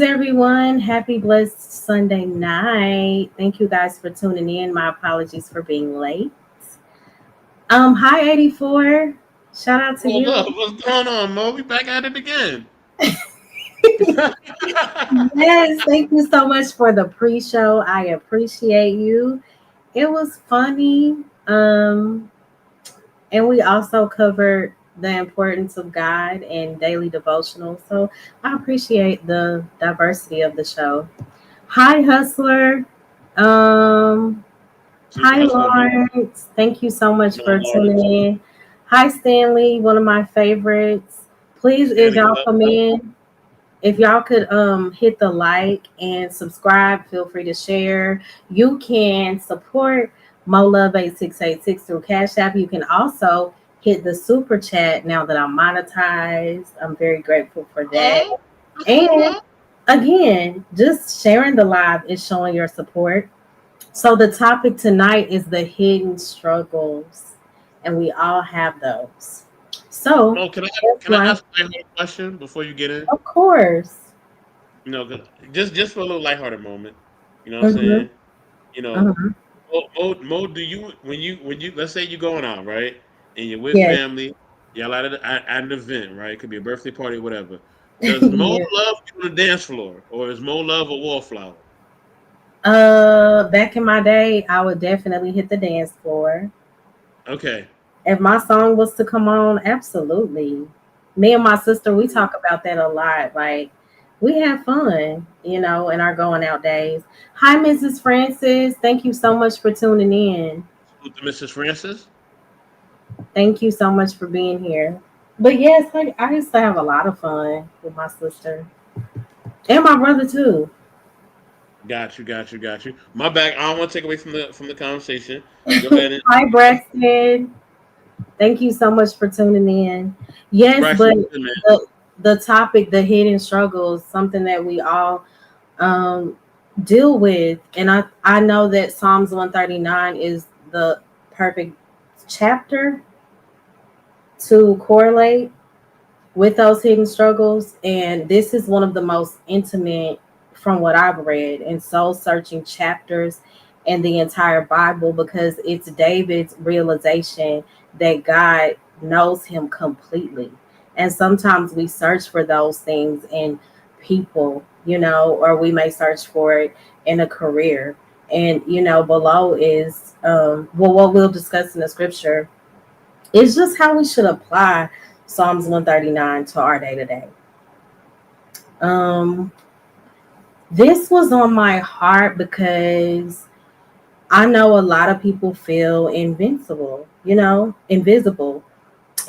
Greetings, everyone. Happy blessed Sunday night. Thank you guys for tuning in. My apologies for being late. Hi 84. Shout out to Well, you. look, what's going on, Mo? We back at it again. Yes, thank you so much for the pre-show. I appreciate you. It was funny. And we also covered the importance of God and daily devotional. So I appreciate the diversity of the show. Hi, Hustler. Um, Super Hi, hustler Mo. Lawrence. Thank you so What's much going for on, tuning Lawrence? in. Hi, Stanley, one of my favorites. Please, as Stanley, y'all what up? come in, if y'all could hit the like and subscribe, feel free to share. You can support Mo Love 8686 through Cash App. You can also hit the super chat now that I'm monetized. I'm very grateful for that. Oh, that's what's And up. again, just sharing the live is showing your support. So the topic tonight is the hidden struggles, and we all have those. So Mo, can I that's can I why, ask a lighthearted question before you get in? of course. 'Cause just for a little lighthearted moment. You know what I'm Hmm. saying? You know, Hmm. Mo, do you when you let's say you're going out, right? And you're with Yes. family, y'all at an event, right? It could be a birthday party, whatever. Does Mo Yeah. love you on the dance floor, or is Mo love a wallflower? Back in my day, I would definitely hit the dance floor. Okay. If my song was to come on, absolutely. Me and my sister, we talk about that a lot. Like, we have fun, in our going out days. Hi, Mrs. Francis. Thank you so much for tuning in. Salute to Mrs. Francis. Thank you so much for being here. But yes, I used to have a lot of fun with my sister and my brother too. Got you. My bad. I don't want to take away from the conversation. Go ahead and Hi, Braxton. Thank you so much for tuning in. Yes, Braxton, but what's good, man? the topic, the hidden struggles, something that we all um, deal with, and I know that Psalms 139 is the perfect chapter to correlate with those hidden struggles. And this is one of the most intimate, from what I've read, and soul searching chapters in the entire Bible, because it's David's realization that God knows him completely. And sometimes we search for those things in people, or we may search for it in a career. And, below is, well, what we'll discuss in the scripture is just how we should apply Psalms 139 to our day to day. Um, this was on my heart because I know a lot of people feel invincible, invisible.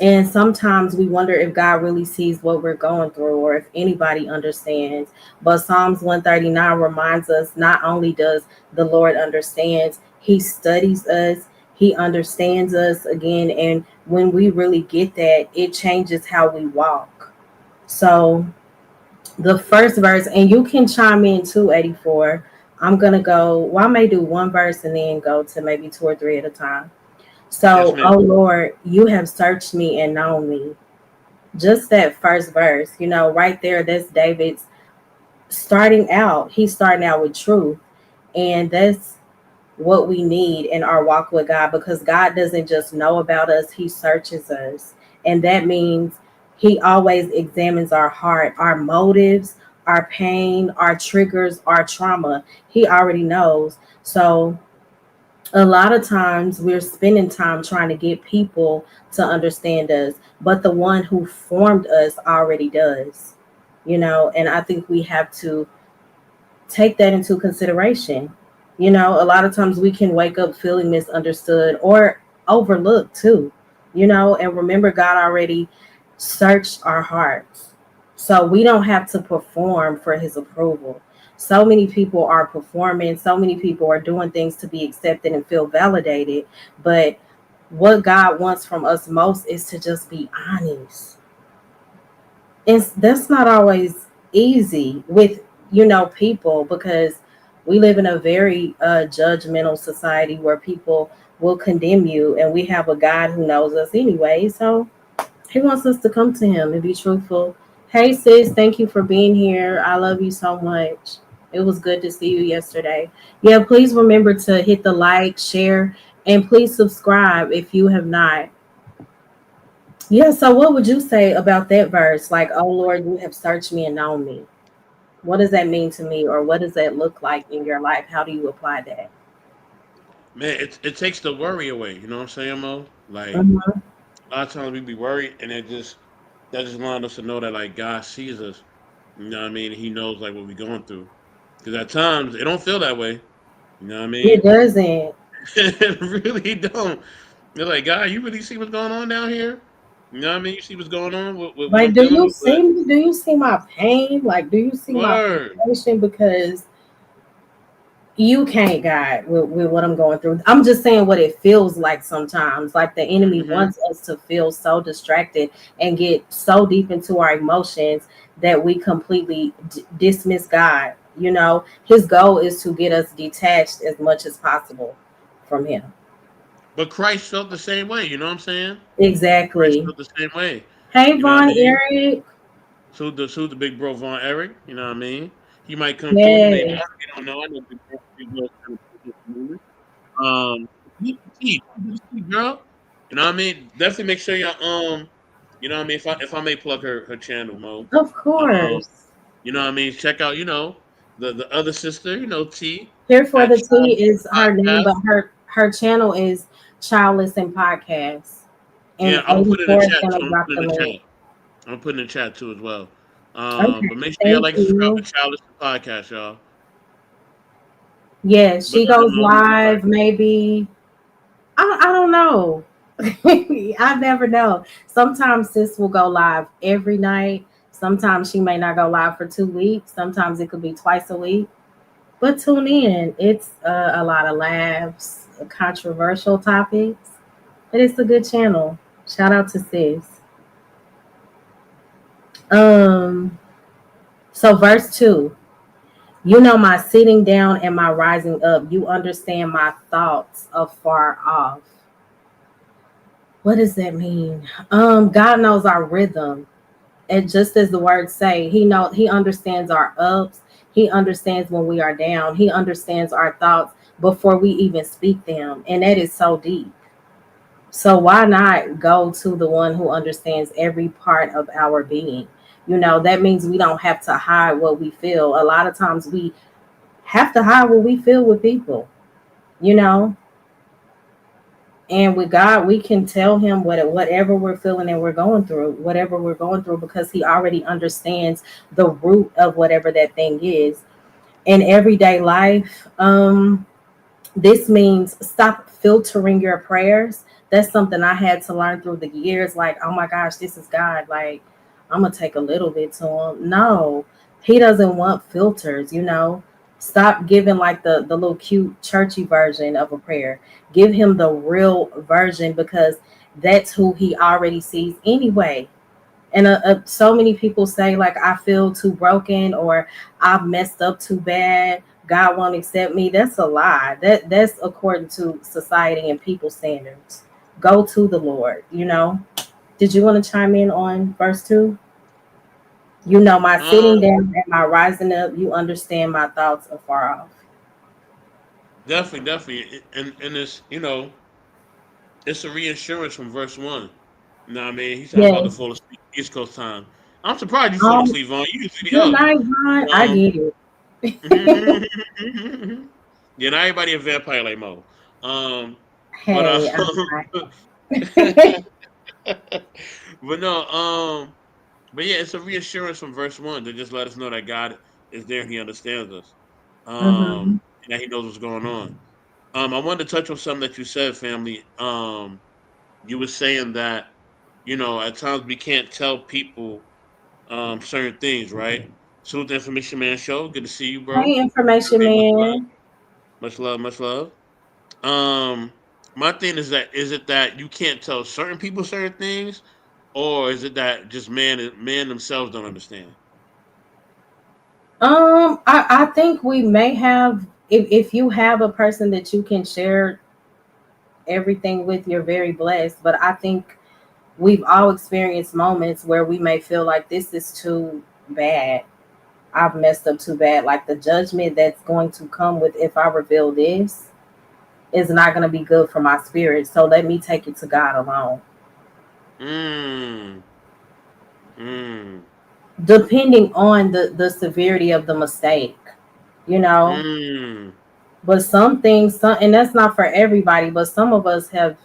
And sometimes we wonder if God really sees what we're going through or if anybody understands. But Psalms 139 reminds us not only does the Lord understands, he studies us, he understands us again. And when we really get that, it changes how we walk. So the first verse, and you can chime in too, 84. I'm going to go, well, I may do one verse and then go to maybe two or three at a time. Yes, So, ma'am. oh Lord, you have searched me and known me. Just that first verse, right there, that's David's starting out. He's starting out with truth. And that's what we need in our walk with God, because God doesn't just know about us, he searches us. And that means he always examines our heart, our motives, our pain, our triggers, our trauma. He already knows. So a lot of times we're spending time trying to get people to understand us, but the one who formed us already does, and I think we have to take that into consideration. A lot of times we can wake up feeling misunderstood or overlooked too, and remember, God already searched our hearts. So we don't have to perform for his approval. So many people are performing, so many people are doing things to be accepted and feel validated. But what God wants from us most is to just be honest. And that's not always easy with people, because we live in a very judgmental society where people will condemn you, and we have a God who knows us anyway. So he wants us to come to him and be truthful, Hey sis, thank you for being here. I love you so much. It was good to see you yesterday. Yeah, please remember to hit the like, share, and please subscribe if you have not. Yeah, so what would you say about that verse? Like, oh Lord, you have searched me and known me. What does that mean to me, or what does that look like in your life? How do you apply that? Man, it takes the worry away. You know what I'm saying, Mo? Like Mhm. a lot of times we be worried, and that just allowed us to know that like God sees us. You know what I mean? He knows like what we're going through. Because at times it don't feel that way. You know what I It mean? doesn't. It really don't. You're like, God, you really see what's going on down here? You know what I mean? You see what's going on with what Like, I'm do dealing you with? But see me? Do you see my pain? Like, do you see my word. frustration? Because you can't guide with what I'm going through. I'm just saying what it feels like sometimes. Like the enemy Hmm. wants us to feel so distracted and get so deep into our emotions that we completely dismiss God. You know, his goal is to get us detached as much as possible from him. But Christ felt the same way. You know what I'm saying? Christ Exactly. felt the same way. Hey, You know what I Von mean? Eric. So the big bro Von Eric. You know what I mean? He might come through. He may not. Yes. We don't know. I know big bro's kind of busy at the moment. Um, you see, girl. You know what I mean? Definitely make sure y'all you know what I mean. If I may plug her channel, Mo. Of Um, course. you know what I mean. Check out the other sister. T Here for at the Tea Childless is her name, but Podcast. her channel is Childless and Podcast. And Yeah, I'm gonna put it in the 84 is chat gonna too. I'm drop putting the in the link. chat. I'm putting in the chat too as well. Okay, But make sure y'all thank like and subscribe to you. Childish Podcast, y'all. Yes, But she goes Mo, live maybe. I don't know. I never know. Sometimes sis will go live every night. Sometimes she may not go live for 2 weeks. Sometimes it could be twice a week. But tune in. It's a lot of laughs, controversial topics, but it's a good channel. Shout out to sis. Um, so verse 2. You know my sitting down and my rising up. You understand my thoughts afar off. What does that mean? God knows our rhythm. And just as the words say, he understands our ups. He understands when we are down. He understands our thoughts before we even speak them. And that is so deep. So why not go to the one who understands every part of our being? You know, that means we don't have to hide what we feel. A lot of times we have to hide what we feel with people, you know. And with God, we can tell him whatever we're feeling and we're going through, whatever we're going through, because he already understands the root of whatever that thing is. In everyday life, this means stop filtering your prayers. That's something I had to learn through the years. Like, oh my gosh, this is God. Like, I'm gonna take a little bit to him. No, he doesn't want filters, you know. Stop giving like the little cute churchy version of a prayer. Give him the real version because that's who he already sees anyway. And so many people say like I feel too broken or I've messed up too bad. God won't accept me. That's a lie. That's according to society and people standards. Go to the Lord. You know. Did you want to chime in on verse 2? You know my sitting um, down and my rising up. You understand my thoughts afar off. definitely, and it's it's a reassurance from verse 1. You know what I mean? He's talking about the Yes. fall asleep East Coast time. I'm surprised you fall Um. asleep, Vaughn. You usually be Good up. night, Ron. I Um, get it. yeah, not everybody a vampire like Mo. Um, but Hey, I'm not. but no, but yeah, it's a reassurance from verse 1 to just let us know that God is there and He understands us, Hmm. and that He knows what's going on. I wanted to touch on something that you said, family. You were saying that at times we can't tell people certain things, right? Salute the Information Man Show. Good to see you, bro. Hey, information Hey, much love, man. much love, much love. Um, my thing is it that you can't tell certain people certain things, or is it that just man themselves don't understand? I think we may have if you have a person that you can share everything with, you're very blessed. But I think We've all experienced moments where we may feel like this is too bad. I've messed up too bad. Like the judgment that's going to come with if I reveal this is not going to be good for my spirit. So let me take it to God alone. Mm. Mm. Depending on the severity of the mistake, you know. Mm. But some things, and that's not for everybody, but some of us have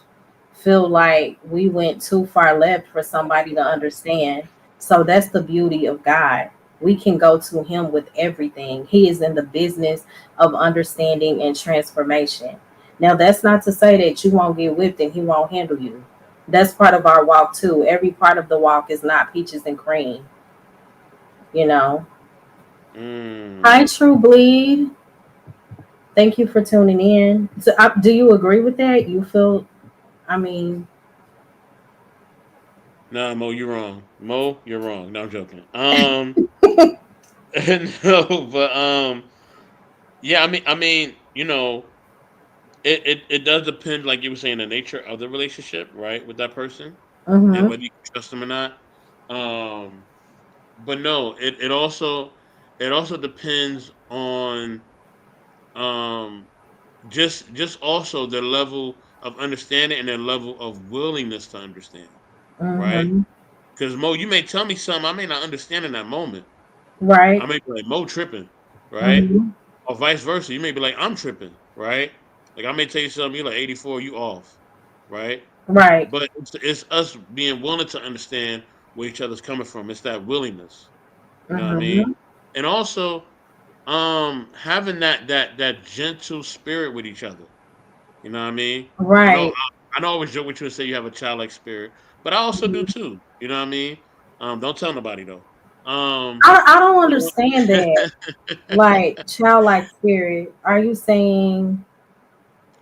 feel like we went too far left for somebody to understand. So that's the beauty of God. We can go to him with everything. He is in the business of understanding and transformation. Now, that's not to say that you won't get whipped and he won't handle you. That's part of our walk too. Every part of the walk is not peaches and cream, you know. Hi, Mm. True Bleed. Thank you for tuning in. So, do you agree with that? You feel, I mean, Nah, Mo, you're wrong. Mo, you're wrong. No, I'm joking. No, but yeah. I mean, it does depend, like you were saying, the nature of the relationship, right, with that person, and mm-hmm, whether you can trust them or not. Um, but no, it also depends on um just also their level of understanding and their level of willingness to understand, right? mm-hmm, Because Mo, you may tell me something I may not understand in that moment. I right. may be like Mo tripping, right? Mm-hmm. Or vice versa. You may be like I'm tripping, right? Like I may tell you something, you're like 84, you off, right? Right. But it's us being willing to understand where each other's coming from. It's that willingness. You know what I mean? Mm-hmm. And also, having that gentle spirit with each other. You know what I mean? I know Right. I know I always joke with you and say you have a childlike spirit, but I also do Mhm. too. You know what I mean? Don't tell nobody though. Um, I don't understand that. Like childlike spirit. Are you saying?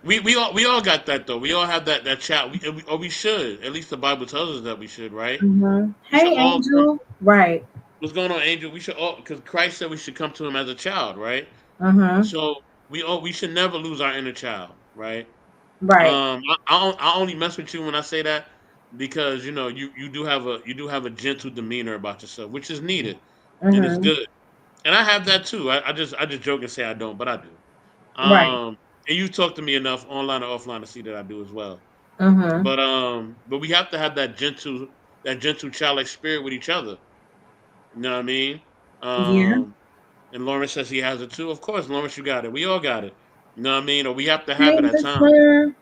we all got that though. We all have that child, or we should. At least the Bible tells us that we should, right? Mm-hmm. We should Hey, all come. Angel. Right. What's going on, Angel? We should all, because Christ said we should come to Him as a child, right? Mm-hmm. So we should never lose our inner child, right? Right. I only mess with you when I say that because you do have a gentle demeanor about yourself, which is needed and it's Mm-hmm. good. And I have that too. I just joke and say I don't, but I do. Right. And you talk to me enough online or offline to see that I do as well. Mm-hmm. But we have to have that gentle childlike spirit with each other. You know what I mean? Yeah. Um, and Lawrence says he has it too. Of course, Lawrence, you got it. We all got it. You know what I mean? Or we have to have Hey, it at times. Hustler.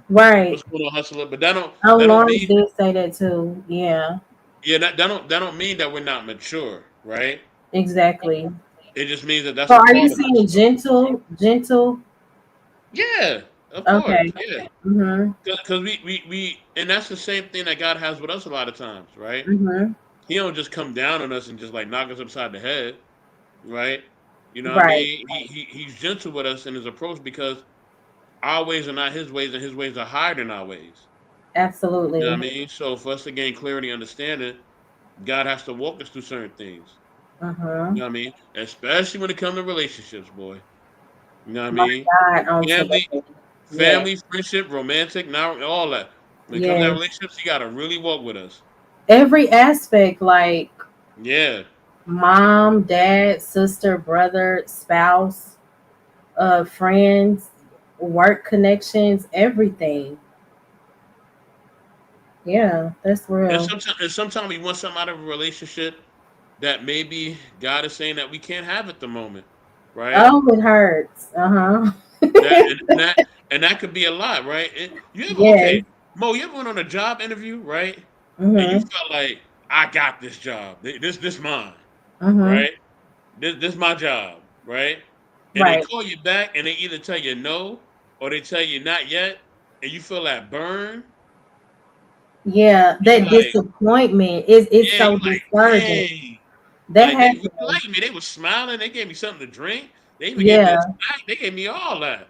Right. What's going on, hustler? But that don't Oh, that don't Lawrence mean did say that too. Yeah. yeah that don't mean that we're not mature, right? Exactly. It just means that that's So, a are you part of saying us. gentle? Gentle. Yeah, of course, Okay. yeah. Mm-hmm. Because we and that's the same thing that God has with us a lot of times, right? Mm-hmm. He don't just come down on us and just like knock us upside the head, right? You know what I Right. mean? He's gentle with us in his approach because our ways are not his ways and his ways are higher than our ways. You know what I Absolutely. mean? So for us to gain clarity and understanding, God has to walk us through certain things. You Mm-hmm. know what I mean? Especially when it comes to relationships, boy. You know what I My mean? God, on Family, today. Yes. family, friendship, romantic, now all that. When it comes to that Yes. relationships, you gotta really walk with us. Every aspect, like Yeah. mom, dad, sister, brother, spouse, friends, work connections, everything. Yeah, that's And real. sometimes we want something out of a relationship that maybe God is saying that we can't have at the moment. Right? Oh, it hurts. Uh huh. That and that could be a lot, right? You ever Yes. okay, Mo, you ever went on a job interview, right? And you Mhm. felt like I got this job. This mine, Mhm. right? This my job, right? And they Right. call you back and they either tell you no or they tell you not yet, and you feel that burn. Yeah, You that like, disappointment is yeah, so you like, discouraging. dang. That Like they really happens. liked me. They was smiling. They gave me something to drink. They even gave me a Yeah. snack. They gave me all that.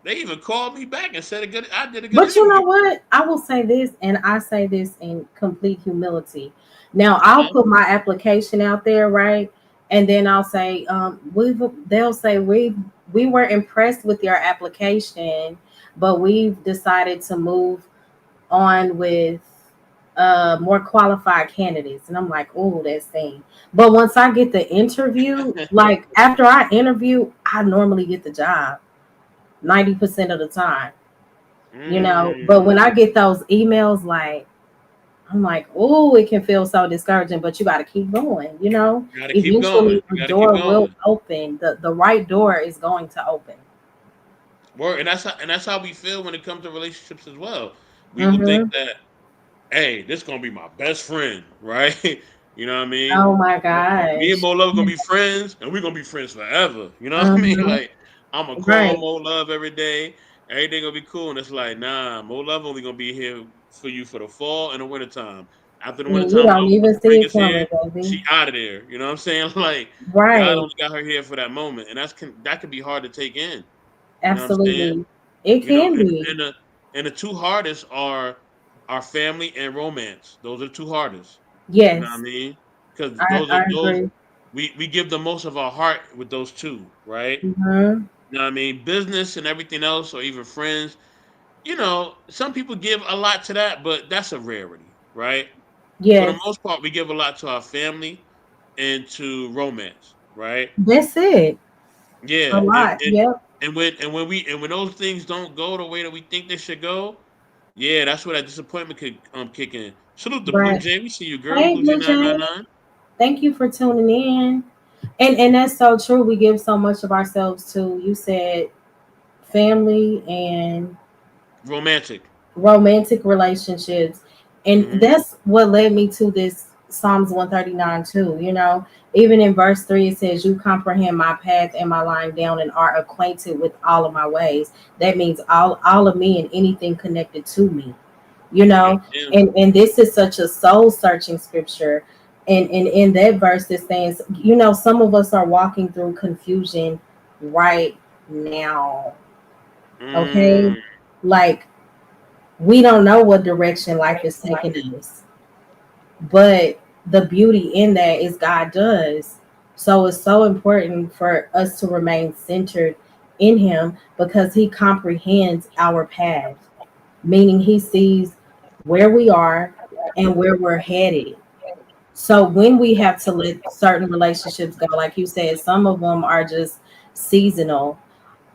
They even called me back and said I did a good But you know interview. what? I will say this, and I say this in complete humility. Now, I'll Uh-huh. put my application out there, right? And then I'll say, they'll say, we were impressed with your application, but we've decided to move on with. more qualified candidates. And I'm like, oh, that's thing. But once I get the interview, like after I interview, I normally get the job 90% of the time, you know. But when I Mm. get those emails, like, I'm like, oh, it can feel so discouraging, but you got to keep going, you know. You gotta keep going. Eventually, You the gotta keep door will going. open. The right door is going to open. Word, and that's how we feel when it comes to relationships as well. We will think Mm-hmm. that, hey, this gonna be my best friend, right? You know what I mean? Oh my Me and gosh. Mo Love gonna be friends, and we're gonna be friends forever. You know what I mean? Mm-hmm. Like I'm gonna call Right. Mo Love every day. Everything gonna be cool, and it's like, nah, Mo Love only gonna be here for you for the fall and the winter time. After the winter You time, don't even see spring it is here. coming, baby. She out of there. You know what I'm saying? Like God Right. only got her here for that moment, and that can be hard to take in. You know what I'm saying? Absolutely. It You know, can be. and the two hardest are family and romance. Those are the two hardest. You know what I Yes, mean? Because I those agree. we give the most of our heart with those two, right? Hmm. You know what I mean? Business and everything else, or even friends. You know, some people give a lot to that, but that's a rarity, right? For the Yes, most part, we give a lot to our family and to romance, right? that's it. A Yeah, lot. Yep. and when those things don't go the way that we think they should go, yeah, that's where that disappointment could kick in. Salute the Blue Right. Jay. We see you, girl. Hey, Blue Jay Blue Jay. 999. Thank you for tuning in. And that's so true. We give so much of ourselves to, you said, family and Romantic. romantic relationships. And Hmm. that's what led me to this Psalms 139 too. You know, even in verse 3, it says, you comprehend my path and my lying down and are acquainted with all of my ways. That means all of me and anything connected to me, you Yes, know. ma'am. And this is such a soul searching scripture. And in that verse it says, you know, some of us are walking through confusion right now. Okay. Mm. Like, we don't know what direction life is taking us, but the beauty in that is God does. So it's so important for us to remain centered in Him because He comprehends our path, meaning He sees where we are and where we're headed. So when we have to let certain relationships go, like you said, some of them are just seasonal.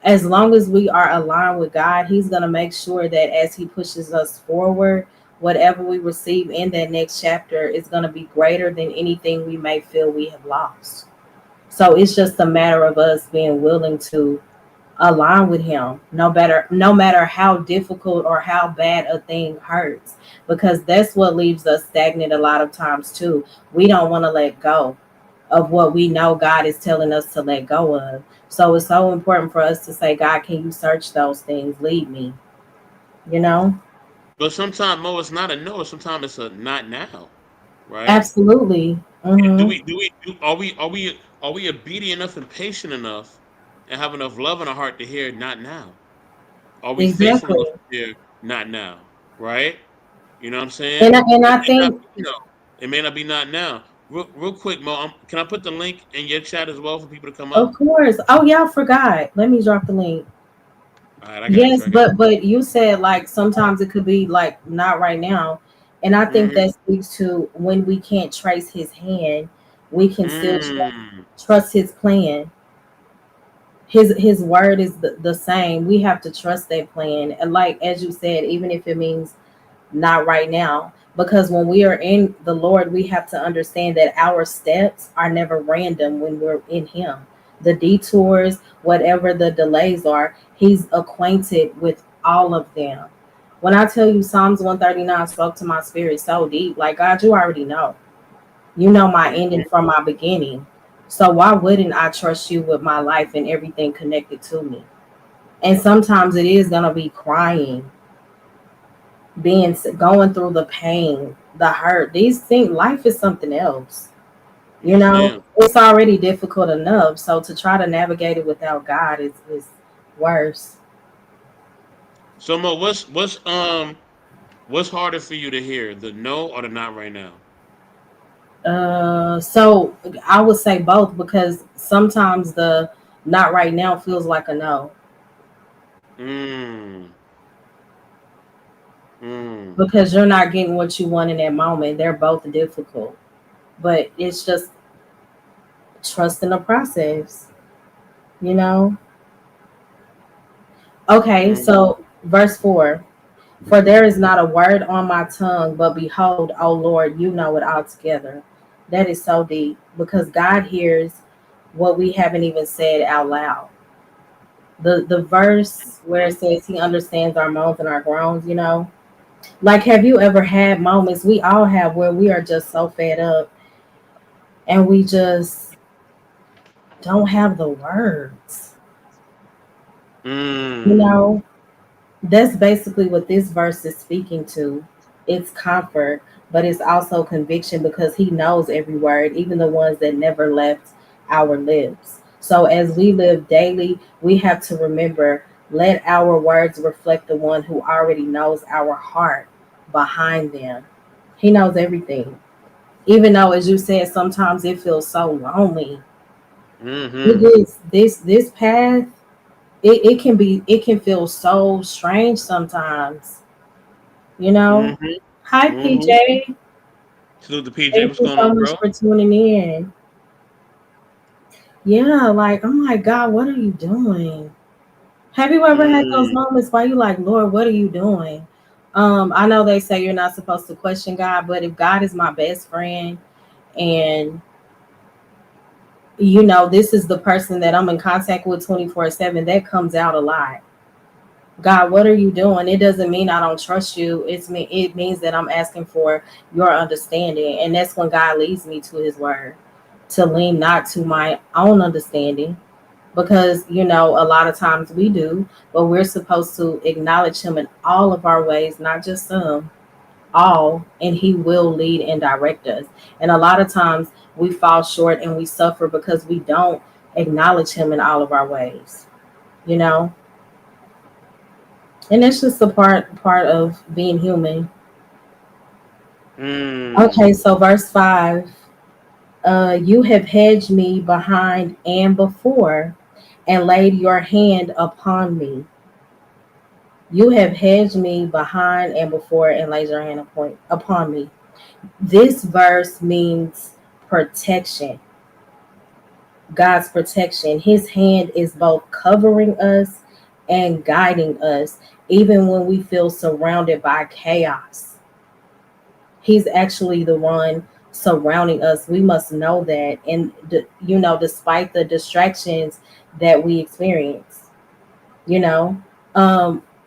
As long as we are aligned with God, He's going to make sure that as He pushes us forward, whatever we receive in that next chapter is going to be greater than anything we may feel we have lost. So it's just a matter of us being willing to align with Him, no matter how difficult or how bad a thing hurts, because that's what leaves us stagnant a lot of times too. We don't want to let go of what we know God is telling us to let go of. So it's so important for us to say, God, can you search those things? Lead me, you know? But sometimes, Mo, it's not a no. Sometimes it's a not now, right? Absolutely. Do Mm-hmm. are we obedient enough and patient enough and have enough love in our heart to hear not now? Are we faithful Exactly. enough to hear not now? Right? You know what I'm saying? And It I may not think, be no. It may not be not now. Real quick, Mo, can I put the link in your chat as well for people to come of up? course. Oh yeah, I forgot. Let me drop the link. All right, I got you. Yes, I got but you said like sometimes it could be like not right now. And I you. think that speaks to when we can't trace His hand, we can still Mm. trust His plan. His word is the same. We have to trust that plan. And like as you said, even if it means not right now, because when we are in the Lord, we have to understand that our steps are never random when we're in Him. The detours, whatever the delays are, He's acquainted with all of them. When I tell you Psalms 139 spoke to my spirit so deep, like, God, you already know. You know my ending Mhm. from my beginning. So why wouldn't I trust you with my life and everything connected to me? And sometimes it is gonna be crying, being going through the pain, the hurt. These things, life is something else. You Yes, know, ma'am. it's already difficult enough. So to try to navigate it without God is worse. So, Mo, what's harder for you to hear, the no or the not right now? So I would say both because sometimes the not right now feels like a no. Mm. Mm. because you're not getting what you want in that moment. They're both difficult, but it's just trust in the process, you know? Okay, Mm. so verse 4. For there is not a word on my tongue, but behold, O Lord, you know it altogether. That is so deep because God hears what we haven't even said out loud. The verse where it says he understands our moans and our groans, like, have you ever had moments, we all have, where we are just so fed up and we just don't have the words, you Mm. know? That's basically what this verse is speaking to. It's comfort, but it's also conviction because he knows every word, even the ones that never left our lips. So as we live daily, we have to remember, let our words reflect the one who already knows our heart behind them. He knows everything. Even though, as you said, sometimes it feels so lonely. It Mm-hmm. is this path, it can feel so strange sometimes, you know. Mm-hmm. Hi Mm-hmm. PJ. Salute to PJ. Thank What's you going so on, much bro? for tuning in. Yeah, like, oh my God, what are you doing? Have you ever had those Mm. moments where you like, Lord, what are you doing? I know they say you're not supposed to question God, but if God is my best friend and this is the person that I'm in contact with 24/7, that comes out a lot. God, what are you doing? It doesn't mean I don't trust you. It means that I'm asking for your understanding. And that's when God leads me to his word, to lean not to my own understanding. Because, a lot of times we do, but we're supposed to acknowledge him in all of our ways, not just some, all, and he will lead and direct us. And a lot of times we fall short and we suffer because we don't acknowledge him in all of our ways, you know? And it's just a part of being human. Okay, Mm. so verse 5, you have hedged me behind and before and laid your hand upon me. You have hedged me behind and before and laid your hand upon me. This verse means protection, God's protection. His hand is both covering us and guiding us, even when we feel surrounded by chaos. He's actually the one surrounding us. We must know that. And, despite the distractions that we experience, you know.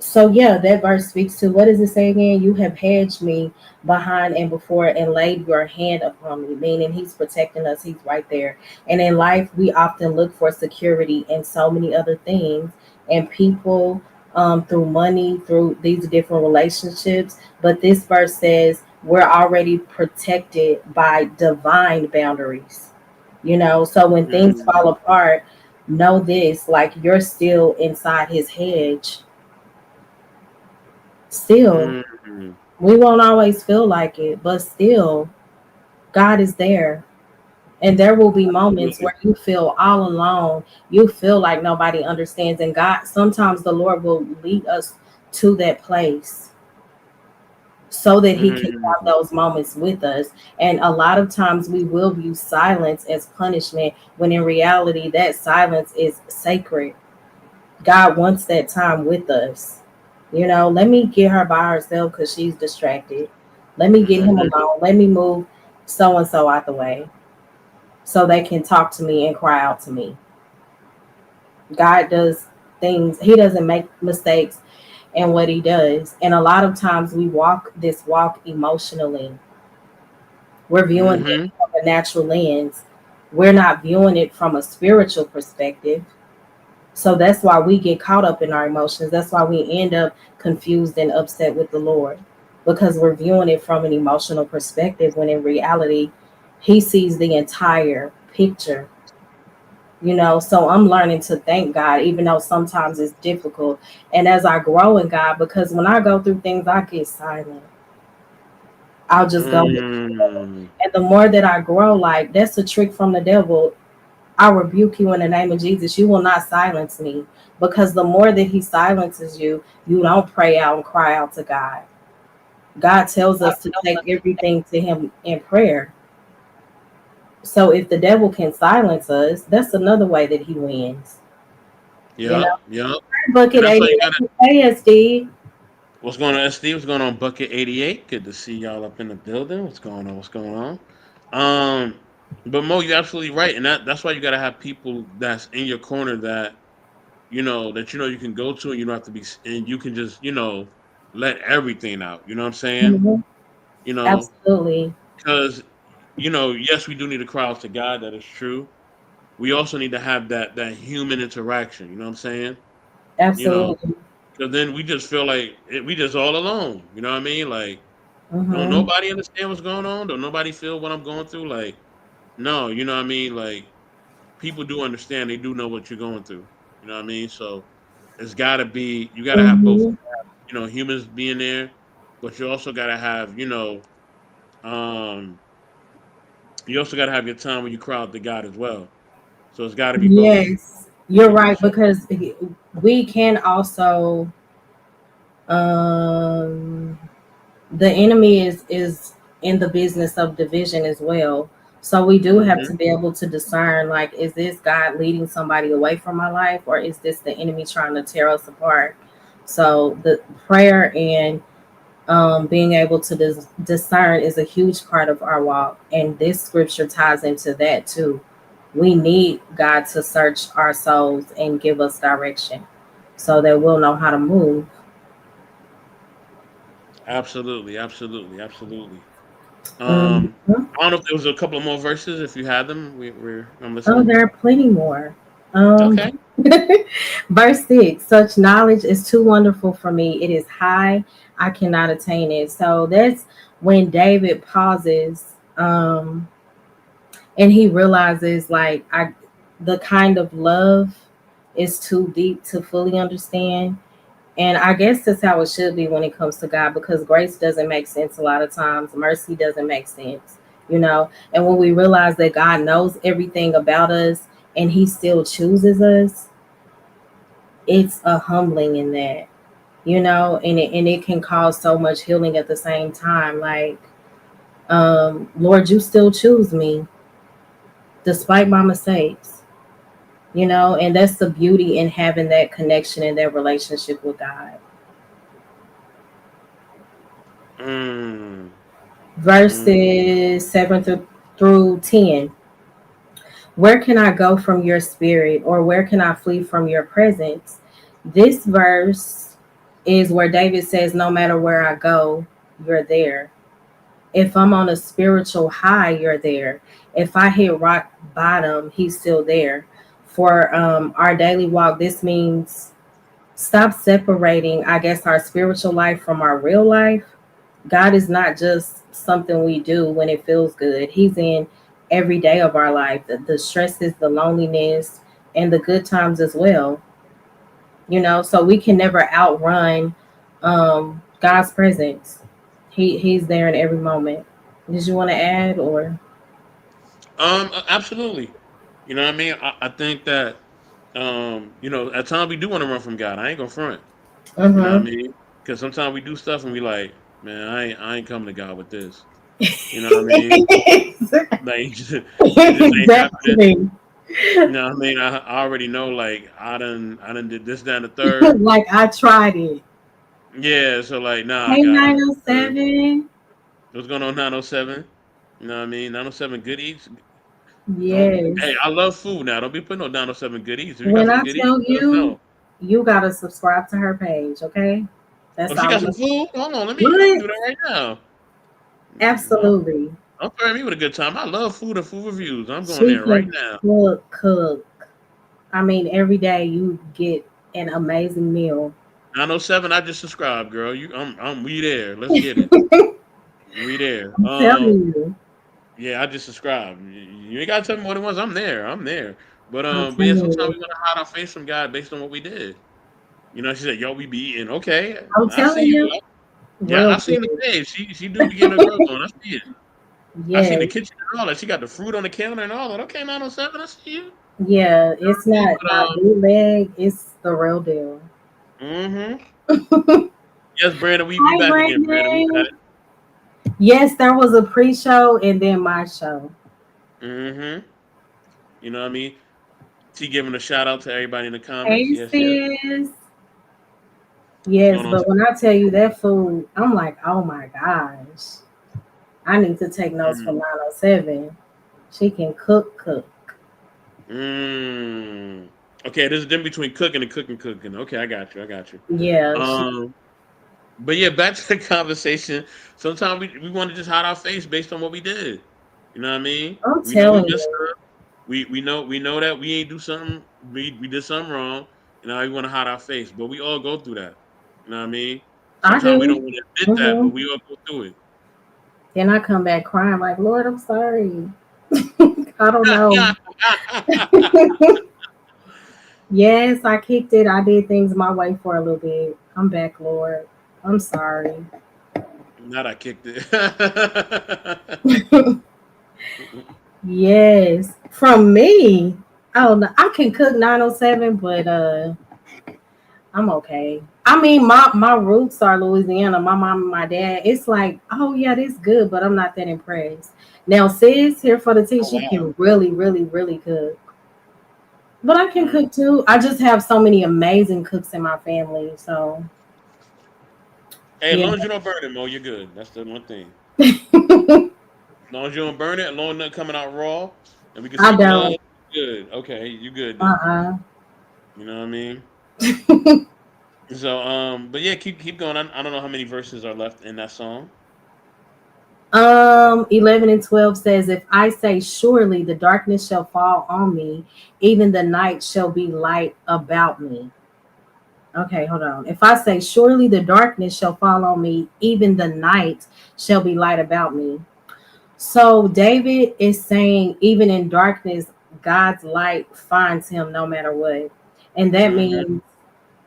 So yeah, that verse speaks to, what does it say again? You have hedged me behind and before and laid your hand upon me, meaning he's protecting us, he's right there. And in life, we often look for security in so many other things and people, through money, through these different relationships. But this verse says we're already protected by divine boundaries. So when things fall Mm. apart, know this, like, you're still inside his hedge. Still, Mm. we won't always feel like it, but still, God is there. And there will be moments Absolutely. where you feel all alone. You feel like nobody understands. And God, sometimes the Lord will lead us to that place so that he can have Mm. those moments with us. And a lot of times we will view silence as punishment, when in reality, that silence is sacred. God wants that time with us. Let me get her by herself because she's distracted. Let me get him Mm-hmm. alone. Let me move so and so out the way so they can talk to me and cry out to me. God does things, he doesn't make mistakes in what he does. And a lot of times we walk this walk emotionally. We're viewing it Mm-hmm. from a natural lens. We're not viewing it from a spiritual perspective. So that's why we get caught up in our emotions. That's why we end up confused and upset with the Lord, because we're viewing it from an emotional perspective when in reality, he sees the entire picture. So I'm learning to thank God, even though sometimes it's difficult. And as I grow in God, because when I go through things, I get silent. I'll just go. Mm. And the more that I grow, like, that's a trick from the devil. I rebuke you in the name of Jesus. You will not silence me, because the more that he silences you, you don't pray out and cry out to God. God tells us to take everything to Him in prayer. So if the devil can silence us, that's another way that he wins. You know, Yep, yep. And Bucket that's why you gotta. 88 ASD. What's going on, SD? What's going on, Bucket 88? Good to see y'all up in the building. What's going on? What's going on? Um, but Mo, you're absolutely right, and that's why you gotta have people that's in your corner that you can go to, and you don't have to be, and you can just let everything out. You know what I'm saying? Mhm. You know, Absolutely. because yes, we do need to cry out to God. That is true. We also need to have that human interaction. You know what I'm saying? You know, Absolutely. because then we just feel like we just all alone. You know what I mean? Like, don't Hmm. nobody understand what's going on? Don't nobody feel what I'm going through? Like, no, you know what I mean? Like, people do understand. They do know what you're going through. You know what I mean? So it's got to be. You got to have both. Hmm. Humans being there, but you also got to have. Um, you also got to have your time when you cry out to God as well. So it's got to be both. Yes, you're For right sure. because we can also um the enemy is in the business of division as well. So we do have Hmm. to be able to discern, like, is this God leading somebody away from my life, or is this the enemy trying to tear us apart? So the prayer and being able to discern is a huge part of our walk, and this scripture ties into that too. We need God to search our souls and give us direction so that we'll know how to move. Absolutely, absolutely, absolutely. Mhm. I don't know if there was a couple of more verses. If you had them, I'm Oh, listening. there are plenty more. Um, Okay. verse 6, such knowledge is too wonderful for me. It is high, I cannot attain it. So that's when David pauses, and he realizes, like, the kind of love is too deep to fully understand. And I guess that's how it should be when it comes to God, because grace doesn't make sense a lot of times. Mercy doesn't make sense, you know. And when we realize that God knows everything about us and He still chooses us, it's a humbling in that, you know, and it can cause so much healing at the same time. Like, Lord, you still choose me despite my mistakes, you know, and that's the beauty in having that connection and that relationship with God. Mm, mm. Verses 7 through 10. Where can I go from your spirit, or where can I flee from your presence? This verse is where David says, no matter where I go, you're there. If I'm on a spiritual high, you're there. If I hit rock bottom, he's still there. For our daily walk, this means stop separating, I guess, our spiritual life from our real life. God is not just something we do when it feels good. He's in every day of our life. The stresses, the loneliness, and the good times as well. You know, so we can never outrun God's presence. He's there in every moment. Did you want to add or? Absolutely. You know what I mean? I think that at times we do want to run from God. I ain't gonna front. You know what I Mm-hmm. mean? Because sometimes we do stuff and we like, man, I ain't coming to God with this. You know what I mean? Like it just ain't happening. Exactly. You know what I mean? I already know, like, I done did this, that, and the third. Like, I tried it. Yeah, so like, nah, Hey, God, I'm good. 907. What's going on, 907? You know what I mean? 907 good eats. Don't Hey, Yes. I love food now. Don't be putting no 907 good eats. If you got When some I good eats, tell let us you, know. you gotta subscribe to her page, okay? Oh, That's she all got I'm some gonna food? Hold on, I can What? do that right now. Absolutely. Don't threaten me with a good time. I love food and food reviews. I'm going She there right can now. cook. I mean, every day you get an amazing meal. 907, I just subscribed, girl. We there. Let's get it. We there. I'm telling you. Yeah, I just subscribed. You ain't gotta tell me what it was. I'm there. I'm there. But I'm but yeah, telling sometimes you. we want to hide our face from God based on what we did. She said, "Yo, we be eating." Okay, I'm I see telling you. you. Yeah, Real I seen the good. page. She do be getting her growth on. I see it. I seen the Yes. kitchen and all that. She got the fruit on the counter and all that. Okay, 907. I see you. Yeah. It's But not bootleg. It's the real deal. mm-hmm. Yes, Brandon, we Hi, back again, Brandon. We got Brandon. it. Yes, there was a pre-show and then my show. Mm-hmm. You know what I mean? T giving a shout out to everybody in the comments. Hey Yes, yes. sis. What's Yes, going on? but when I tell you that food, I'm like, oh my gosh. I need to take notes from Mm. 907. She can cook. Mm. Okay, there's a difference between cooking and cooking. Okay, I got you. I got you. Yeah, she Um, but yeah, back to the conversation. Sometimes we want to just hide our face based on what we did. You know what I mean? I'm We know we telling messed you. up. We know that we ain't do something. We did something wrong, and now we want to hide our face. But we all go through that. You know what I mean? I Sometimes we don't do. want to admit that, but hmm we all go through Then I come back crying like, Lord, I'm sorry. I don't know. it. Yes, I kicked it. I did things my way for a little bit. I'm back, Lord. I'm sorry. Not I kicked it. Yes. From me. Oh no, I can cook 907, but I'm okay. I mean, my roots are Louisiana. My mom and my dad. It's like, oh yeah, this good, but I'm not that impressed. Now, sis here for the tea. Oh She wow. can really, really, really cook. But I can Mm. cook too. I just have so many amazing cooks in my family. So Hey, as yeah, long as you don't burn it, Mo, you're good. That's the one thing. As long as you don't burn it, as long as nothing coming out raw, and we can I see blood, don't. good. Okay, you good then. Uh You know what I mean? uh So, but yeah, keep going. I don't know how many verses are left in that song. 11 and 12 says, if I say, surely the darkness shall fall on me, even the night shall be light about me. Okay, hold on. If I say, surely the darkness shall fall on me, even the night shall be light about me. So David is saying, even in darkness, God's light finds him no matter what. And that Mm-hmm. means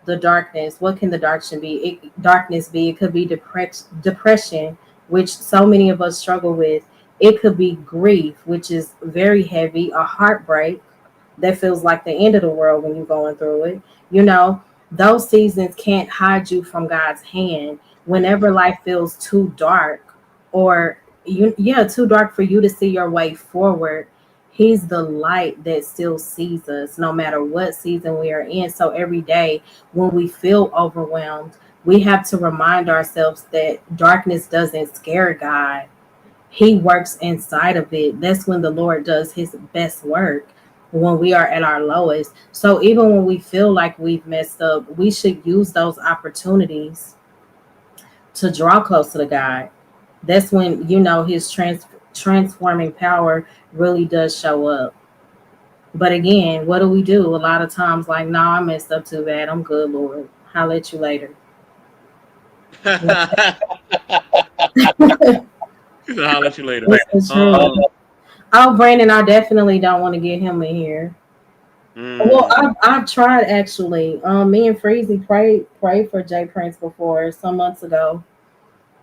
the darkness. What can the darkness be? It could be depression, which so many of us struggle with. It could be grief, which is very heavy, a heartbreak that feels like the end of the world when you're going through it. You know, those seasons can't hide you from God's hand. Whenever life feels too dark, or too dark for you to see your way forward, He's the light that still sees us no matter what season we are in. So every day when we feel overwhelmed, we have to remind ourselves that darkness doesn't scare God. He works inside of it. That's when the Lord does his best work, when we are at our lowest. So even when we feel like we've messed up, we should use those opportunities to draw closer to God. That's when his transforming power really does show up. But again, what do we do? A lot of times, like, no, I messed up too bad. I'm good, Lord. I'll let you later. I'll let you later. It's the truth. Um, Oh, Brandon, I definitely don't want to get him in here. Well, mm, I've tried actually. Me and Freezy prayed for Jay Prince before some months ago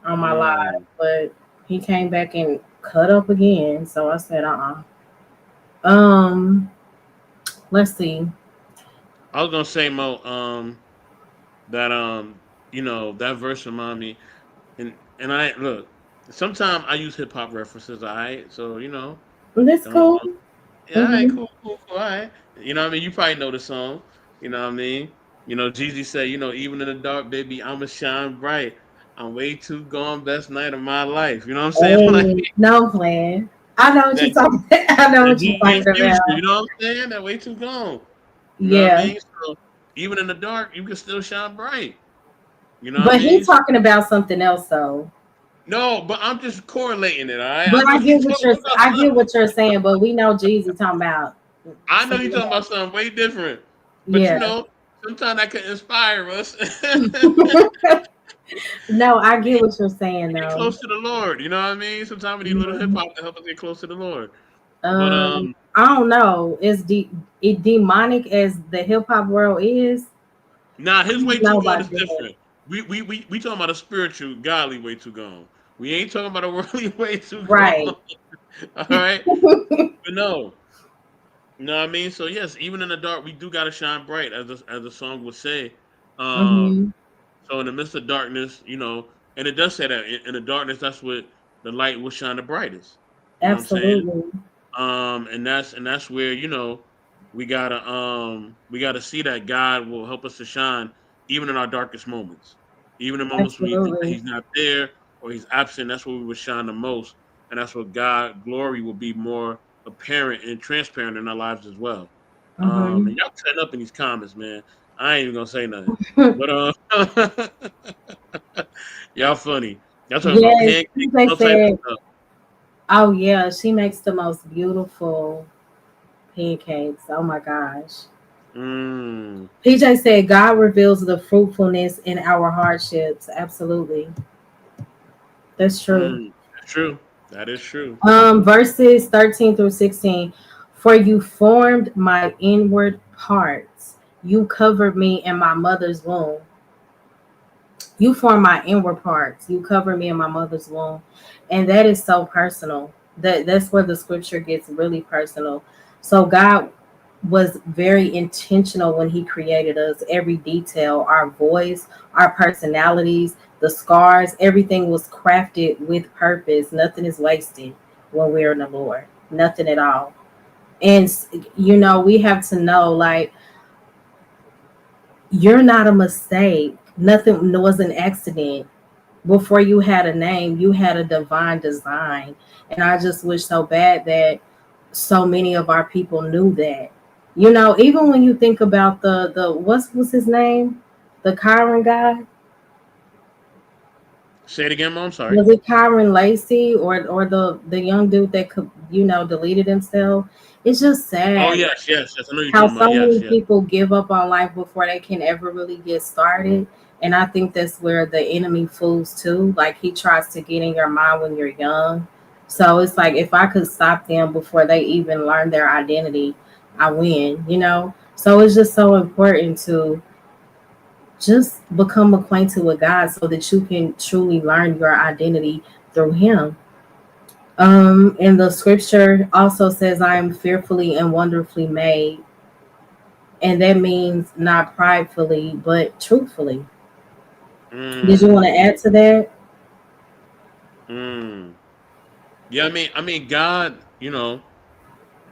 on my live, mm. but he came back and cut up again. So I said, Um, let's see. I was gonna say, Mo, that that verse remind me, and I look. Sometimes I use hip hop references. All right, so This don't. cool. Yeah, all right, Mm-hmm. cool, all right. You know what I mean? You probably know the song. You know what I mean? Jeezy said, even in the dark, baby, I'ma shine bright. I'm way too gone, best night of my life. You know what I'm saying? Like Hey, no plan. I know what that you're talking. I know that what you're Jeezy talking Future. about. You know what I'm saying? That way too gone. You know what I Yeah, mean? So even in the dark, you can still shine bright. You know what I but mean? he's talking about something else though. No, but I'm just correlating it. All right, I But know he's talking about I get something. what you're saying. But we know Jeezy talking about I know he's something talking about something way different. But Yeah. sometimes that can inspire us. No, I get what you're saying Get though. close to the Lord. You know what I mean? Sometimes we need a little hip Mhm. hop to help us get close to the Lord. But I don't know. It demonic as the hip hop world is. nah, I his way don't too know gone about is that. different. We talking about a spiritual, godly way too gone. We ain't talking about a worldly way too gone. Right. All right, but no, you know what I mean. So yes, even in the dark, we do gotta shine bright, as the song would say. Um, hmm so in the midst of darkness, and it does say that in the darkness, that's what. the light will shine the brightest. You know what I'm saying? Absolutely. And that's where we gotta see that God will help us to shine even in our darkest moments, even in moments when you think that Absolutely. He's not there or He's absent. That's where we will shine the most, and that's where God glory will be more apparent and transparent in our lives as well. And Mm-hmm. y'all cutting up in these comments, man. I ain't even gonna say nothing, but y'all funny. Y'all talking about Yes, pancakes, they all type of said, stuff. oh yeah, she makes the most beautiful pancakes. Oh my gosh. Mm, PJ said God reveals the fruitfulness in our hardships. Absolutely. That's true. that's true. That is true. Verses 13 through 16. For you formed my inward parts. You covered me in my mother's womb. You form my inward parts. You cover me in my mother's womb. And that is so personal. That's where the scripture gets really personal. So God was very intentional when he created us. Every detail, our voice, our personalities, the scars, everything was crafted with purpose. Nothing is wasted when we're in the Lord. Nothing at all. And we have to know, like, you're not a mistake. Nothing was an accident. Before you had a name, you had a divine design. And I just wish so bad that so many of our people knew that. Even when you think about the what was his name? The Kyron guy? Say it again, Mom. I'm sorry. Was it Kyron Lacey or the young dude that could, deleted himself? It's just Oh sad yes, yes, yes. I know you're how talking about. so Yes, many yes. people give up on life before they can ever really get started. And I think that's where the enemy fools too. Like he tries to get in your mind when you're young. So it's like if I could stop them before they even learn their identity, I win. So it's just so important to just become acquainted with God so that you can truly learn your identity through him. And the scripture also says, I am fearfully and wonderfully made. And that means not pridefully, but truthfully. Did you want to Mm, add to that? mm. Yeah, I mean, God.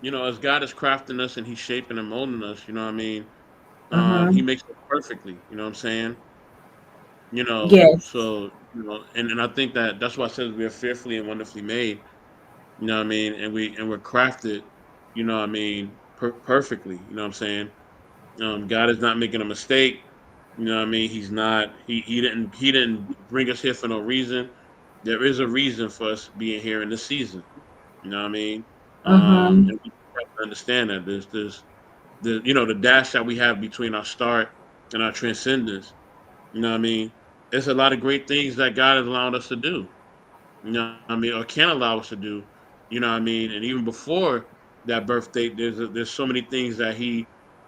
As God is crafting us and He's shaping and molding us. Uh-huh. He makes us perfectly. You know what I'm saying? Yes. So and I think that's why I said we are fearfully and wonderfully made. You know what I mean? And we're crafted. Perfectly. You know what I'm saying? God is not making a mistake. You know what I mean? He's not. He didn't bring us here for no reason. There is a reason for us being here in this season. You know what I mean? Uh-huh. And we have to understand that there's the dash that we have between our start and our transcendence. You know what I mean? There's a lot of great things that God has allowed us to do. You know what I mean? Or can allow us to do. You know what I mean? And even before that birth date, there's so many things that He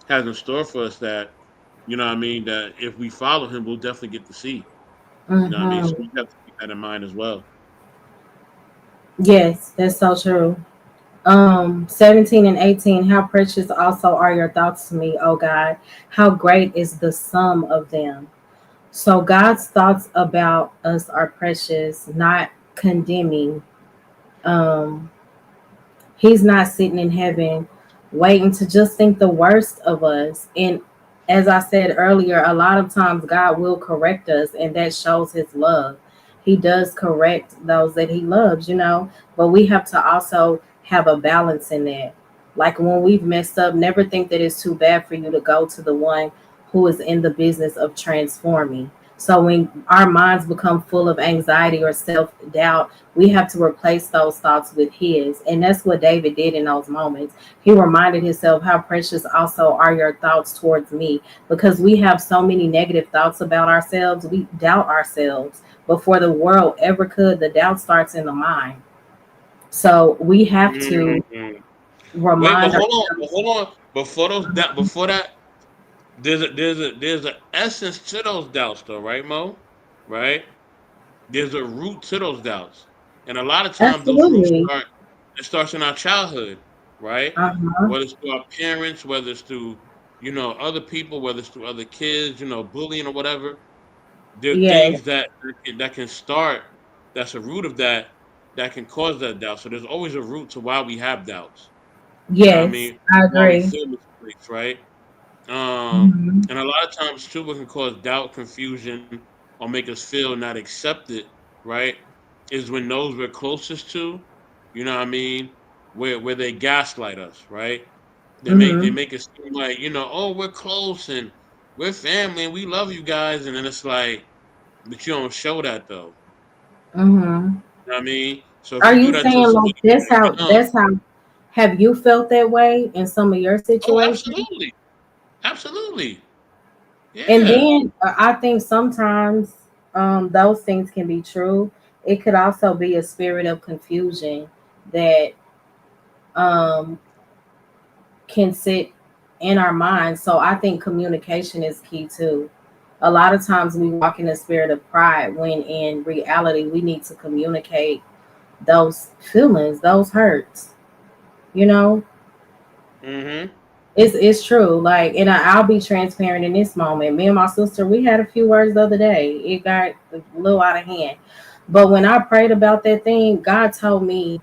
has in store for us that that if we follow Him, we'll definitely get to see. You know what I mean? So Uh-huh. we have to keep that in mind as well. Yes, that's so true. 17 and 18, how precious also are your thoughts to me, oh God. How great is the sum of them. So God's thoughts about us are precious, not condemning. Um, He's not sitting in heaven waiting to just think the worst of us. And as I said earlier, a lot of times God will correct us, and that shows his love. He does correct those that he loves, but we have to also have a balance in that. Like when we've messed up, never think that it's too bad for you to go to the one who is in the business of transforming. So when our minds become full of anxiety or self doubt, we have to replace those thoughts with his. And that's what David did in those moments. He reminded himself, how precious also are your thoughts towards me. Because we have so many negative thoughts about ourselves, we doubt ourselves. Before the world ever could, the doubt starts in the mind. So we have to Mhm. Wait, but remind hold on, but ourselves. hold on. Before that, there's a essence to those doubts, though, right, Mo? Right? There's a root to those doubts, and a lot of times those roots Absolutely. starts in our childhood, right? Uh-huh. Whether it's through our parents, whether it's through other people, whether it's through other kids, bullying or whatever. There are Yes. things that can start. That's a root of that. that can cause that doubt. So there's always a root to why we have doubts. You know what I Yes, mean? I Why we agree. feel misplaced, right? Hmm. And a lot of times too, what can cause doubt, confusion, or make us feel not accepted, right? Is when those we're closest to, you know what I mean, where they gaslight us, right? They Hmm. make it seem like, oh, we're close and we're family and we love you guys, and then it's like, but you don't show that though. Hmm. You know what I mean? So if Are you do you that to saying like somebody young, that's how have you felt that way in some of your oh, situations? absolutely, absolutely, And yeah. then I think sometimes those things can be true. It could also be a spirit of confusion that um, can sit in our minds. So I think communication is key too. A lot of times we walk in a spirit of pride when in reality we need to communicate those feelings, those hurts. You know, Mm-hmm. it's true. Like, and I'll be transparent in this moment. Me and my sister, we had a few words the other day. It got a little out of hand. But when I prayed about that thing, God told me,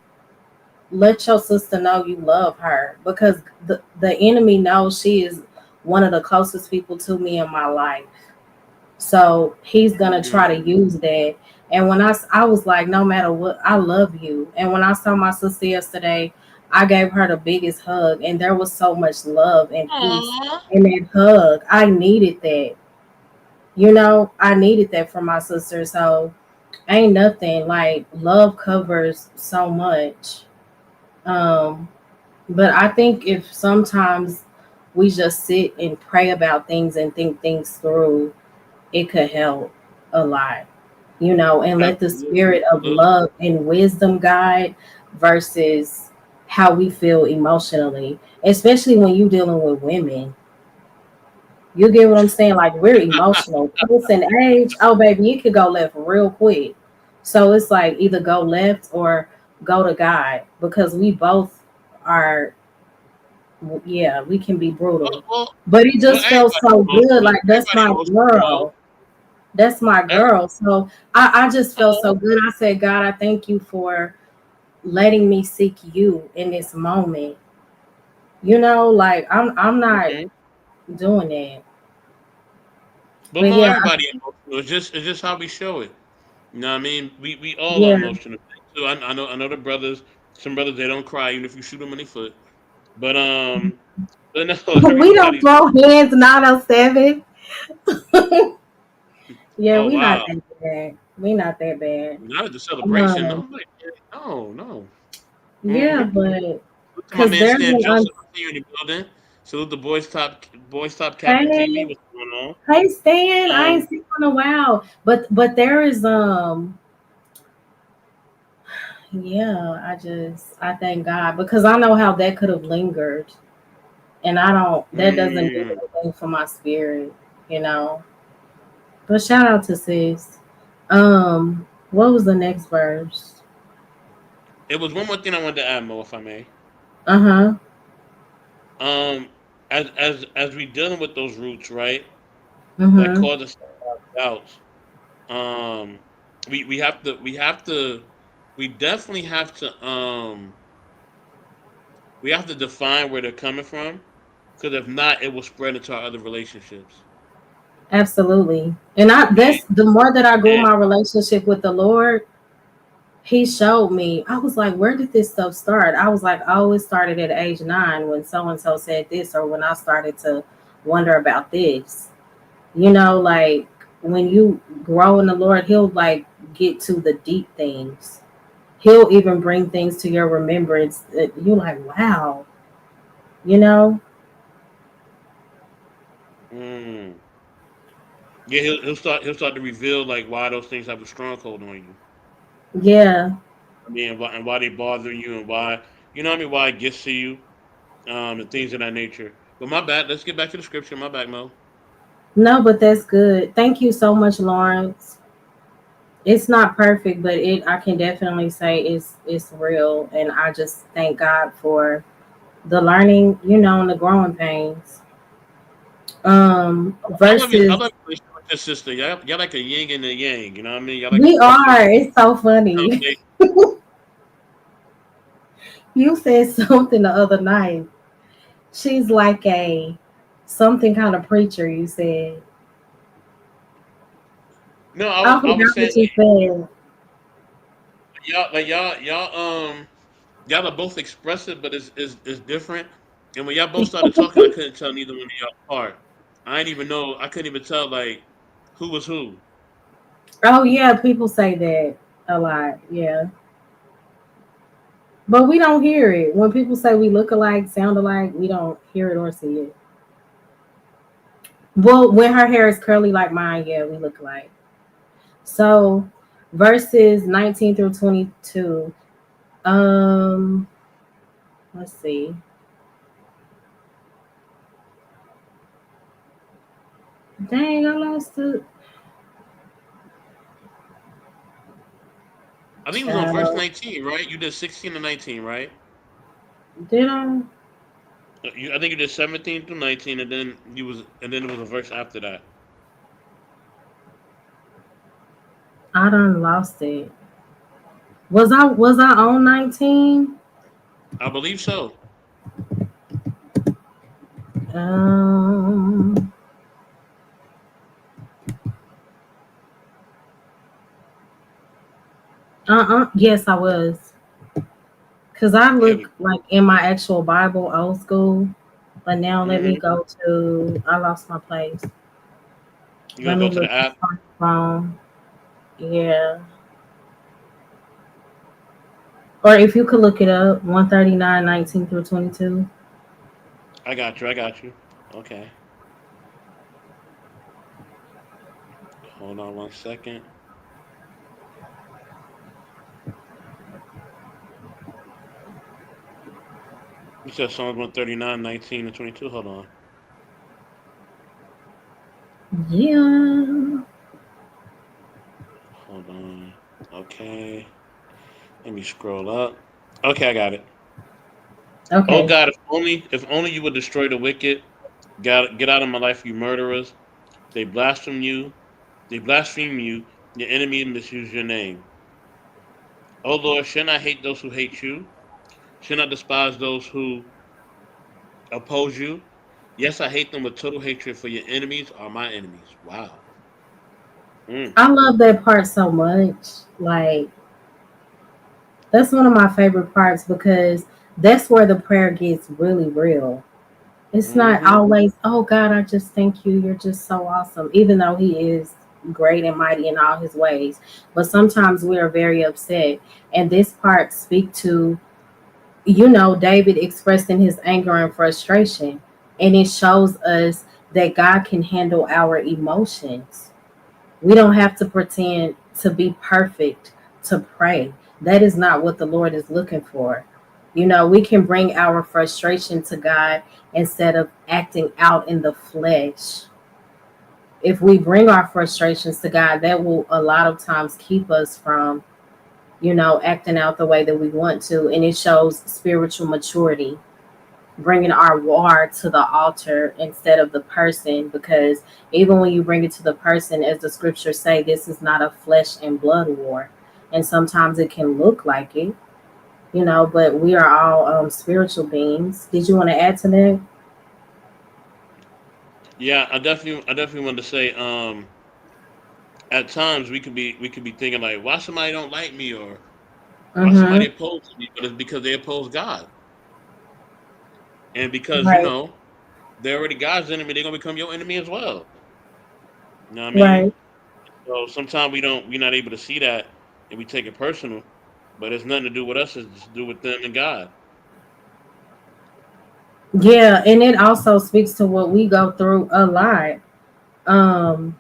let your sister know you love her because the enemy knows she is one of the closest people to me in my life. So he's gonna try to Mm. use that. And when I was like, no matter what, I love you. And when I saw my sister yesterday, I gave her the biggest hug, and there was so much love and peace Aw. in that hug. I needed that. You know, I needed that from my sister. So ain't nothing like love covers so much. Um, but I think if sometimes we just sit and pray about things and think things through, it could help a lot, you know, and let the Absolutely, spirit of absolutely. love and wisdom guide versus how we feel emotionally, especially when you're dealing with women. You get what I'm saying? Like we're emotional. Close in age, oh baby, it could go left real quick. So it's like either go left or go to God because we both are, yeah, we can be Well, brutal. well, But it well, just felt so good. Like that's everybody my emotional, Mo. girl. That's my Every, girl. So I just felt so good. I said, God, I thank you for letting me seek you in this moment. You know, like I'm not Mhm. doing that. But But Mo, yeah, everybody emotional. It's just how we show it. You know what I mean? We all are yeah. emotional. So I know the brothers. Some brothers they don't cry even if you shoot them in the foot. But no, We don't everybody's. throw hands 907. Yeah, Oh we not wow! that bad. We not that bad. Not at the celebration. Um, I'm like, no, no. yeah, Mm-hmm. but Look to my because man there's Stan an Joseph. I see you in the building. Salute the boys top Captain TV. hey, What's going on? hey Stan, I Um, ain't seen you in a while. But there is yeah, I thank God because I know how that could have lingered, and I don't. That doesn't do mm, anything for my spirit, you know. But shout out to sis. What was the next verse? it was one more thing I wanted to add, Mo, if I may. Uh huh. Um, as we dealing with those roots, right? That Mhm. cause us to have doubts. Um, we definitely have to we have to define where they're coming from, because if not, it will spread into our other relationships. Absolutely. And And, that's the more that I grew and my relationship with the Lord, He showed me. I was like, where did this stuff start? I was like, oh, it started at age 9 when so and so said this, or when I started to wonder about this. You know, like when you grow in the Lord, He'll like get to the deep things. He'll even bring things to your remembrance that you're like, wow, you know? mm, yeah, he'll start to reveal like why those things have a stronghold on you. Yeah. I mean, and why they bother you, and why what I mean, why it gets to you, and things of that nature. But my bad. Let's get back to the scripture. My bad, Mo. No, but that's good. Thank you so much, Lawrence. It's not perfect, but it I can definitely say it's real, and I just thank God for the learning, you know, and the growing pains. I love you. I Versus love your relationship with your sister. Y'all like a yin and a yang. You know what I mean? Y'all like a we perfect are. It's so funny. combination. You said something the other night. She's like a something kind of preacher, you said. No, I I was forgot saying what you said. y'all are both expressive, but it's different. And when y'all both started talking, I couldn't tell neither one of y'all apart. I didn't even know. I couldn't even tell like who was who. Oh yeah, people say that a lot. Yeah. But we don't hear it. When people say we look alike, sound alike, we don't hear it or see it. Well, when her hair is curly like mine, yeah, we look alike. So verses 19 through 22. Um, let's see. Dang, I lost it. I think it was on verse Child. 19, right? You did 16 to 19, right? Did I? I think you did 17 through 19, and then it was a verse after that. I done lost it. Was I on 19? I believe so. Um yes I was. Cause I Okay, look like in my actual Bible old school. But now let me mm-hmm. go to I lost my place. You Let gonna me go to look the app? at my phone. Yeah. Or if you could look it up, 139, 19 through 22. I got you. I got you. Okay. Hold on 1 second. You said Psalms 139, 19 and 22. Hold on. Yeah. Hold on. Okay. Let me scroll up. Okay, I got it. Oh Okay. God, if only you would destroy the wicked. God, get out of my life, you murderers. They blaspheme you. They blaspheme you. Your enemy misuse your name. Oh Lord, shouldn't I hate those who hate you? Shouldn't I despise those who oppose you? Yes, I hate them with total hatred, for your enemies are my enemies. Wow. Mm. I love that part so much. Like that's one of my favorite parts because that's where the prayer gets really real. It's not Mm-hmm. always, oh God, I just thank you. You're just so awesome, even though He is great and mighty in all His ways. But sometimes we are very upset. And this part speak to, David expressing his anger and frustration. And it shows us that God can handle our emotions. We don't have to pretend to be perfect to pray. That is not what the Lord is looking for. We can bring our frustration to God instead of acting out in the flesh. If we bring our frustrations to God, that will a lot of times keep us from, acting out the way that we want to. And it shows spiritual maturity, bringing our war to the altar instead of the person, because even when you bring it to the person, as the scriptures say, this is not a flesh and blood war, and sometimes it can look like it, but we are all spiritual beings. Did you want to add to that? Yeah, I definitely want to say, at times we could be thinking like, why somebody don't like me, or why somebody Mm-hmm. opposed me, but it's because they oppose God, and because Right. they're already God's enemy, they're gonna become your enemy as well. You know what I mean? Right. So sometimes we're not able to see that, and we take it personal, but it's nothing to do with us. It's just to do with them and God. Yeah, and it also speaks to what we go through a lot. um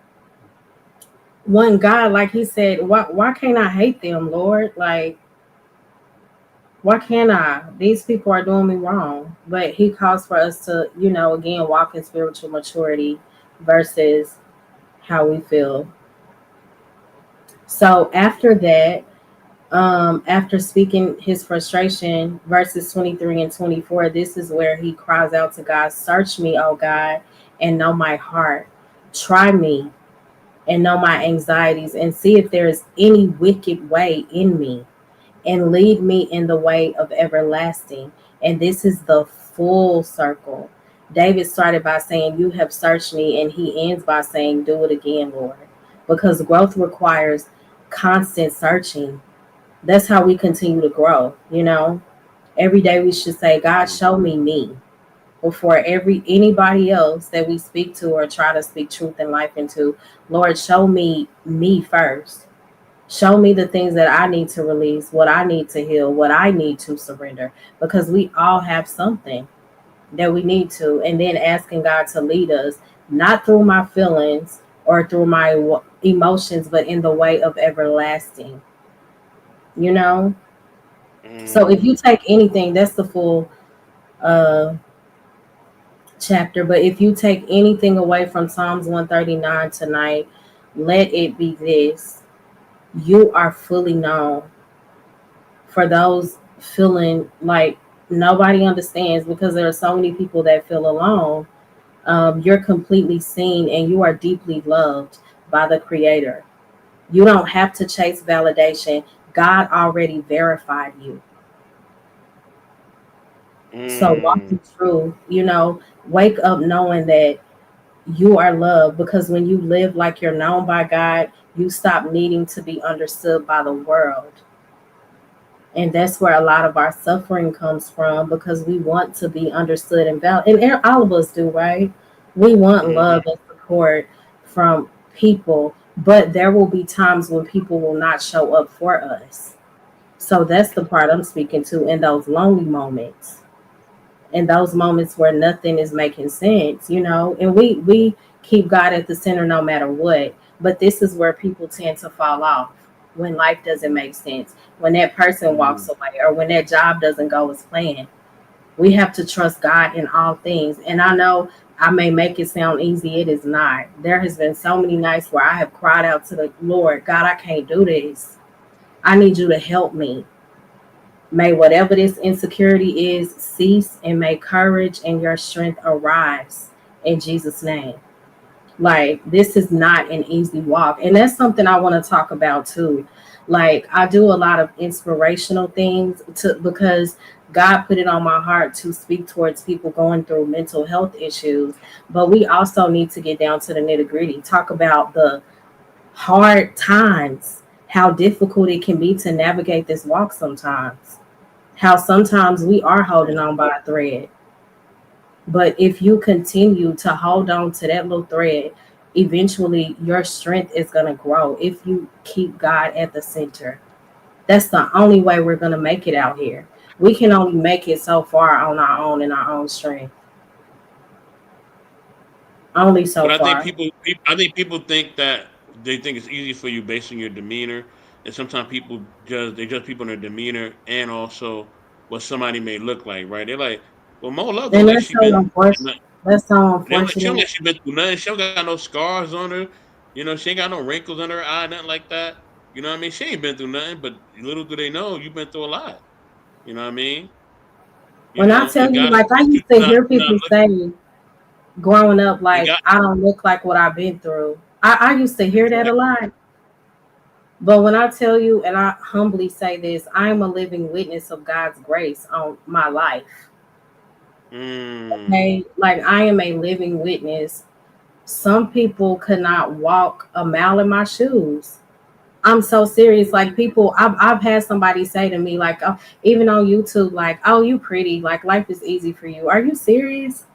One God, like he said, why can't I hate them, Lord? Like, why can't I? These people are doing me wrong. But he calls for us to, again, walk in spiritual maturity versus how we feel. So after that, after speaking his frustration, verses 23 and 24, this is where he cries out to God, search me, oh God, and know my heart. Try me and know my anxieties and see if there is any wicked way in me, and lead me in the way of everlasting. And this is the full circle. David started by saying, "You have searched me," and he ends by saying, "Do it again, Lord." Because growth requires constant searching. That's how we continue to grow, you know? Every day we should say, "God, show me me." Before every anybody else that we speak to or try to speak truth and life into, Lord, show me me first. Show me the things that I need to release, what I need to heal, what I need to surrender, because we all have something that we need to. And then asking God to lead us, not through my feelings or through my emotions, but in the way of everlasting, you know? So if you Mm. take anything, that's the full uh, chapter. But if you take anything away from Psalms 139 tonight, let it be this: you are fully known. For those feeling like nobody understands, because there are so many people that feel alone, you're completely seen and you are deeply loved by the Creator. You don't have to chase validation. God already verified you. So walk in Mm. truth, wake up knowing that you are loved, because when you live like you're known by God, you stop needing to be understood by the world. And that's where a lot of our suffering comes from, because we want to be understood and valued. And all of us do, right? We want love Mm-hmm. and support from people, but there will be times when people will not show up for us. So that's the part I'm speaking to, in those lonely moments, in those moments where nothing is making sense, and we keep God at the center no matter what. But this is where people tend to fall off, when life doesn't make sense, when that person walks Mm. away, or when that job doesn't go as planned. We have to trust God in all things. And I know I may make it sound easy, it is not. There has been so many nights where I have cried out to the Lord, God, I can't do this. I need you to help me. May whatever this insecurity is cease, and may courage and your strength arise in Jesus' name. Like, this is not an easy walk. And that's something I want to talk about too. Like, I do a lot of inspirational things because God put it on my heart to speak towards people going through mental health issues. But we also need to get down to the nitty gritty, talk about the hard times, how difficult it can be to navigate this walk sometimes, how sometimes we are holding on by a thread. But if you continue to hold on to that little thread, eventually your strength is going to grow if you keep God at the center. That's the only way we're going to make it out here. We can only make it so far on our own in our own strength. Only so But I think far. people think that they think it's easy for you based on your demeanor, and sometimes people judge people on their demeanor and also what somebody may look like. Right? They're like, "Well, Mo Love don't And like that's she so been." unfortunate. That's so They don't like, she don't unfortunate. like she been through nothing. She don't got no scars on her. You know, she ain't got no wrinkles under her eye, nothing like that. You know what I mean? She ain't been through nothing, but little do they know you've been through a lot. You know what I mean? You When I know, tell and you, God has like, I blessed you used to to hear not people look. say growing up, And like, God, I don't look like what I've been through. I used to hear that a exactly. lot. But when I tell you, and I humbly say this, I am a living witness of God's grace on my life. Mm, Okay? Like, I am a living witness. Some people could not walk a mile in my shoes. I'm so serious. Like, people, I've had somebody say to me, like, oh, even on YouTube, like, "Oh, you pretty. Like, life is easy for you." Are you serious?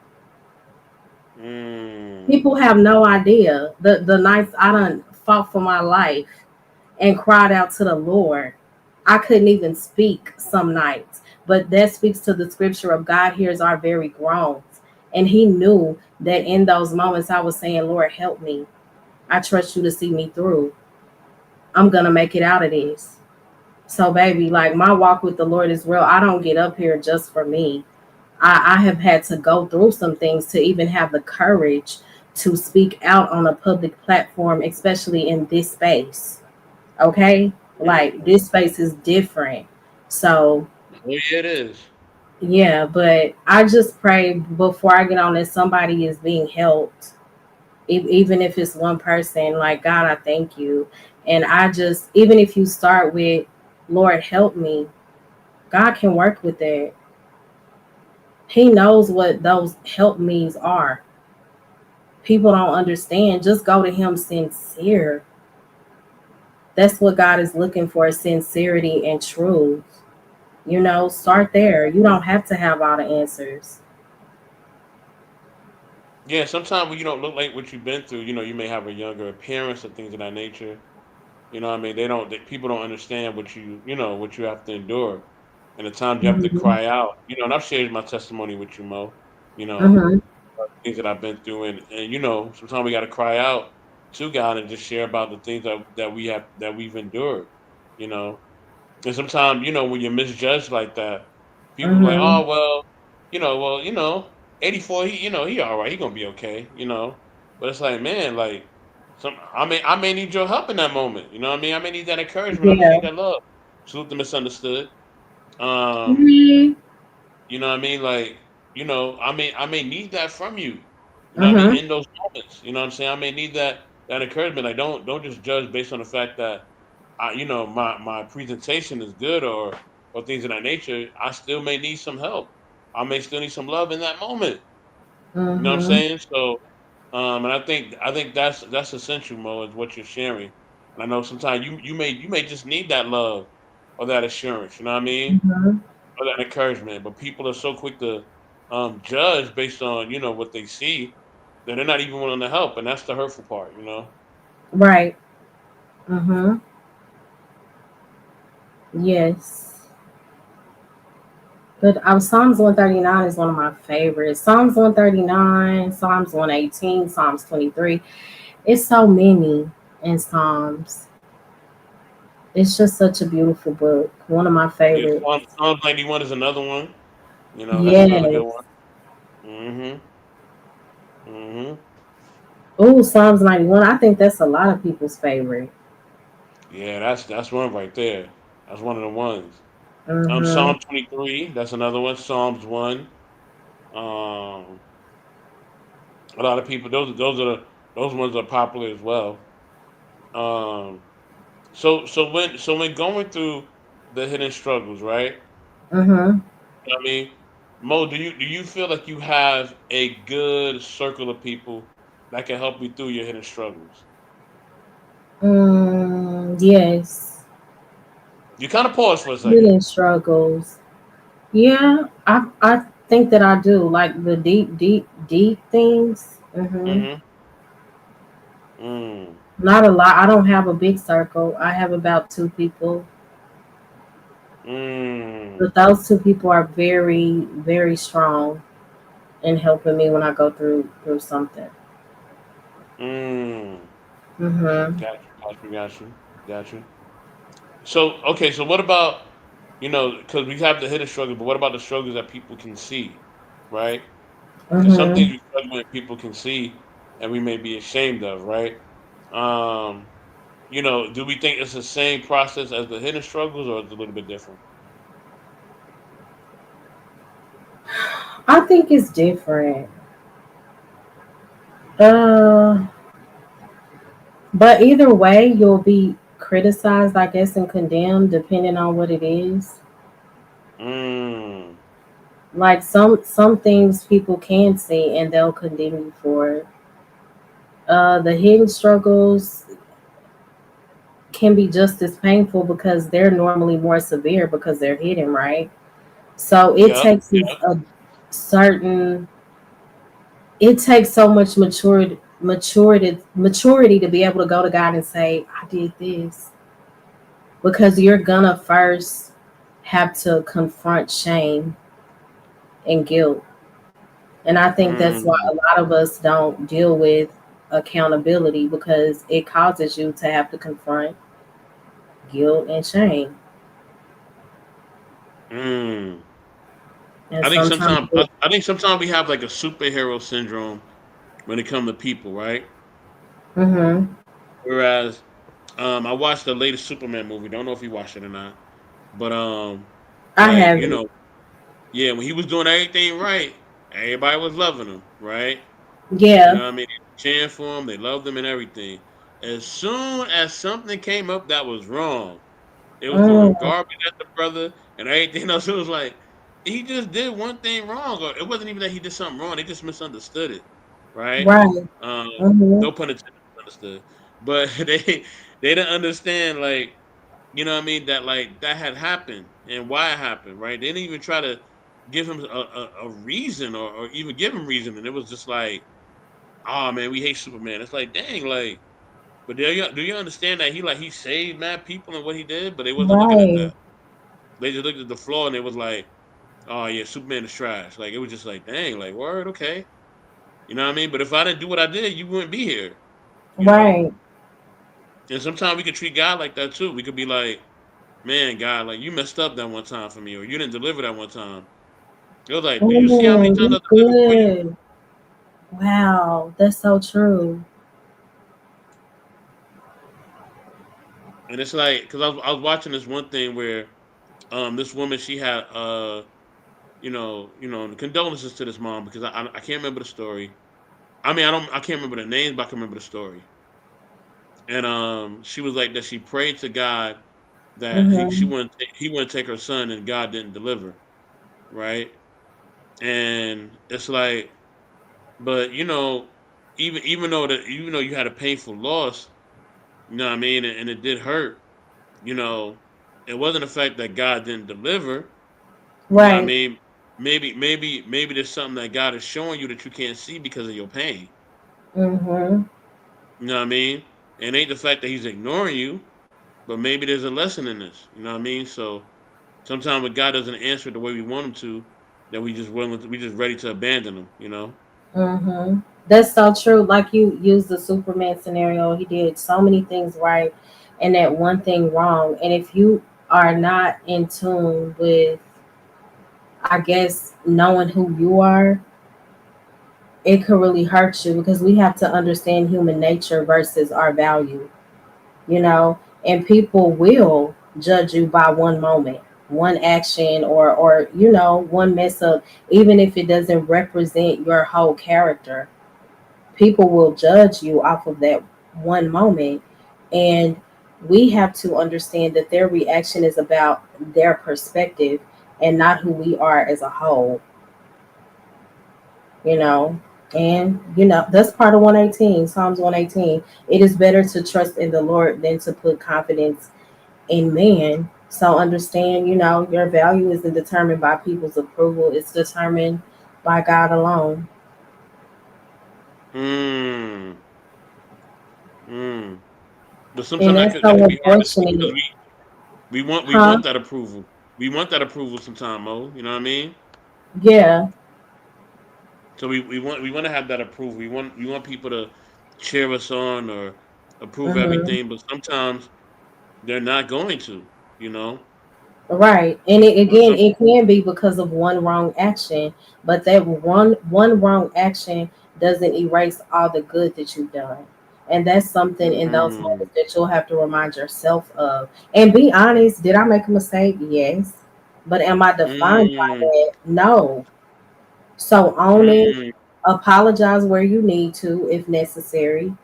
mm. People have no idea the nights I done fought for my life and cried out to the Lord. I couldn't even speak some nights, but that speaks to the scripture of God hears our very groans. And He knew that in those moments I was saying, "Lord, help me. I trust you to see me through. I'm going to make it out of this." So, baby, like, my walk with the Lord is real. I don't get up here just for me. I have had to go through some things to even have the courage to speak out on a public platform, especially in this space. Okay? Like, Mm. this space is different. So, Oh yeah, it is. yeah, but I just pray before I get on that somebody is being helped, even if it's one person. Like, God, I thank you. And I just, even if you start with Lord, help me. God can work with that. He knows what those help me's are. People don't understand. Just go to Him sincere. That's what God is looking for, sincerity and truth. Start there. You don't have to have all the answers. Yeah, sometimes when you don't look like what you've been through, you may have a younger appearance or things of that nature. What I mean? People don't understand what you have to endure, and the times you have to Hmm. cry out. And I've shared my testimony with you, Mo. You know, Hmm. things that I've been through, and sometimes we got to cry out to God and just share about the things that we've endured. You know, and sometimes when you're misjudged like that, people are like, Hmm. oh well, well 84, he all right, he gonna be okay. But it's like, man, like I may need your help in that moment. You know what I mean? I may need that encouragement. I may Yeah. need that love. Salute the misunderstood. Um, Hmm. what I mean? Like, I may need that from you. What I mean? Hmm. In those moments, what I'm saying? I may need that encouragement. Like, don't just judge based on the fact that my presentation is good or things of that nature. I still may need some help. I may still need some love in that moment. You know what I'm Hmm. saying? So, and I think that's essential, Mo, is what you're sharing. And I know sometimes you may just need that love or that assurance. You know what I mean? Hmm. Or that encouragement. But people are so quick to judge based on what they see that they're not even willing to help, and that's the hurtful part. Right. Hmm. Yes. But Psalms 139 is one of my favorites. Psalms 139, Psalms 118, Psalms 23. It's so many in Psalms. It's just such a beautiful book. One of my Yeah, favorites. Psalms 91 is another one. That's another good Yes. one. hmm hmm Oh, Psalms 91. I think that's a lot of people's favorite. Yeah, that's one right there. That's one of the ones. Mm-hmm. Psalm 23. That's another one. Psalms 1. Um, a lot of people. Those ones are popular as well. Um, so when going through the hidden struggles, right? Mm-hmm. I mean, Mo, do you feel like you have a good circle of people that can help you through your hidden struggles? Yes. You kind of pause for a second. Hidden struggles. Yeah, I think that I do. Like the deep, deep, deep things. Mm-hmm. Mm-hmm. Mm. Not a lot. I don't have a big circle. I have about two people. Mm. But those two people are very, very strong in helping me when I go through something. Mm. Mm-hmm. Got you. Got you. Got you. Got you. So okay. So what about because we have the hidden struggle, but what about the struggles that people can see, right? Because some things Mm-hmm. we struggle with people can see, and we may be ashamed of, right? Um, do we think it's the same process as the hidden struggles, or is it a little bit different? I think it's different. Uh, but either way, you'll be criticized, I guess, and condemned depending on what it is. Mm. Like some things people can see and they'll condemn you for it. The hidden struggles can be just as painful because they're normally more severe because they're hidden, right? So Yep. Yep. certain it takes so much maturity to be able to go to God and say, I did this. Because you're gonna first have to confront shame and guilt. And I think that's why Mm. a lot of us don't deal with accountability because it causes you to have to confront guilt and shame. Mm. And I think sometimes sometimes I think sometimes we have like a superhero syndrome when it comes to people, right? mm-hmm. Whereas, I watched the latest Superman movie. Don't know if you watched it or not, but I like haven't. yeah, when he was doing everything right, everybody was loving him, right? You Yeah. know what I mean? Cheering for him, they loved him and everything. As soon as something came up that was wrong, It was throwing Mm, garbage at the brother and everything else. It was like he just did one thing wrong, or it wasn't even that he did something wrong. They just misunderstood it, right? right. Um, Mm-hmm. no pun intended, misunderstood. But they didn't understand, like, you know what I mean, that like that had happened and why it happened, right? They didn't even try to give him a reason, or even give him reason, and it was just like, oh man, we hate Superman. It's like, dang, like, but do you understand that he saved mad people and what he did, but they wasn't looking at Right. that. They just looked at the flaw and it was like, oh yeah, Superman is trash. Like it was just like, dang, like word, okay, you know what I mean. But if I didn't do what I did, you wouldn't be here, you know. Right. And sometimes we could treat God like that too. We could be like, man, God, like you messed up that one time for me, or you didn't deliver that one time. It was like, do you see how many Mm, times that's I delivered for you? good. Wow, that's so true. And it's like, because I was watching this one thing where this woman, she had condolences to this mom, because I can't remember the story. I mean, I can't remember the names, but I can remember the story. And she was like that she prayed to God that Mm-hmm. he wouldn't take her son, and God didn't deliver, right? And it's like, but even though you had a painful loss, you know what I mean, and it did hurt, you know, it wasn't the fact that God didn't deliver. You know what I Right. mean? Maybe there's something that God is showing you that you can't see because of your pain. Mm-hmm. You know what I mean? It ain't the fact that he's ignoring you, but maybe there's a lesson in this. You know what I mean? So sometimes when God doesn't answer the way we want him to, then we just ready to abandon him. You know? Mm-hmm. That's so true. Like you used the Superman scenario, he did so many things right and that one thing wrong. And if you are not in tune with, I guess, knowing who you are, it could really hurt you because we have to understand human nature versus our value, you know, and people will judge you by one moment, one action, or one mess up, even if it doesn't represent your whole character. People will judge you off of that one moment, and we have to understand that their reaction is about their perspective and not who we are as a whole, you know. And that's part of 118, Psalms 118. It is better to trust in the Lord than to put confidence in man. So understand, your value isn't determined by people's approval, it's determined by God alone. Mm, mm. But And sometimes that's that so could be hard to see because unfortunate. we Huh? want that approval. We want that approval sometimes, Mo. You know what I mean? Yeah. So we want to have that approval. We want people to cheer us on or approve Hmm. everything, but sometimes they're not going to. You know. Right. And But again, some. it can be because of one wrong action, but that one wrong action doesn't erase all the good that you've done. And that's something in those Mm, moments that you'll have to remind yourself of. And be honest, did I make a mistake? Yes. But am I defined by mm, that? No. So own it, mm. apologize where you need to if necessary,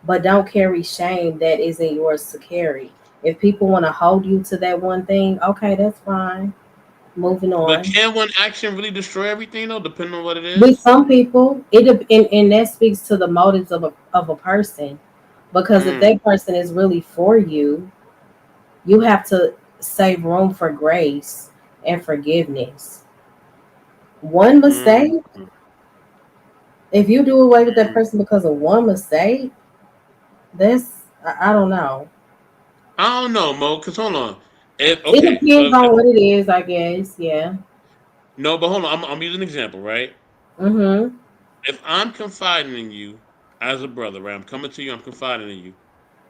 but don't carry shame that isn't yours to carry. If people want to hold you to that one thing, okay, that's fine. Moving But on. can one action really destroy everything though, depending on what it With is? some people, and that speaks to the motives of a person. Because if Mm, that person is really for you, you have to save room for grace and forgiveness. One mm, mistake, if you do away with that mm. person because of one mistake, I don't know. I don't know, Mo. Cause hold on. It Okay, so depends on what it is, I guess. Yeah. no, but hold on. I'm using an example, right? Mhm. If I'm confiding in you as a brother, right? I'm coming to you. I'm confiding in you,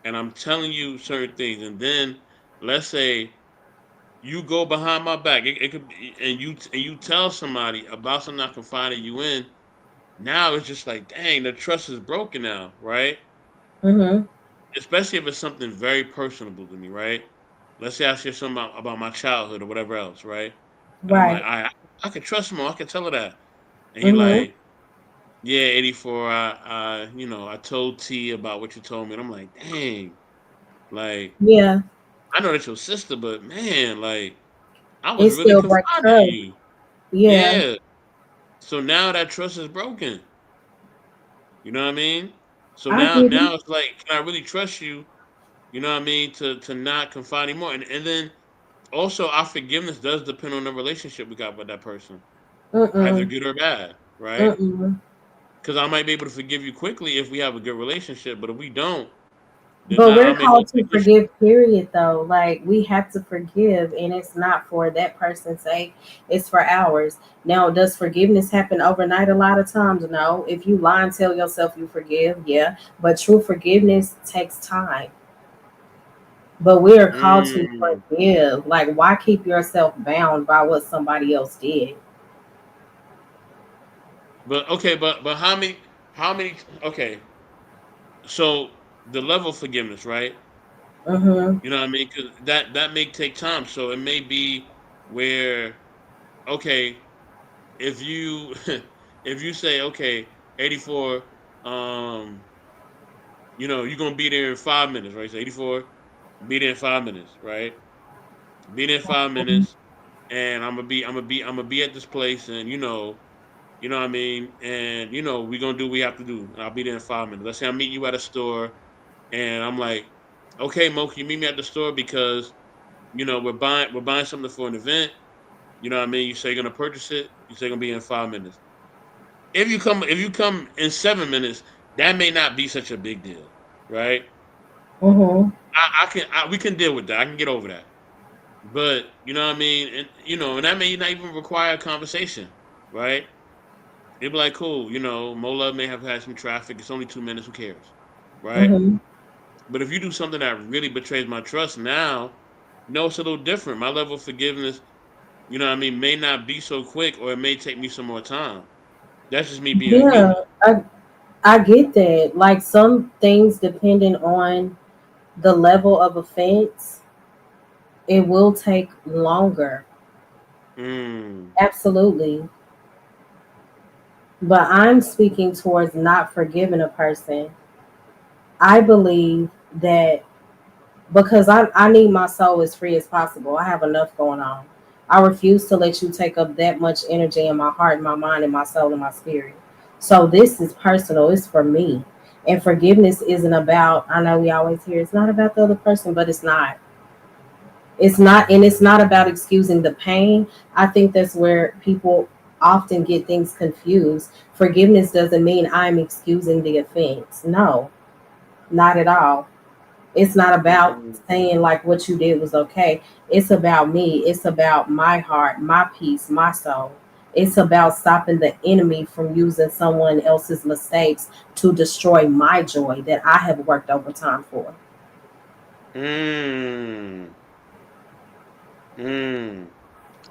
and I'm telling you certain things, and then let's say you go behind my back. It could be, and you tell somebody about something I confided you in. Now it's just like, dang, the trust is broken now, right? Mhm. Especially if it's something very personable to me, right? Let's say I share something about my childhood or whatever else, right? And I'm like, Right. I can trust him. I can tell her that. And he Mhm. like, yeah, 84. I told T about what you told me, and I'm like, dang, like, Yeah. I know that's your sister, but man, like I It was really still breaks confiding in trust. you. Yeah, Yeah. So now that trust is broken. You know what I mean? So I now get it. now it's like, can I really trust you? You know what I mean? To not confide anymore. And then also our forgiveness does depend on the relationship we got with that person, either Mm-mm. good or bad, right? Mm-mm. Because I might be able to forgive you quickly if we have a good relationship, but if we don't, then But now we're I may go called to take issue. forgive, period, though. Like, we have to forgive, and it's not for that person's sake, it's for ours. Now, does forgiveness happen overnight a lot of times? No. If you lie and tell yourself you forgive, yeah. But true forgiveness takes time. But we are called to Mm. forgive. Like, why keep yourself bound by what somebody else did? But okay, but how many okay, so the level of forgiveness, right? Mm-hmm. You know what I mean? Because that may take time. So it may be where, okay, if you if you say, okay, 84, um, you're gonna be there in 5 minutes, right? So 84, be there in 5 minutes, right? Be there in 5 minutes, and I'm gonna be at this place, and you know what I mean, and we're gonna do what we have to do, and I'll be there in 5 minutes. Let's say I meet you at a store, and I'm like, okay, Mo, can you meet me at the store because we're buying something for an event. You know what I mean? You say you're gonna purchase it. You say you're gonna be in 5 minutes. If you come in 7 minutes, that may not be such a big deal, right? Mm-hmm. We can deal with that. I can get over that. But you know what I mean, and that may not even require a conversation, right? It'd be like, cool, Mola may have had some traffic. It's only 2 minutes. Who cares, right? Mm-hmm. But if you do something that really betrays my trust, now, it's a little different. My level of forgiveness, what I mean, may not be so quick, or it may take me some more time. That's just me being a Yeah, human. I get that. Like, some things, depending on the level of offense, it will take longer. Mm. Absolutely. But I'm speaking towards not forgiving a person. I believe that because I need my soul as free as possible. I have enough going on. I refuse to let you take up that much energy in my heart, my mind, and my soul and my spirit. So this is personal. It's for me. And forgiveness isn't about, I know we always hear it's not about the other person, but it's not. It's not, and it's not about excusing the pain. I think that's where people often get things confused. Forgiveness doesn't mean I'm excusing the offense. No, not at all. It's not about Mm. saying like what you did was okay. It's about me. It's about my heart, my peace, my soul. It's about stopping the enemy from using someone else's mistakes to destroy my joy that I have worked overtime for. Mm. Mm.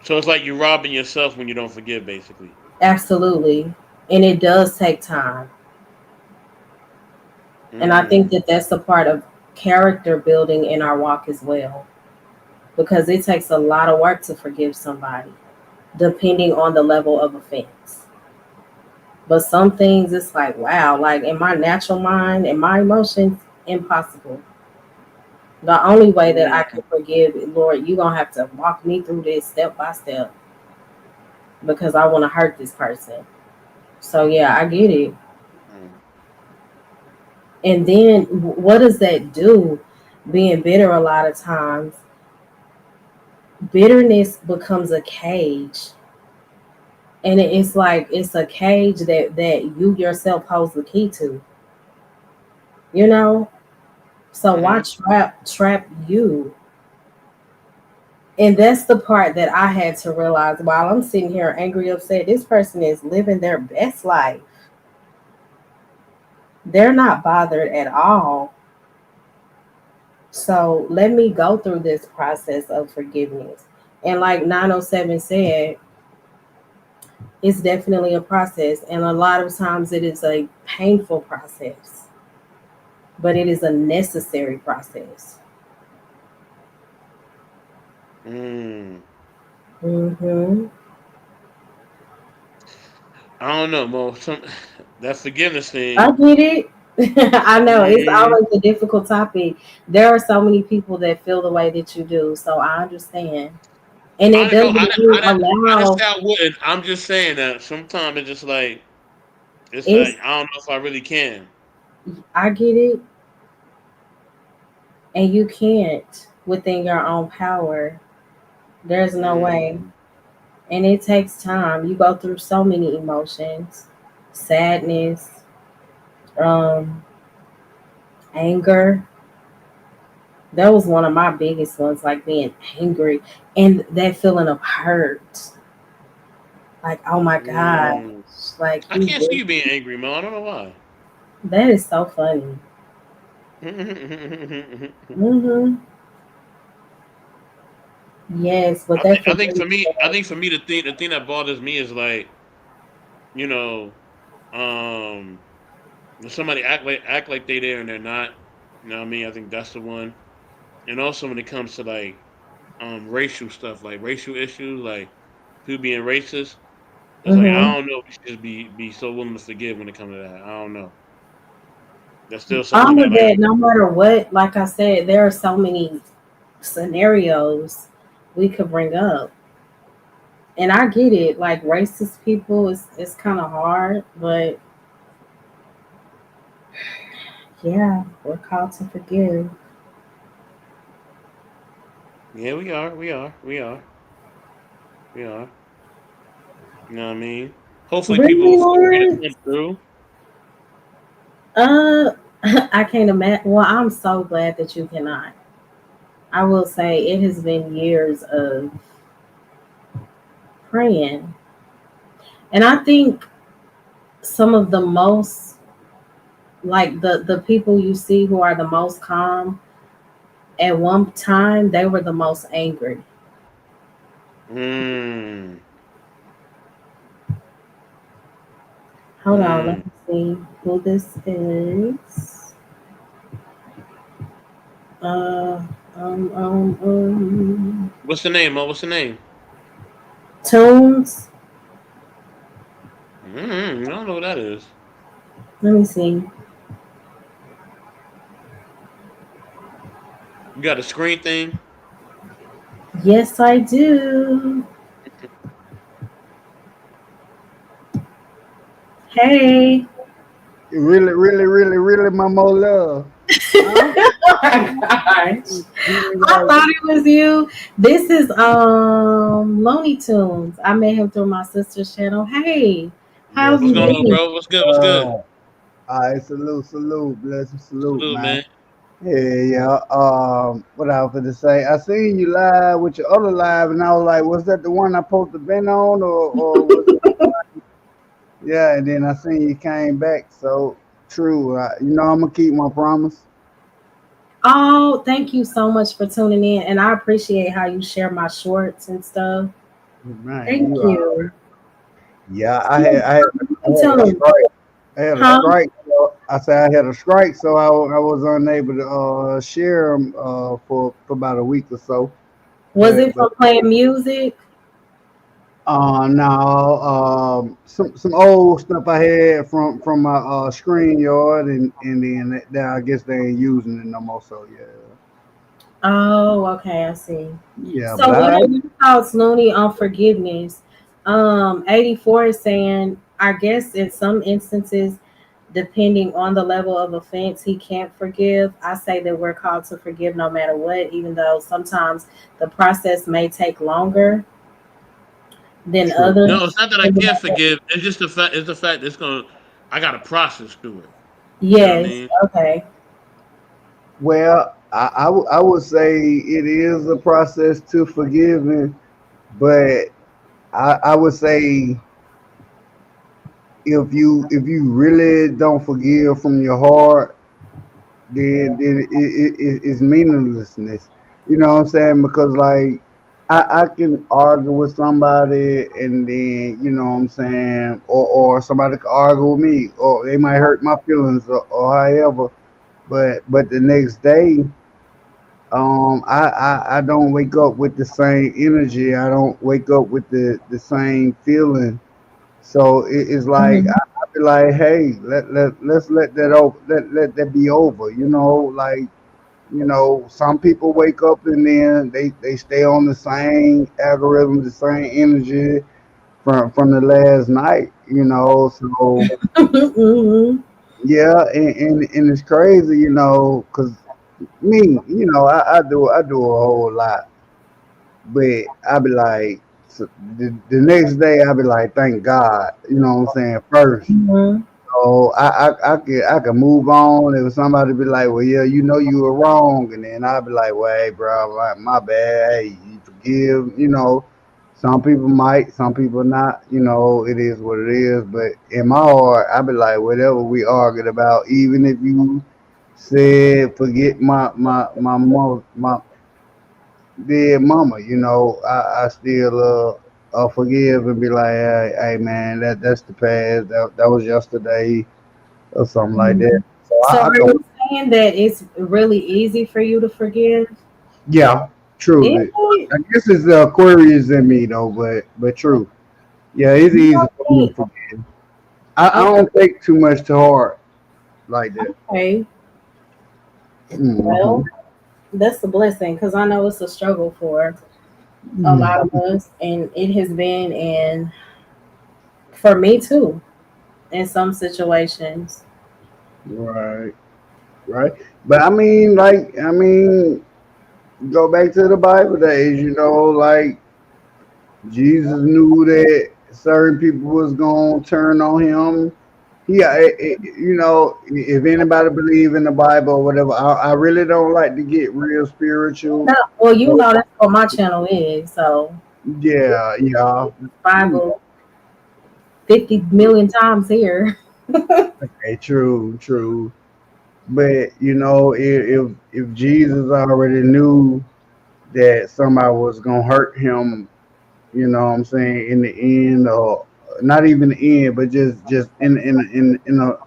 So it's like you're robbing yourself when you don't forgive, basically. Absolutely. And it does take time. And I think Mm. that that's a part of character building in our walk as well, because it takes a lot of work to forgive somebody, depending on the level of offense. But some things, it's like, wow, like in my natural mind and my emotions, impossible. The only way that I Mm. can forgive, Lord, you're going to have to walk me through this step by step because I want to hurt this person. So, yeah, I get it. Mm. And then what does that do? Being bitter a lot of times, bitterness becomes a cage. And it's like it's a cage that you yourself holds the key to, you know? So why Mm-hmm. trap you? And that's the part that I had to realize while I'm sitting here angry, upset. This person is living their best life. They're not bothered at all. So let me go through this process of forgiveness. And like 907 said, it's definitely a process. And a lot of times it is a painful process, but it is a necessary process. Mm. Hmm. I don't know, Mo. That forgiveness I thing. get it. I know it's Mm, always a difficult topic. There are so many people that feel the way that you do, so I understand. And I it didn't know. doesn't even I didn't allow say I wouldn't. I'm just saying that sometimes it's like it's I don't know if I really can. I get it, and you can't within your own power. There's no way. Mm, And it takes time. You go through so many emotions, sadness, um, anger. That was one of my biggest ones, like being angry and that feeling of hurt. Like, oh my gosh, mm. like I you can't see really, you being angry, Mo. I don't know why. that is so funny. Hmm. Yes, but that forgiveness. I think for me, the thing that bothers me is like, you know, um, when somebody act like they there and they're not. You know what I mean? I think that's the one. And also when it comes to like racial stuff, like racial issues, like people being racist. It's like Hmm. I don't know if we should just be so willing to forgive when it comes to that. I don't know. That's still something All that of like that, no matter what, like I said, there are so many scenarios we could bring up. And I get it, like racist people is it's kind of hard, but yeah, we're called to forgive. yeah, we are. You know what I mean? Hopefully people will Really, feel free to Lawrence? come through. Uh, I can't imagine. Well, I'm so glad that you cannot. I will say it has been years of praying, and I think some of the most like the people you see who are the most calm at one time they were the most angry. Mm, Hold on, let mm. me see who this is. Uh, um, um, um, What's the name, Mo? What's the name? Tunes. I don't know what that is. Let me see. You got a screen thing? Yes, I do. Hey. Really, really, really, really, my more love. Huh? Oh my gosh. You I guys, thought it was you. This is Looney Tunes. I met him through my sister's channel. Hey, how's yes, What's you going sir. on, been? bro? What's good? What's good? All right, salute, salute, blessing, salute, Salute, man. man. Yeah, yeah. What I was gonna say, I seen you live with your other live, and I was like, was that the one I supposed to been on, or was it? Yeah, and then I seen you came back. So true. I'm gonna keep my promise. Oh, thank you so much for tuning in. And I appreciate how you share my shorts and stuff. Man, Thank you are. you. Yeah, So, I Looney had a Tunes, strike. I had a huh? strike. So I said I had a strike, so I was unable to share them for about a week or so. Was it But from playing music? no, some old stuff I had from my screen yard, and then I guess they ain't using it no more. So yeah, Oh, okay, I see. yeah. But So what are your thoughts, Looney, on forgiveness? 84 is saying, I guess in some instances, depending on the level of offense, he can't forgive. I say that we're called to forgive no matter what, even though sometimes the process may take longer than true. No, it's others. not that I can't forgive. It's just the fact. It's the fact that it's gonna. I got to process through it. You know what I Yes, mean? okay. Well, I would say it is a process to forgiving, but I would say if you really don't forgive from your heart, then it's meaninglessness. You know what I'm saying? Because like I can argue with somebody and then you know what I'm saying, or somebody can argue with me, or they might hurt my feelings or however. But the next day, I don't wake up with the same energy. I don't wake up with the same feeling. So it's like Mhm. be like, hey, let's let that over, let that be over. Like, some people wake up and then they stay on the same algorithm, the same energy from the last night. So Mhm. yeah, and it's crazy, because me, I do a whole lot, but I be like, so the next day I be like, thank God, you know what I'm saying, first. Mhm. So I can move on. If somebody be like, well, yeah, you were wrong, and then I'll be like, well, hey, bro, my bad. Hey, you forgive. Some people might, some people not. It is what it is. But in my heart, I be like, whatever we argued about, even if you said forget my mother, my dead mama, I still forgive and be like, hey man, that's the past. That was yesterday or something like that. Mhm. So So I are can, you saying that it's really easy for you to forgive? yeah, Is true. it? I guess it's the Aquarius in me though, but true. Yeah, it's You easy don't for me to think? forgive. I Okay. don't take too much to heart like that. Okay. Hmm. Well, that's a blessing because I know it's a struggle for a lot Hmm. of us, and it has been, and for me too, in some situations. Right, right. But I mean, go back to the Bible days. Like Jesus knew that certain people was gonna turn on him. Yeah, if anybody believe in the Bible or whatever, I really don't like to get real spiritual. No, well, you know that's what my channel is. So Yeah, yeah. Bible 50 million times here. Okay, true, true. But if Jesus already knew that somebody was gonna hurt him, what I'm saying, in the end, or not even the end, but just in a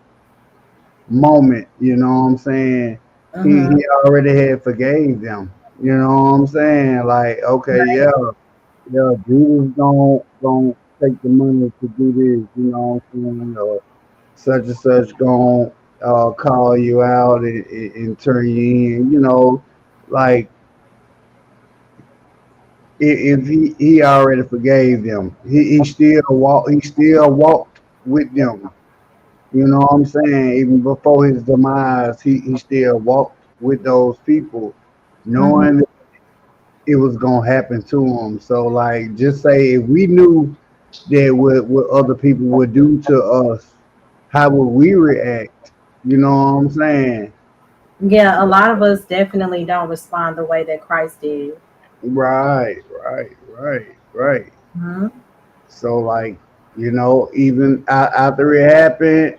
moment, what I'm saying, he Hmm. already had forgave them. You know what I'm saying? Like, okay, yeah, yeah, Jesus don't take the money to do this, what I'm saying, or such and such gonna call you out and turn you in, like if he already forgave them, he still walked with them. You know what I'm saying? Even before his demise, he still walked with those people, Hmm. knowing that it was gonna happen to him. So like, just say if we knew that what other people would do to us, how would we react? You know what I'm saying? Yeah, a lot of us definitely don't respond the way that Christ did. Right, right, right, right. Hmm. So like, even after it happened,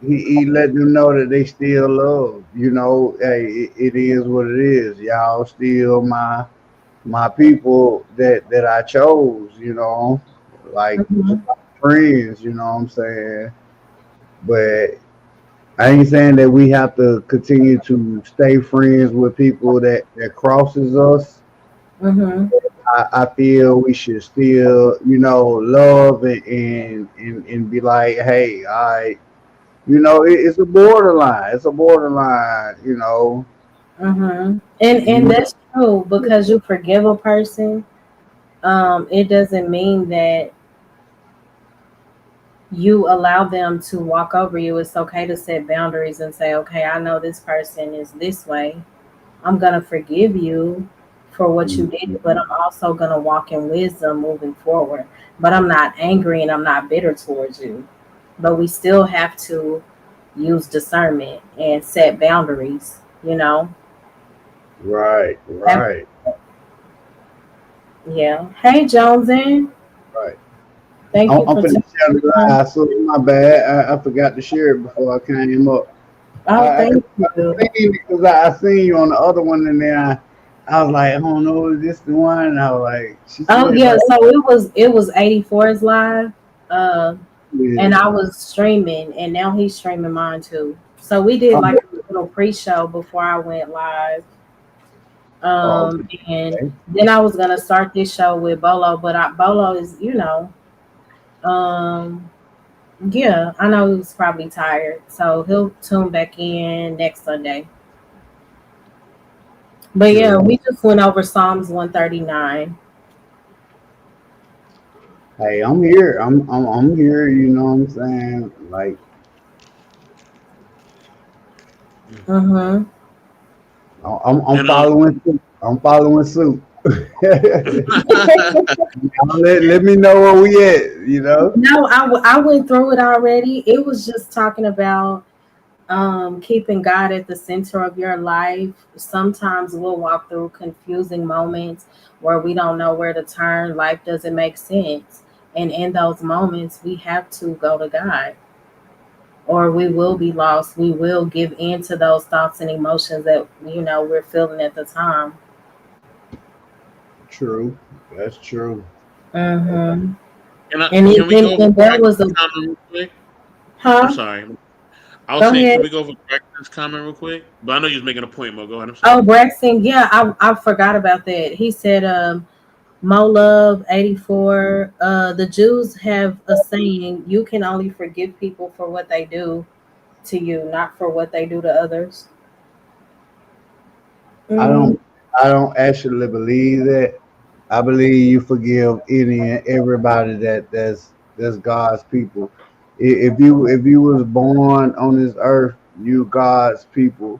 he let them know that they still love. Hey, it is what it is. Y'all still my people that I chose. Like Hmm. friends. You know what I'm saying? But I ain't saying that we have to continue to stay friends with people that crosses us. Hmm. I feel we should still, love and be like, hey, it's a borderline. It's a borderline. And that's true because you forgive a person. It doesn't mean that you allow them to walk over you. It's okay to set boundaries and say, okay, I know this person is this way. I'm going to forgive you for what you did, but I'm also going to walk in wisdom moving forward. But I'm not angry and I'm not bitter towards you. But we still have to use discernment and set boundaries, you know? Right, That- right, yeah. Hey, Jonesy. right. Thank you I'm for finna tuning share the in. live, so my bad. I forgot to share it before I came up. Oh, I thank just you. seen it because I seen you on the other one, and then I was like, I don't know, is this the one? And I was like, she Oh said, yeah, like, so it was 84's live, uh, and yeah. I was streaming, and now he's streaming mine too. So we did Oh, like a little pre-show before I went live, oh, and okay. then I was gonna start this show with Bolo, but Bolo is um Yeah, I know he was probably tired, so he'll tune back in next Sunday. But yeah, True. we just went over Psalms 139. Hey, I'm here. I'm here. You know what I'm saying? Like Mm-hmm. I'm And following suit. I'm following suit. Let me know where we at. You know. No, I went through it already. It was just talking about keeping God at the center of your life. Sometimes we'll walk through confusing moments where we don't know where to turn. Life doesn't make sense. And in those moments, we have to go to God, or we will be lost. We will give in to those thoughts and emotions that, we're feeling at the time. True. That's true. Mm-hmm. And, can we go over and there was Braxton's a, comment real quick? I'm huh? sorry. I was Go saying, can ahead. we go over Braxton's comment real quick? But I know you was making a point, Mo. Go ahead. I'm Oh, sorry. Braxton, yeah, I forgot about that. He said, Mo Love 84. The Jews have a saying, you can only forgive people for what they do to you, not for what they do to others. I Mm, don't. I don't actually believe that. I believe you forgive any and everybody that's God's people. If you was born on this earth, you God's people.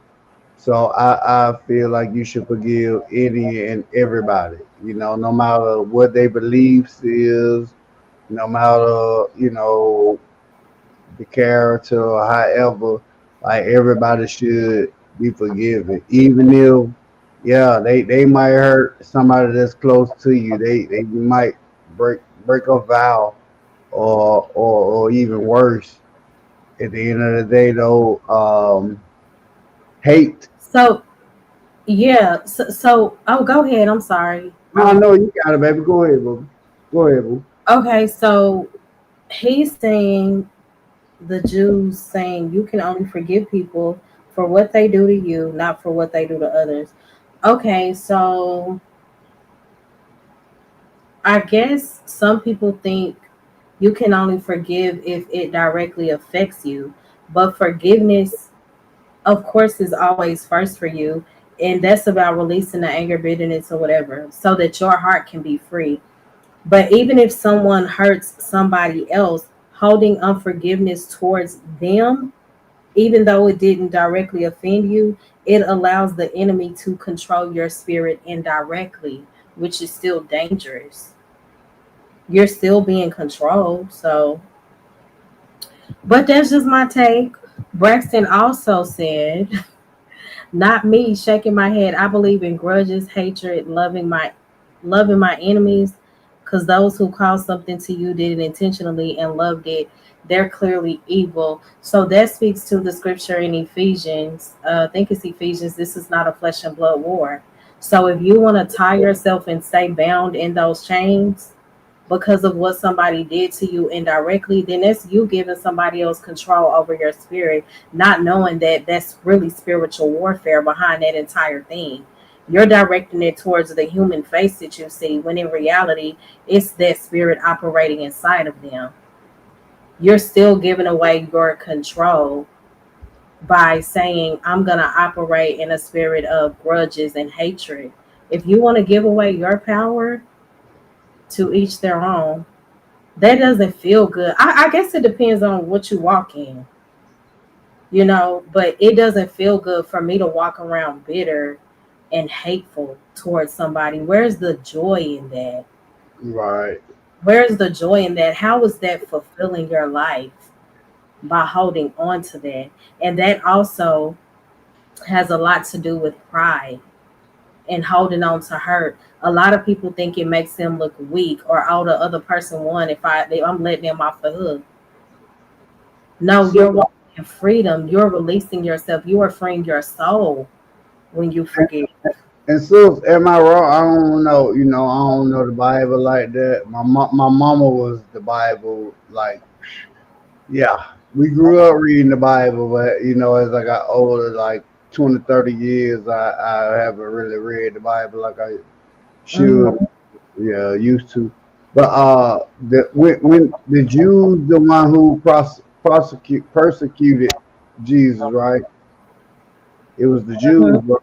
So I feel like you should forgive any and everybody. You know, no matter what their beliefs is, no matter the character or however, like everybody should be forgiven, even if yeah they might hurt somebody that's close to you. They might break a vow or even worse. At the end of the day, though, hate. so, yeah. Oh, go ahead. I'm sorry. No, no, you got it, baby. Go ahead, boo. Go ahead, boo. Okay, so he's saying, the Jews saying, you can only forgive people for what they do to you, not for what they do to others. Okay, so I guess some people think you can only forgive if it directly affects you, but forgiveness, of course, is always first for you. And that's about releasing the anger, bitterness, or whatever, so that your heart can be free. But even if someone hurts somebody else, holding unforgiveness towards them, even though it didn't directly offend you, it allows the enemy to control your spirit indirectly, which is still dangerous. You're still being controlled. So, but that's just my take. Braxton also said, not me, shaking my head. I believe in grudges, hatred, loving my enemies, because those who caused something to you did it intentionally and loved it. They're clearly evil. So that speaks to the scripture in Ephesians. I think it's Ephesians. This is not a flesh and blood war. So if you want to tie yourself and stay bound in those chains because of what somebody did to you indirectly, then that's you giving somebody else control over your spirit, not knowing that that's really spiritual warfare behind that entire thing. You're directing it towards the human face that you see, when in reality, it's that spirit operating inside of them. You're still giving away your control by saying, I'm going to operate in a spirit of grudges and hatred. If you want to give away your power, to each their own. That doesn't feel good. I guess it depends on what you walk in, but it doesn't feel good for me to walk around bitter and hateful towards somebody. Where's the joy in that? Right. Where's the joy in that? How is that fulfilling your life by holding on to that? And that also has a lot to do with pride and holding on to hurt. A lot of people think it makes them look weak, or oh, the other person won if I'm letting them off the hook. No, So you're walking in freedom. You're releasing yourself. You are freeing your soul when you forgive. and so am I wrong? I don't know. I don't know the Bible like that. My mama was the Bible. Like, yeah, we grew up reading the Bible, but as I got older, like 20, 30 years, I haven't really read the Bible like I should. Mhm. Yeah, used to. But when the Jews, the one who persecuted Jesus, right? It was the Mhm. Jews, bro.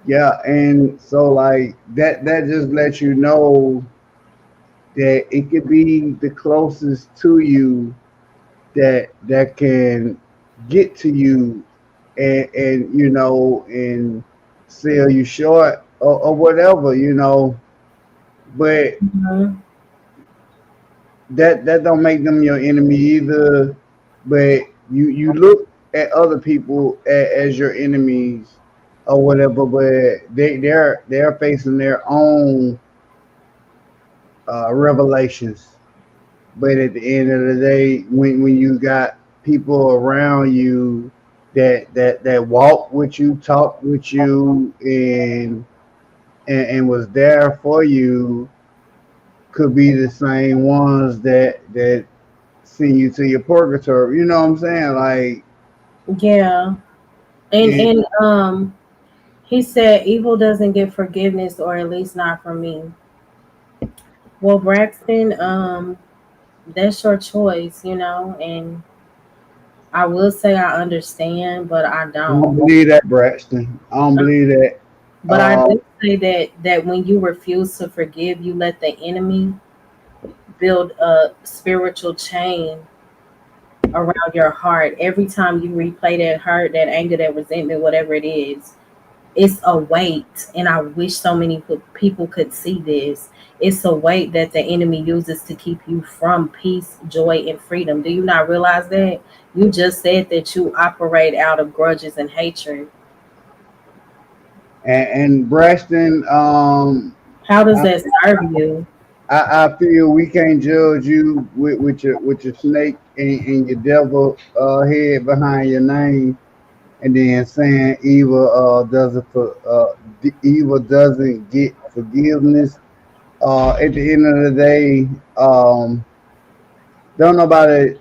Yeah, and so like that just lets you know that it could be the closest to you that can get to you and and sell you short or whatever, but Mhm. that don't make them your enemy either. But you look at other people as your enemies or whatever, but they're facing their own revelations. But at the end of the day, when you got people around you that walk with you, talk with you, and was there for you, could be the same ones that send you to your purgatory. You know what I'm saying? Like, Yeah. And it, he said evil doesn't get forgiveness, or at least not from me. Well, Braxton, that's your choice, and I will say I understand, but I I don't don't. believe that, Braxton. I don't believe that. But I Uh, do say that when you refuse to forgive, you let the enemy build a spiritual chain around your heart. Every time you replay that hurt, that anger, that resentment, whatever it is, it's a weight. And I wish so many people could see this. It's a weight that the enemy uses to keep you from peace, joy, and freedom. Do you not realize that? You just said that you operate out of grudges and hatred. and Braxton, How does I, that serve you? I feel we can't judge you with your snake and your devil head behind your name, and then saying evil evil doesn't get forgiveness. At the end of the day, don't nobody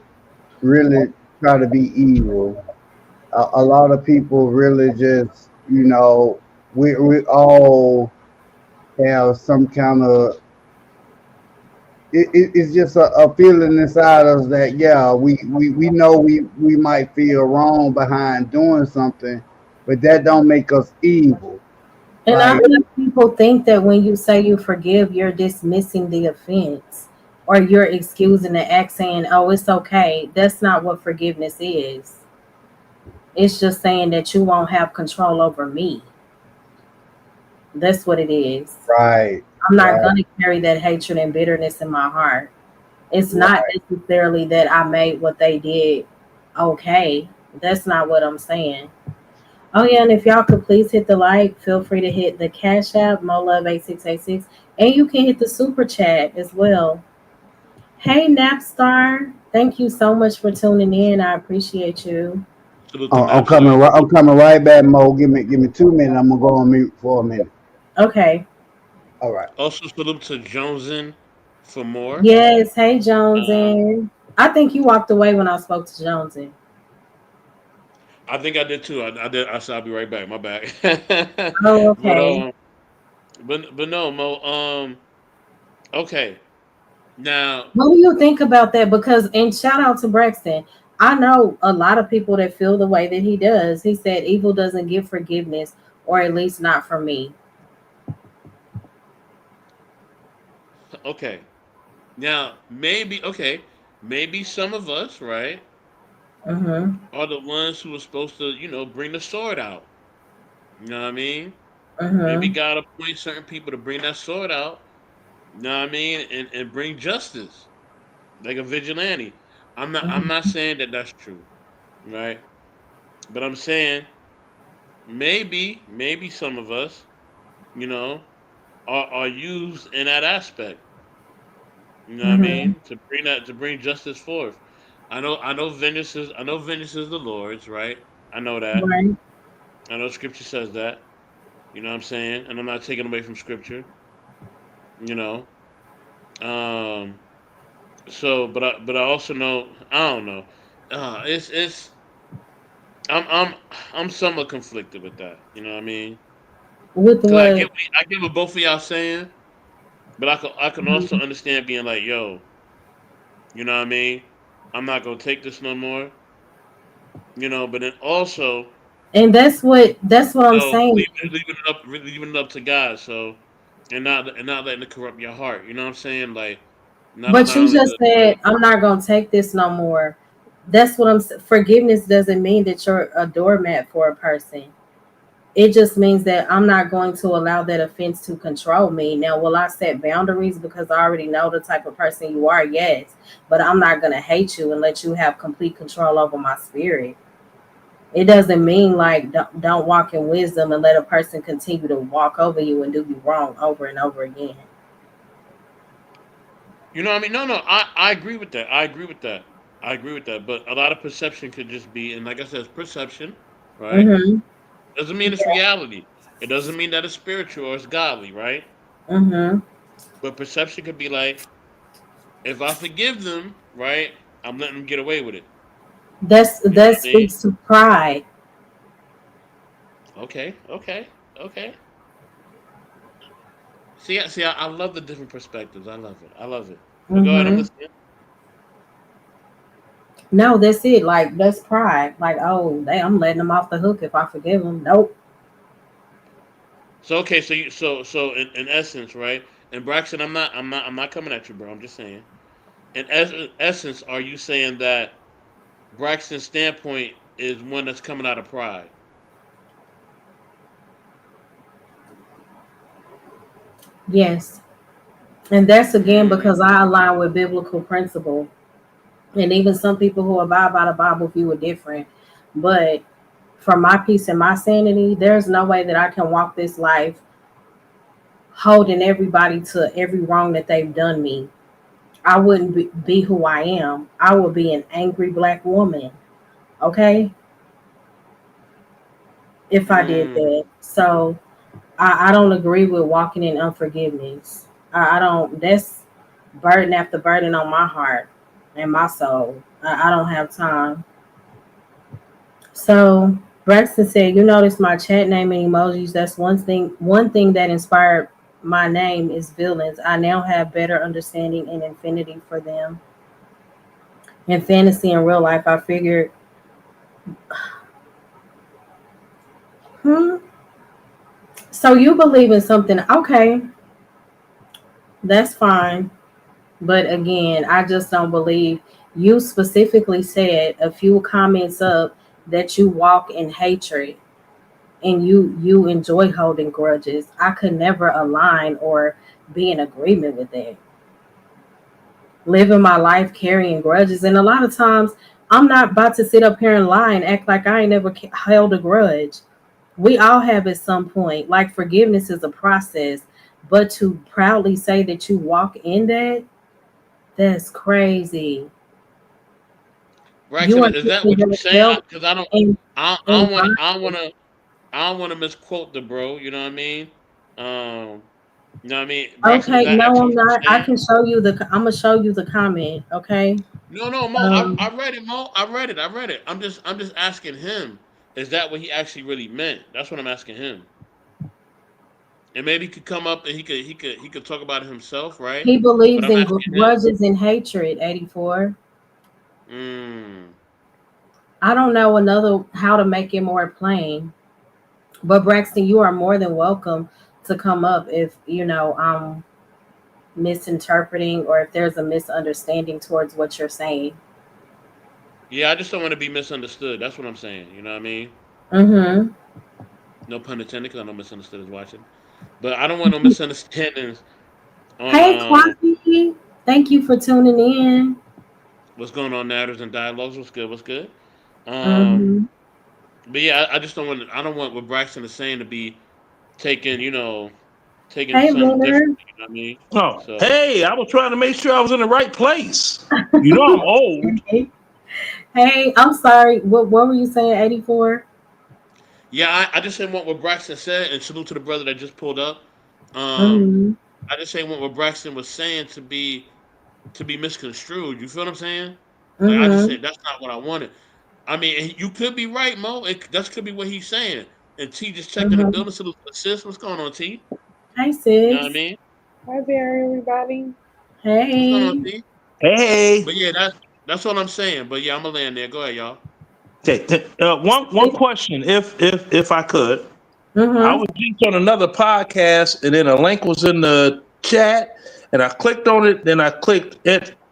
really try to be evil. A lot of people really just we all have some kind of it's just a feeling inside us that yeah we know we might feel wrong behind doing something, but that don't make us evil. And I Like, think people think that when you say you forgive, you're dismissing the offense or you're excusing the act saying, oh, it's okay. That's not what forgiveness is. It's just saying that you won't have control over me. That's what it is. right, I'm not right, going to carry that hatred and bitterness in my heart. It's not right. necessarily that I made what they did okay. That's not what I'm saying. Oh yeah, and if y'all could please hit the like, feel free to hit the Cash App, MoLove8686, and you can hit the super chat as well. Hey Napstar, thank you so much for tuning in. I appreciate you. Salute to Napstar. I'm coming right back, Mo. Give me 2 minutes. I'm gonna go on mute for a minute. Okay. All right. Also salute to Jonesin for more. Yes, hey Um, Jonesy. I think you walked away when I spoke to Jonesy. I think I did too. I did. I said I'll be right back. My bad. Oh, but okay. but no, Mo. Okay. Now, What do you think about that? Because, and shout out to Braxton. I know a lot of people that feel the way that he does. He said evil doesn't give forgiveness, or at least not for me. okay. Now maybe okay. Maybe some of us, right, Mm-hmm. are the ones who are supposed to, bring the sword out. You know what I mean? Maybe Mm-hmm. God appoints certain people to bring that sword out. You know what I mean? And bring justice like a vigilante. I'm not Mm-hmm. saying that that's true, right? But I'm saying maybe some of us, you know, are used in that aspect. You know what I Mm-hmm. mean? To bring justice forth. I know vengeance is the Lord's, right? I know that. Right. I know scripture says that. You know what I'm saying? And I'm not taking away from scripture, you know. Um but I also know I don't know. It's I'm somewhat conflicted with that. You know what I mean? With Cause I what? get I get what both of y'all saying, But I can also understand being like, yo, you know what I mean? I'm not gonna take this no more. But then also, And that's what I'm saying. leaving it up to God. So, and not letting it corrupt your heart. You know what I'm saying? Like, not But not you only just said I'm not gonna take this no more. That's what forgiveness doesn't mean that you're a doormat for a person. It just means that I'm not going to allow that offense to control me. Now, will I set boundaries because I already know the type of person you are? Yes. But I'm not going to hate you and let you have complete control over my spirit. It doesn't mean like don't walk in wisdom and let a person continue to walk over you and do you wrong over and over again. you know what I mean. No, no, I agree with that. I agree with that. I agree with that. But a lot of perception could just be, and like I said, it's perception, right? Mm-hmm. Doesn't mean it's reality. It doesn't mean that it's spiritual or it's godly, right? Mm-hmm. But perception could be like, if I forgive them, right, I'm letting them get away with it. You know That what I mean? speaks to pride. Okay, okay, okay. See, I love the different perspectives. I love it. I love it. But go ahead, I'm Mm-hmm. listening. No, that's it. Like that's pride. Like, oh, I'm letting them off the hook if I forgive them. Nope. So okay, so in essence, right? And Braxton, I'm not coming at you, bro. I'm just saying. In essence, are you saying that Braxton's standpoint is one that's coming out of pride? Yes. And that's again Mm, because I align with biblical principle. And even some people who abide by the Bible view are different. But for my peace and my sanity, there's no way that I can walk this life holding everybody to every wrong that they've done me. I wouldn't be who I am. I would be an angry black woman, okay, if I did mm. that. So I don't agree with walking in unforgiveness. I don't, that's burden after burden on my heart and my soul. I don't have time. So Braxton said, "You notice my chat name and emojis. That's one thing. One thing that inspired my name is villains. I now have better understanding and infinity for them. In fantasy and real life, I figured, hmm. So you believe in something? Okay, that's fine. But again, I just don't believe you specifically said a few comments up that you walk in hatred and you enjoy holding grudges. I could never align or be in agreement with that. Living my life carrying grudges, and a lot of times I'm not about to sit up here and lie and act like I ain't never held a grudge. We all have at some point. Like forgiveness is a process, but to proudly say that you walk in that, that's crazy. You Braxton, are is that putting what you're saying? yourself Because I don't, in I in don't want, I don't want bondage. to, I don't want to misquote the bro. You know what I mean? You know what I mean? Braxton, is Okay, that no, actually I'm what not. you're I saying? can show you the. I'm gonna show you the comment. Okay. No, no, Mo. I, Um. I read it, Mo. I read it. I read it. I'm just asking him. Is that what he actually really meant? That's what I'm asking him. And maybe he could come up and he could talk about it himself, right? He But believes I'm in asking him. grudges and hatred. 84. Mm, I don't know another how to make it more plain. But Braxton, you are more than welcome to come up if I'm misinterpreting or if there's a misunderstanding towards what you're saying. yeah, I just don't want to be misunderstood. That's what I'm saying. You know what I mean? Mm-hmm. No pun intended, because I know misunderstood is watching. But I don't want no misunderstandings on Hey, Quasi. Thank you for tuning in. what's going on, narratives and dialogues. What's good? What's good? Um, Mm-hmm. but yeah, I just don't want. I don't want what Braxton is saying to be taken. Taken Hey, something Leonard. different. You know what I mean? Oh, So hey, I was trying to make sure I was in the right place. You know I'm old. Hey, hey, I'm sorry. What were you saying, 84? yeah, I just say what Braxton said, and salute to the brother that just pulled up. Um, Mm-hmm. I just say what Braxton was saying to be misconstrued. You feel what I'm saying? Like I just Mm-hmm. said that's not what I wanted. I mean, you could be right, Mo. That could be what he's saying. And T just checked in the Mm-hmm. building. Salute to the sis. What's going on, T? Hey, You know what I sis. mean? Hi there, everybody. What's going on, Hey. T? Hey. But yeah, that's what I'm saying. But yeah, I'm gonna land there. Go ahead, y'all. Okay. One question, if I could. I Mm-hmm. was just on another podcast, and then a link was in the chat, and I clicked on it. Then I clicked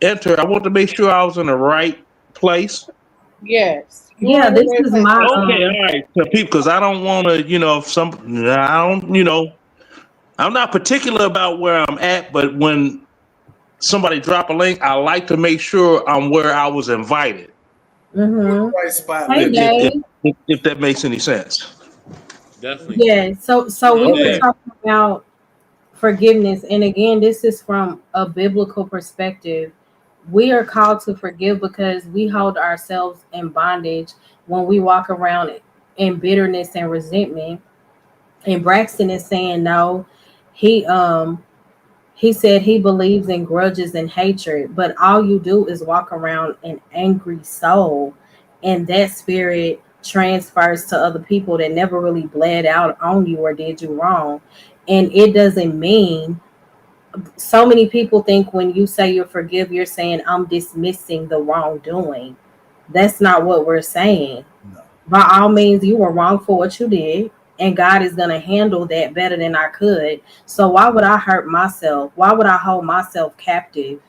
enter. I want to make sure I was in the right place. Yes, you are Yeah, in the this right is place, my brother. Okay, all right, so people, because I don't want to, if some, I don't, I'm not particular about where I'm at, but when somebody drop a link, I like to make sure I'm where I was invited. You're in the mm-hmm. right spot, Hey man. If if Dave. if that makes any sense. Definitely. Yeah, so No, we were Dave. Okay. talking about forgiveness, and again, this is from a biblical perspective. We are called to forgive because we hold ourselves in bondage when we walk around in bitterness and resentment. And Braxton is saying no. He he said he believes in grudges and hatred, but all you do is walk around an angry soul, and that spirit transfers to other people that never really bled out on you or did you wrong. And it doesn't mean, so many people think when you say you forgive, you're saying I'm dismissing the wrongdoing. That's not what we're saying. No. By all means, you were wrong for what you did, and God is going to handle that better than I could. So why would I hurt myself? Why would I hold myself captive?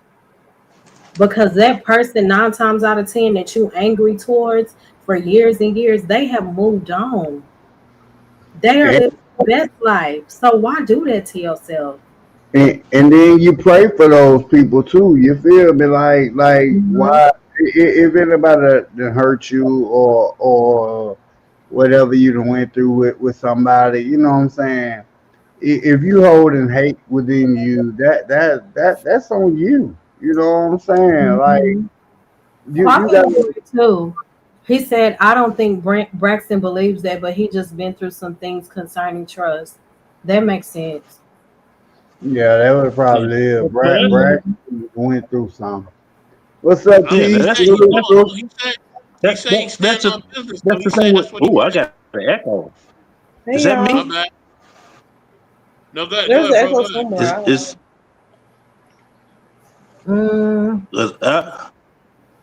Because that person, 9 times out of 10, that you angry towards for years and years, they have moved on. They are And, living the best life. So why do that to yourself? and then you pray for those people too. You feel me? Like Mhm. why if anybody done hurt you or whatever you done went through with somebody, you know what I'm saying? If you holding hate within you, that's on you. You know what I'm saying? Like Mhm. you Kwame got agreed too. He said, I don't think Braxton believes that, but he just been through some things concerning trust. That makes sense. yeah, that would Yeah. probably is. Well, Brad that's Brad Mhm. went through something. What's up, Um, yeah. he T? said That's he Salute, hold that's on, bro. hold on. He that, said that he's that's standing the on business. So that's he the thing said with. that's what he Oh, I wanted. got the echo. Hey, Is that y'all. My me? bad. No, go There's ahead, an bro. echo Go ahead. somewhere. Is I don't know. is Mm, uh,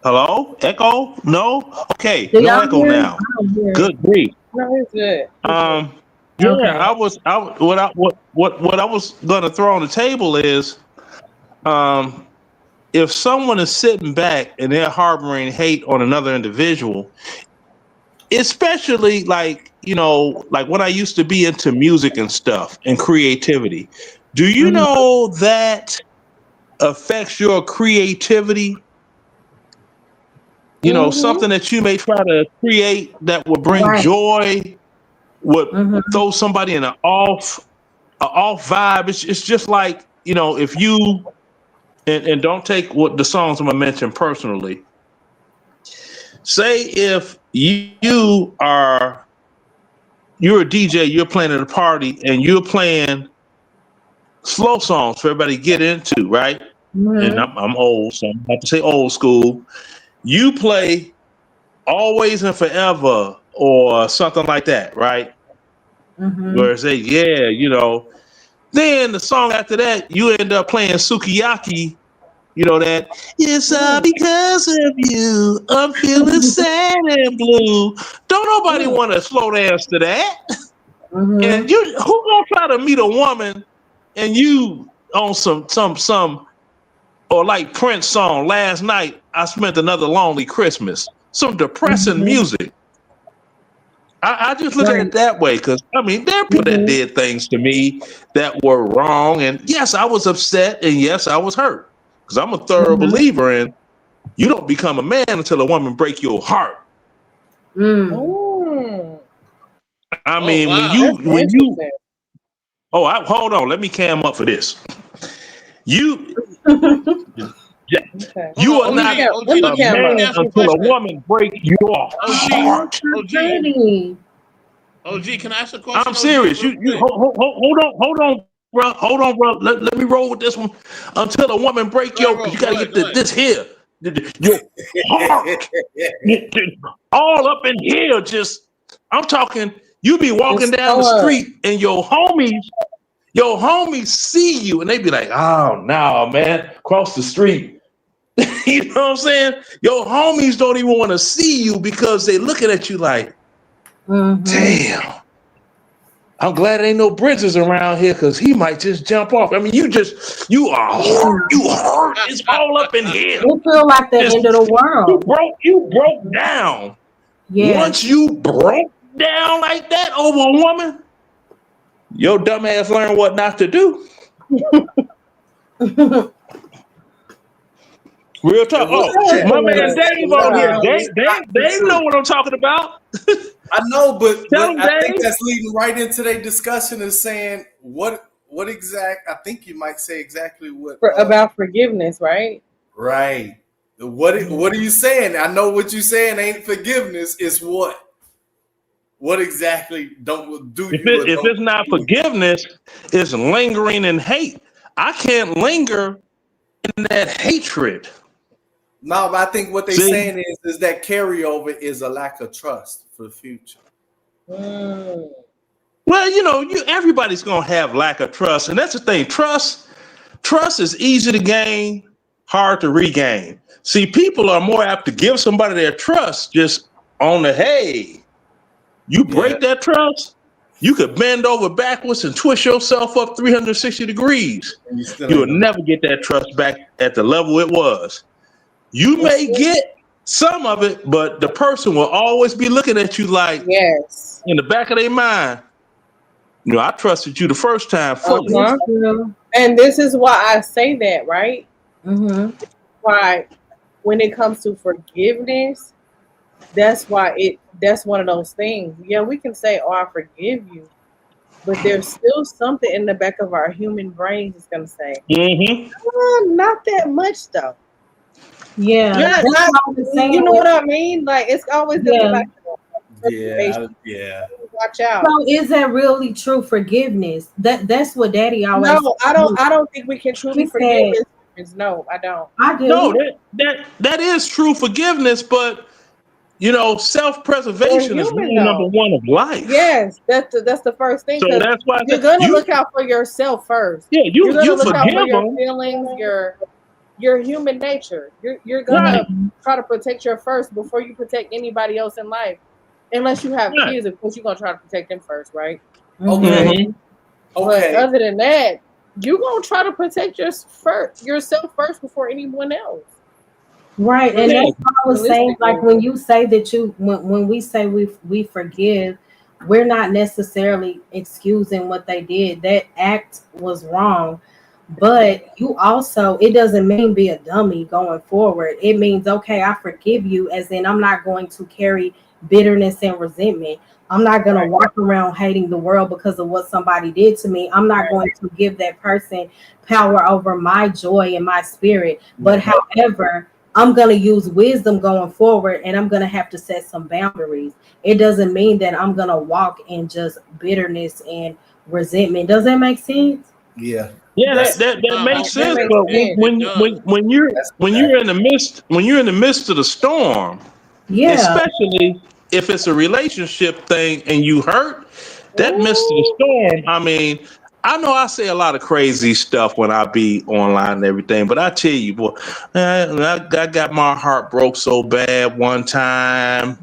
hello? Echo? No. Okay. do No y'all echo hear it? now. I don't hear it. Good grief. No, he's good. He's good. Um. Yeah. Okay. What I was gonna throw on the table is um if someone is sitting back and they're harboring hate on another individual, especially like when I used to be into music and stuff and creativity, do you Mhm. know that affects your creativity? Mm-hmm. Something that you may try to create that would bring Right. joy, would Mm-hmm. throw somebody in an off vibe. It's just like, if you and don't take what the songs I'm gonna mention personally. Say if you're a DJ, you're playing at a party, and you're playing slow songs for everybody to get into, right? And Mm-hmm. I'm old, so I have to say old school. You play Always and Forever or something like that, right? Mm-hmm. Where say, yeah, then the song after that, you end up playing Sukiyaki. That it's all Mm. because of you. I'm feeling sad and blue. Don't nobody Mm. want to slow dance to that. Mm-hmm. And who gonna try to meet a woman and you on some or like Prince song last night? I spent another lonely Christmas. Some depressing Mm-hmm. music. I just look at Right. it that way because I mean there are people that Mm-hmm. did things to me that were wrong, and yes, I was upset, and yes, I was hurt because I'm a thorough Mm-hmm. believer in you don't become a man until a woman break your heart. Mm. Mm. I Oh mean wow. That's when you interesting. hold on, let me cam up for this. You Okay. Hold you on. are Let me not OG, cam. OG, Let me a cam let me up. man ask you a until a question. woman break your OG, What's heart. so OG, pretty? OG. Can I ask a I'm question, OG, serious. real You quick? hold on, bro. Let me roll with this one until a woman break Go ahead, your, because bro. you got to Go ahead. get Go ahead. this here, your heart, all up in here. Just I'm talking. You be walking Just down the tell her. street and your homies Your homies see you and they be like, oh no, man, cross the street. You know what I'm saying? Your homies don't even want to see you because they looking at you like, damn. I'm glad there ain't no bridges around here because he might just jump off. I mean, you are hurt. You hurt. It's all up in here. You feel like the end of the world. You broke down. Yeah. Once you broke down like that over a woman, your dumb ass learned what not to do. Real talk. Oh, my man Dave on here. Dave know what I'm talking about. I know, but Tell him, I think Dave. that's leading right into their discussion is saying what exact. I think you might say exactly what about forgiveness, right? Right. What are you saying? I know what you're saying ain't forgiveness. It's what? What exactly don't do If you? it's not forgiveness, it's lingering in hate. I can't linger in that hatred. No, but I think what they're See? saying is that carryover is a lack of trust for the future. Mm. Well, everybody's gonna have lack of trust, and that's the thing. Trust is easy to gain, hard to regain. See, people are more apt to give somebody their trust just on the hey. You break that trust, you could bend over backwards and twist yourself up 360 degrees. You will never get that trust back at the level it was. You may get some of it, but the person will always be looking at you like, yes, in the back of their mind, I trusted you the first time fully. And this is why I say that, right? Why, when it comes to forgiveness, that's one of those things. Yeah, we can say, "Oh, I forgive you," but there's still something in the back of our human brains that's gonna say, "Not that much, though." Yeah, you know what I mean? Like it's always gonna be like, yeah. Watch out. So is that really true forgiveness? That's what Daddy always. No, I don't think we can truly forgive. No, I don't. I do. No, that is true forgiveness, but self-preservation is rule number one of life. Yes, that's the first thing. So that's why you're gonna look out for yourself first. Yeah, you're gonna look out for your them. feelings, your human nature. You're gonna try to protect your first before you protect anybody else in life. Unless you have kids, of course you're gonna try to protect them first, right? Okay. But other than that, you're gonna try to protect yourself first before anyone else. Right, and that's what I was saying. Like when you say that when we say we forgive, we're not necessarily excusing what they did. That act was wrong, but you also, it doesn't mean be a dummy going forward. It means, okay, I forgive you, as in I'm not going to carry bitterness and resentment. I'm not going to walk around hating the world because of what somebody did to me. I'm not going to give that person power over my joy and my spirit. But however, I'm going to use wisdom going forward, and I'm going to have to set some boundaries. It doesn't mean that I'm going to walk in just bitterness and resentment. Does that make sense? Yeah. Yeah, that makes sense. But when you're in the midst of the storm, especially if it's a relationship thing and you hurt, that midst of the storm, I mean, I know I say a lot of crazy stuff when I be online and everything, but I tell you, boy, I got my heart broke so bad one time.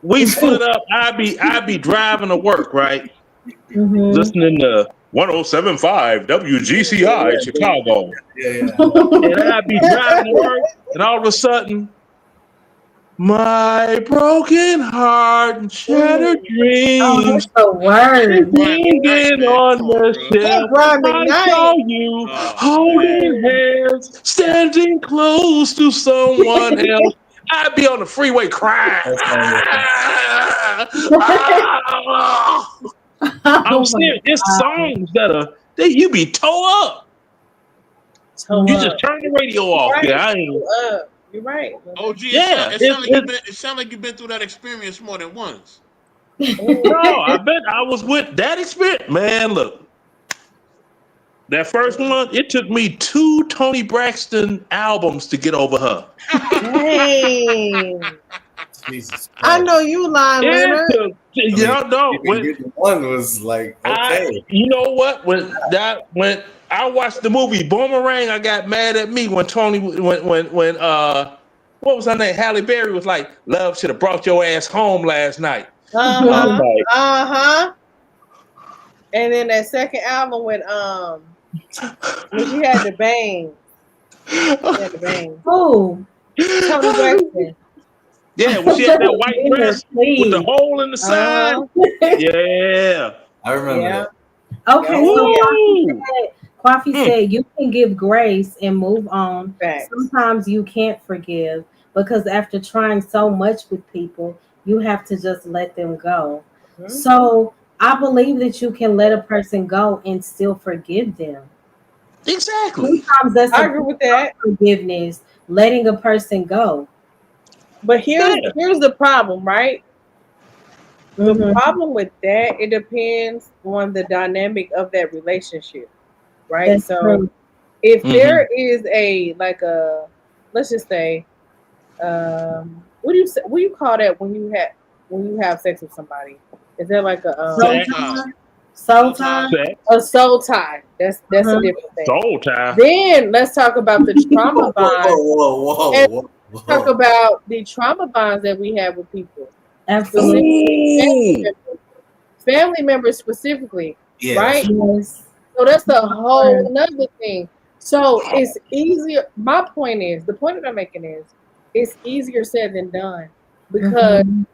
We split up. I'd be driving to work, right? Listening to 107.5 WGCI Chicago. And I'd be driving to work, and all of a sudden, my broken heart and shattered dreams. The word. Hanging on the shelf. I saw you holding hands, standing close to someone else. I'd be on the freeway crying. I'm serious. It's songs you be toe up. You just turn the radio off. You're right. OG, it sounds like you've been through that experience more than once. No, I bet I was with that experience. Man, look. That first one, it took me 2 Toni Braxton albums to get over her. Dang. Jesus I Christ. know you lying, Leonard. Y'all know when Even one was like, okay. you know what? When I watched the movie Boomerang, I got mad at me when Tony when what was her name? Halle Berry was like, "Love should have brought your ass home last night." I was Uh-huh. And then that second album when she had the bang. She had the bang. Oh, Tony Braxton. yeah, when she had that white dress with the please. hole in the side. Yeah. I remember Yeah. that. Okay, so Woo! Kwafi said you can give grace and move on. Facts. Sometimes you can't forgive because after trying so much with people, you have to just let them go. Mhm. So I believe that you can let a person go and still forgive them. Exactly. Sometimes that's I agree with that. forgiveness, letting a person go. But here's the problem, right? The Mhm. problem with that, it depends on the dynamic of that relationship, right? That's So true. if Mhm. there is let's just say, what do you call that when you have sex with somebody? Is there like Soul Sex. time. Soul time. Sex. a soul tie? That's a Mhm. different thing. Soul tie. Then let's talk about the trauma bond. Whoa. Talk about the trauma bonds that we have with people. Absolutely. Ooh. Family members specifically, Yeah. right? Yes. So that's a whole nother thing. So it's easier. My point is, the point that I'm making is, it's easier said than done because Mhm.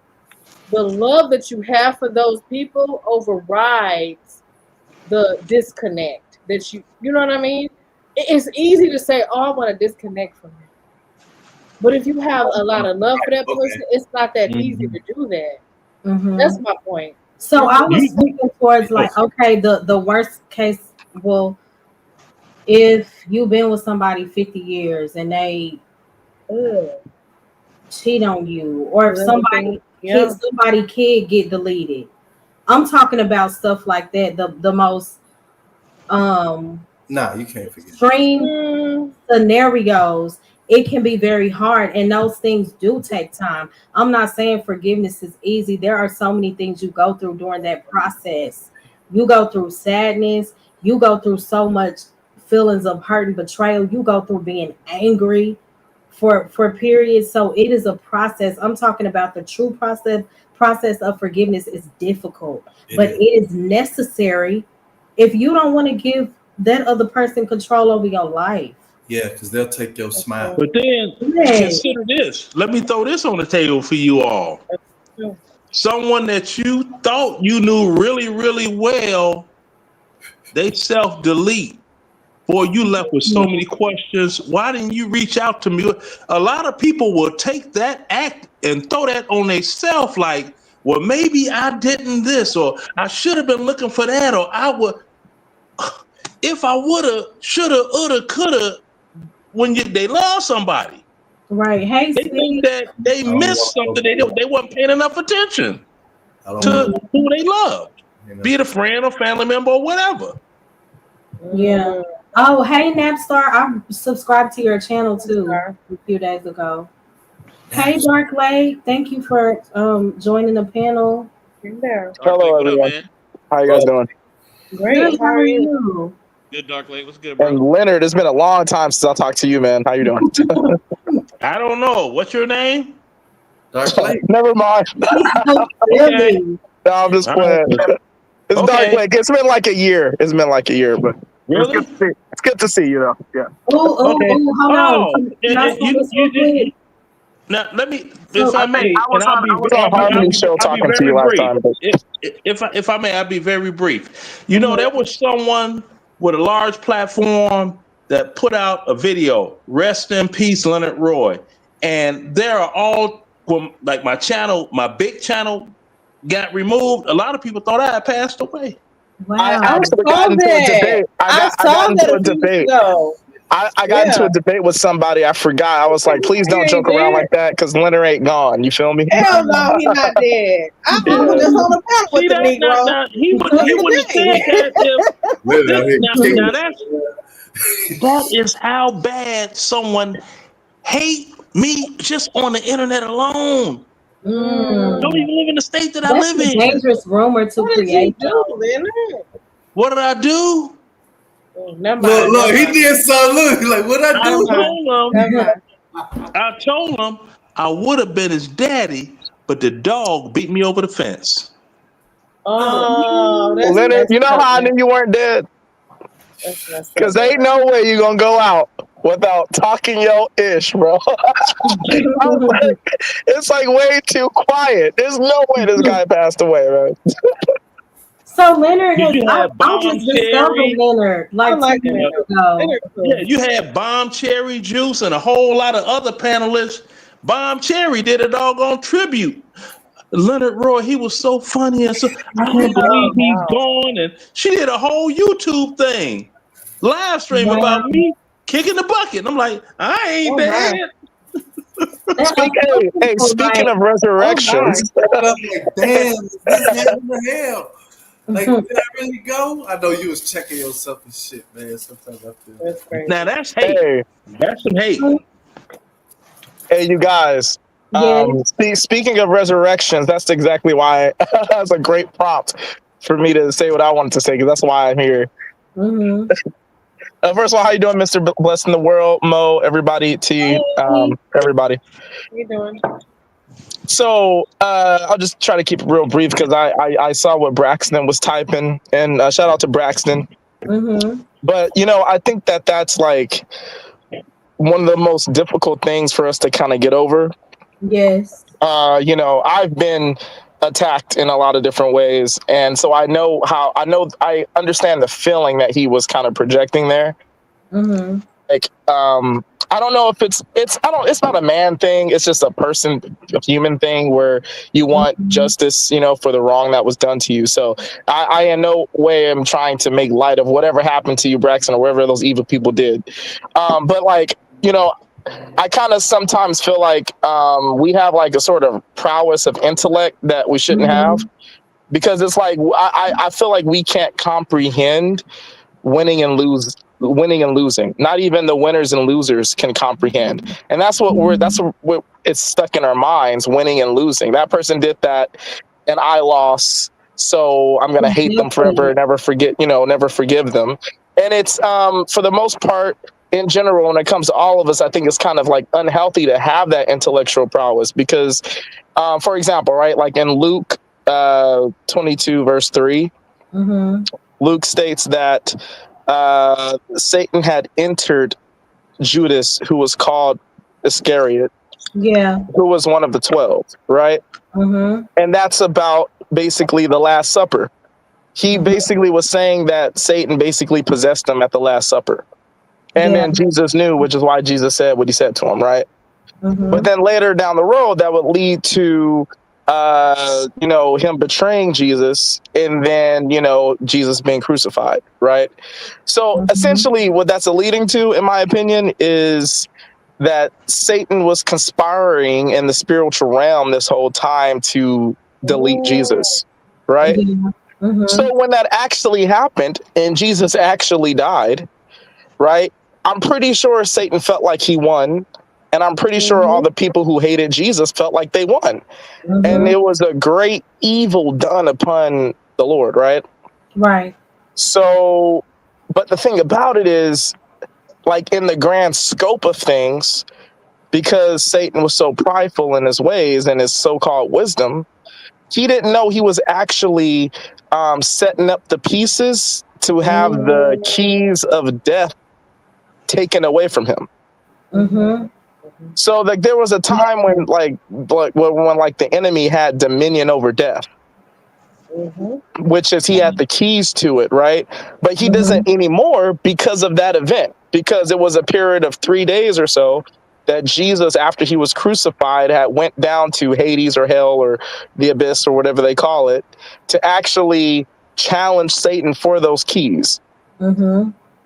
the love that you have for those people overrides the disconnect that you know what I mean? It's easy to say, oh, I want to disconnect from them. But if you have a lot of love for that person, it's not that easy to do that. Mhm. That's my point. So I was thinking towards like, okay, the worst case. Well, if you've been with somebody 50 years and they cheat on you, or if somebody kid get deleted, I'm talking about stuff like that. The most Nah, you can't forget. extreme scenarios, it can be very hard, and those things do take time. I'm not saying forgiveness is easy. There are so many things you go through during that process. You go through sadness, you go through so much feelings of hurt and betrayal, you go through being angry for periods. So it is a process. I'm talking about the true process of forgiveness is difficult, but it is necessary if you don't want to give that other person control over your life. Yeah, because they'll take your smile. But then consider this. Let me throw this on the table for you all. Someone that you thought you knew really, really well, they self-delete. Boy, you left with so many questions. Why didn't you reach out to me? A lot of people will take that act and throw that on themselves like, well, maybe I didn't this, or I should have been looking for that, or I would, if I woulda, shoulda, woulda, coulda, when they love somebody. Right. Hey, they think that they missed something. They weren't paying enough attention to who they loved, be it a friend or family member or whatever. Yeah. Oh, hey, Napstar. I subscribed to your channel too a few days ago. Hey, Dark Lake. Thank you for joining the panel. Hello, everyone. How you guys doing? Great. How are you? Good, Dark Lake. What's good, bro? And Leonard, it's been a long time since I talked to you, man. How you doing? I don't know. What's your name? Dark Lake. Never mind. Okay. No, I'm just playing. It's Dark Lake. It's been like a year. But really, it's good to see you, though. Yeah. Hold on. Now let me, if I may, I was on Harmony show talking to you last time. If I may, I'll be very brief. You know, there was someone with a large platform that put out a video. Rest in peace, Leonard Roy. And there are all like my channel, my big channel got removed. A lot of people thought I had passed away. Wow. I actually got into a debate. I got into a debate. I got into a debate with somebody. I forgot. I was like, please don't joke around like that because Leonard ain't gone. You feel me? Hell no, he's not dead. I'm just on the panel with the Negro. He would have said that if that is how bad someone hate me just on the internet alone. Don't even live in the state that I That's live a in. dangerous rumor to What did you create. do, Leonard? What did I do? Never mind. Look, he did something. Look, like what I I do? told him. Never I told him I would have been his daddy, but the dog beat me over the fence. Oh, that's Leonard, messed you know up, how I man. knew you weren't dead? That's messed Because up. ain't no way you gonna go out without talking your ish, bro. I'm like, it's like way too quiet. There's no way this guy passed away, man. So Leonard Did you I have Bomb just discovered Cherry? Leonard I like like 2 Leonard. years ago. Leonard cool. Yeah, you had Bomb Cherry Juice and a whole lot of other panelists. Bomb Cherry did a doggone tribute. Leonard Roy, he was so funny and so I can't believe he's wow. gone. And she did a whole YouTube thing, live stream Wow. about me kicking the bucket. And I'm like, I ain't dead. Speaking of resurrections, I'm like, damn, is this heaven or hell? Like, did I really go? I know you was checking yourself and shit, man. Sometimes I feel That's crazy. Now that's hate. hey, That's some hate. hey, you guys. Speaking of resurrections, that's exactly why that's a great prompt for me to say what I wanted to say, because that's why I'm here. First of all, how you doing, Mr. Blessed in the World, Mo, everybody, T, everybody. How you doing? So I'll just try to keep it real brief because I saw what Braxton was typing, and shout out to Braxton. But I think that's like one of the most difficult things for us to kind of get over. Yes. I've been attacked in a lot of different ways, and so I understand the feeling that he was kind of projecting there. Like I don't know if it's not a man thing, it's just a human thing where you want justice, for the wrong that was done to you. So I in no way am trying to make light of whatever happened to you, Braxton, or whatever those evil people did. But like, I kind of sometimes feel like we have like a sort of prowess of intellect that we shouldn't have, because it's like I feel like we can't comprehend winning and losing. Not even the winners and losers can comprehend, and that's what it's stuck in our minds: winning and losing. That person did that, and I lost, so I'm gonna hate them forever, never forgive them. And it's for the most part, in general, when it comes to all of us, I think it's kind of like unhealthy to have that intellectual prowess because, for example, right, like in Luke 22 verse 3, Luke states that Satan had entered Judas, who was called Iscariot, who was one of the 12, right? And that's about basically the Last Supper. He basically was saying that Satan basically possessed him at the Last Supper. And then Jesus knew, which is why Jesus said what he said to him, right? But then later down the road, that would lead to, him betraying Jesus, and then, Jesus being crucified, right? So essentially what that's leading to, in my opinion, is that Satan was conspiring in the spiritual realm this whole time to delete Jesus, right? So when that actually happened and Jesus actually died, right? I'm pretty sure Satan felt like he won, and I'm pretty sure all the people who hated Jesus felt like they won. And it was a great evil done upon the Lord, right? Right. So, but the thing about it is, like in the grand scope of things, because Satan was so prideful in his ways and his so-called wisdom, he didn't know he was actually setting up the pieces to have the keys of death taken away from him. So like there was a time when when the enemy had dominion over death, which is he had the keys to it, right? But he doesn't anymore because of that event, because it was a period of 3 days or so that Jesus, after he was crucified, went down to Hades or hell or the abyss or whatever they call it, to actually challenge Satan for those keys.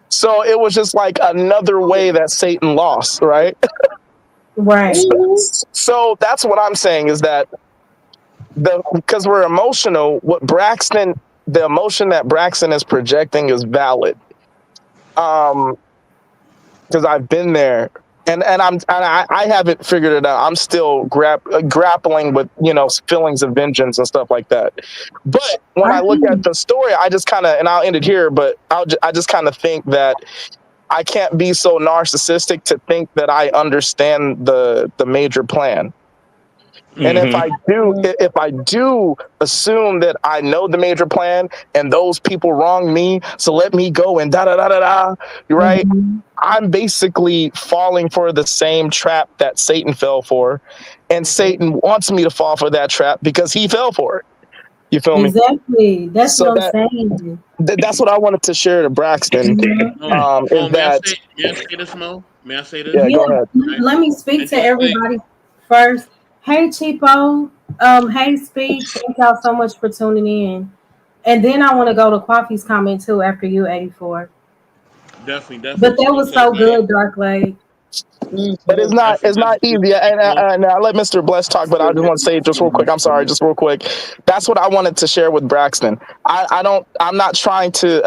So it was just like another way that Satan lost, right? Right. So that's what I'm saying, is that because we're emotional, the emotion that Braxton is projecting is valid. Because I've been there, I haven't figured it out. I'm still grappling with, feelings of vengeance and stuff like that. But when I look at the story, I just kind of, and I'll end it here, but I just kind of think that I can't be so narcissistic to think that I understand the major plan. And if I do assume that I know the major plan and those people wrong me, so let me go and da da da da da, right? Mm-hmm. I'm basically falling for the same trap that Satan fell for, and Satan wants me to fall for that trap because he fell for it. You feel me? Exactly. That's so what I'm saying. That's what I wanted to share to Braxton. May I say this, Mo? May I say this? Yeah, go ahead. Let me speak to everybody first. Hey, Cheapo. Hey, Speech. Thank y'all so much for tuning in. And then I want to go to Kwafi's comment too after you, 84. Definitely. But that was so good, Dark Lake. But it's not easy. And I'll let Mr. Bless talk, but I just want to say just real quick. I'm sorry, just real quick. That's what I wanted to share with Braxton. I'm not trying to,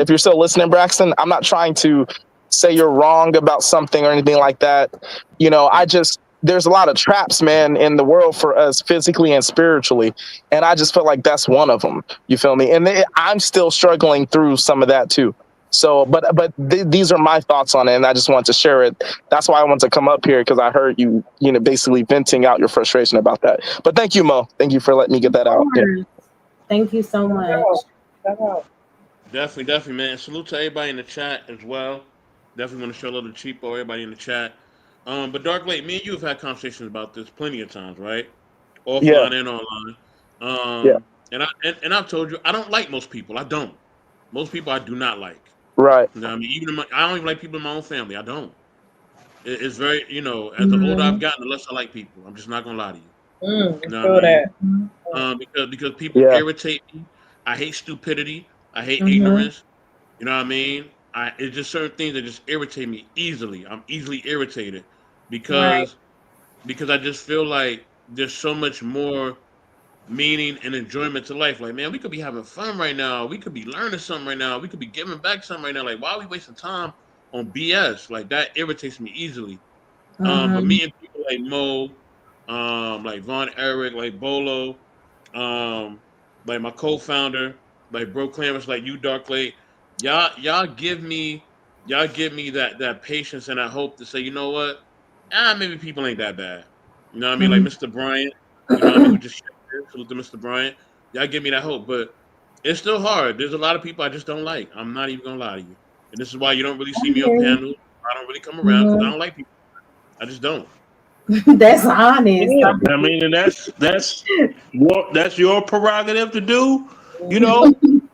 if you're still listening, Braxton, I'm not trying to say you're wrong about something or anything like that. There's a lot of traps, man, in the world for us physically and spiritually. And I just feel like that's one of them. You feel me? And I'm still struggling through some of that too. So, but these are my thoughts on it, and I just wanted to share it. That's why I wanted to come up here, because I heard you, basically venting out your frustration about that. But thank you, Mo. Thank you for letting me get that out. Yeah. Thank you so much. Definitely, man. Salute to everybody in the chat as well. Definitely want to show a little Cheapo, everybody in the chat. But Dark Lake, me and you have had conversations about this plenty of times, right? Offline and online. And I've told you, I don't like most people. I don't. Most people I do not like. Right. You know what I mean? I don't even like people in my own family. I don't. It's very, as the older I've gotten, the less I like people. I'm just not gonna lie to you. You know what I mean? Because people irritate me. I hate stupidity. I hate ignorance. You know what I mean? It's just certain things that just irritate me easily. I'm easily irritated because I just feel like there's so much more meaning and enjoyment to life. Like, man, we could be having fun right now. We could be learning something right now. We could be giving back something right now. Like, why are we wasting time on BS? Like, that irritates me easily. But meeting people like Mo, like Von Erich, like Bolo, like my co-founder, like Bro Clarence, like you, Dark Lake, y'all give me that patience and that hope to say, you know what? Maybe people ain't that bad. You know what I mean? Like Mr. Bryant, you know what I mean? Who just salute to Mr. Bryant. Y'all give me that hope, but it's still hard. There's a lot of people I just don't like. I'm not even gonna lie to you, and this is why you don't really see me on panels. I don't really come around because I don't like people. I just don't. That's honest. Yeah, I mean, and that's your prerogative to do.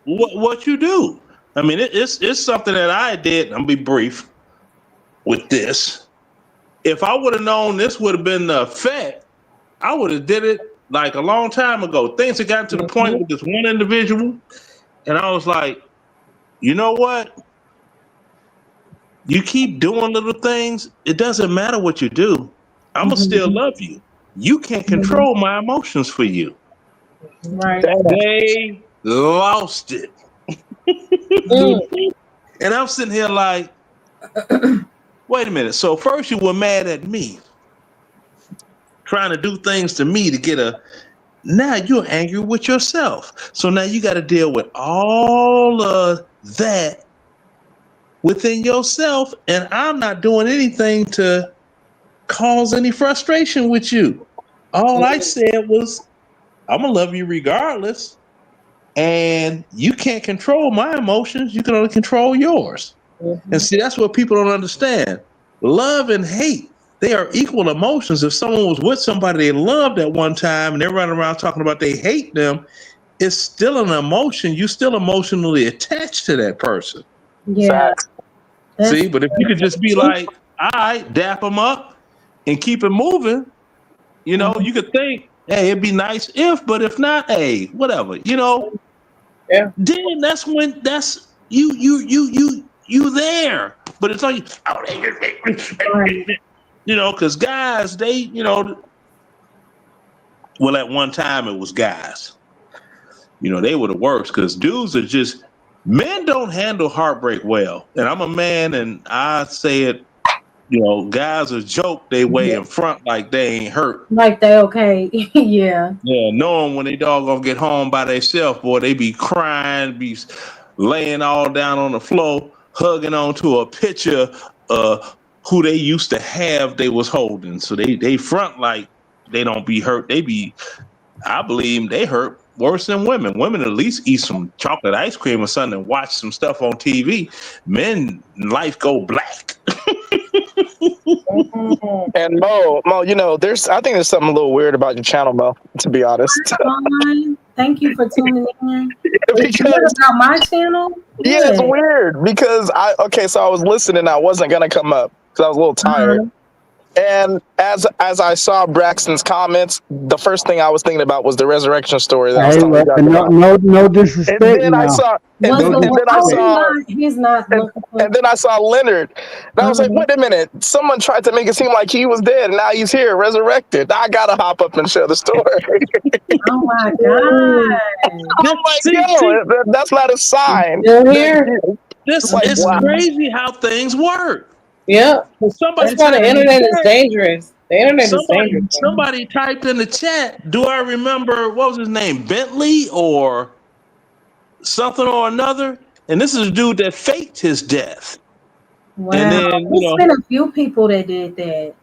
What you do. I mean, it's something that I did. I'm gonna be brief with this. If I would have known this would have been the effect, I would have did it like a long time ago. Things had gotten to the point with this one individual, and I was like, you know what? You keep doing little things. It doesn't matter what you do. I'm gonna still love you. You can't control my emotions for you. Right. They lost it. And I'm sitting here like, wait a minute. So first you were mad at me, trying to do things to me to get now you're angry with yourself. So now you got to deal with all of that within yourself. And I'm not doing anything to cause any frustration with you. All I said was, I'm going to love you regardless. And you can't control my emotions. You can only control yours. And see, that's what people don't understand. Love and hate, they are equal emotions. If someone was with somebody they loved at one time and they're running around talking about they hate them, it's still an emotion. You're still emotionally attached to that person. Yeah. See, but if you could just be like, all right, dap them up and keep it moving, you could think, hey, it'd be nice if, but if not, hey, whatever, Yeah. Then that's when you there. But it's like, because guys, they, well, at one time it was guys. They were the worst because dudes are men don't handle heartbreak well. And I'm a man and I say it guys will joke they way in front like they ain't hurt. Like they okay. Yeah. Yeah, knowing when they dog gonna get home by themselves, boy, they be crying, be laying all down on the floor, hugging onto a picture who they used to have they was holding. So they front like they don't be hurt. I believe they hurt worse than women. Women at least eat some chocolate ice cream or something and watch some stuff on TV. Men, life go black. And Mo, I think there's something a little weird about your channel, Mo, to be honest. Thank you for tuning in. Because about my channel? Yeah, it's weird because so I was listening, I wasn't gonna come up because I was a little tired. And as I saw Braxton's comments, the first thing I was thinking about was the resurrection story that I was telling you guys about. No disrespect. And then I saw, and then I saw Leonard, and I was like, wait a minute! Someone tried to make it seem like he was dead, and now he's here, resurrected. I gotta hop up and share the story. Oh my god! I'm like, that's not a sign. Still here? It's crazy how things work. Yeah, that's why the internet is dangerous. The internet is dangerous. Somebody typed in the chat, do I remember, what was his name, Bentley or something or another? And this is a dude that faked his death. Wow. And then, there's been a few people that did that.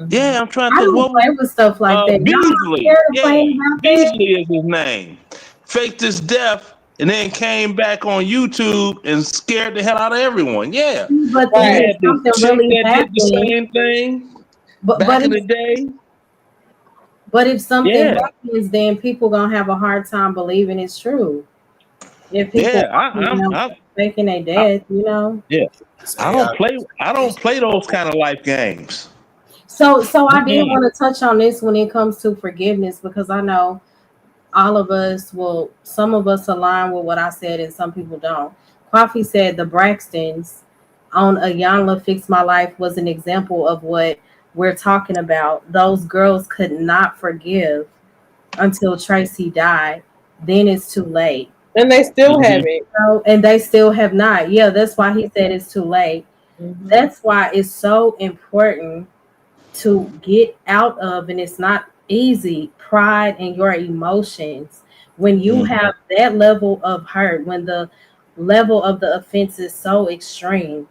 Yeah, I'm trying to think. I don't play with stuff like that. Beasley. Beasley is his name. Faked his death. And then came back on YouTube and scared the hell out of everyone. Yeah, but then something really happened. The same thing back in the day. But if something happens, then people gonna have a hard time believing it's true. If people faking their death, Yeah, I don't play those kind of life games. So I did want to touch on this when it comes to forgiveness, because I know all of us some of us align with what I said and some people don't. Kwafi said the Braxtons on Iyanla Fix My Life was an example of what we're talking about. Those girls could not forgive until Tracy died. Then it's too late. And they still haven't. And they still have not. Yeah, that's why he said it's too late. That's why it's so important to get out of, and it's not easy, pride and your emotions. When you have that level of hurt, when the level of the offense is so extreme,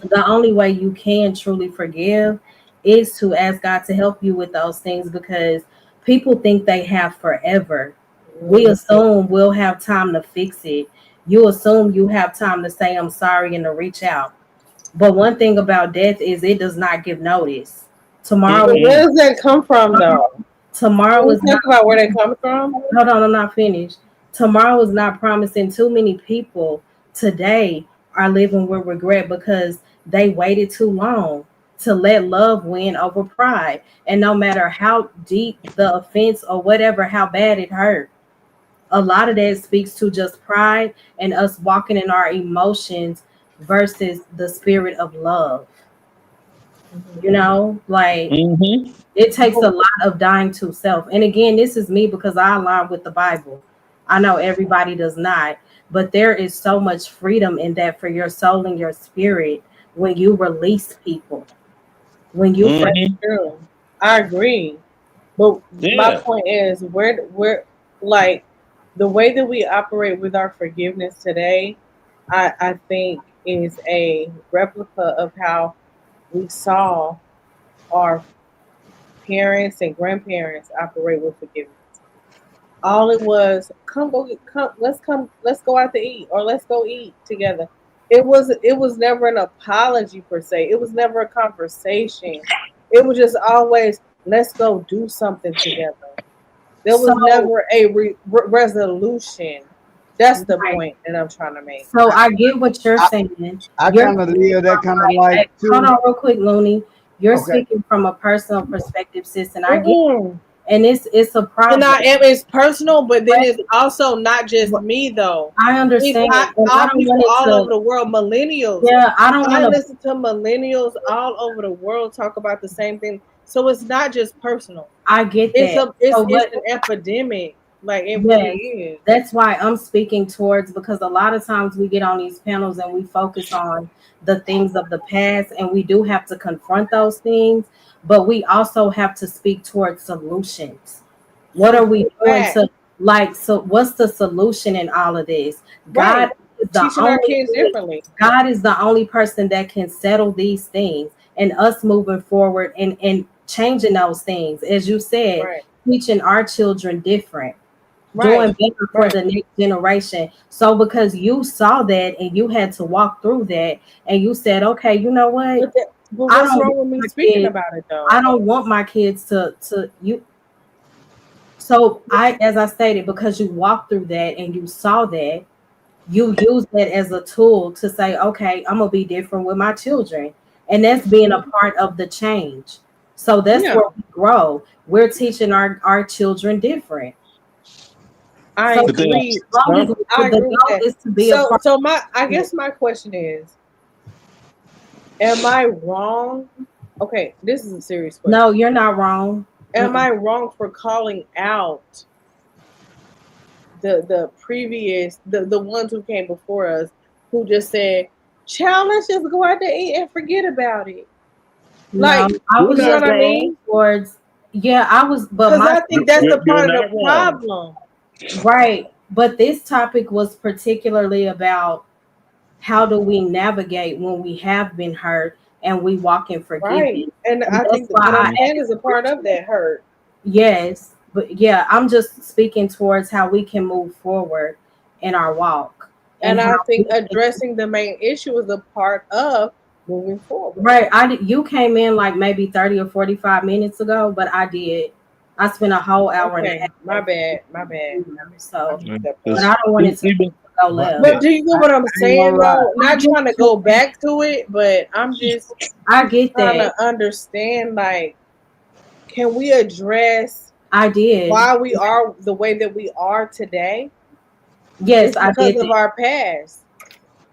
the only way you can truly forgive is to ask God to help you with those things, because people think they have forever. We assume we'll have time to fix it. You assume you have time to say I'm sorry and to reach out. But one thing about death is it does not give notice. Tomorrow, where does that come from, though? Tomorrow is talk about where they come from. Hold on, I'm not finished. Tomorrow is not promising. Too many people today are living with regret because they waited too long to let love win over pride. And no matter how deep the offense or whatever, how bad it hurt, a lot of that speaks to just pride and us walking in our emotions versus the spirit of love. It takes a lot of dying to self. And again, this is me because I align with the Bible. I know everybody does not, but there is so much freedom in that for your soul and your spirit when you release people. When you I agree. But my point is we're like the way that we operate with our forgiveness today, I think is a replica of how we saw our parents and grandparents operate with forgiveness. All it was, let's go out to eat, or let's go eat together. It was never an apology per se. It was never a conversation. It was just always, let's go do something together. There was never a resolution. That's the point that I'm trying to make. So I get what you're saying. I kind of live that kind of life too. Hold on real quick, Looney. You're speaking from a personal perspective, sis, and I get it. And it's a problem. And it's personal, but then it's also not just me, though. I understand. All over the world, millennials. Yeah, I listen to millennials all over the world talk about the same thing. So it's not just personal. I get that. It's an epidemic. Like it Yes. really is. That's why I'm speaking towards, because a lot of times we get on these panels and we focus on the things of the past, and we do have to confront those things, but we also have to speak towards solutions. What are we doing Fact. to, like, so what's the solution in all of this? Right. God is the Teaching our only kids differently. God is the only person that can settle these things, and us moving forward and changing those things. As you said, Right. teaching our children different, doing Right. better for Right. the next generation. So because you saw that and you had to walk through that, and you said, okay, you know what? But I what's don't wrong with want me my speaking kids- about it though? I don't want my kids to you. So as I stated, because you walked through that and you saw that, you use that as a tool to say, okay, I'm gonna be different with my children, and that's being a part of the change. So that's Yeah. where we grow. We're teaching our children different. I So But then- agree. as long as I the agree with goal that. is to be a So part. so I guess my question is, am I wrong? Okay, this is a serious question. No, you're not wrong. Am I wrong for calling out the previous the ones who came before us who just said, "Child, let's just go out to eat and forget about it." Like, No, I was you know just what I mean? towards. Yeah, I was, but Because my I think that's the You're part of not the wrong. problem. right. But this topic was particularly about how do we navigate when we have been hurt and we walk in forgiveness. Right. And I that's think why what I'm I saying is a part of that hurt. Yes, but yeah, I'm just speaking towards how we can move forward in our walk. And I how think we can- addressing the main issue is a part of moving forward. right. You came in like maybe 30 or 45 minutes ago, but I did. I spent a whole hour and a Okay, half. my bad. So, But but I don't want it to go left. do you get what I'm saying gonna though? Not trying to go back to it, but I'm just I get trying that. to understand, like, can we address I did. why we are the way that we are today? Yes, It's I because did. of our past.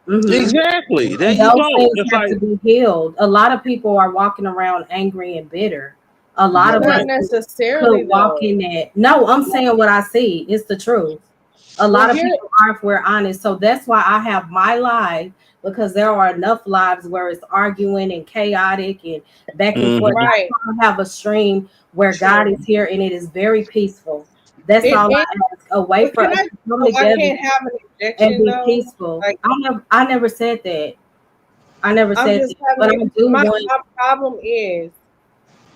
Exactly. There And you those go. things It's have like to be healed. A lot of people are walking around angry and bitter. A lot of Not us necessarily could walk though. in that. No, I'm saying what I see. It's the truth. A lot of here- people are, if we're honest. So that's why I have my live, because there are enough lives where it's arguing and chaotic and back and forth. Right. I have a stream where God is here and it is very peaceful. That's all I ask. A way But for can us I- to come I together can't have an and objection be though. peaceful. Like, I never said that. I never I'm said just that. But I having do my want. problem is,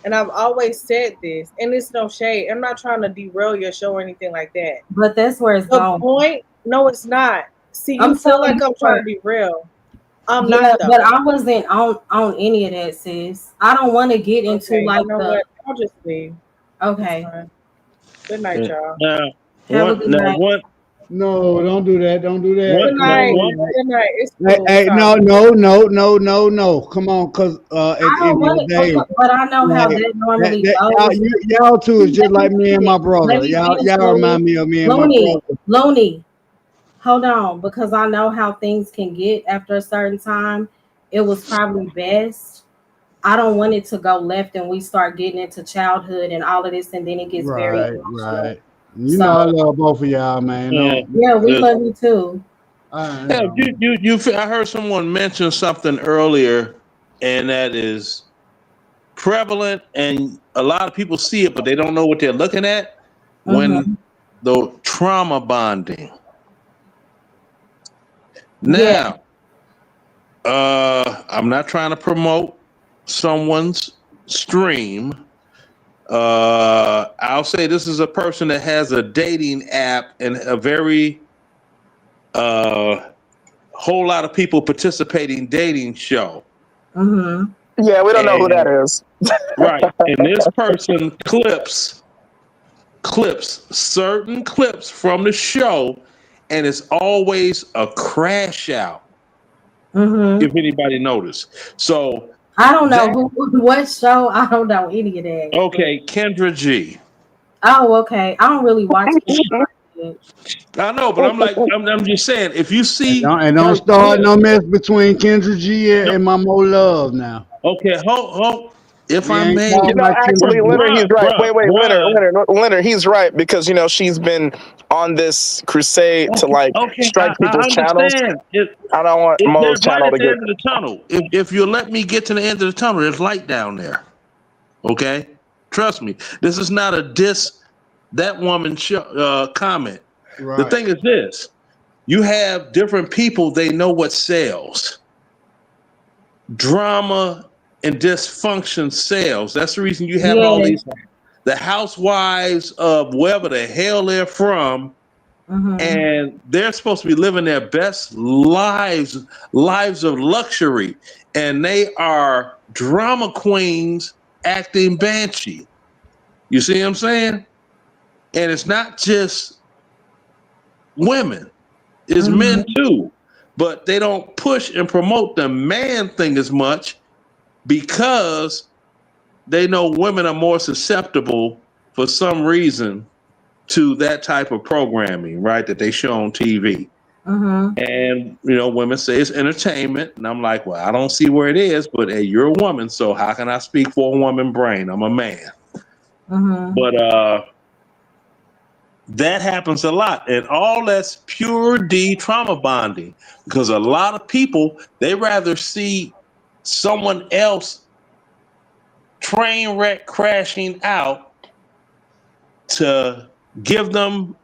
and I've always said this, and it's no shade. I'm not trying to derail your show or anything like that. But that's where it's The going. point, no, it's not. See, you I'm feel telling like you I'm trying to derail. I'm Yeah, not though. but I wasn't on any of that, sis. I don't want to get into Okay, like you know the. what? I'll just leave. Okay. Fine. Good night, y'all. Have a good night. No, don't do that. Don't do that. Good night. Good night. It's cool. Hey, Sorry. no. Come on, cause at I the don't end of want the day, it, but I know how like, that normally y'all, goes. y'all two is just like me and my brother. Let me Y'all finish, remind me of me and my Looney, brother. Looney, hold on, because I know how things can get after a certain time. It was probably best. I don't want it to go left and we start getting into childhood and all of this, and then it gets very emotional. Right. You know I love both of y'all, man. Yeah, we love you too. Yeah, I heard someone mention something earlier, and that is prevalent, and a lot of people see it, but they don't know what they're looking at. When the trauma bonding. Now, I'm not trying to promote someone's stream. I'll say this is a person that has a dating app and a very whole lot of people participating dating show. Yeah, we don't know who that is. Right. And this person clips certain clips from the show, and it's always a crash out. If anybody noticed. So I don't know what show. I don't know any of that. Okay, Kendra G. Oh, okay. I don't really watch it. I know, but I'm just saying, if you see Don't start no mess between Kendra G and my Mo Love now. Okay, hold. if We I ain't may, talking about you. Actually, Leonard, he's right. Wait, bruh. Leonard, he's right because she's been on this crusade to like Okay, strike I people's channels. understand. I don't want Mo's There's light channel at to the get. end of the tunnel. If you'll let me get to the end of the tunnel, there's light down there. Okay, trust me. This is not a diss that woman comment. The Right. thing is this: you have different people. They know what sells. Drama and dysfunction sells. That's the reason you have all Yes. these the housewives of wherever the hell they're from, and they're supposed to be living their best lives of luxury, and they are drama queens acting banshee. You see what I'm saying? And it's not just women, it's men too, but they don't push and promote the man thing as much because they know women are more susceptible for some reason to that type of programming, right? That they show on TV. And women say it's entertainment, and I'm like, well, I don't see where it is, but hey, you're a woman, so how can I speak for a woman brain? I'm a man. But that happens a lot, and all that's pure D trauma bonding, because a lot of people, they rather see someone else train wreck crashing out to give them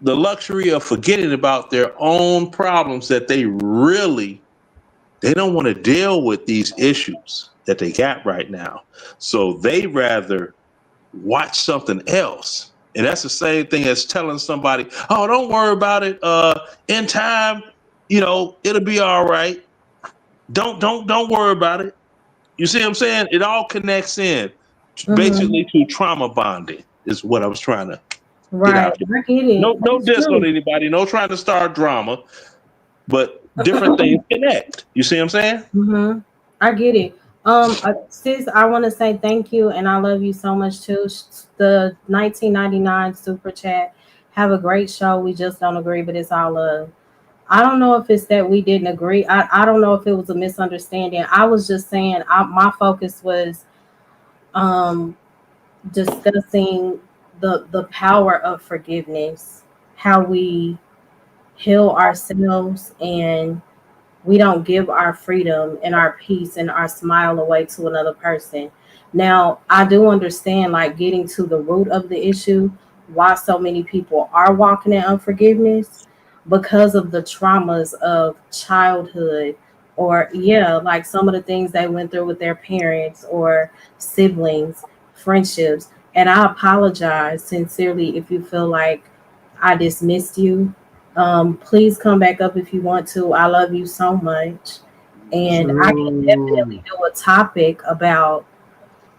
the luxury of forgetting about their own problems that they don't want to deal with these issues that they got right now. So they rather watch something else. And that's the same thing as telling somebody, oh, don't worry about it. In time, it'll be all right. Don't worry about it. You see what I'm saying? It all connects in basically to trauma bonding is what I was trying to get out there. I get it. No diss on anybody, no trying to start drama, but different things connect. You see what I'm saying? I get it. Sis, I want to say thank you, and I love you so much too. The 1999 super chat. Have a great show. We just don't agree, but it's all love. I don't know if it's that we didn't agree. I don't know if it was a misunderstanding. I was just saying my focus was discussing the power of forgiveness, how we heal ourselves, and we don't give our freedom and our peace and our smile away to another person. Now, I do understand, like, getting to the root of the issue, why so many people are walking in unforgiveness because of the traumas of childhood, or like some of the things they went through with their parents or siblings, friendships. And I apologize sincerely if you feel like I dismissed you. Please come back up if you want to. I love you so much. And I can definitely do a topic about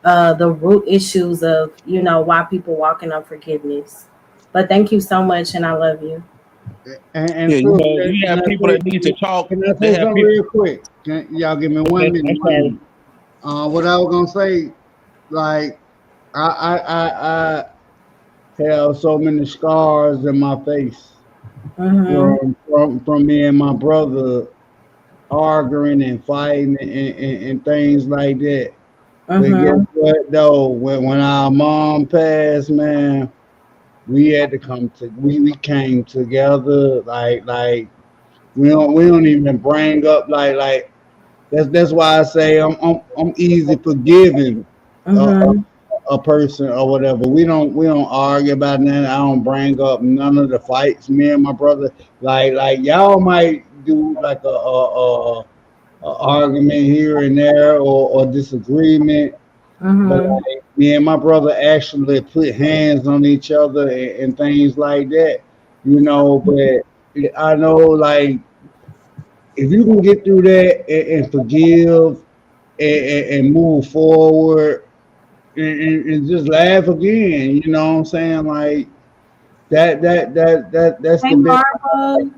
the root issues of, why people walk in unforgiveness. But thank you so much, and I love you. And Yeah, so, you have people that need to talk. Can I They say have something people. real quick? Y'all give me 1 minute? I'm sorry. What I was gonna say, like, I have so many scars in my face from me and my brother arguing and fighting and things like that. But guess what though? When our mom passed, man, we had to we came together like we don't even bring up like that's why I say I'm easy forgiving a person or whatever. We don't argue about nothing. I don't bring up none of the fights. Me and my brother, like y'all might do like a argument here and there or disagreement, but like, me and my brother actually put hands on each other and things like that, But I know, like, if you can get through that and forgive and move forward and just laugh again, you know what I'm saying? Like that's Hey, the big. Marvel.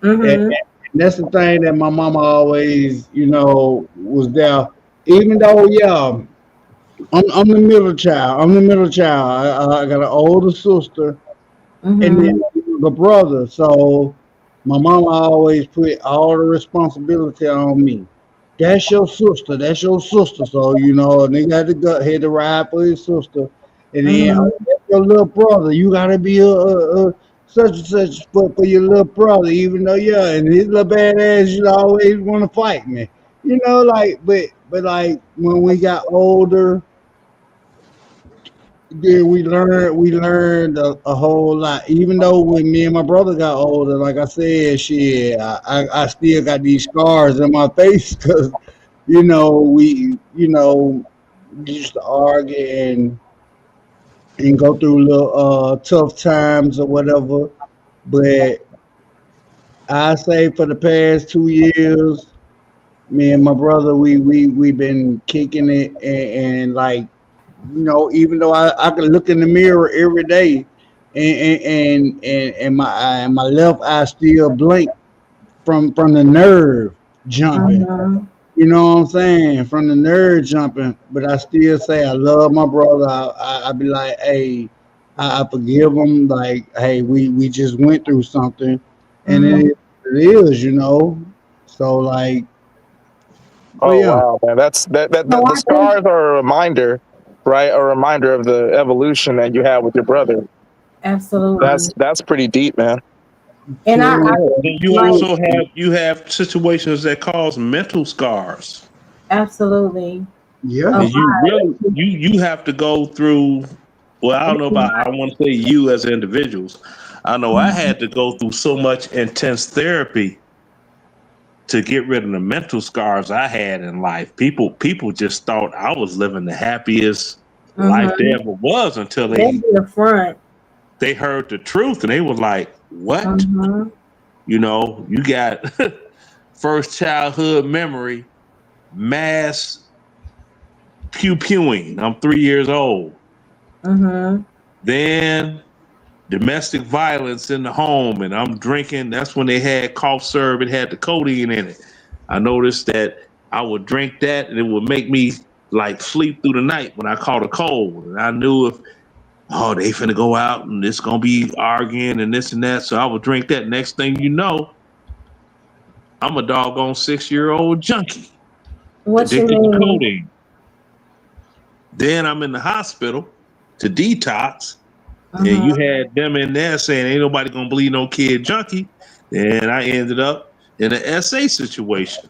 And that's the thing that my mama always, was there. Even though, I'm the middle child. I'm the middle child. I got an older sister and then the brother. So my mama always put all the responsibility on me. that's your sister. That's your sister. So you know, a nigga had to ride for his sister, and then Mm-hmm. that's your little brother. You gotta be a such and such for your little brother, even though yeah, and his little bad ass you always want to fight me. You know, like but like when we got older, then we learned a whole lot. Even though when me and my brother got older, like I said, shit, I still got these scars in my face because we used to argue and go through little tough times or whatever. But I say for the past 2 years, me and my brother we been kicking it and like even though I can look in the mirror every day and my left eye still blink from the nerve jumping. Mm-hmm. You know what I'm saying? From the nerve jumping, but I still say I love my brother. I be like, hey, I forgive him. Like, hey, we just went through something, and Mm-hmm. it is. So like, but Oh yeah, wow, man, So the I think scars are a reminder, right? A reminder of the evolution that you had with your brother. absolutely, That's pretty deep, man. and I true, Then you like true, also have situations that cause mental scars. absolutely. yeah. A And you lot. really you have to go through, well, I don't know about, I don't want to say you as individuals. I know I Mhm. had to go through so much intense therapy to get rid of the mental scars I had in life. People just thought I was living the happiest life there Mhm. ever was until That'd be the front. they heard the truth and they were like, "What? Mhm. You got first childhood memory, mass pew pewing. I'm 3 years old. Mhm. Then domestic violence in the home, and I'm drinking. That's when they had cough syrup. It had the codeine in it. I noticed that I would drink that, and it would make me like sleep through the night when I caught a cold. And I knew if they finna go out and it's gonna be arguing and this and that, so I would drink that. Next thing you know, I'm a doggone 6-year-old junkie What you addicted to mean? codeine. Then I'm in the hospital to detox, and you Mhm. had them in there saying ain't nobody gonna believe no kid junkie. And I ended up in an SA situation.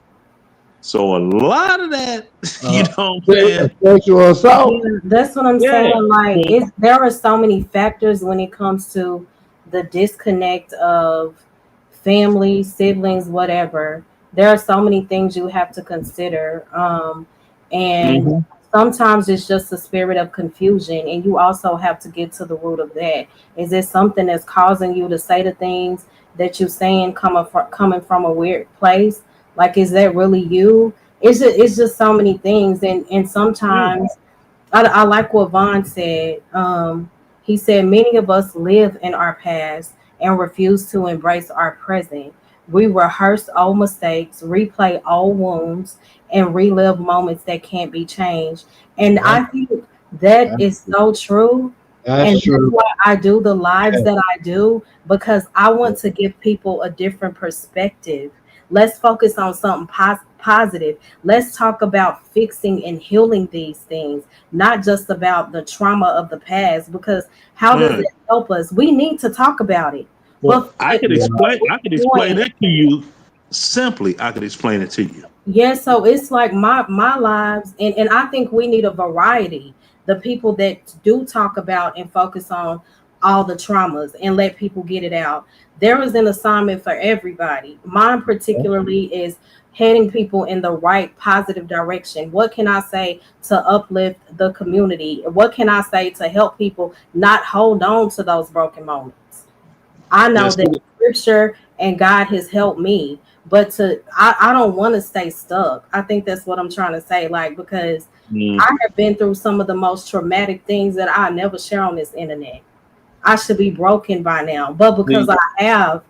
So a lot of that, you Uh, know what I'm saying? sexual assault. Yeah, that's what I'm saying. Yeah. Like, So, there are so many factors when it comes to the disconnect of family, siblings, whatever. There are so many things you have to consider. And mhm. sometimes it's just a spirit of confusion. And you also have to get to the root of that. Is it something that's causing you to say the things that you're saying coming from a weird place? Like, is that really you? It's just so many things, and Yeah. sometimes I like what Vaughn said. He said many of us live in our past and refuse to embrace our present. We rehearse old mistakes, replay old wounds, and relive moments that can't be changed. And That's, I think that that's, is so true. that's And that's true. why I do the lives Yeah. that I do, because I want to give people a different perspective. Let's focus on something positive. Let's talk about fixing and healing these things, not just about the trauma of the past, because how does Right. it help us? We need to talk about it. Well, But I could Yeah. explain. I could explain point, that to you simply. I could explain it to you. yeah, so it's like my lives, and I think we need a variety. The people that do talk about and focus on all the traumas and let people get it out. There is an assignment for everybody. Mine particularly is heading people in the right positive direction. What can I say to uplift the community? What can I say to help people not hold on to those broken moments? I know Yes. that scripture and God has helped me, but I don't want to stay stuck. I think that's what I'm trying to say. Like, because Mm. I have been through some of the most traumatic things that I never share on this internet. I should be broken by now. But because I have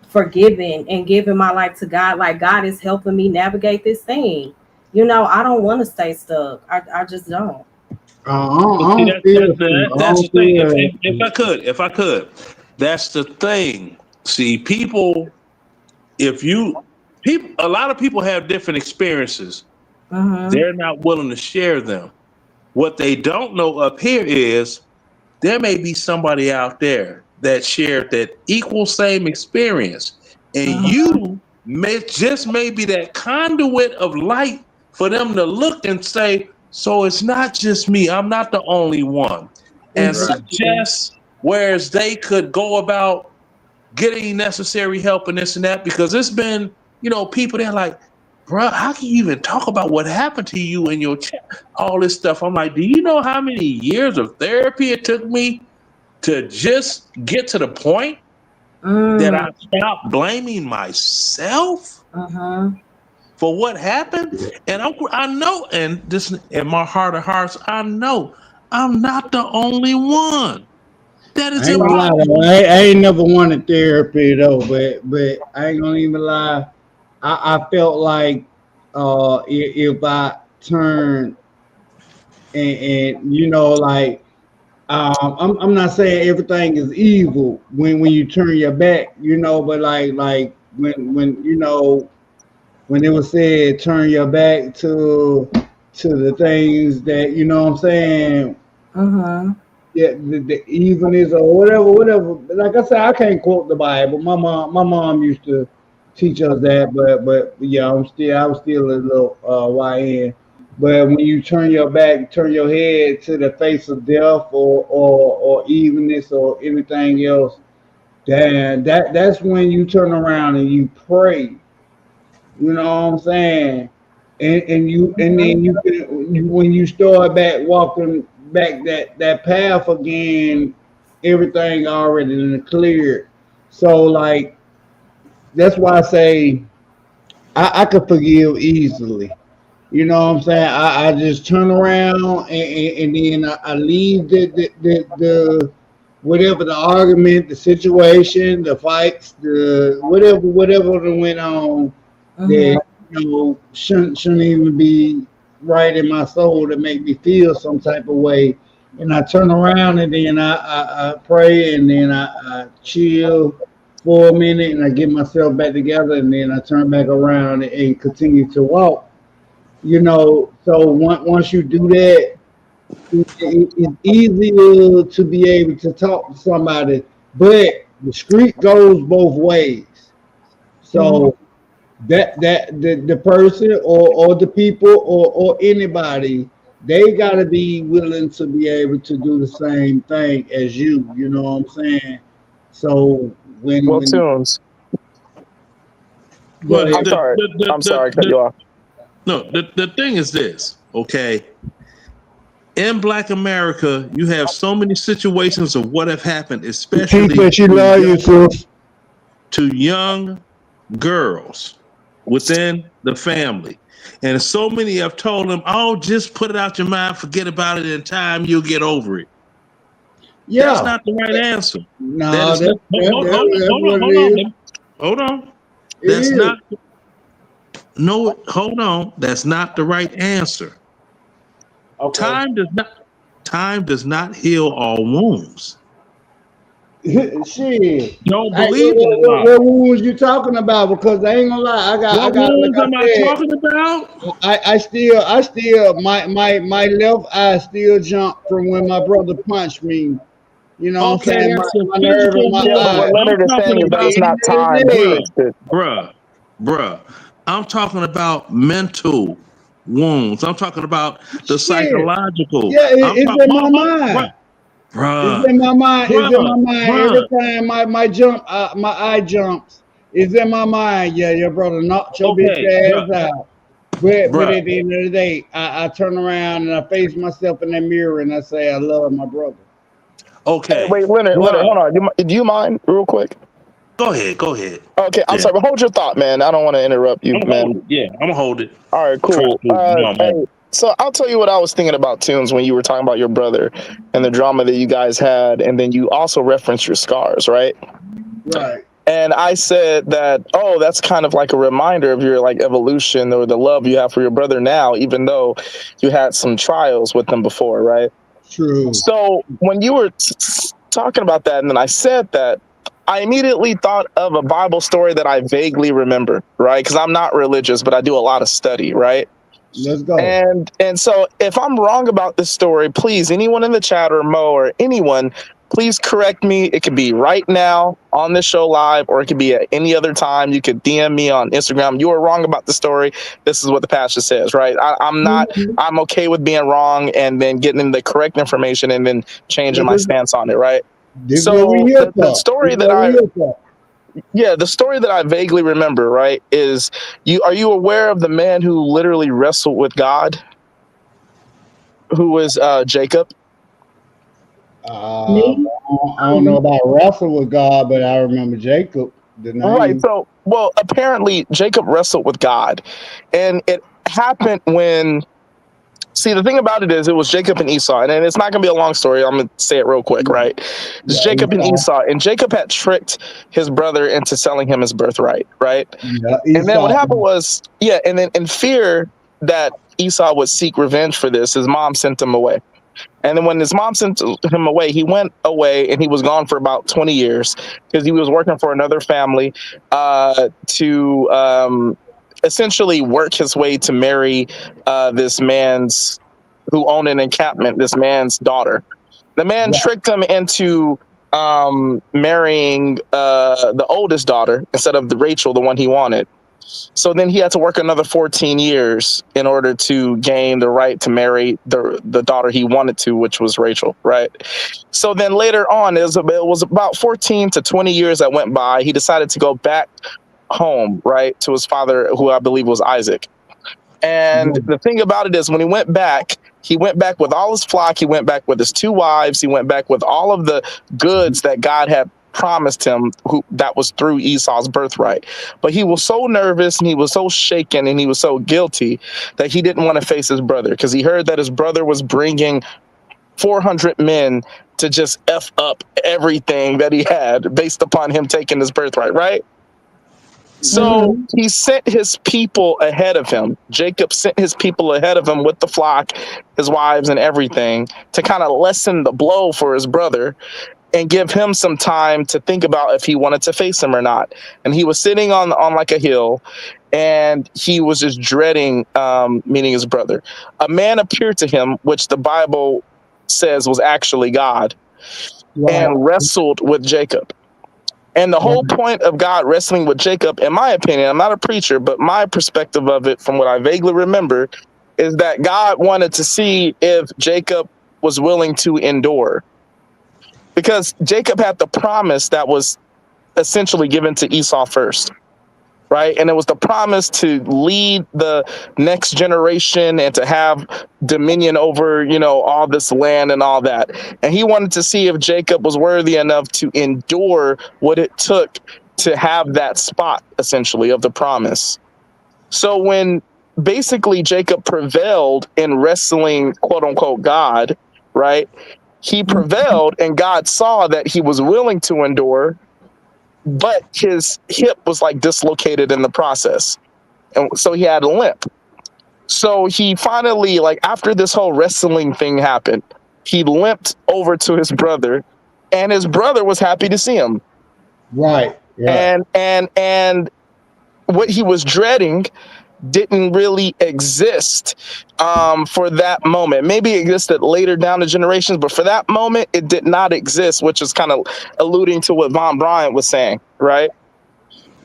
forgiven and given my life to God, like God is helping me navigate this thing. I don't want to stay stuck. I just don't. But I see, don't feel you. I that's don't the thing. If, feel if if I could, that's the thing. See, people, if you a lot of people have different experiences. They're not willing to share them. What they don't know up here is there may be somebody out there that shared that equal same experience, and you may be that conduit of light for them to look and say, so it's not just me, I'm not the only one, and suggest whereas they could go about getting necessary help and this and that, because it's been, people that are like, bro, how can you even talk about what happened to you in your all this stuff? I'm like, do you know how many years of therapy it took me to just get to the point that I stopped blaming myself for what happened? And I know, and this in my heart of hearts, I know I'm not the only one. That is impossible. I ain't never wanted therapy though, but I ain't gonna even lie. I felt like if I turned and like I'm not saying everything is evil when you turn your back, but like when when it was said turn your back to the things that what I'm saying. Yeah, the evilness or whatever. Like I said, I can't quote the Bible. My mom used to teach us that, but yeah, I was still a little YN. But when you turn your back, turn your head to the face of death or evilness or anything else, then that's when you turn around and you pray. You know what I'm saying? And then you when you start back walking back that path again, everything already cleared. So like that's why I say I could forgive easily. You know what I'm saying? I just turn around and then I leave the whatever the argument, the situation, the fights, the whatever that went on that shouldn't even be right in my soul to make me feel some type of way. And I turn around and then I pray and then I chill for a minute and I get myself back together and then I turn back around and continue to walk. So once you do that, it's easier to be able to talk to somebody, but the street goes both ways. So that the person or the people or anybody, they got to be willing to be able to do the same thing as you. You know what I'm saying? So when Tunes. But I'm sorry, I cut you off. No, the thing is this, okay? In Black America, you have so many situations of what have happened, especially to young girls within the family. And so many have told them, oh, just put it out your mind, forget about it, in time you'll get over it. Yeah. That's not the right answer. No, hold on. That's not. No, hold on. That's not the right answer. Okay. Time does not heal all wounds. Shit. Don't believe what wounds you talking about? Because I ain't gonna lie, what wounds am I talking about? I still my left eye still jump from when my brother punched me. You know what I'm saying? My nerve in my eye. What Leonard is saying is that's not time. Bruh. I'm talking about mental wounds. I'm talking about the psychological. Yeah, it's in my mind. Bruh. It's in my mind. It's in my mind. Every time my eye jumps, it's in my mind. Yeah, your brother knocked your bitch ass out. But at the end of the day, I turn around and I face myself in that mirror and I say, I love my brother. Okay. Hey, wait, Leonard, hold on. Do you mind real quick? Go ahead. Okay, I'm sorry, but hold your thought, man. I don't want to interrupt you, man. I'm gonna hold it. All right, cool. Hey, so I'll tell you what I was thinking about, Tunes, when you were talking about your brother and the drama that you guys had, and then you also referenced your scars, right? Right. And I said that, that's kind of like a reminder of your like evolution or the love you have for your brother now, even though you had some trials with him before, right? True. So when you were talking about that, and then I said that, I immediately thought of a Bible story that I vaguely remember, right? Because I'm not religious, but I do a lot of study, right? Let's go. And so if I'm wrong about this story, please, anyone in the chat or Mo or anyone, please correct me. It could be right now on this show live, or it could be at any other time. You could DM me on Instagram. You were wrong about the story. This is what the pastor says, right? I'm okay with being wrong and then getting the correct information and then changing my stance on it, right? This So what we here the for. story This that what we here for. the story that I vaguely remember, right, is are you aware of the man who literally wrestled with God, who was Jacob? I don't know about wrestle with God, but I remember Jacob, the name. Right. So, well, apparently Jacob wrestled with God, and it happened when. See, the thing about it is, it was Jacob and Esau, and it's not going to be a long story. I'm going to say it real quick, right? It's Jacob and Esau, and Jacob had tricked his brother into selling him his birthright, right? Yeah, And then what happened was, and then in fear that Esau would seek revenge for this, his mom sent him away. And then when his mom sent him away, he went away and he was gone for about 20 years because he was working for another family to essentially work his way to marry this man's, who owned an encampment, this man's daughter. The man tricked him into marrying the oldest daughter instead of the Rachel, the one he wanted. So then he had to work another 14 years in order to gain the right to marry the daughter he wanted to, which was Rachel, right? So then later on, it was about 14 to 20 years that went by. He decided to go back home, right, to his father, who I believe was Isaac. And the thing about it is, when he went back with all his flock. He went back with his 2 wives. He went back with all of the goods that God had promised him, that was through Esau's birthright. But he was so nervous and he was so shaken and he was so guilty that he didn't want to face his brother, because he heard that his brother was bringing 400 men to just F up everything that he had based upon him taking his birthright, right? So he sent his people ahead of him. Jacob sent his people ahead of him with the flock, his wives and everything, to kind of lessen the blow for his brother and give him some time to think about if he wanted to face him or not. And he was sitting on like a hill, and he was just dreading meeting his brother. A man appeared to him, which the Bible says was actually God, and wrestled with Jacob. And the whole point of God wrestling with Jacob, in my opinion, I'm not a preacher, but my perspective of it, from what I vaguely remember, is that God wanted to see if Jacob was willing to endure. Because Jacob had the promise that was essentially given to Esau first, right? And it was the promise to lead the next generation and to have dominion over, all this land and all that. And he wanted to see if Jacob was worthy enough to endure what it took to have that spot, essentially, of the promise. So when basically Jacob prevailed in wrestling, quote unquote, God, right? He prevailed, and God saw that he was willing to endure, but his hip was like dislocated in the process. And so he had a limp. So he finally, like, after this whole wrestling thing happened, he limped over to his brother, and his brother was happy to see him. Right. And what he was dreading didn't really exist for that moment. Maybe it existed later down the generations, but for that moment, it did not exist, which is kind of alluding to what Von Bryant was saying, right?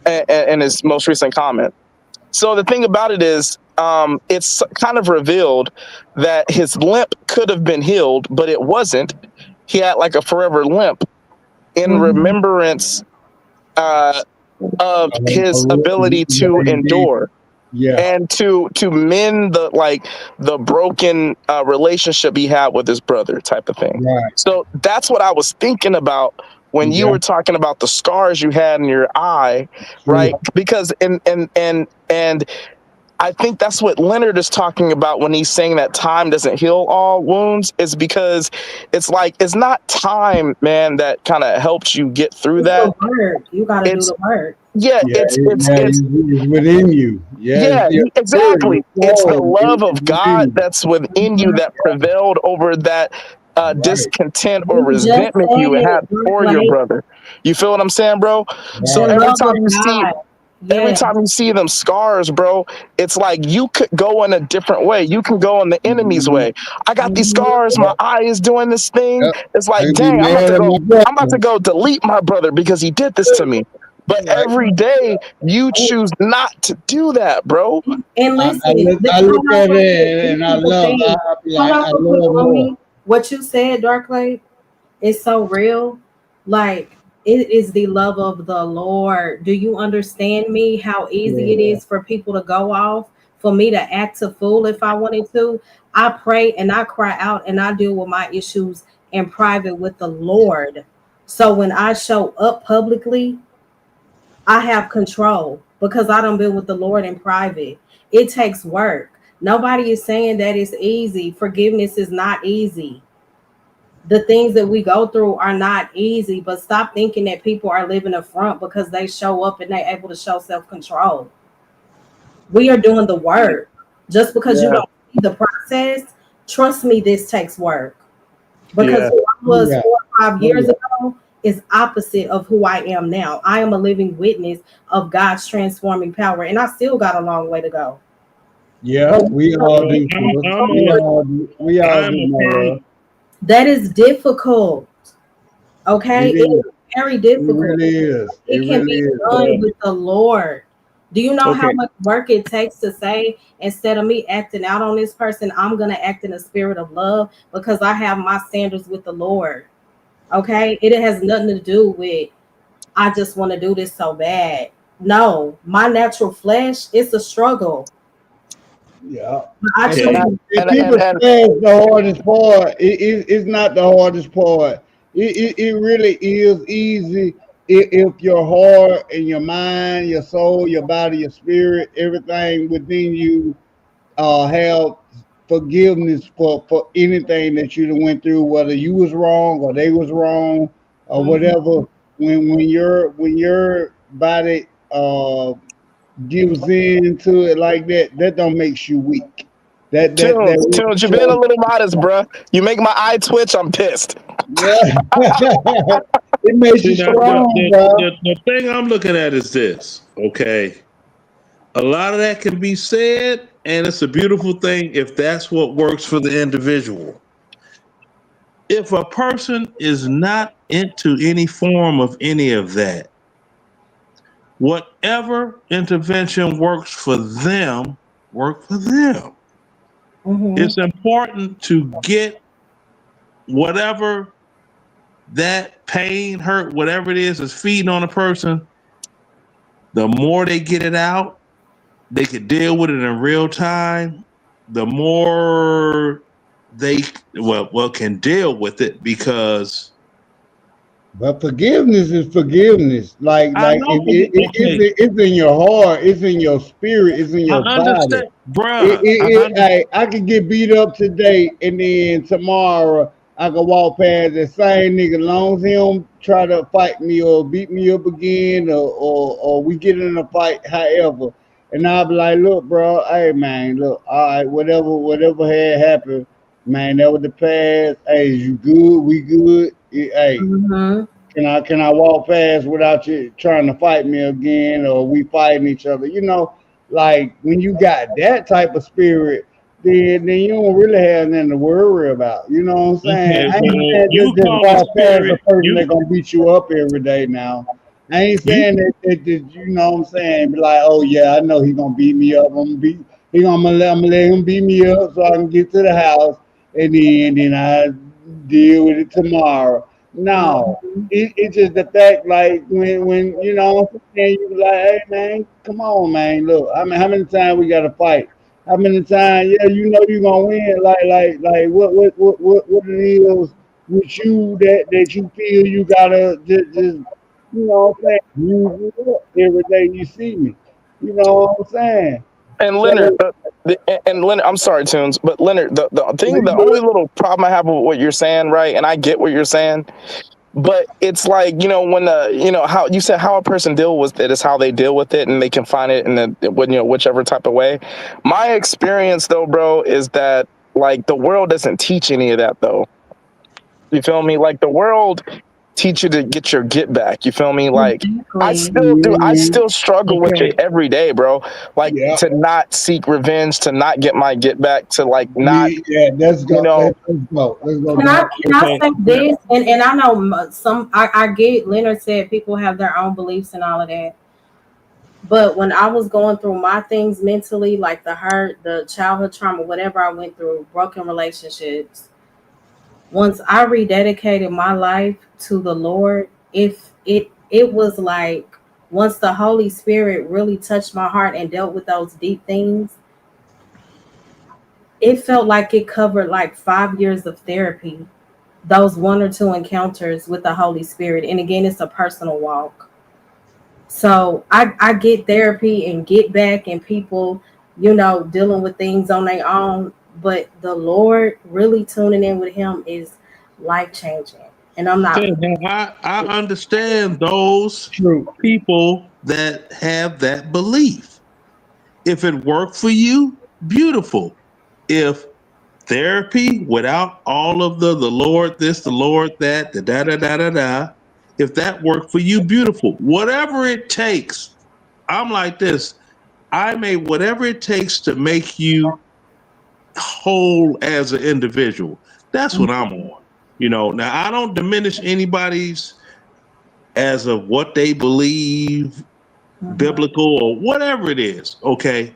In his most recent comment. So the thing about it is, it's kind of revealed that his limp could have been healed, but it wasn't. He had like a forever limp in remembrance of his ability to endure. And to mend the broken relationship he had with his brother, type of thing. Right. So that's what I was thinking about when you were talking about the scars you had in your eye, right? Because and I think that's what Leonard is talking about when he's saying that time doesn't heal all wounds, is because it's like, it's not time, man, that kind of helps you get through that. You gotta do the work. It's within you. Exactly. It's the love of God that's within you that prevailed over that Right. discontent or You just resentment you said had for your like brother. You feel what I'm saying, bro? So the Right. love of God. every Yeah. time you see them scars, bro, it's like you could go in a different way. You can go in the enemy's Mhm. way. I got these Mhm. scars. My eye is doing this thing. Yep. It's I like, can be dang, mad at my I'm about to brother. go delete my brother because he did this to me. But Right. every day you choose not to do that, bro. And listen, I hold look on at real quick. it This and I is the love. thing. I be Hold like, on I real quick, love more. Rumi. What you said, Darklade, is so real. Like it is the love of the Lord. Do you understand me? How easy it Yeah. is for people to go off, for me to act a fool if I wanted to. I pray and I cry out and I deal with my issues in private with the Lord. So when I show up publicly, I have control because I don't been with the Lord in private. It takes work. Nobody is saying that it's easy. Forgiveness is not easy. The things that we go through are not easy, but stop thinking that people are living a front because they show up and they're able to show self-control. We are doing the work. Just because you Yeah, don't see the process, trust me, this takes work. Because yeah. who I Oh was yeah. 4 or 5 years Oh ago is opposite of who I am now. I am a living witness of God's transforming power, and I still got a long way to go. yeah. But Yeah. We all do. Sis. I'm We a all do. We all I'm do, a Mara. firm that is difficult. Okay, It it is is. very It difficult. really is. It It can really be is, bro. done with the Lord. Do you know how Okay. much work it takes to say, instead of me acting out on this person, I'm going to act in a spirit of love because I have my standards with the Lord? Okay, it has nothing to do with I just want to do this so bad. No, my natural flesh, it's a struggle. Yeah. But I And And choose I, people, to and and people and say it's the hardest part. It's not the hardest part. It really is easy if your heart and your mind, your soul, your body, your spirit, everything within you have forgiveness for anything that you done went through, whether you was wrong or they was wrong or Mhm. whatever. When your body gives in to it like that, that don't makes you weak. That really Tunes, you're being a shows. little modest, bruh. You make my eye twitch. I'm pissed. Yeah. It makes see you now strong, bro. the thing I'm looking at is this, okay? A lot of that can be said, and it's a beautiful thing if that's what works for the individual. If a person is not into any form of any of that, whatever intervention works for them, work for them. Mhm. It's important to get whatever that pain, hurt, whatever it is feeding on a person. The more they get it out, they can deal with it in real time. The more they can deal with it because But forgiveness is forgiveness. I know. Okay, It's in your heart, it's in your spirit, it's in I your body. understand, bruh. I understand. I could get beat up today, and then tomorrow I could walk past the same nigga. Long as he don't try to fight me or beat me up again, or we get in a fight, however. And I'll be like, look, bro, hey man, look, all right, whatever had happened, man, that was the past. Hey, you good? We good? Hey, Mhm. can I walk past without you trying to fight me again, or we fighting each other? Like when you got that type of spirit, then you don't really have nothing to worry about. You know what I'm saying? Okay, I ain't well, saying you just call it walk past a spirit. person that gonna beat you up every day now. I ain't You saying that you know what I'm saying, be like, oh yeah, I know he gonna beat me up. I'm gonna let him beat me up so I can get to the house, and then I deal with it tomorrow. No, Mhm. it's just the fact, like when you know what I'm saying, you be like, hey man, come on, man, look, I mean, how many times we got to fight? How many times? Yeah, you know you're gonna win. Like what it is with you that you feel you gotta just you know what I'm saying, use it up every day you see me. You know what I'm saying? And Leonard, So and Leonard, I'm sorry, Tunes, but Leonard, the only little problem I have with what you're saying, right? And I get what you're saying, but it's like, when how you said how a person deal with it is how they deal with it, and they can find it in whichever type of way. My experience though, bro, is that like the world doesn't teach any of that though. You feel me? Like the world teach you to get your get back. You feel me? Like I still do. I still struggle with it every day, bro. Like to not seek revenge, to not get my get back, to like not. Yeah, let's go. You know, Let's go. Can I say this? And I know I get Leonard said people have their own beliefs and all of that. But when I was going through my things mentally, like the hurt, the childhood trauma, whatever I went through, broken relationships, once I rededicated my life to the Lord, if it was like once the Holy Spirit really touched my heart and dealt with those deep things, it felt like it covered like 5 years of therapy, those 1 or 2 encounters with the Holy Spirit. And again, it's a personal walk. So I get therapy and get back and people, dealing with things on their own. But the Lord, really tuning in with him is life-changing. And I'm not. I understand those people that have that belief. If it worked for you, beautiful. If therapy without all of the Lord this, the Lord that, the da-da-da-da-da, if that worked for you, beautiful. Whatever it takes, I'm like this. I made whatever it takes to make you whole as an individual. That's what I'm on. Now I don't diminish anybody's as of what they believe, biblical or whatever it is. Okay.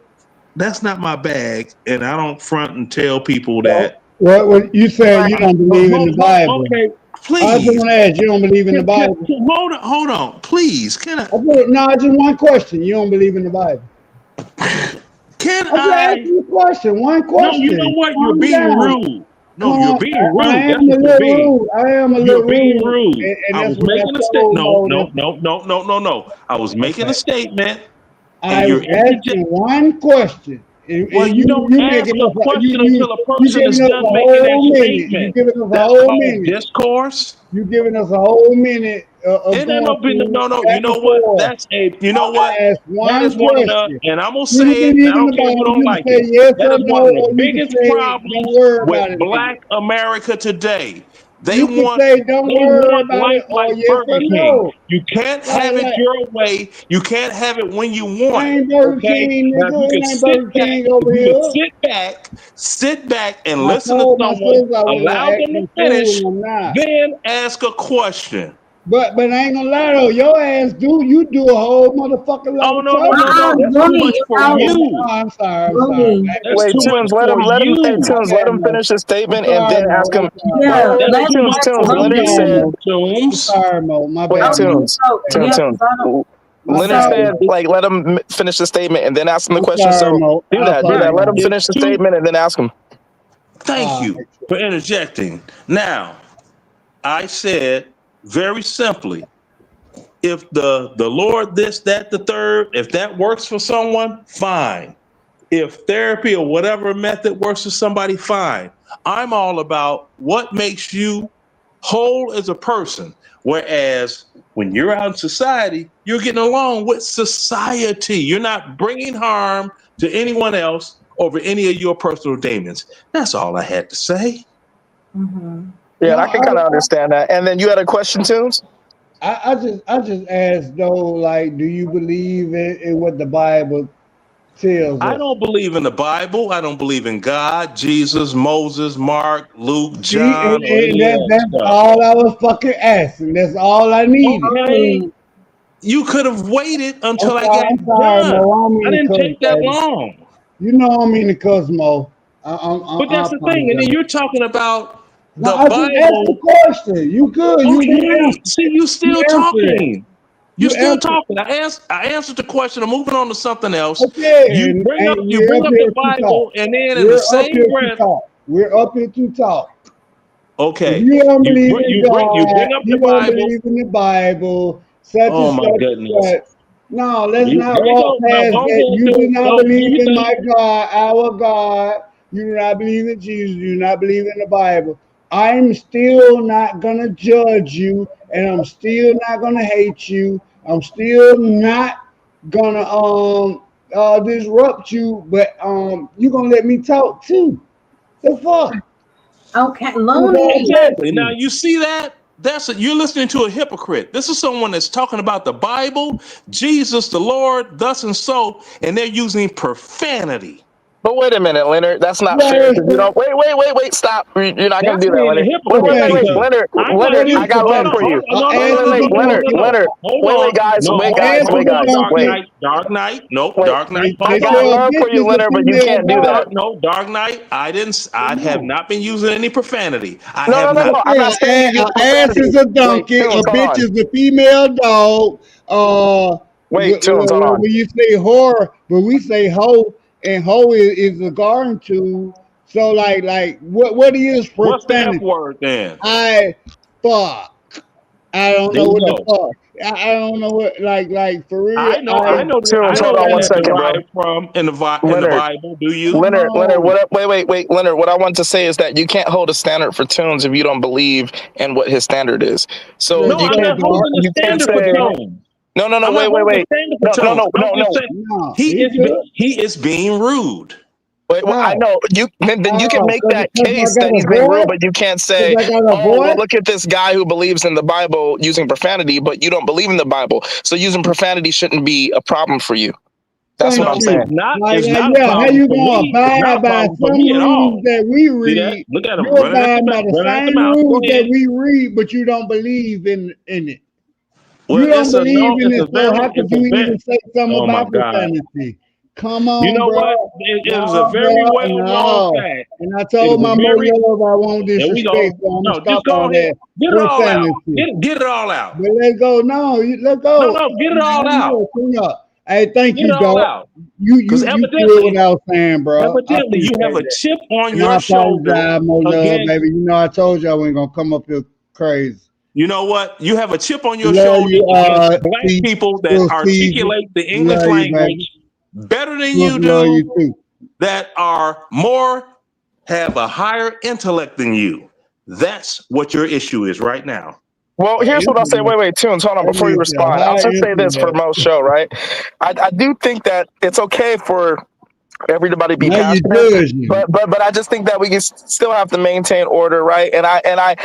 That's not my bag. And I don't front and tell people that. Well, you said you don't believe in the Bible. Okay, please. I just want to ask, you don't believe in the Bible? Hold on. Please. Can I? No, just one question. You don't believe in the Bible? Can I ask you a question? One question. No, you know what? You're being rude. No, you're being rude. I am a little rude. You're being rude. I was making a statement. No. I was making a statement. I was asking one question. Well, you don't ask a question until a person is done making that statement. You're giving us a That's whole called minute. Discourse. You're giving us a whole minute. No. You know what? That's a. You know what? That is one of the. And I'm gonna say it. I don't care if you don't like it. Yes That or is no, one of the or biggest you can say, problems with Black America today. They you want, can say, don't they worry want about life it, or like yes Burger or King. no. You can't have it your way. You can't have it when you want I it. ain't Burger Okay? King, Now, nigga. if you It can ain't sit Burger back, King over here. sit back and I listen to told my someone, sisters I wasn't allow gonna them act to a finish, fool, I'm not. then ask a question. But I ain't gonna lie though, your ass you do a whole motherfucking lot of No. talking. That's too much for you. Oh, I'm sorry. That's wait, too much Tunes, let for him. Hey, you. Tunes, let him finish his statement I'm and sorry, then Mo. ask him. Yeah, Wait, Tunes. Leonard said. I'm sorry, Mo. My Wait, bad. Tunes. Tunes. Leonard said, like, let him finish the statement and then ask him the question. Sorry, So Mo. do that. Let him finish the statement and then ask him. Thank you for interjecting. Now, I said very simply, if the Lord this, that, the third, if that works for someone, fine. If therapy or whatever method works for somebody, fine. I'm all about what makes you whole as a person. Whereas when you're out in society, you're getting along with society. You're not bringing harm to anyone else over any of your personal demons. That's all I had to say. Mm-hmm. Yeah, I can kind of understand that. And then you had a question, Tunes? I just asked though, like, do you believe in what the Bible tells us? I don't believe in the Bible. I don't believe in God, Jesus, Moses, Mark, Luke, John. That's all I was fucking asking. That's all I needed. Okay. You could have waited until I got sorry, done. Mo, I didn't take that long. You know I mean the Cosmo. But that's the thing. And then you're talking about the I Bible. just asked the question. You good. Okay. See, you still talking. You're still talking. I answered the question. I'm moving on to something else. Okay. You bring up the Bible, and then in the same breath, we're up here to talk. Okay. If you don't believe in God, you bring up the Bible. Believe in the Bible. Oh my goodness. No, let's not walk past that. You do not believe in my God, our God. You do not believe in Jesus. You do not believe in the Bible. I'm still not gonna judge you, and I'm still not gonna hate you. I'm still not gonna disrupt you, but you're gonna let me talk too. The fuck? Okay, Looney. Exactly. Now you see that? You're listening to a hypocrite. This is someone that's talking about the Bible, Jesus, the Lord, thus and so, and they're using profanity. But wait a minute, Leonard. That's not fair. Well, 'Cause you don't. Wait. Stop. You're not gonna That's do that, being a Leonard. hypocrite okay, Wait, because Leonard. I know Leonard, I you. got love Hold on, for you. hold on, no, answer no, no, the no, no, no, no, no. Leonard. Hold Wait, on. guys. No, Wait, hold guys. on, answer Wait, the hold on. guys. dumb Dark Wait. shit. Knight, Dark Knight. Nope, Wait. Dark Knight. They Hold I say got on. a love for bitch you, is a Leonard, but you female can't do that. dog. No, Dark Knight. I have No. not been using any profanity. I No, have no, no, not. no. I'm Okay, not saying you use ass profanity. is a Wait, donkey. A Tunes, hold bitch on. is a female dog. Wait, Tunes, hold on. When you say whore, when we say hoe, and hoe is a garden tool. So what is What's the F profanity? word then? I fuck. I don't There know you what the go. fuck. I don't know what for real. I know Tunes, hold on where one that second, bro. derived from in the Leonard. Bible. Do you? Leonard, No. wait, Leonard, what I want to say is that you can't hold a standard for Tunes if you don't believe in what his standard is. So Let's No, you I'm go, can't, not dog. holding the you can't standard Let's for say, go. Tones. no, I'm not holding the standard for Tones. I'm no, just saying No, he good. he is being rude. wait, well, I How? know then you can How? make Cause that I case that got a he's being rude, voice. but you can't Cause say, I got a oh, well, voice. look at this guy who believes in the Bible using profanity, but you don't believe in the Bible. So using profanity shouldn't be a problem for you. That's what Thank I'm No, saying. you. it's not. It's not a Yeah, how problem you for gonna me. It's not abide a by problem for some me at rules all. that we See that? read? Look at him You running at the abide mouth. by the Running at the same mouth. Go rules that ahead. we read, but you don't believe in it. You Well, don't it's a believe no. in it, so how could you even say something Oh my about God. profanity? Come You on, know bro. what? It was a No, very bro, well known no. fact. And I It is told a my more very. love I won't There we go. disrespect, so I'm gonna No, stop just go all ahead. that Get it all out. profanity. Get it all out. But let's go. No, let's No, go. no, get it all out. Tune up. Hey, thank Get you, it all dog. out. You Because said what I was saying, bro. I evidently, you have appreciate a that. chip on And I your shoulder apologize, more love, against. baby. You know I told you I wasn't gonna come up here crazy. You know what? You have a chip on your Love shoulder you, against black Steve. people that Little Caesar. articulate the English Love you, baby. language better than Much you love you do, too. that have a higher intellect than you. That's what your issue is right now. Well, High here's what I'll say. intellect. Wait, Tunes, hold on. That Before you means a respond, I'll high just say this for intellect. most show, right? I do think that it's okay for everybody be Now you passionate, judge me. but I just think that we can still have to maintain order, right? And I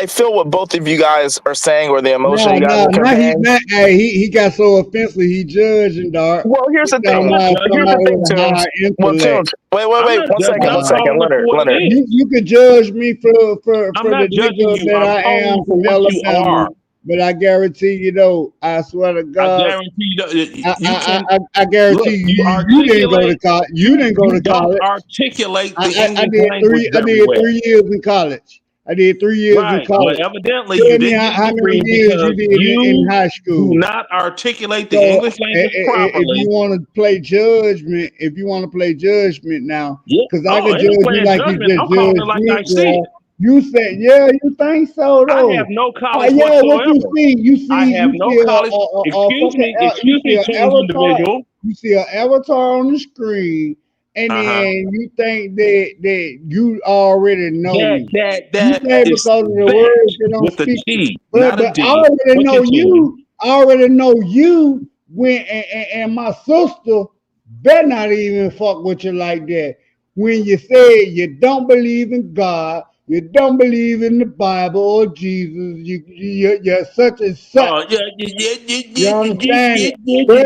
feel what both of you guys are saying, or the emotion you guys are Now conveying. hey, he got so offensive he judging, dog. Well, here's He the talking thing. not about judging. Here's the somebody thing, with a Tunes. high Well, intellect. Tunes. Wait, I'm not one judging. second, I'm calling it for what it Leonard. is. You could judge me for I'm the not judging nigga you. that I'm I calling am you for from what you Alabama, are. but I guarantee you though, I swear to I God, guarantee you can I guarantee look. You you didn't go to articulate. college. You didn't go You to don't college. articulate the I English did language I very did well. 3 years in college. I did 3 years in Right. Well, college. evidently Tell you me didn't get a how many degree years you because did in you high do school. not articulate the So English language if you properly. want to play judgment, now, Yeah. because I Oh, could ain't no judge you playing like you judgment. just I'm calling it judged like me, I see bro. it. You said, yeah, you think so I have though. no college Yeah, what you whatsoever. see? I have You no see college. Excuse me, you excuse see me, an tunes avatar. individual. You see an avatar on the screen, and Uh-huh. then you think that you already know me. You That say is because of the that words they don't with a speak, T, but not a I D. already But know continue. you. I already know you when and my sister better not even fuck with you like that. When you say you don't believe in God, you don't believe in the Bible or Jesus, you're such and such. Oh yeah, You understand it? But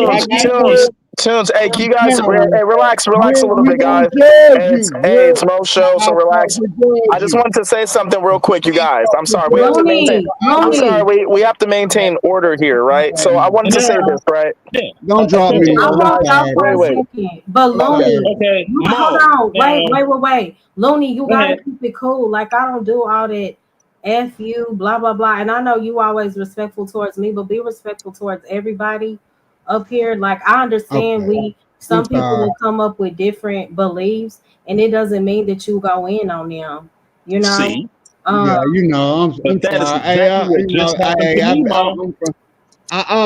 like I said, Tunes. Hey, can you guys now relax a little we're bit, gonna guys? judge It's you. Mo show, so I start relax. to I judge just you. wanted to say something real quick, you I guys. start I'm to sorry, we have to judge maintain. you. I'm sorry, we have to maintain order here, right? So I wanted and to then say this, right? yeah. Don't drop Go me, ahead. I love. I'm want y'all sorry. for a Wait. second. But Okay. Looney, Okay, hold Mo. on. Wait. Looney, you Go gotta ahead. keep it cool. Like I don't do all that F you, blah blah blah. And I know you always respectful towards me, but be respectful towards everybody up here. Like I understand Okay. some I'm people sorry. will come up with different beliefs, and it doesn't mean that you go in on them, you know. See, Yeah, Um I'm but that is sorry. exactly what just happened to me, Mo. I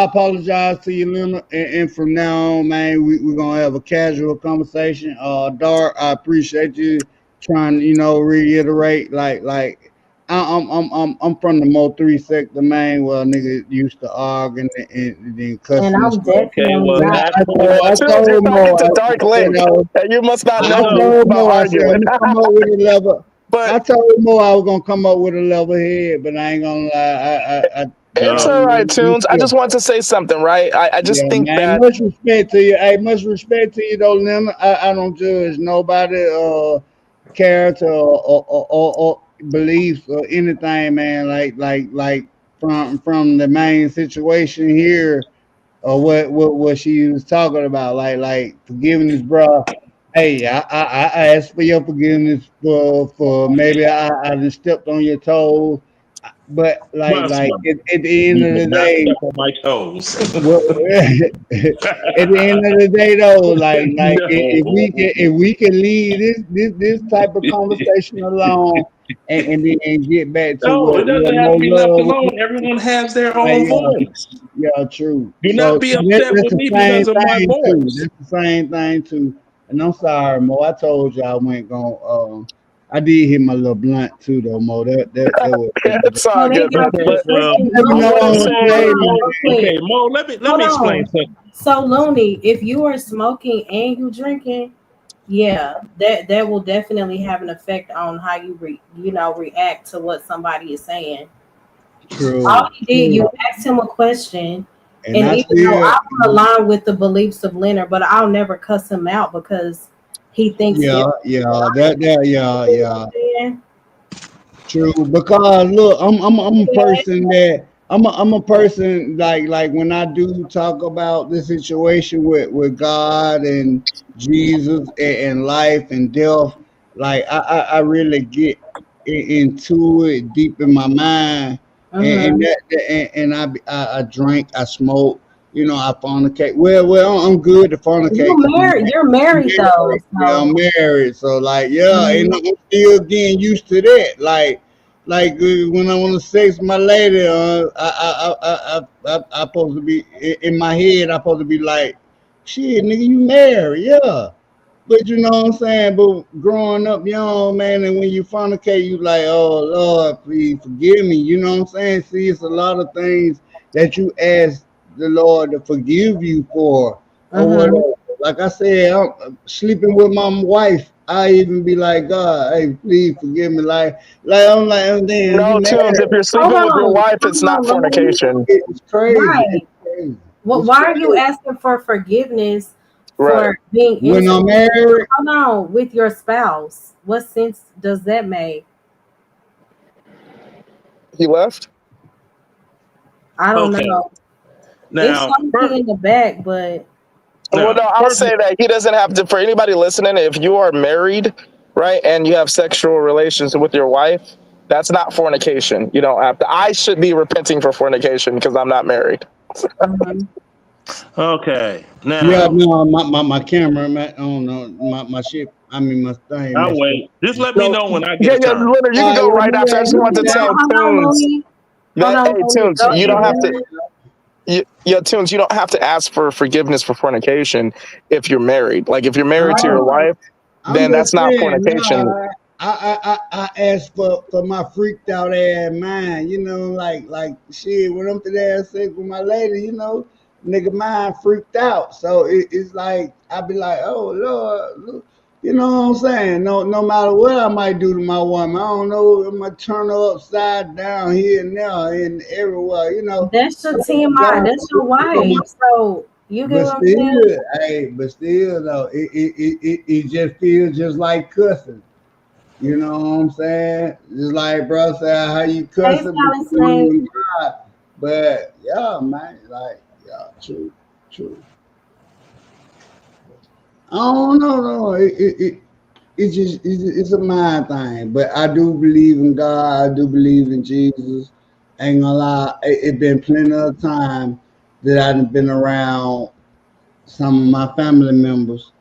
apologize to you, Luna. And from now on, man, we're gonna have a casual conversation. Dart, I appreciate you trying, reiterate, like I'm from the Mo 3 sector, man. Well, niggas used to argue and then cussing And and I'm stuff. Okay, definitely well not. that's I Tunes, you're told talking Mo, to Dark you Link, know, and you must not I know no. told about Mo, I said, arguing. I'm gonna come up with a level. I But told Mo I was gonna come up with a level head, but I ain't gonna lie. it's No. all right, Tunes. I Yeah, just want to say something, right? I just yeah, think man. that Much respect to you. Hey, much respect to you, though, Leonard. I don't judge nobody, character or beliefs or anything, man. Like from the main situation here or what she was talking about, like forgiveness, bro. Hey, I asked for your forgiveness for maybe I just stepped on your toes, but like Muslim. at the end You of did the not day, step on my toes. well, at the end of the day, though, if we can leave this type of conversation alone, and then get back to No, it what doesn't have to more be left love, alone. Everyone has their own yeah, voice. yeah, true. Do not So be upset that's with the me same because of my thing too. voice. That's the same thing too. And I'm sorry, Mo. I told you I went going. I did hit my little blunt too, though, Mo. That was. it's So all they good, man. got Okay, But well, listen, You I know want what to Looney, I'm hold say, saying? on real okay, quick. Mo. Let Hold me explain on. something. So Looney, if you are smoking and you drinking, yeah, that will definitely have an effect on how you react to what somebody is saying. All True, he did, true. you asked him a question, And and I even though still, I don't align with the beliefs of Leonard, but I'll never cuss him out because he thinks yeah, different. yeah, that, yeah, You know yeah. what I'm saying? True, because look, I'm a person that I'm a person like when I do talk about the situation with God and Jesus and life and death, like I really get into it deep in my mind, and Mm-hmm. I drink, I smoke, I fornicate. Well, I'm good to fornicate You because married. You're I'm married though, married. Yeah, so I'm married. So like, yeah, and mhm. I'm still getting used to that. Like when I want to sex my lady, I supposed to be in my head. I supposed to be like, shit, nigga, you married, yeah. But you know what I'm saying? But growing up young, man, and when you fornicate, you like, oh Lord, please forgive me. You know what I'm saying? See, it's a lot of things that you ask the Lord to forgive you for, or Mm-hmm. whatever. Like I said, I'm sleeping with my wife. I even be like, God, hey, please forgive me. Like I'm like, oh, damn, you no, Tunes, if married? you're Hold sleeping with your on, wife, it's not hold on, Looney. fornication. It's crazy. It's Right. crazy. Well, It's why are you crazy. asking for forgiveness Right. for being When innocent? I'm married, Hold on, with your spouse. What sense does that make? He left? I don't Okay, know. It's now, something in the back, but Well, no, I'll first, say that he doesn't have to. For anybody listening, if you are married, right, and you have sexual relations with your wife, that's not fornication. You don't have to. I should be repenting for fornication because I'm not married. mhm. okay, yeah, now no, my camera, I don't know, my shit. I mean, my thing I'll messed up. wait. Just let me So, know when I get yeah, a yeah, turn. Leonard, you All can right, go well, right after. I just You wanted to can go. tell Hold on, Tunes Looney. Hold that, on, hey, Looney. Tunes, Go you don't ahead. have to. Yeah, Tunes, you don't have to ask for forgiveness for fornication if you're married. Like if you're married to your No, Oh, wife, I'm then that's just not saying, fornication. no, I asked for my freaked out ass mind, like shit, when I'm to there sex with my lady, nigga mind freaked out. So it's like, I be like, oh Lord, look, you know what I'm saying? No matter what I might do to my woman, I don't know, I might turn her upside down here and there and everywhere. that's your TMI. That's your wife. So you get But what I'm saying? still though, it just feels just like cussing. You know what I'm saying? Just like bro said, how you Hey, cussing Sally between you Snake. and God. But yeah, man, like yeah, true, true. I don't know, no. It's a mind thing. But I do believe in God. I do believe in Jesus. Ain't gonna lie, it been plenty of time that I've been around some of my family members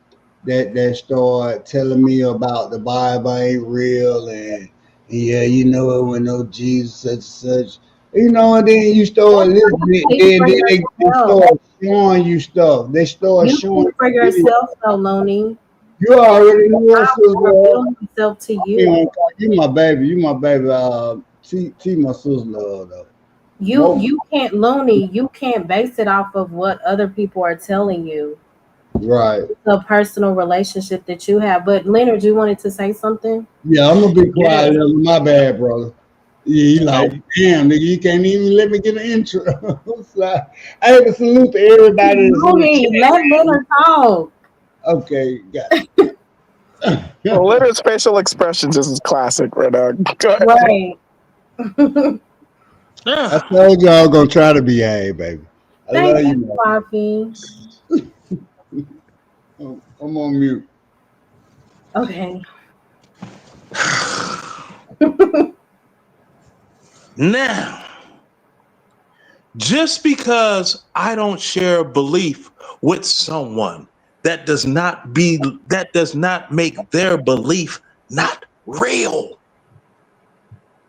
that start telling me about the Bible ain't real and yeah, it when no Jesus such, and then you start That's what listening, you speak then for they yourself. start showing you stuff. They start You showing speak for you videos. yourself, though, Loney. You already know, I'll sister. reveal myself to You you. know, you my baby. You my baby. She my sister love though. You can't, Looney, you can't base it off of what other people are telling you. Right. It's a personal relationship that you have. But Leonard, you wanted to say something? Yeah, I'm gonna be quiet. Yeah. My bad, brother. Yeah, he like, damn, nigga, you can't even let me get an intro. So, I have a salute to everybody. Looney, let Leonard talk. Okay, got it. Well, Leonard's facial expressions is classic right now. Go ahead. Right. I told y'all gonna try to behave, baby. I love Thank you, you, Poppy. man. I'm on mute. Okay. Now, just because I don't share a belief with someone, that does not make their belief not real.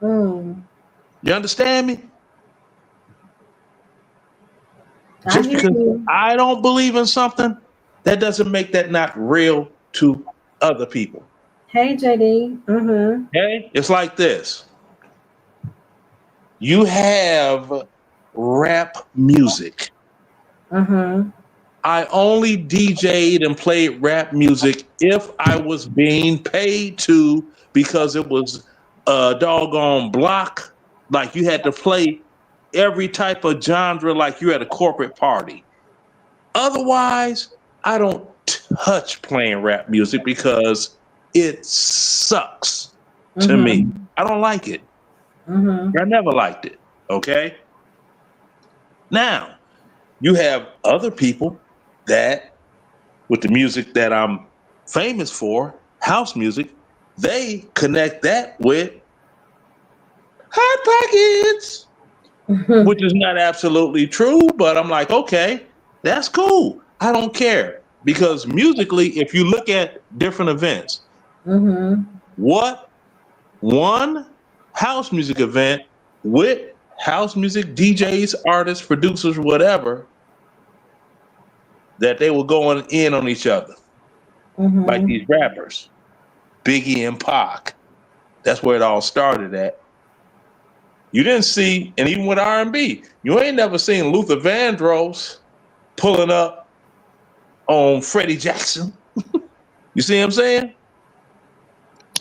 Mm. You understand me? I Just hear because you. I don't believe in something, that doesn't make that not real to other people. Hey, JD. Mm-hmm. Okay? It's like this. You have rap music. Mm-hmm. I only DJ'd and played rap music if I was being paid to, because it was a doggone block. Like you had to play every type of genre like you're at a corporate party. Otherwise, I don't touch playing rap music because it sucks to me. I don't like it. Mm-hmm. I never liked it. Okay? Now, you have other people that, with the music that I'm famous for, house music, they connect that with hot pockets, which is not absolutely true, but I'm like, okay, that's cool. I don't care. Because musically, if you look at different events, what one house music event with house music DJs, artists, producers, whatever, that they were going in on each other, like these rappers, Biggie and Pac. That's where it all started at. You didn't see, and even with R&B, you ain't never seen Luther Vandross pulling up on Freddie Jackson. You see what I'm saying?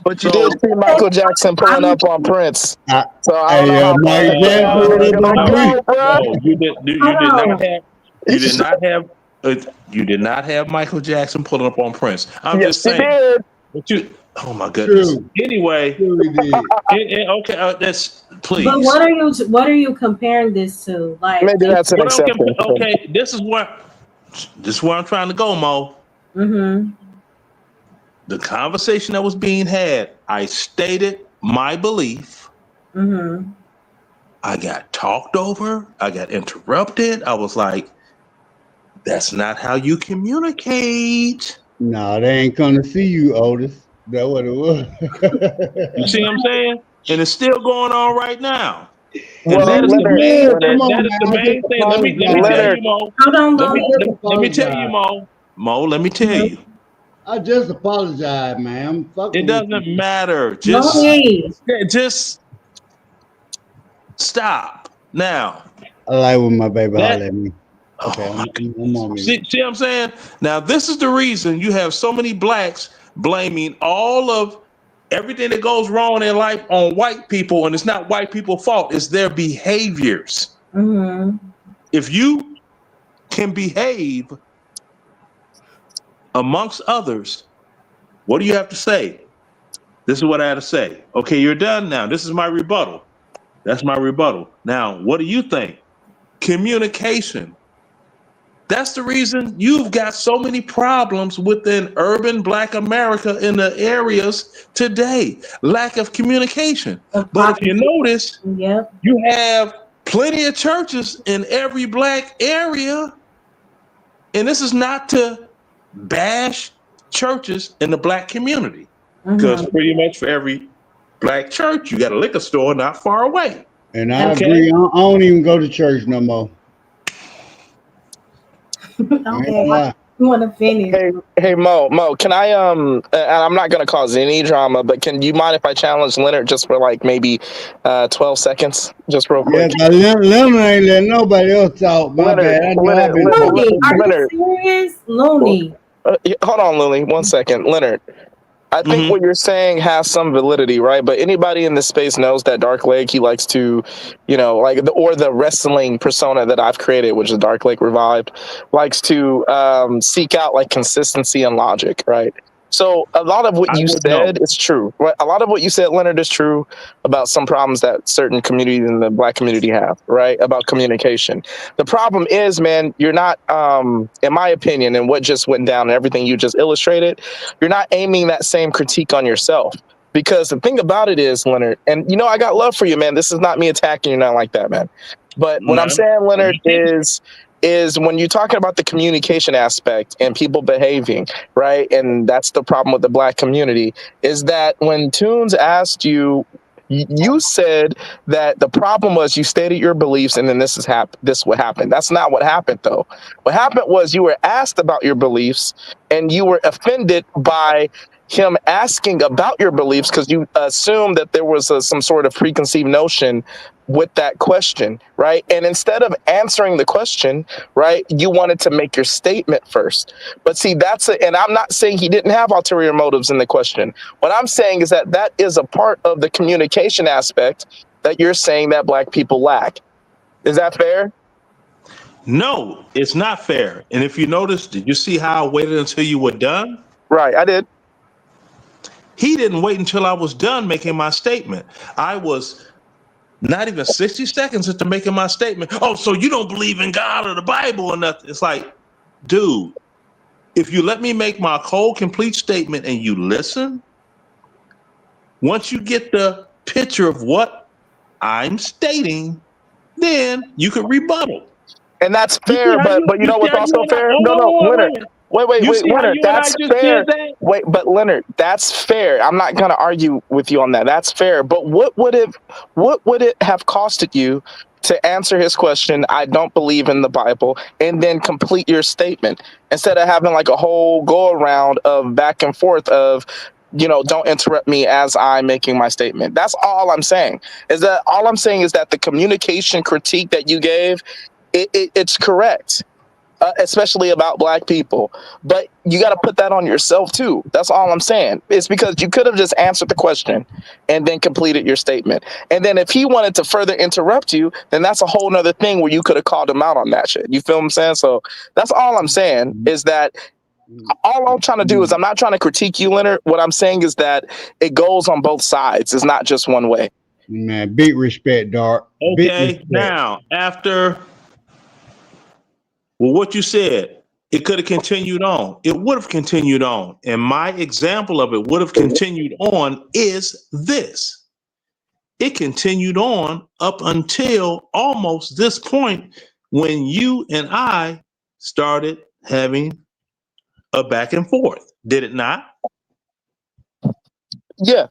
But you did see Michael Jackson pulling up on Prince. So I don't know how Mike you did not have Michael Jackson pulling up on Prince. I'm Yes, just saying. did. But oh my goodness. True. Anyway, okay, that's please. But what are you comparing this to? Like, maybe that's an exception. Okay, this is where I'm trying to go, Mo. The conversation that was being had, I stated my belief. I got talked over. I got interrupted. I was like, that's not how you communicate. No, they ain't gonna see you, Otis. That's what it was. You see what I'm saying? And it's still going on right now. Well, that is the main thing. Let me tell you, Mo. Hold on, let me tell you, Mo. Mo, let me tell you. I just apologize, man. It doesn't matter. Just stop now. I like when my baby holler at me. Okay, I'm on see what I'm saying? Now, this is the reason you have so many blacks blaming all of everything that goes wrong in their life on white people, and it's not white people's fault. It's their behaviors. If you can behave amongst others, what do you have to say? This is what I had to say. Okay, you're done now. This is my rebuttal. That's my rebuttal. Now, what do you think? Communication. That's the reason you've got so many problems within urban Black America in the areas today. Lack of communication. But if you notice, you have plenty of churches in every Black area. And this is not to bash churches in the Black community. Because pretty much for every Black church, you got a liquor store not far away. And I agree. I don't even go to church no more. Okay. You want to finish? Hey, Mo, can I and I'm not gonna cause any drama, but can you mind if I challenge Leonard just for like maybe 12 seconds, just real Yeah, quick? 'cause Lemon ain't let nobody else talk. My Leonard, bad. I know I've Leonard, been talking Looney, too are much. you Leonard. serious? Looney. Hold on, Lily, 1 second, Leonard. I think Mm-hmm. what you're saying has some validity, right? But anybody in this space knows that Dark Lake, he likes to, like the wrestling persona that I've created, which is Dark Lake Revived, likes to seek out like consistency and logic, right? So a lot of what I you would said know. is true. Right? A lot of what you said, Leonard, is true about some problems that certain communities in the Black community have, right? About communication. The problem is, man, you're not, in my opinion, and what just went down and everything you just illustrated, you're not aiming that same critique on yourself. Because the thing about it is, Leonard, and I got love for you, man. This is not me attacking you, not like that, man. But what I'm None. saying, Leonard, is when you're talking about the communication aspect and people behaving, right? And that's the problem with the Black community, is that when Tunes asked you, you said that the problem was you stated your beliefs and then this would happen. That's not what happened, though. What happened was you were asked about your beliefs and you were offended by him asking about your beliefs because you assumed that there was some sort of preconceived notion with that question, right? And instead of answering the question, right, you wanted to make your statement first. But see, and I'm not saying he didn't have ulterior motives in the question. What I'm saying is that is a part of the communication aspect that you're saying that Black people lack. Is that fair? No, it's not fair. And if you notice, did you see how I waited until you were done? Right, I did. He didn't wait until I was done making my statement. I was not even 60 seconds into making my statement. Oh, so you don't believe in God or the Bible or nothing. It's like, dude, if you let me make my whole complete statement and you listen, once you get the picture of what I'm stating, then you can rebuttal. And that's You see fair, how but you know see what's how you also and I, fair? hold No, on, Leonard. Wait, You see how Leonard, you and I that's just fair. did that? Wait, but Leonard, that's fair. I'm not gonna argue with you on that. That's fair. But what would it have costed you to answer his question, I don't believe in the Bible, and then complete your statement instead of having like a whole go around of back and forth of don't interrupt me as I'm making my statement. That's all I'm saying. All I'm saying is that the communication critique that you gave, it's correct, especially about Black people. But you got to put that on yourself too. That's all I'm saying. It's because you could have just answered the question and then completed your statement. And then if he wanted to further interrupt you, then that's a whole nother thing where you could have called him out on that shit. You feel what I'm saying? So that's all I'm saying is that all I'm trying to do is I'm not trying to critique you, Leonard. What I'm saying is that it goes on both sides. It's not just one way. Man, big respect, Dark. Big Okay, respect. now after what you said, it could have continued on. It would have continued on. And my example of it would have continued on is this. It continued on up until almost this point when you and I started having a back and forth. Did it not? Yeah.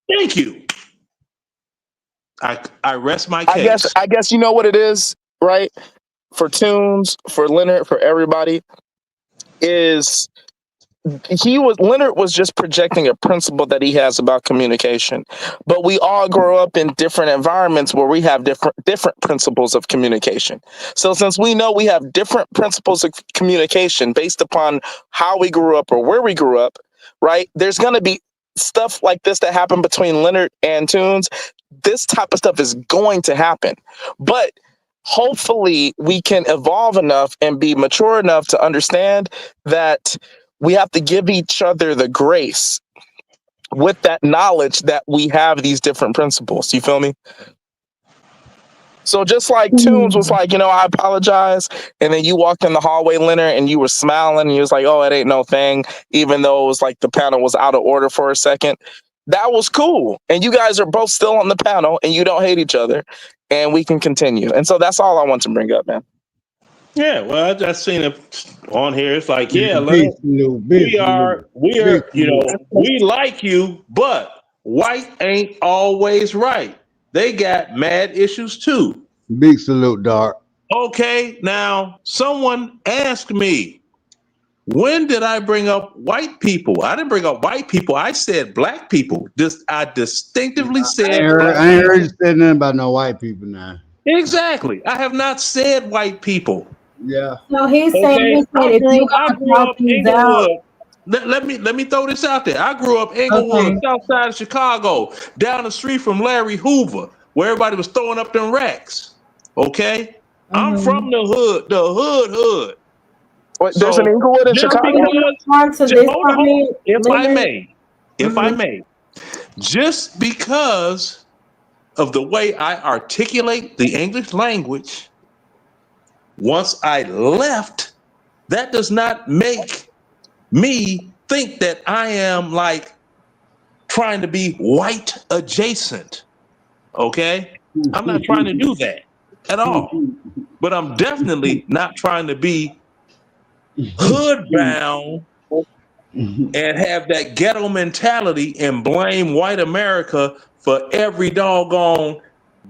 Thank you. I rest my case. I guess you know what it is, right? For Tunes, for Leonard, for everybody, is Leonard was just projecting a principle that he has about communication. But we all grow up in different environments where we have different principles of communication. So since we know we have different principles of communication based upon how we grew up or where we grew up, right? There's gonna be stuff like this that happened between Leonard and Tunes. This type of stuff is going to happen. But hopefully we can evolve enough and be mature enough to understand that we have to give each other the grace with that knowledge that we have these different principles. You feel me? So just like Tunes was like, I apologize. And then you walked in the hallway, Leonard, and you were smiling and you was like, oh, it ain't no thing. Even though it was like the panel was out of order for a second. That was cool. And you guys are both still on the panel and you don't hate each other. And we can continue. And so that's all I want to bring up, man. Yeah, well, I just seen it on here. It's like, yeah, Big Leonard, salute. we are, Big salute. we like you, but white ain't always right. They got mad issues too. Big salute, Dark. Okay, now someone asked me, When did I bring up white people? I didn't bring up white people. I said black people. I distinctively said black I ain't heard people. you say nothing about no white people now. Exactly. I have not said white people. Yeah. So he's saying, Okay. he said, if you I gonna grew call up things out, Inglewood. Let me throw this out there. I grew up Inglewood, okay. south side of Chicago, down the street from Larry Hoover, where everybody was throwing up them racks. Okay? I'm from the hood. Wait, there's an So Inglewood in just Chicago? On to because this hold on, comment, if I Leonard. may, just because of the way I articulate the English language, once I left, that does not make me think that I am like trying to be white adjacent. Okay? I'm not trying to do that at all. But I'm definitely not trying to be hood bound and have that ghetto mentality and blame white America for every doggone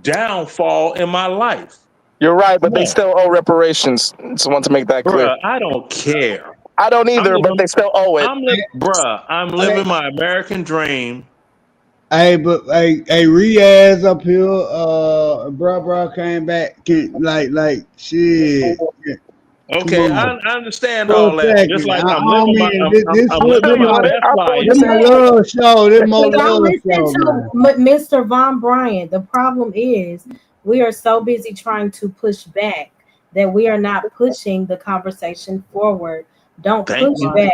downfall in my life. You're right, but they No, still owe reparations. Just want to make that clear. bruh, I don't care. I don't either, but they still owe it. I'm living my American dream. Hey, but hey, Riaz up here, bro came back, like shit. Okay, Come I on, understand for all a that. Just second. like I I'm don't living my mean this. I'm living my best I thought life. you This my said love show. This more But y'all love listen show, to man. Mr. Von Bryant. The problem is we are so busy trying to push back that we are not pushing the conversation forward. Don't Thank push you. back,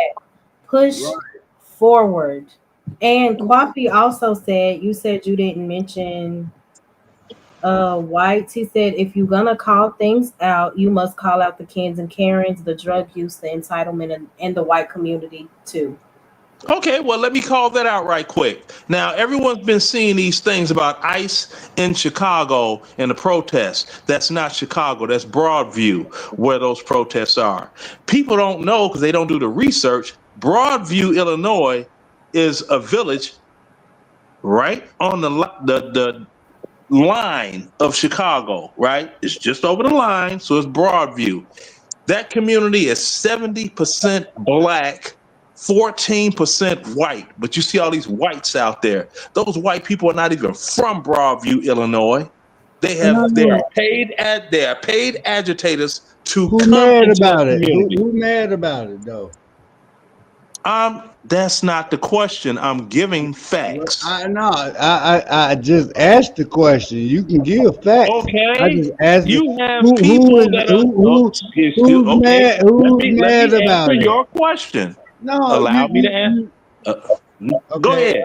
push forward. And Kwafi also said, you said you didn't mention Whites. He said, if you're gonna call things out, you must call out the Kens and Karens, the drug use, the entitlement, and the white community too. Okay, well, let me call that out right quick. Now, everyone's been seeing these things about ICE in Chicago and the protests. That's not Chicago, that's Broadview, where those protests are. People don't know because they don't do the research. Broadview, Illinois is a village right on the line of Chicago, right? It's just over the line, so it's Broadview. That community is 70% black, 14% white. But you see all these whites out there. Those white people are not even from Broadview, Illinois. They are paid agitators to Who come mad into that about it? community. Who mad about it though? That's not the question. I'm giving facts. I know. I just asked the question. You can give facts. I Okay. just asked You have who people that are who's okay. mad who's Let mad me answer about it. your question. No, Allow me to answer. Go okay. ahead.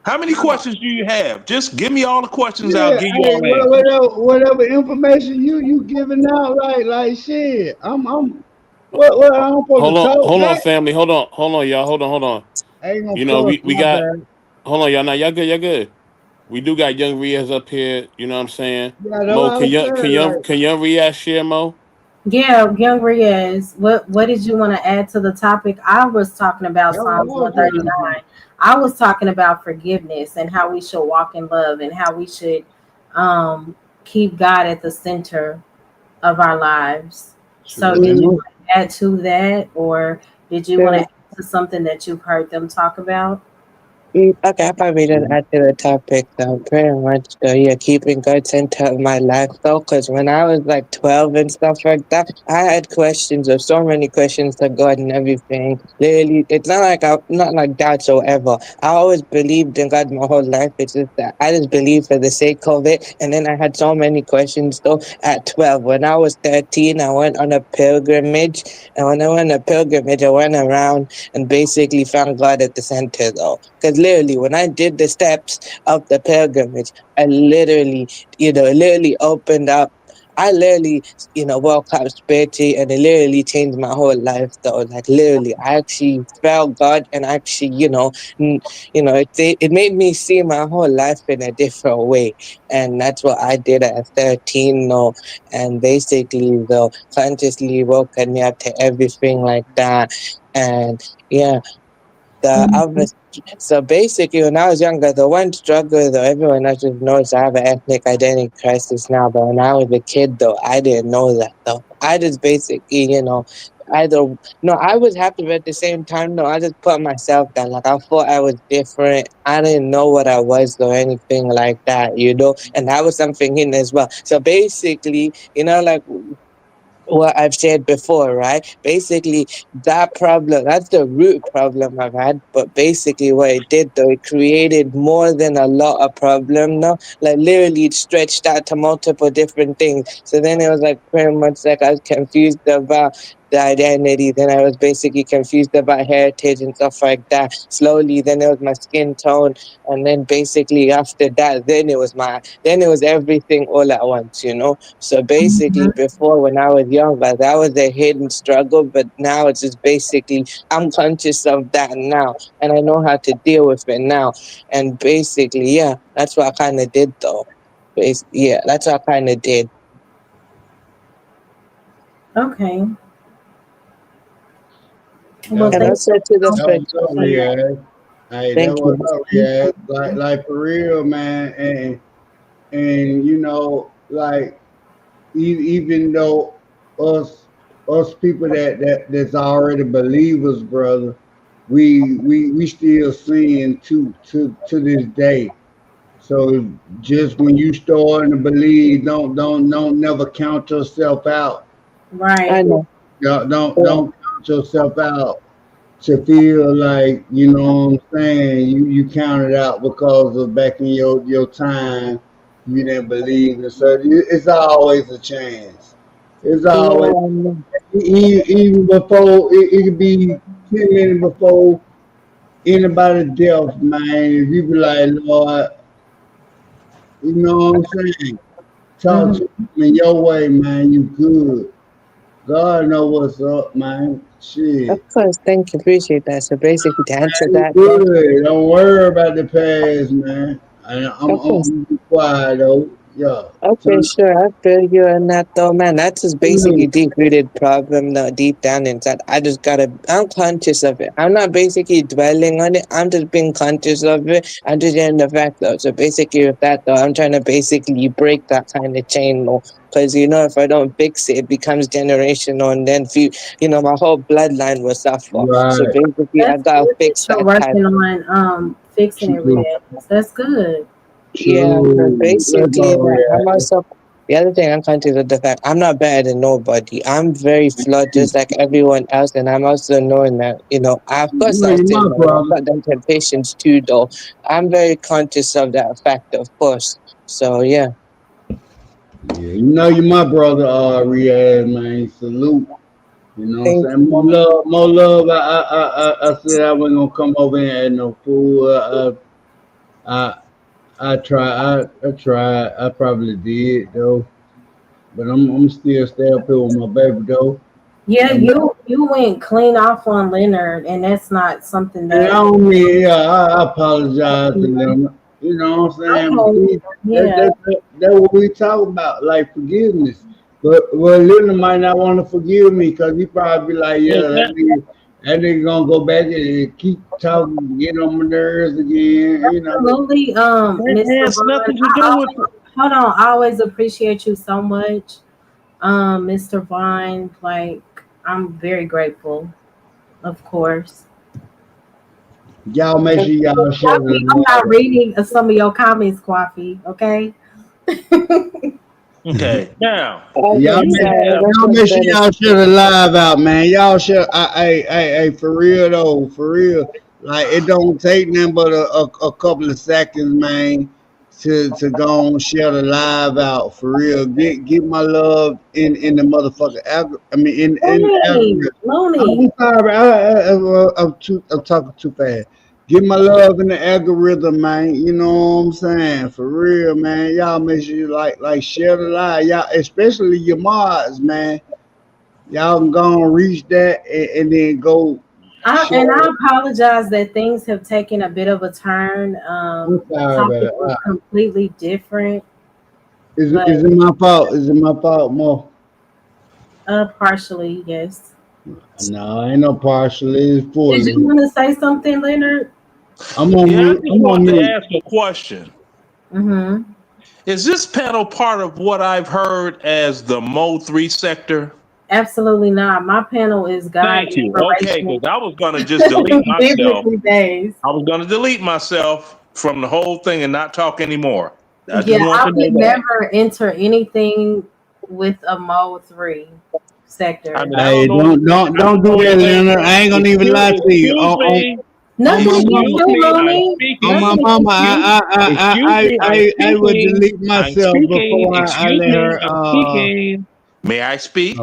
How many questions do you have? Just give me all the questions. I'll Yeah, give you hey, all answers. whatever information you giving out, like shit. I'm what I'm supposed Hold to on, talk hold on, back? family. Hold on, y'all. Hold on. I ain't You gonna know, cuss, we my got. bad. Hold on, y'all. Now y'all good. We do got young Riaz up here. You know what I'm saying? Yeah, that's Mo, what I was saying. Like, can young Riaz share Mo? Yeah, Young Riaz, what did you want to add to the topic? I was talking about that's what I Psalms was trying to do. 139. I was talking about forgiveness and how we should walk in love and how we should um, keep God at the center of our lives. So, did you True. want to add to that, or did you want to add to something that you've heard them talk about? Okay, I probably just add to the topic though. Pretty much though, yeah, keeping God center of my life though, because when I was like 12 and stuff like that, I had questions of so many questions to God and everything. Literally, it's not like that so ever. I always believed in God my whole life. It's just that I just believed for the sake of it. And then I had so many questions though at 12. When I was 13, I went on a pilgrimage. And when I went on a pilgrimage, I went around and basically found God at the center though. Because literally, when I did the steps of the pilgrimage, I literally opened up. I literally, woke up spiritually and it literally changed my whole life though. Like literally, I actually felt God and actually, it made me see my whole life in a different way. And that's what I did at 13 though. And basically though, consciously woken me up to everything like that. And yeah, the other so basically, when I was younger, the one struggle though, everyone else just knows I have an ethnic identity crisis now. But when I was a kid, though, I didn't know that though. I just basically, either no, I was happy, but at the same time, no, I just put myself down. Like I thought I was different. I didn't know what I was or anything like that, and that was something in as well. So basically, like what I've said before, right? Basically, that problem, that's the root problem I've had. But basically, what it did, though, it created more than a lot of problem, no? Like, literally, it stretched out to multiple different things. So then it was like pretty much like I was confused about the identity. Then I was basically confused about heritage and stuff like that. Slowly, then it was my skin tone. And then basically, after that, then it was everything all at once. So basically, before when I was younger, that was a hidden struggle, but now it's just basically I'm conscious of that now, and I know how to deal with it now. And basically, yeah, that's what I kind of did, though. Yeah, that's what I kind of did. Okay. Well, and also to the fact. Hey, thank that was you. up, yeah. Like for real, man. And like even though us people that's already believers, brother, we still sin to this day. So just when you starting to believe, don't never count yourself out. Right. I know. Don't count yourself out to feel like, you know what I'm saying, you counted out because of back in your time you didn't believe in. So it's always a chance. It's always even before it could be 10 minutes before anybody's death, man. If you be like, Lord, you know what I'm saying? Talk to me in your way, man. You good. God know what's up, man. Shit. Of course, thank you, appreciate that. So basically, to answer that, good. Don't worry about the past, man. I'm gonna be quiet though. Yeah. Okay, sure. I feel you on that though, man. That's just basically deep-rooted problem though, deep down inside. I'm conscious of it. I'm not basically dwelling on it. I'm just being conscious of it. I'm just getting the fact though. So basically with that though, I'm trying to basically break that kind of chain more. Because if I don't fix it, it becomes generational, and then my whole bloodline will suffer. Right. So basically, I gotta fix that. You're working on fixing everything. That's good. Yeah, but basically, I'm also the other thing I'm conscious of the fact I'm not better than nobody. I'm very flawed, just like everyone else, and I'm also knowing that of course I've got them temptations too, though. I'm very conscious of that fact, of course. So yeah. Yeah, you're my brother, Riyadh, man. Salute. You know what I'm saying? More love. I said I wasn't gonna come over here and add no food. I tried. I probably did though, but I'm still stay up here with my baby though. Yeah, you went clean off on Leonard, and that's not something that. I apologize to them. You know what I'm saying? Okay. Yeah. That's what we talk about, like forgiveness. But Leonard might not want to forgive me because he probably be like, yeah, that nigga gonna go back and keep talking, get on my nerves again. Absolutely, Mr. nothing to do with. Hold on, I always appreciate you so much, Mr. Vine. Like, I'm very grateful, of course. Y'all make sure y'all share. I'm not reading some of your comments, Coffee. Okay. Okay, now y'all make sure y'all share the live out, man. Y'all share. Hey, for real though, for real. Like it don't take nothing but a couple of seconds, man, to go and share the live out. For real, get my love in the motherfucker. In the algorithm. I'm sorry, I'm talking too fast. Give my love in the algorithm, man. You know what I'm saying? For real, man. Y'all make sure you like share the live. Y'all, especially your mods, man. Y'all can go and reach that and then go. I apologize that things have taken a bit of a turn. Topic was completely different. Is it my fault? Is it my fault, Mo? Partially, yes. No, ain't no partially. It's fully. Did you want to say something, Leonard? I want to ask a question. Mm-hmm. Is this panel part of what I've heard as the Mo 3 sector? Absolutely not. My panel is God. Thank you. Okay, because I was going to just delete myself. Days. I was going to delete myself from the whole thing and not talk anymore. I just Yeah, want I to know would that. never enter anything with a Mode 3 sector. I mean, Hey, don't do that, Leonard. I ain't gonna even lie to you. Nothing my against mama. you, Looney. On my mama, I would delete myself before I let her. May I speak?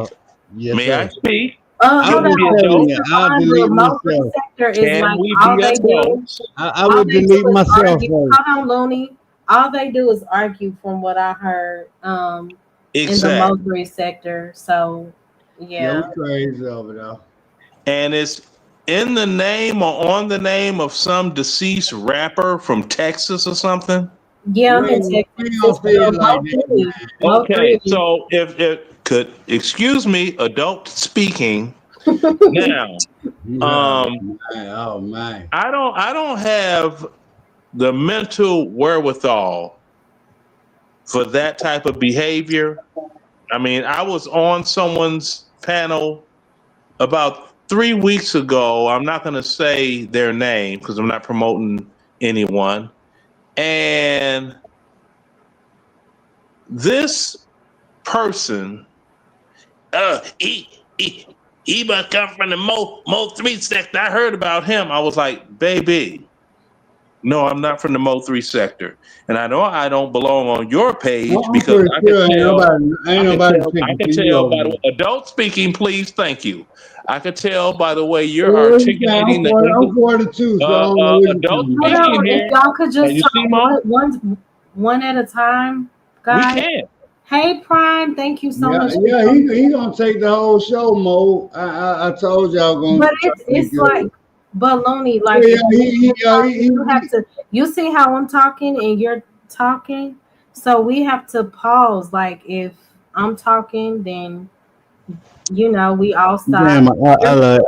Yes, May sir. I speak? I Hold was on. telling you, I'll delete Mode 3 myself. sector is Can like we all be they do. adults? I would delete myself argue. first. Hold on, Looney. All they do is argue, from what I heard. In the Exactly. Mode 3 sector. So, Yeah, yeah. we crazy over there. And it's in the name or on the name of some deceased rapper from Texas or something. Yeah, I'm in We Texas. don't feel it like that. Okay, so if it could excuse me, adult speaking. Now, oh man, I don't have the mental wherewithal for that type of behavior. I mean, I was on someone's panel about 3 weeks ago. I'm not going to say their name because I'm not promoting anyone. And this person, he must come from the Mo 3 sector. I heard about him. I was like, baby, no, I'm not from the Mo 3 sector. And I know I don't belong on your page because I can tell. I can tell by the adult speaking, please, thank you. I could tell by the way you're articulating the I'm 42, so adult Hold speaking on, here. if y'all could just You see, talk one at a time, guys. We can. Hey, Prime, thank you so much. Yeah, he gonna take the whole show, Mo. I told y'all gonna. But it's like baloney. Like you have to. You see how I'm talking and you're talking, so we have to pause. Like if I'm talking, then we all stop. Damn, I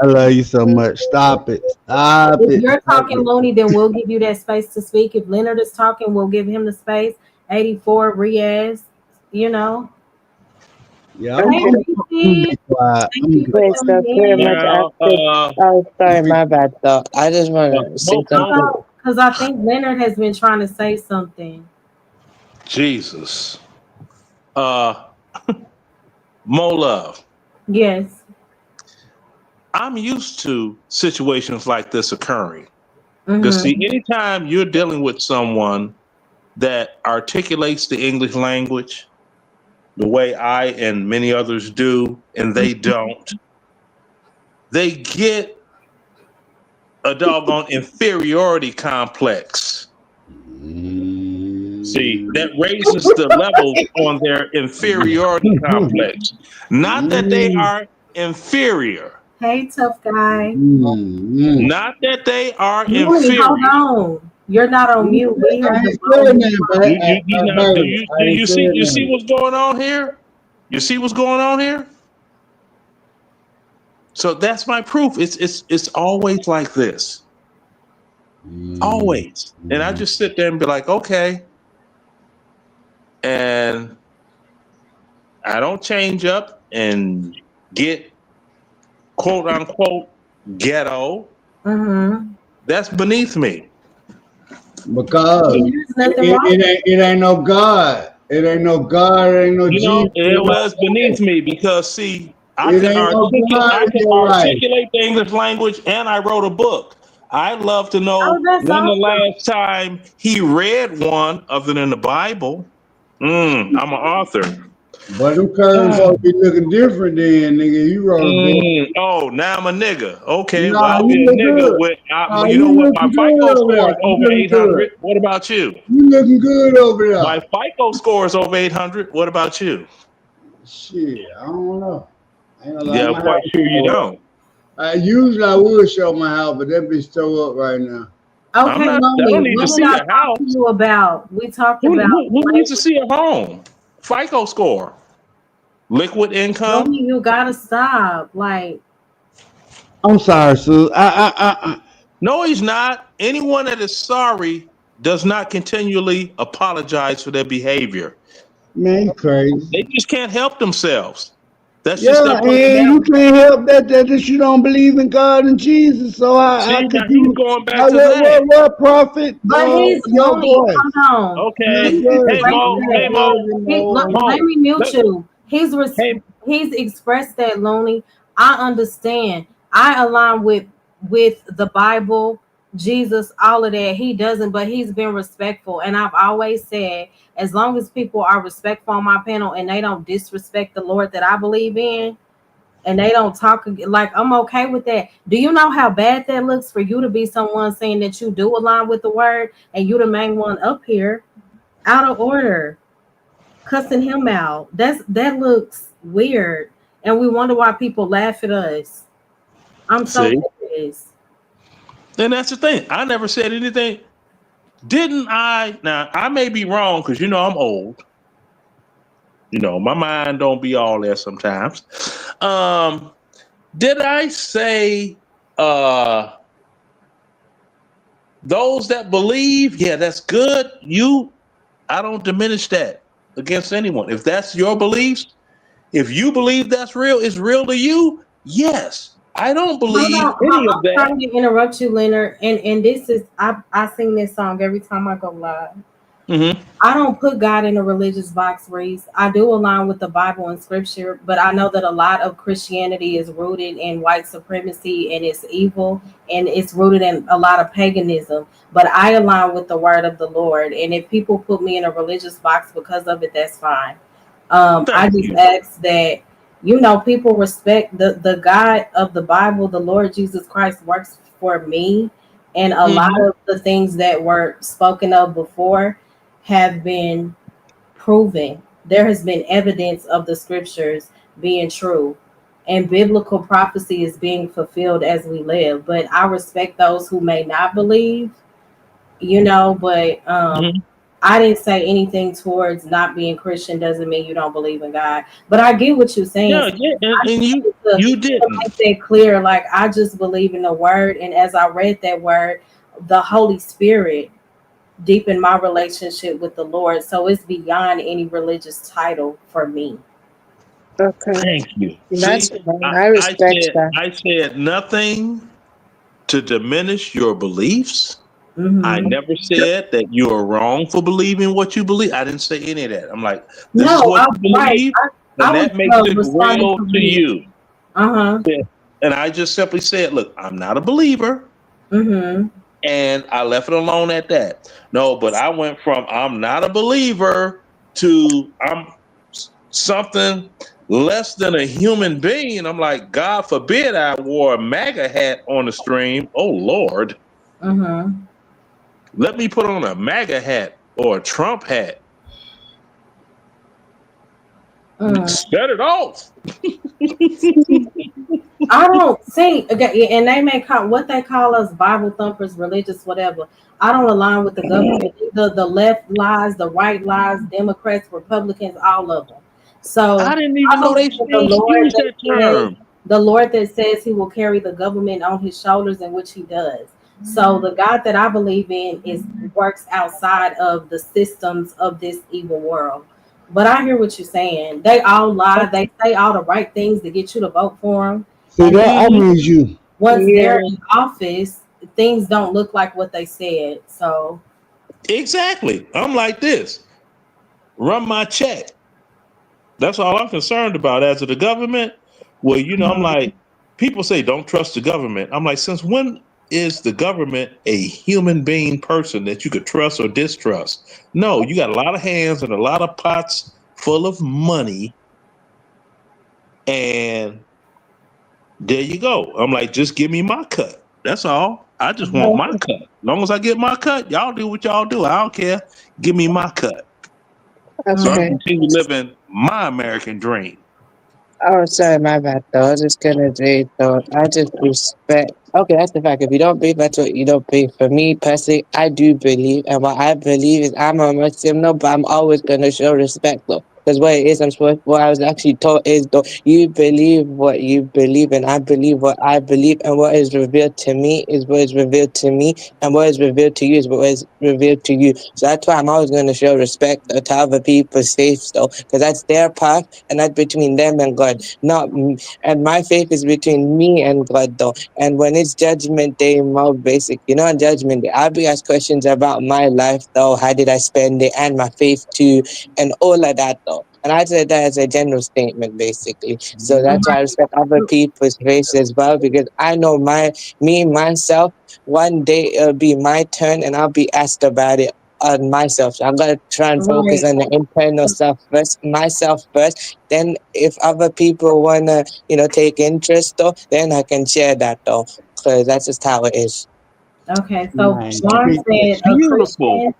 love you so much. Stop it. If you're talking, Looney, then we'll give you that space to speak. If Leonard is talking, we'll give him the space. 84 Riaz, Yeah. Thank you for tuning in. Oh, sorry, my bad. Though I just want to say something because I think Leonard has been trying to say something. Jesus, Mo Love. Yes. I'm used to situations like this occurring. Because see, anytime you're dealing with someone that articulates the English language the way I and many others do, and they don't, they get a doggone inferiority complex. See, that raises the levels on their inferiority complex. Not that they are inferior. Hey, tough guy. Not that they are inferior. Hold on. You're not on mute. We have you see what's going on here? You see what's going on here? So that's my proof. It's always like this. Always. And I just sit there and be like, okay. And I don't change up and get quote unquote ghetto. That's beneath me. Because it ain't no God. It ain't no God. It ain't no Jesus. It was beneath me because see, I can articulate the English language, and I wrote a book. I'd love to know when the last time he read one other than the Bible. I'm an author. But them curves ought to be looking different then, nigga. You wrote a book. Oh, now I'm a nigga. Okay, well, I'll be a nigga with, you know what, my FICO score is over 800. What about you? You looking good over there. My FICO score is over 800. What about you? Shit, I don't know. Yeah, I'm quite sure you don't. Usually I would show my house, but that bitch still up right now. Okay, I don't need to see a house. We talked about who needs to see a home? FICO score, liquid income. Looney, you gotta stop. Like, I'm sorry, Sue. No, he's not. Anyone that is sorry does not continually apologize for their behavior. Man, you crazy. They just can't help themselves. That's just Yeah, their and you personality. can't help that you don't believe in God and Jesus. So how See, could now he's you? going back to that. What prophet? But he's Your lonely. voice. Hold on. Okay. Not He's Hey judging. expressed Mo, I'm not hey that. Mo, judging. Let No. me mute Let, you. hey, He's expressed that lonely. I understand. I align with the Bible, Jesus, all of that. He doesn't, but he's been respectful. And I've always said, as long as people are respectful on my panel and they don't disrespect the Lord that I believe in, and they don't talk like, I'm okay with that. Do you know how bad that looks for you to be someone saying that you do align with the word and you the main one up here out of order, cussing him out? That looks weird, and we wonder why people laugh at us. I'm so see, serious. then that's the thing. I never said anything. Didn't I? Now I may be wrong because I'm old. My mind don't be all there sometimes. Um, did I say those that believe? Yeah, that's good. I don't diminish that against anyone. If that's your beliefs, if you believe that's real, it's real to you. Yes, I don't Hold believe on, any of I'm that. trying to interrupt you, Leonard. And this is I sing this song every time I go live. Mm-hmm. I don't put God in a religious box, Reese. I do align with the Bible and scripture, but I know that a lot of Christianity is rooted in white supremacy and it's evil, and it's rooted in a lot of paganism. But I align with the word of the Lord. And if people put me in a religious box because of it, that's fine. I Thank just you. ask that, people respect the God of the Bible. The Lord Jesus Christ works for me. And a lot Mm-hmm. of the things that were spoken of before have been proven. There has been evidence of the scriptures being true, and biblical prophecy is being fulfilled as we live. But I respect those who may not believe, but Mm-hmm. I didn't say anything towards not being Christian doesn't mean you don't believe in God. But I get what you're saying. Yeah, So yeah, I and just you wanted to you didn't. make that clear. Like, I just believe in the word, and as I read that word, the Holy Spirit deepen my relationship with the Lord. So it's beyond any religious title for me. Okay, Thank you. that's See, fine. I respect that. I said nothing to diminish your beliefs. I Hmm. never said that you are wrong for believing what you believe. I didn't say any of that. I'm like, this is No, what you right. believe, I and was that makes it responding real to to Reese. you. Uh-huh. Yeah. And I just simply said, look, I'm not a believer. Mm-hmm. And I left it alone at that. No, but I went from I'm not a believer to I'm something less than a human being. I'm like, God forbid I wore a MAGA hat on the stream. Oh Lord. Mm-hmm. Let me put on a MAGA hat or a Trump hat. Mm. Set it off. I don't see again, and they may call what they call us Bible thumpers, religious, whatever. I don't align with the government. The left lies, the right lies, Democrats, Republicans, all of them. So I didn't I even know they believe in the still Lord use that that says term. he will carry the government on his shoulders, and which he does. So the God that I believe in is works outside of the systems of this evil world. But I hear what you're saying. They all lie. They say all the right things to get you to vote for them, See and then that I Mhm. need you. once Yeah, they're in office, things don't look like what they said. So, Exactly. I'm like this. Run my check. That's all I'm concerned about. As of the government, well, I'm like, people say don't trust the government. I'm like, since when is the government a human being person that you could trust or distrust? No, you got a lot of hands and a lot of pots full of money, and there you go. I'm like, just give me my cut. That's all. I just want my cut. As long as I get my cut, y'all do what y'all do. I don't care. Give me my cut. So I okay. continue living my American dream. Oh, sorry, my bad. Though I was just gonna say, though I just respect. Okay, that's the fact. If you don't believe, that's what you don't believe. For me personally, I do believe, and what I believe is I'm a Muslim, no, but I'm always gonna show respect, though. Because what it is, what I was actually taught is though you believe what you believe, and I believe what I believe, and what is revealed to me is what is revealed to me, and what is revealed to you is what is revealed to you. So that's why I'm always going to show respect to other people's faiths, though, because that's their path, and that's between them and God, not and my faith is between me and God, though. And when it's Judgment Day, more basic, on Judgment Day, I'll be asked questions about my life, though. How did I spend it, and my faith too, and all of that, though. And I said that as a general statement, basically. So that's why I respect other people's faiths as well, because I know myself, one day it'll be my turn, and I'll be asked about it on myself. So I'm gonna try and focus Right. on the internal stuff first, myself first. Then, if other people wanna, take interest, though, then I can share that, though, because that's just how it is. Okay, so Man, Vaughn said a Beautiful. Christian.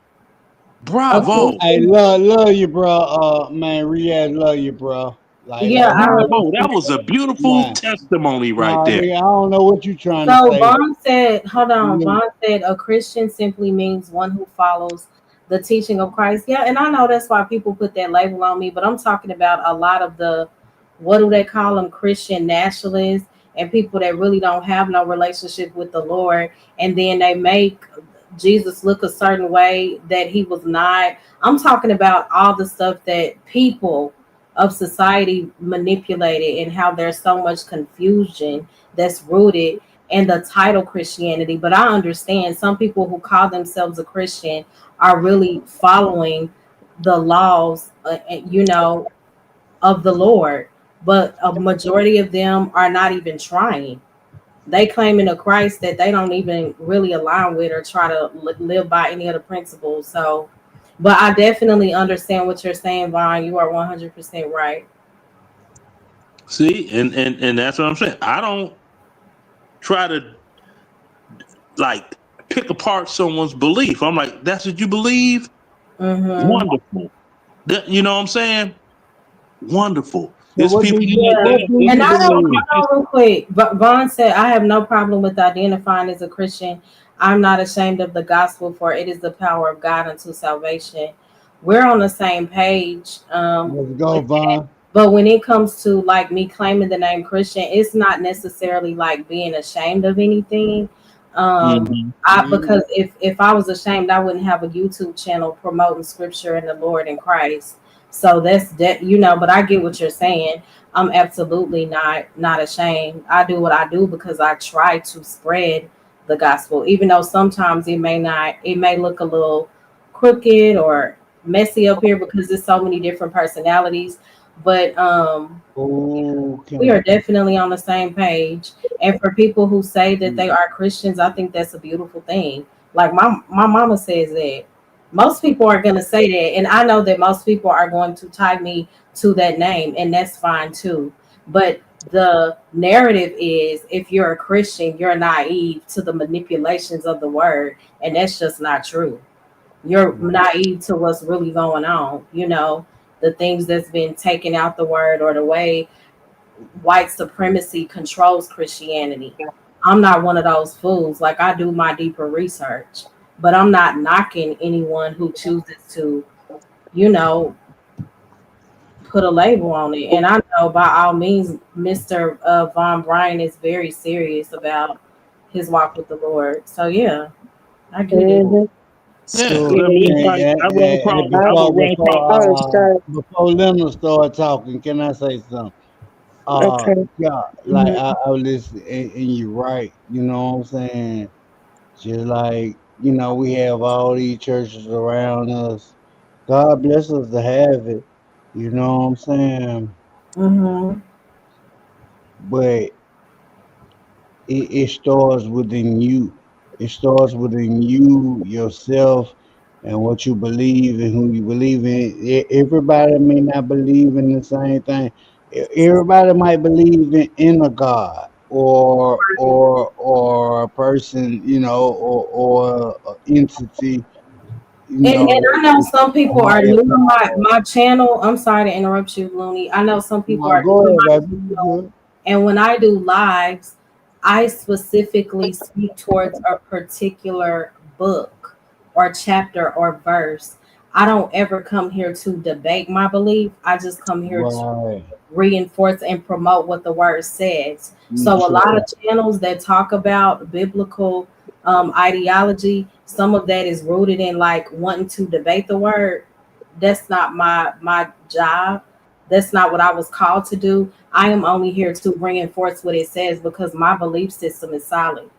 Bravo. I love you, bro. Man, Riyadh, love you, bro. Yeah, I Bravo. That understand. was a beautiful man. testimony right Nah, there. nigga, I don't know what you trying to So say. Vaughn said, hold on, You Vaughn said a Christian simply means one who follows the teaching of Christ. Yeah, and I know that's why people put that label on me, but I'm talking about a lot of the, what do they call them, Christian nationalists and people that really don't have no relationship with the Lord, and then they make Jesus look a certain way that he was not. I'm talking about all the stuff that people of society manipulated and how there's so much confusion that's rooted in the title Christianity. But I understand some people who call themselves a Christian are really following the laws, of the Lord. But a majority of them are not even trying. They claim in a Christ that they don't even really align with or try to live by any of the principles. So, but I definitely understand what you're saying, Vaughn. You are 100% right. See, and that's what I'm saying. I don't try to like pick apart someone's belief. I'm like, that's what you believe? Mm-hmm. Wonderful. You know what I'm saying? Wonderful. So There's what do people you Yeah. what do And you I don't, believe? hold on real quick. But Vaughn said, I have no problem with identifying as a Christian. I'm not ashamed of the gospel, for it is the power of God unto salvation. We're on the same page. Let's go, With that. Vaughn. But when it comes to like me claiming the name Christian, it's not necessarily like being ashamed of anything. Mm-hmm. Because if I was ashamed, I wouldn't have a YouTube channel promoting scripture and the Lord in Christ. So that's that, but I get what you're saying. I'm absolutely not ashamed. I do what I do because I try to spread the gospel, even though sometimes it may look a little crooked or messy up here because there's so many different personalities. But we are definitely on the same page. And for people who say that they are Christians, I think that's a beautiful thing. Like my mama says that. Most people are going to say that. And I know that most people are going to tie me to that name, and that's fine too. But the narrative is if you're a Christian, you're naive to the manipulations of the word. And that's just not true. You're naive to what's really going on, the things that's been taken out the word or the way white supremacy controls Christianity. I'm not one of those fools. Like, I do my deeper research, but I'm not knocking anyone who chooses to, you know, put a label on it. And I know by all means, Mr. Von Bryan is very serious about his walk with the Lord. So yeah, I get it. Mhm. Yeah, So, because I mean, it's like I run across, I will run across. Oh, sorry. before Linda start talking, can I say something? Okay. Yeah, like I was listening, and you're right. You know what I'm saying? Just like we have all these churches around us. God bless us to have it. You know what I'm saying? Mm-hmm. But it starts within you. It starts within you yourself and what you believe and who you believe in. Everybody may not believe in the same thing. Everybody might believe in a God or a person, or a entity, And I know some a people are higher new to power. my channel. I'm sorry to interrupt you, Looney. I know some people Now are go new to ahead, my baby. You channel, good? and when I do lives, I specifically speak towards a particular book or chapter or verse. I don't ever come here to debate my belief. I just come here to Right. reinforce and promote what the word says. So a lot of True. channels that talk about biblical ideology, some of that is rooted in like wanting to debate the word. That's not my job. That's not what I was called to do. I am only here to reinforce what it says because my belief system is solid.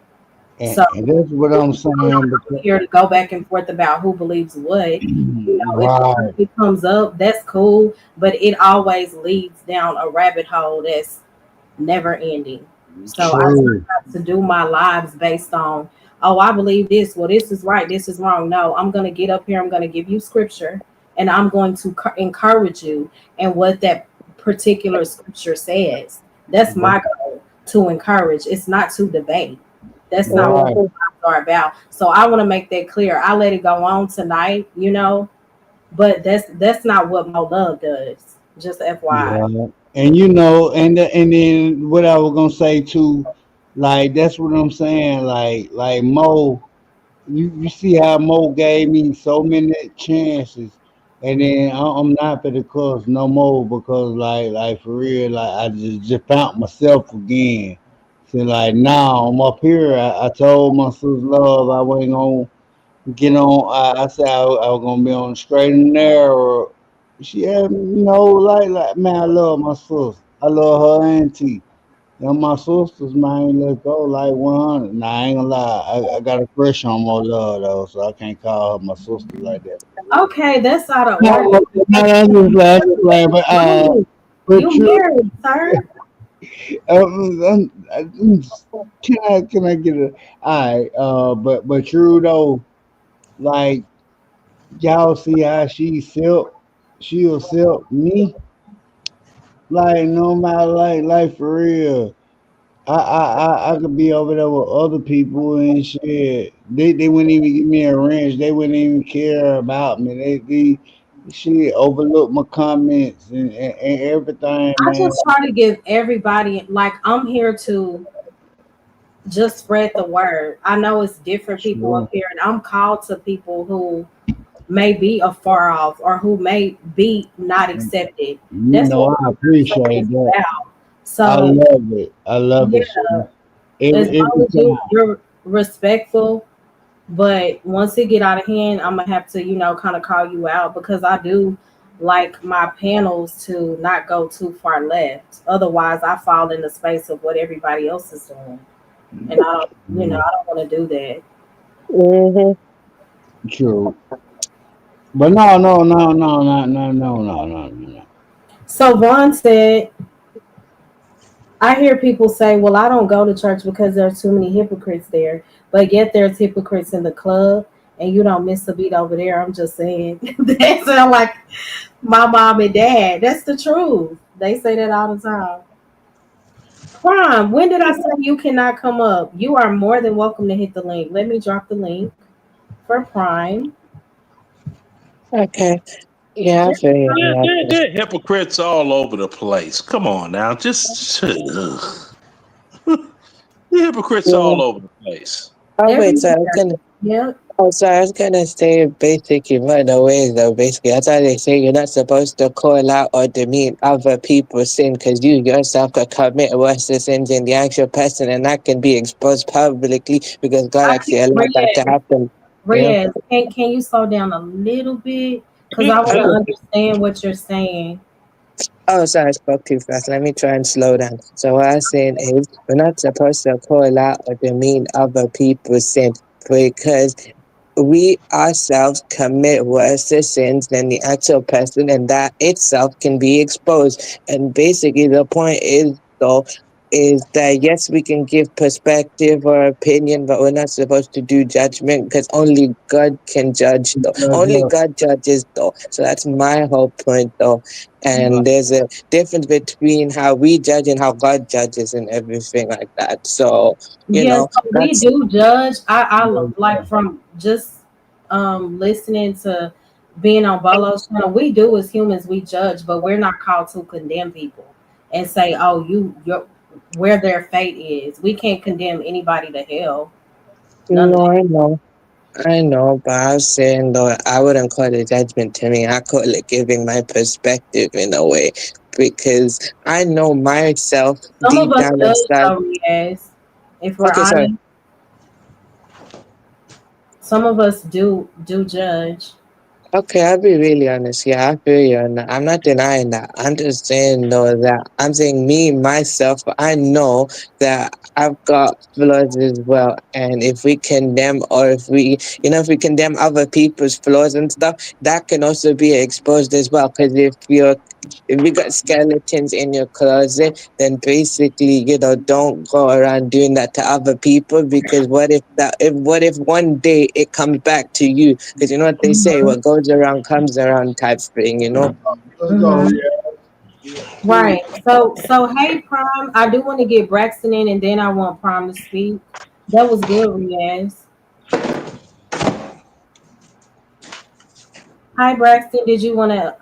So And that's what I'm saying. I'm here to go back and forth about who believes what. You know, if the Right. topic comes up, that's cool, but it always leads down a rabbit hole that's never ending. So I try True. not to do my lives based on, oh, I believe this. Well, this is right. This is wrong. No, I'm going to get up here. I'm going to give you scripture, and I'm going to encourage you and what that particular scripture says. That's my goal, to encourage. It's not to debate. That's not what Right. lives are about. So I want to make that clear. I let it go on tonight, you know, but that's not what Mo Love does. Just FYI. Yeah. And you know, and then what I was gonna say too, like that's what I'm saying. Like Mo, you see how Mo gave me so many chances, and then I'm not for the cause no more because like for real, like I just found myself again. So like now I'm up here. I told my sister love I wasn't gonna get on. I said I was gonna be on the straight and narrow. She had like man, I love my sister. I love her auntie. And my sisters, man, let's go like 100. Nah, I ain't gonna lie. I got a crush on my love though, so I can't call her my sister like that. Okay, that's out of No, order. no, I'm just playing, Right. but You true. married, sir. Can I get a? All right, but true though, like y'all see how she'll help me, like no matter like for real. I could be over there with other people and shit. They wouldn't even give me a wrench. They wouldn't even care about me. They shit overlook my comments and everything, I man. just try to give everybody, like, I'm here to just spread the word. I know it's different people up True. here, and I'm called to people who may be afar off or who may be not accepted. You That's what know, I conversation appreciate is that. about. I So, love it. I love yeah, it. So as long every as time. you're respectful, but once it get out of hand, I'm gonna have to, kind of call you out because I do like my panels to not go too far left. Otherwise, I fall in the space of what everybody else is doing, and I don't want to do that. Mm-hmm. True. But no. So Vaughn said, I hear people say, well, I don't go to church because there's too many hypocrites there, but yet there's hypocrites in the club, and you don't miss a beat over there. I'm just saying, they sound like my mom and dad. That's the truth. They say that all the time. Prime, when did I say you cannot come up? You are more than welcome to hit the link. Let me drop the link for Prime. Okay. Yeah, I feel you. Yeah, Yeah, they're hypocrites all over the place. Come on now, just they're hypocrites yeah. all over the place. Oh, wait, so I was Everywhere. gonna, Yep. oh, so I was gonna say basically one of the ways though, basically, that's why they say you're not supposed to call out or demean other people's sin because you yourself could commit worse sins than the actual person and that can be exposed publicly because God I actually can't allowed that to Reyes. happen. Yeah. Reyes, can you slow down a little bit? Because I want to Okay. understand what you're saying. Oh, sorry, I spoke too fast. Let me try and slow down. So what I'm saying is we're not supposed to call out or demean other people's sin because we ourselves commit worse sins than the actual person, and that itself can be exposed. And basically, the point is, though, is that yes, we can give perspective or opinion, but we're not supposed to do judgment because only God can judge, though. Only God judges, though. So that's my whole point, though. And there's a difference between how we judge and how God judges and everything like that. So, Yes, we that's. do judge. I like from just listening to being on Bolo's channel. We do as humans, we judge, but we're not called to condemn people and say, "Oh, you're where their fate is." We can't condemn anybody to hell. None of No, that. I know. I know, but I was saying though, I wouldn't call it judgment to me. I call it giving my perspective in a way, because I know myself Some of deep us down judge inside. though, Riaz. If we're Okay, sorry. honest, some of us do judge. Okay, I'll be really honest. Yeah, I feel you. And I'm not denying that. I'm just saying though that I'm saying me, myself, I know that I've got flaws as well. And if we condemn or if we, if we condemn other people's flaws and stuff, that can also be exposed as well. Because if you got skeletons in your closet, then basically, don't go around doing that to other people, because what if one day it comes back to you? Because you know what they say, Mhm. what goes around comes around type thing, Let's go. Mhm. Yeah. Right. So hey, Prime. I do want to get Braxton in, and then I want Prime to speak. That was good, Riaz. Hi, Braxton. Did you want to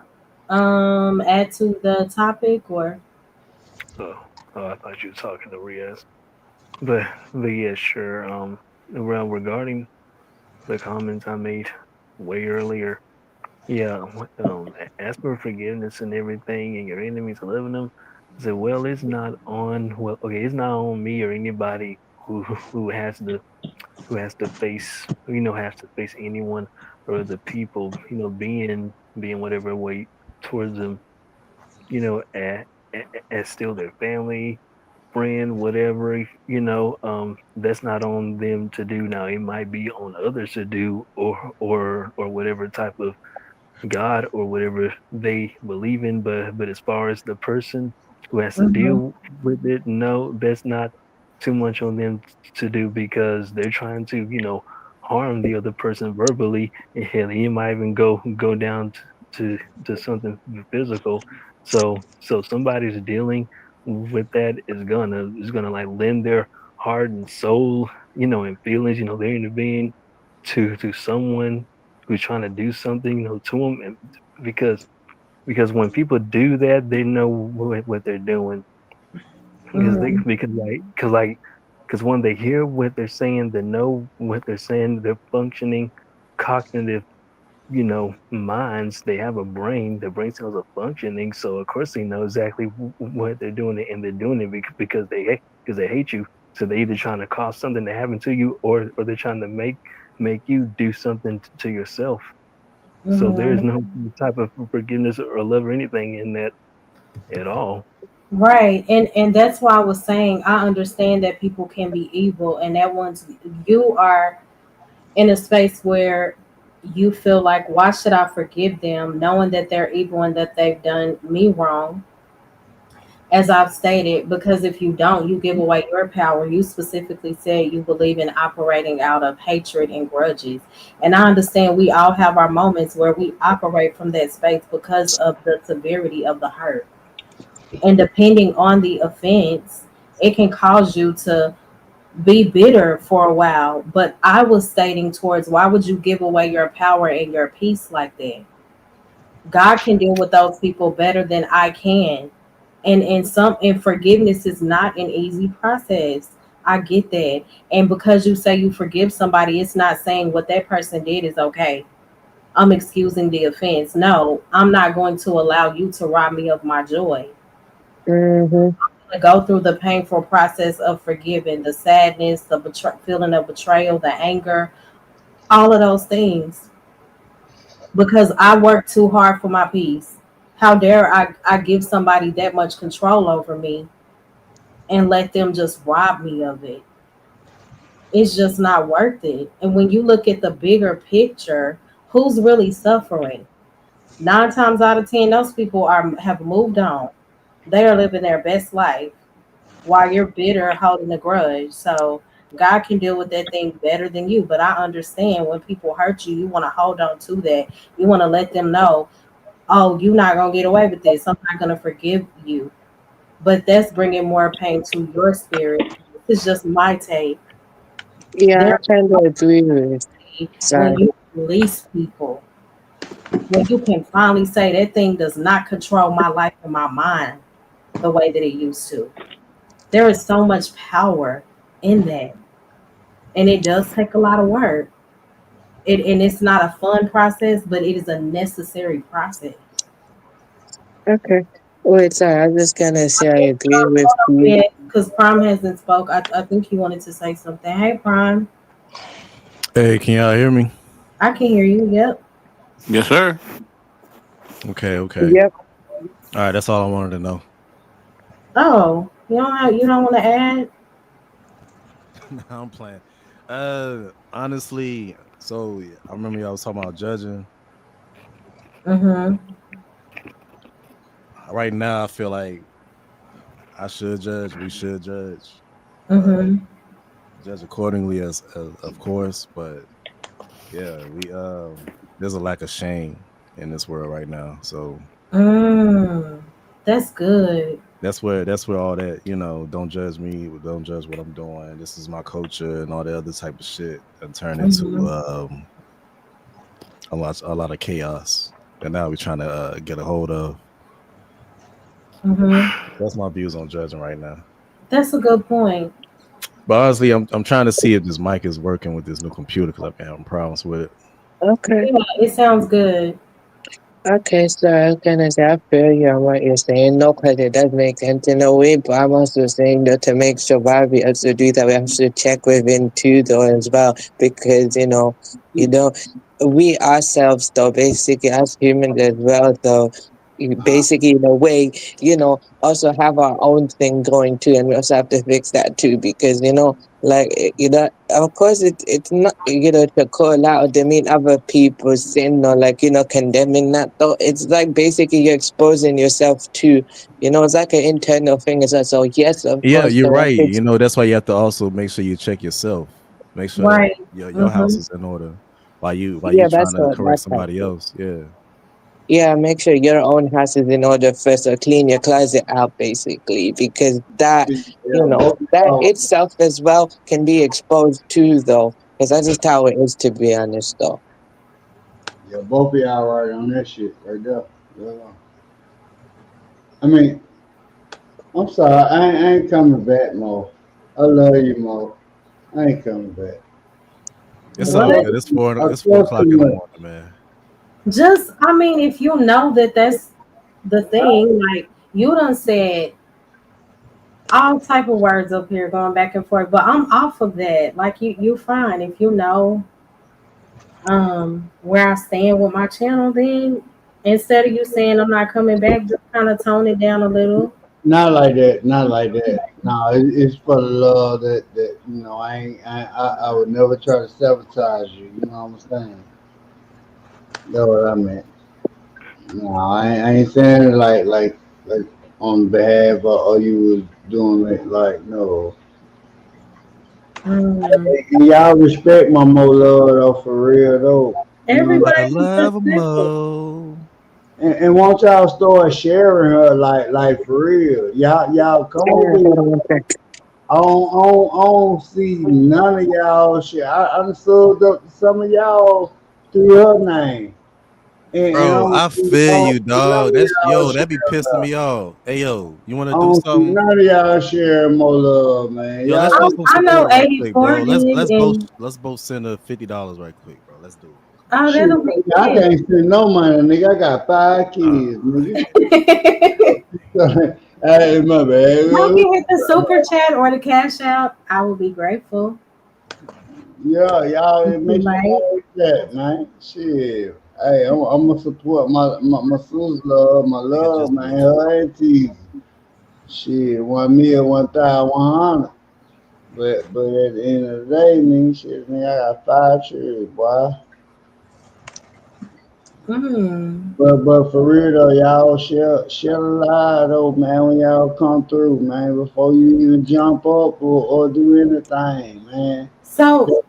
add to the topic or? Oh, I thought you were talking to Riaz. But yeah, sure. Well, regarding the comments I made way earlier, yeah, ask for forgiveness and everything, and your enemies loving them. I said, well, it's not on me or anybody who has to face has to face anyone or the people being whatever way towards them, as still their family, friend, whatever, that's not on them to do. Now it might be on others to do, or whatever type of God or whatever they believe in, but as far as the person who has to Mhm. deal with it, no, that's not too much on them to do, because they're trying to, harm the other person verbally, and hell, it might even go down to something physical. So somebody's dealing with that is gonna like lend their heart and soul, and feelings, they're intervening to someone who's trying to do something, to them, and because when people do that, they know what they're doing, because they Mhm. because when they hear what they're saying, they know what they're saying. They're functioning cognitive, minds. They have a brain. Their brain cells are functioning, so of course they know exactly what they're doing, and they're doing it because they hate you. So they're either trying to cause something to happen to you, or they're trying to make you do something to yourself. So there's Mhm. no type of forgiveness or love or anything in that at all. Right. And that's why I was saying I understand that people can be evil, and that once you are in a space where you feel like, why should I forgive them, knowing that they're evil and that they've done me wrong, as I've stated, because if you don't, you give away your power. You specifically said you believe in operating out of hatred and grudges. And I understand we all have our moments where we operate from that space because of the severity of the hurt. And depending on the offense, it can cause you to be bitter for a while. But I was stating towards, why would you give away your power and your peace like that? God can deal with those people better than I can. And forgiveness is not an easy process. I get that. And because you say you forgive somebody, it's not saying what that person did is okay. I'm excusing the offense. No, I'm not going to allow you to rob me of my joy. Mm-hmm. To go through the painful process of forgiving, the sadness, the feeling of betrayal, the anger, all of those things, because I work too hard for my peace. How dare I give somebody that much control over me and let them just rob me of it? It's just not worth it. And when you look at the bigger picture, who's really suffering? 9 times out of 10, those people have moved on. They are living their best life while you're bitter, holding a grudge. So God can deal with that thing better than you. But I understand when people hurt you, you want to hold on to that. You want to let them know, oh, you're not going to get away with this. I'm not going to forgive you. But that's bringing more pain to your spirit. This is just my take. Yeah, There I kind of agree with. when Sorry. you release people, when you can finally say that thing does not control my life and my mind the way that it used to. There is so much power in that. And it does take a lot of work. And it's not a fun process, but it is a necessary process. Okay. Wait, sorry, I was just gonna say I agree Hold with on, you. yeah, because Prime hasn't spoke. I think he wanted to say something. Hey, Prime, Hey, can y'all hear me? I can hear you. Yep. Yes, sir. Okay, okay. Yep. All right, that's all I wanted to know. Oh, you don't want to add? I'm playing. Honestly, so I remember y'all was talking about judging. Mm-hmm. Right now, I feel like I should judge. We should judge. Mm-hmm. Judge accordingly, as of course. But yeah, we there's a lack of shame in this world right now. So Mm, that's good. that's where all that, don't judge me, don't judge what I'm doing, this is my culture and all the other type of shit and turn into Mm-hmm. a lot of chaos and now we're trying to get a hold of. Mm-hmm. That's my views on judging right now. That's a good point. But honestly, I'm trying to see if this mic is working with this new computer because I've been having problems with it. Okay. Yeah, it sounds good. Okay, so I was gonna say I feel you on what you're saying. No, because it does make sense in a way, but I'm also saying that to make sure why we also do that, we have to check within too, though, as well, because we ourselves, though, basically as humans as well, though, basically in a way, also have our own thing going too, and we also have to fix that too, because like of course it's not to call out or demean other people's sin or like condemning that though. It's like basically you're exposing yourself to it's like an internal thing as well. So yes, of Yeah, course you're the right. records. That's why you have to also make sure you check yourself, make sure Right. your house Mm-hmm. is in order while you Yeah, trying that's to what correct that's somebody else. Yeah. yeah, make sure your own house is in order first, or clean your closet out, basically, because that, Yeah, both of that y'all, itself as well can be exposed too, though, because that's just how it is, to be honest, though. yeah, both of y'all right on that shit right there. Yeah. I mean, I'm sorry, I ain't coming back, Mo. I love you, Mo. I ain't coming back. It's I all What? good. trust, It's four. I It's four trust too o'clock in the much. morning, man. I mean, if you know that that's the thing, like you done said all type of words up here going back and forth, but I'm off of that. Like you fine if you know where I stand with my channel, then instead of you saying I'm not coming back, just kind of tone it down a little. Not like that. Not like that. No, it's for the love that I ain't. I would never try to sabotage you. You know what I'm saying? That's what I meant. No, I ain't saying it like on behalf of or you was doing it like no. Mm. And y'all respect my mo love though for real though. You know. Everybody I is love 'em respectful. low. And won't y'all start sharing her like for real? Y'all come over Hold here. on one sec. I don't see none of y'all shit. I done subbed up to some of y'all through her name. And Bro, I I feel don't you, see none dog. of That's y'all yo, that be sharing pissing love. me off. Hey, yo, you want to I do don't see something? none of y'all sharing more love, man. Yo, let's show Y'all, some I know support right quick, 84 bro. Let's did, let's both and let's both send her $50 right quick, bro. Let's do it. oh, shit, that'll be I it. can't spend no money, nigga. I got 5 kids, nigga. Hey, my Y'all bad. can hit the super chat or the cash out. I will be grateful. Yeah, y'all make sure Right. y'all hit that, man. Shit. Hey, I'm gonna support my sister's love, my Nigga, love, just do man. it. Her aunties. Shit, 1 meal, 1,100. But at the end of the day, nigga, shit, nigga, I got 5 children, boy. Mm. But for real though, y'all share a lie though, man. When y'all come through, man, before you even jump up or do anything, man. So,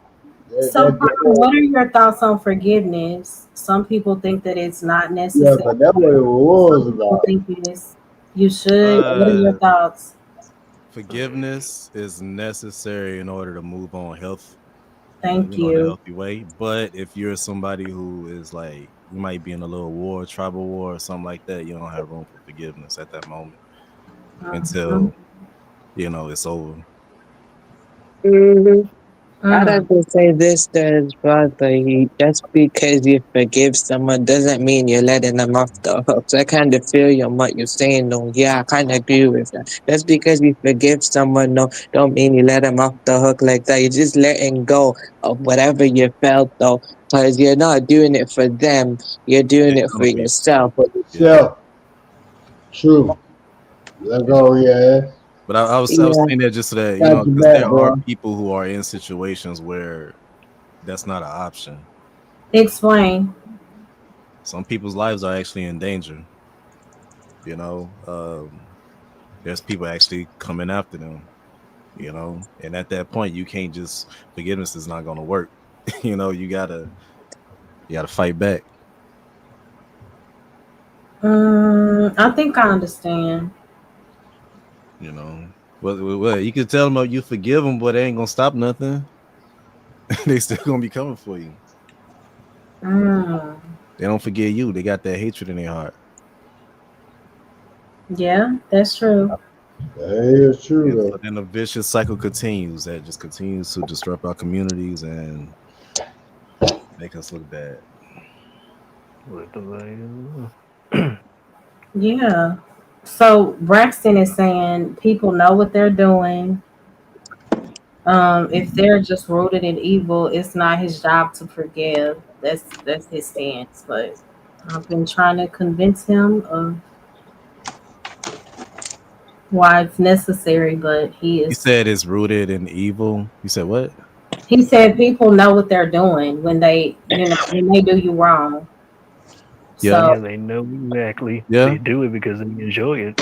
That, Brian, what are your thoughts on forgiveness? Some people think that it's not yeah, necessary. but that's what it Some was people about. think it is. You should. What are your Uh, thoughts? Forgiveness is necessary in order to move on Thank in a you. healthy way. But if you're somebody who is like you might be in a little war, tribal war, or something like that, you don't have room for forgiveness at that moment Uh-huh. until it's over. Hmm. I'd have to say this to his brother. Just because you forgive someone doesn't mean you're letting them off the hook. So I kind of feel you on what you're saying, though. Yeah, I kind of agree with that. Just because you forgive someone, no, don't mean you let them off the hook like that. You're just letting go of whatever you felt, though, because you're not doing it for them. You're doing it for yourself. Yeah. True. Let go, yeah. But I was Yeah. saying that just so that Got your because back, there are bro. people who are in situations where that's not an option. Explain. Some people's lives are actually in danger. There's people actually coming after them. And at that point, you can't just forgiveness is not going to work. You gotta fight back. I think I understand. Well, you can tell them you forgive them, but they ain't gonna stop nothing. They still gonna be coming for you. They don't forgive you. They got that hatred in their heart. Yeah, that's true. That is true, though. So then the vicious cycle continues. That just continues to disrupt our communities and make us look bad. Yeah. So Braxton is saying people know what they're doing. If they're just rooted in evil, it's not his job to forgive. That's his stance. But I've been trying to convince him of why it's necessary, but he You said it's rooted in evil. You said what? He said people know what they're doing when they when they do you wrong. Yeah, they know exactly. Yeah. They do it because they enjoy it.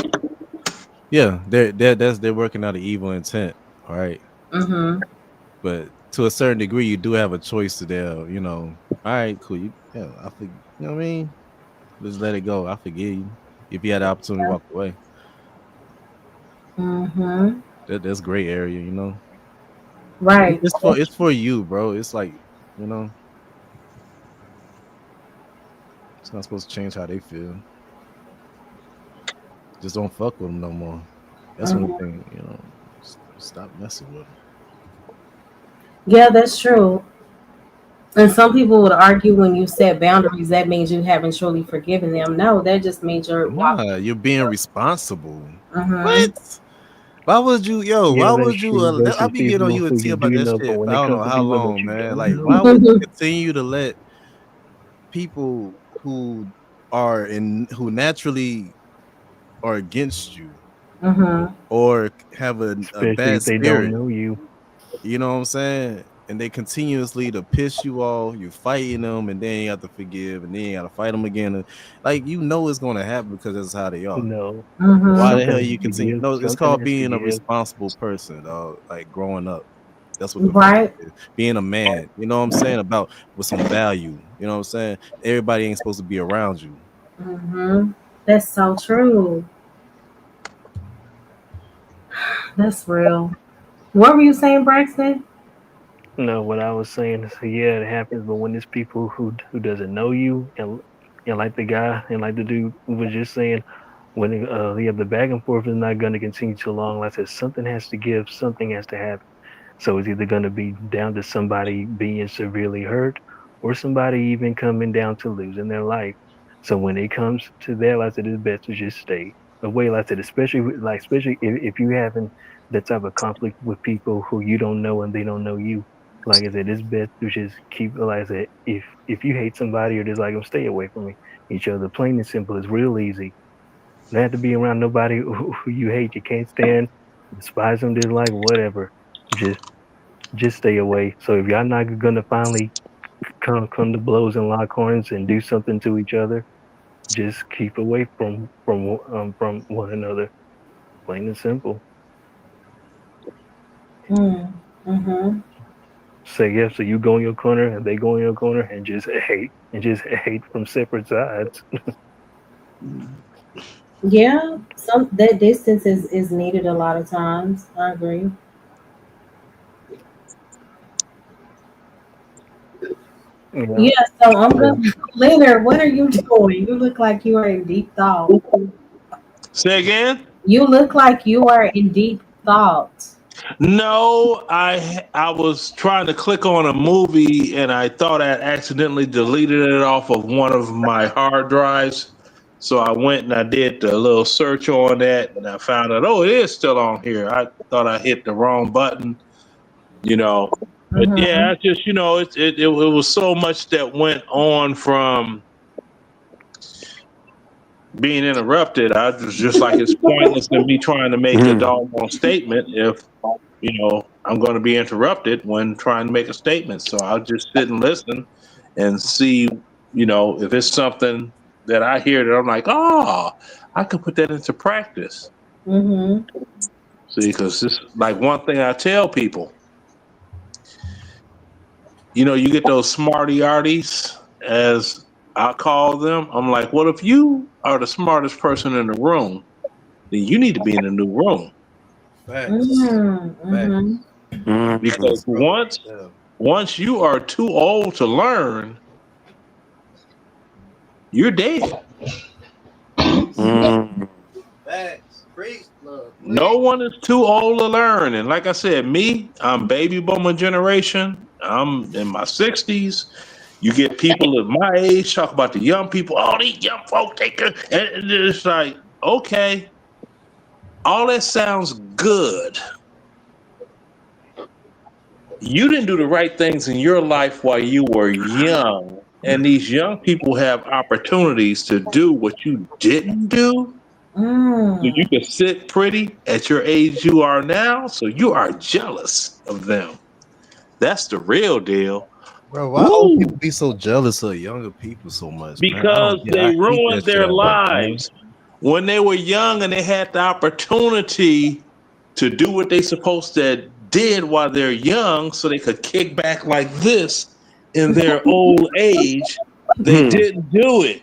Yeah, they're working out of evil intent. All right. Mm-hmm. But to a certain degree, you do have a choice to there. All right, cool. I think you know what I mean. Just let it go. I forgive you. If you had the opportunity to walk away. Mm-hmm. That's gray area, Right. It's for you, bro. It's like, it's not supposed to change how they feel. Just don't fuck with them no more. That's one thing, stop messing with them. Yeah, that's true. And some people would argue when you set boundaries, that means you haven't truly forgiven them. No, that just means you're You're being responsible. Mhm. What? Why would you, why would you? I'll be getting on you a who T you about do that know, shit but for when I it don't know comes to how people that long, you man. don't Like, know, why would you continue to let people who naturally are against you or have a especially bad if they spirit? don't know you. You know what I'm saying? And they continuously to piss you off. You're fighting them, and then you have to forgive, and then you got to fight them again. And, it's going to happen because that's how they are. No. Why the Something hell has you to continue? give. No, it's Something called has to being a give. responsible person, dog. Like growing up. That's what Right. is. Being a man. You know what I'm saying? About with some value. You know what I'm saying? Everybody ain't supposed to be around you. That's so true. That's real. What were you saying, Braxton? No, what I was saying is, yeah, it happens, but when it's people who doesn't know you, and like the guy and like the dude was just saying, when the back and forth is not going to continue too long. Like I said, something has to give, something has to happen. So it's either going to be down to somebody being severely hurt, or somebody even coming down to losing their life. So when it comes to that, like I said, it's best to just stay away. Like I said, especially if you having that type of conflict with people who you don't know and they don't know you. Like I said, it's best to just keep. Like I said, if you hate somebody or just like them, stay away from each other. Plain and simple. It's real easy. Not have to be around nobody who you hate, you can't stand, despise them, dislike, whatever. Just stay away. So if y'all not gonna finally come to blows and lock horns and do something to each other, just keep away from one another. Plain and simple. Say yes, so you go in your corner and they go in your corner and just hate from separate sides. Yeah, that distance is needed a lot of times. I agree. Yeah, so I'm going Leonard, what are you doing? You look like you are in deep thought. Say again? You look like you are in deep thought. No, I was trying to click on a movie and I thought I accidentally deleted it off of one of my hard drives. So I went and I did the little search on that and I found out, oh, it is still on here. I thought I hit the wrong button, you know. But yeah, I just, you know, it was so much that went on from being interrupted. I was just like, it's pointless in me trying to make a doggone statement if, you know, I'm going to be interrupted when trying to make a statement. So I'll just sit and listen and see, you know, if it's something that I hear that I'm like, oh, I could put that into practice. See, because this like one thing I tell people, you know, you get those smarty-arties, as I call them. I'm like, well, if you are the smartest person in the room, then you need to be in a new room. Because once you are too old to learn, you're dead. No one is too old to learn. And like I said, me, I'm baby boomer generation. I'm in my 60s. You get people of my age talk about the young people. Oh, these young folk take it. And it's like, okay, all that sounds good. You didn't do the right things in your life while you were young. And these young people have opportunities to do what you didn't do. So you can sit pretty at your age you are now. So you are jealous of them. That's the real deal. Bro, why old people be so jealous of younger people so much? Because they ruined their lives when they were young and they had the opportunity to do what they supposed to did while they're young, so they could kick back like this in their old age. They didn't do it.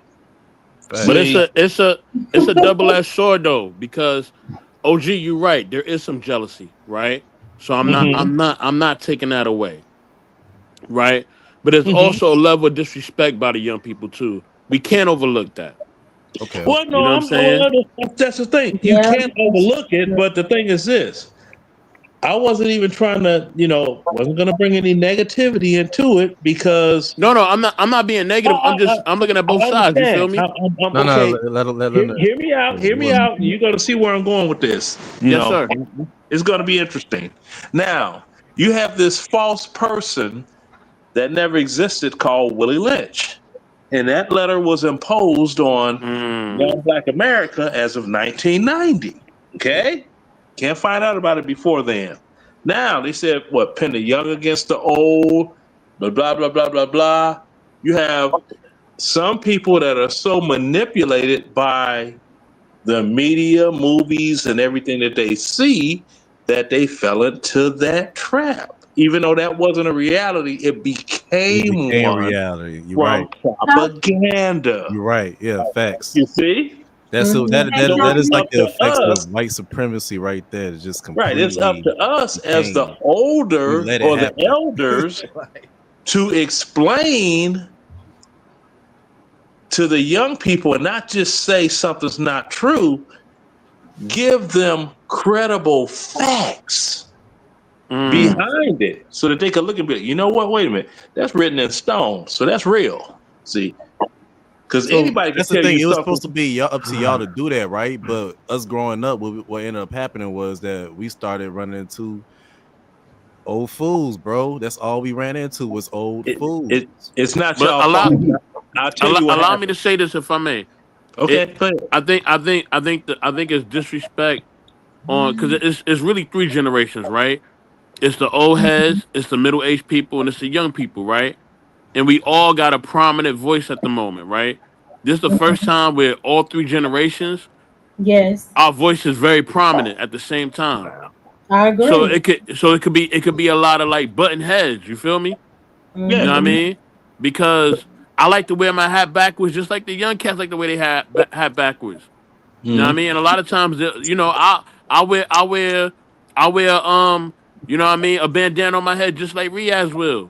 But it's a double-edged sword though, because OG, you're right. There is some jealousy, right? So I'm not taking that away, right? But there's also a level of disrespect by the young people too. We can't overlook that. Okay. Well, no, You know what I'm saying? That's the thing. You can't overlook it, but the thing is this. I wasn't even trying to, you know, wasn't going to bring any negativity into it because no, I'm not being negative. I'm looking at both sides. You feel me? Hear me out. Hear me out. You're going to see where I'm going with this. Yes, sir. It's going to be interesting. Now, you have this false person that never existed called Willie Lynch. And that letter was imposed on young Black America as of 1990. Okay? Can't find out about it before then. Now, they said, what, pin the young against the old, blah, blah, blah, blah, blah, blah. You have some people that are so manipulated by the media, movies, and everything that they see that they fell into that trap. Even though that wasn't a reality, it became one reality. You're from propaganda. You're right. Yeah, facts. You see? That's that is like the effects of white supremacy right there. It's just completely right. It's up to us as the older or the elders to explain to the young people and not just say something's not true. Give them credible facts behind it so that they can look and be like, you know what? Wait a minute. That's written in stone. So that's real. See? Because anybody can that's tell the thing. you It was something. supposed to be up to y'all to do that, right? But us growing up, what ended up happening was that we started running into old fools, bro. That's all we ran into was old fools. It's not But y'all fault. I'll tell you what allow happened. me to say this if I may. Okay, go ahead. I think it's disrespect on because it's really three generations, right? It's the old heads, it's the middle aged people, and it's the young people, right? And we all got a prominent voice at the moment, right? This is the first time where all three generations, Yes, our voice is very prominent at the same time. I agree. So it could be a lot of like button heads. You feel me? You know what I mean? Because I like to wear my hat backwards, just like the young cats like the way they hat backwards. You know what I mean? And a lot of times, you know, I wear you know what I mean, a bandana on my head just like Riaz will.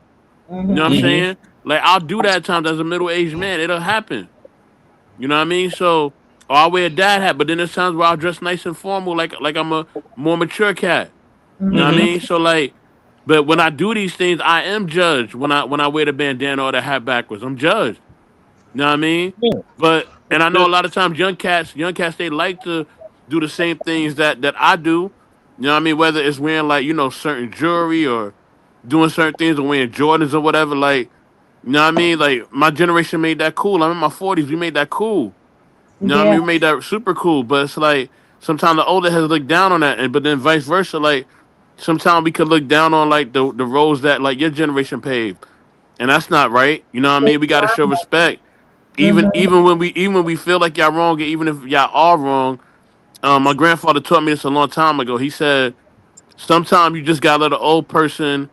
You know what I'm saying? Like I'll do that at times as a middle aged man. It'll happen. You know what I mean? So, or I'll wear a dad hat, but then there's times where I'll dress nice and formal, like I'm a more mature cat. You know what I Mhm. mean? So like, but when I do these things, I am judged. When I wear the bandana or the hat backwards, I'm judged. You know what I mean? Yeah. But and I know a lot of times young cats, they like to do the same things that I do. You know what I mean? Whether it's wearing like, certain jewelry or doing certain things or wearing Jordans or whatever, like, you know what I mean? Like my generation made that cool. I'm in my 40s, we made that cool. You know what I Yeah. mean? We made that super cool. But it's like sometimes the older heads look down on that, and but then vice versa, like sometimes we could look down on like the roads that like your generation paved. And that's not right. You know what I mean? We gotta show respect. Even Mhm. even when we feel like y'all wrong, and even if y'all are wrong, my grandfather taught me this a long time ago. He said, sometimes you just gotta let an old person,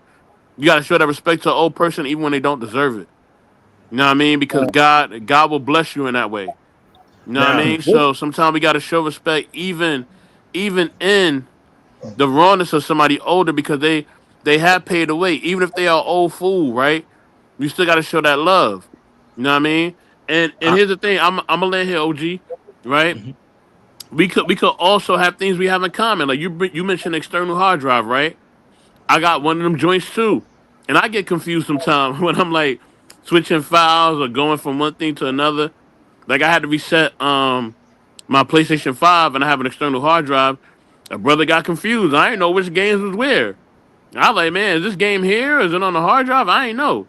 you gotta show that respect to an old person even when they don't deserve it. You know what I mean? Because God will bless you in that way. You know what I Now, mean? So sometimes we gotta show respect even in the rawness of somebody older because they have paid the way. Even if they are old fool, right? You still gotta show that love. You know what I mean? And I, here's the thing, I'm gonna land here, OG, right? Mhm. We could also have things we have in common. Like you mentioned external hard drive, right? I got one of them joints too. And I get confused sometimes when I'm like switching files or going from one thing to another. Like I had to reset my PlayStation 5 and I have an external hard drive. A brother got confused. I didn't know which games was where. I was like, man, is this game here? Is it on the hard drive? I ain't know.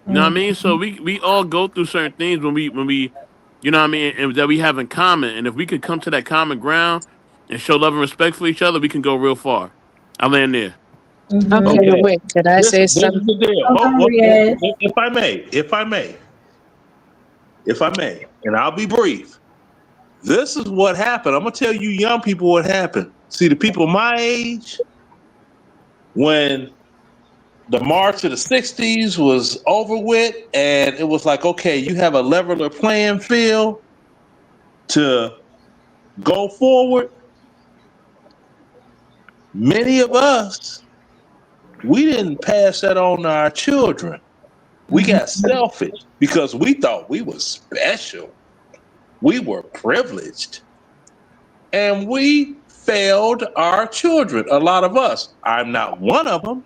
You know what I mean? So Mhm. we all go through certain things when we you know what I mean, and that we have in common. And if we could come to that common ground and show love and respect for each other, we can go real far. I land there. Mhm. Okay, Okay. wait, can I This say this is something? the deal. Come on, Riaz. If I may, and I'll be brief. This is what happened. I'm gonna tell you, young people, what happened. See, the people my age, when the March of the '60s was over with, and it was like, okay, you have a leveler playing field to go forward. Many of us, we didn't pass that on to our children. We Mhm. got selfish because we thought we were special. We were privileged. And we failed our children. A lot of us. I'm not one of them,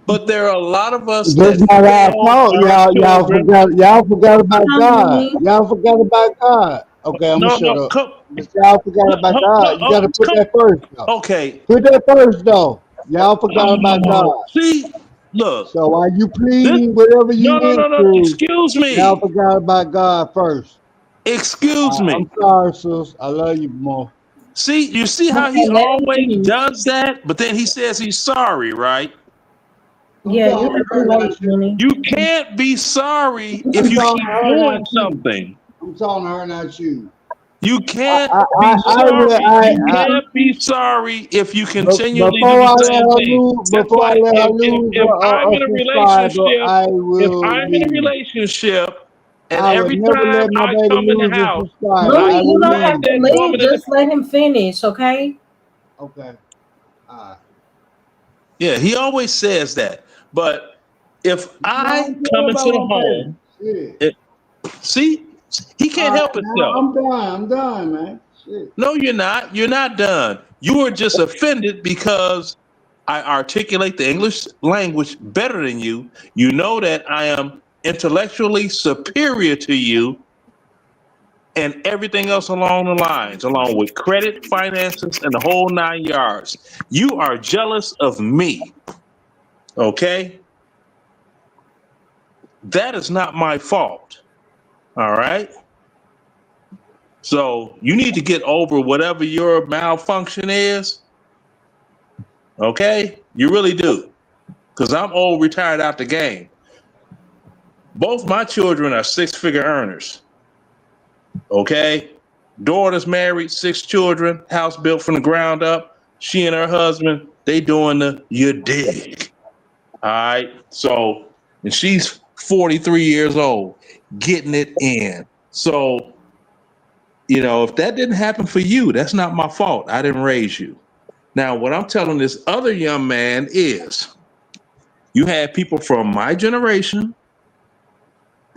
but there are a lot of us That's that not our failed fault. our Y'all children. forgot. Y'all forgot about Come on, God. Looney. Y'all forgot about God. Okay, I'm gonna No, shut no, up. come, But y'all forgot no, about no, God. You oh, gotta put come. that first though. Okay. Put that first though. Y'all forgot about Oh, God. see, look, So while you this. pleading whatever you No, no, went no, no. through, Excuse y'all me. forgot about God first. Excuse me. I'm sorry, sis. I love you more. See, you see how he Okay, let him always finish. does that, but then he says he's sorry, right? I'm Yeah, you talking have to to her, wait, not you. Looney. You can't be sorry if I'm you talking keep to her, doing not you. something. I'm talking to her, not you. You can't I, be I, I, let- sorry. You I can't be sorry if you continually do before the I let same her thing. lose, That's before I why let her if, lose if I'm a in a subscriber, relationship, I if will I'm in a leave. relationship and I would every never time let my I baby come in the lose a house, subscriber. I I Looney, you will don't slap have leave. to that leave. woman in the Just let him finish, okay? Okay. All right. yeah, he always says that. But if No, I don't care come into about the my baby. home, Shit. it, see, he All can't right, help now himself. I'm done. I'm done, man. Shit. No, you're not. You're not done. You were just offended because I articulate the English language better than you. You know that I am intellectually superior to you and everything else along the lines, along with credit, finances, and the whole 9 yards. You are jealous of me. Okay? That is not my fault. All right? So you need to get over whatever your malfunction is. Okay? You really do. Because I'm old, retired out the game. Both my children are six-figure earners. Okay? Daughter's married, 6 children, house built from the ground up. She and her husband, they doing the you dig. All right. So, and she's 43 years old, getting it in. So, if that didn't happen for you, that's not my fault. I didn't raise you. Now, what I'm telling this other young man is you had people from my generation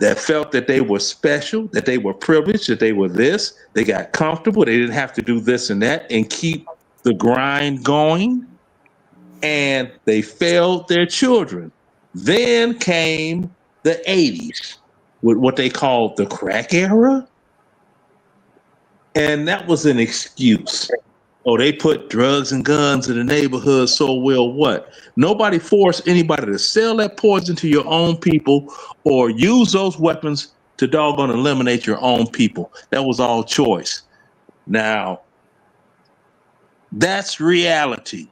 that felt that they were special, that they were privileged, that they were this, they got comfortable, they didn't have to do this and that and keep the grind going. and they failed their children. Then came the 80s with what they called the crack era. And that was an excuse. Oh, they put drugs and guns in the neighborhood, so well what? Nobody forced anybody to sell that poison to your own people or use those weapons to doggone eliminate your own people. That was all choice. Now, that's reality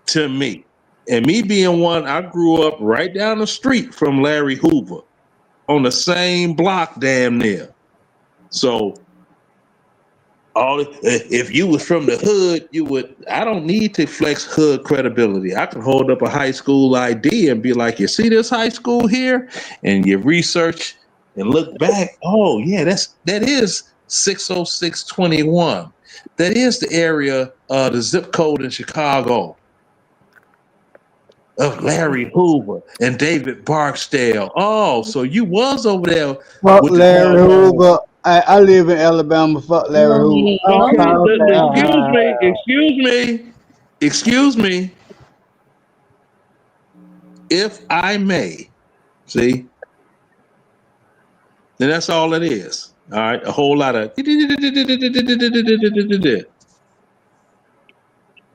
to me. And me being one, I grew up right down the street from Larry Hoover on the same block damn near. So if you was from the hood, I don't need to flex hood credibility. I can hold up a high school ID and be like, you see this high school here? And you research and look back. Oh yeah, that is 60621. That is the area, the zip code in Chicago of Larry Hoover and David Barksdale. Oh, so you was over there. Fuck Larry Hoover. I live in Alabama. Fuck Larry Hoover. Excuse me. If I may, see, then that's all it is. All right, a whole lot of.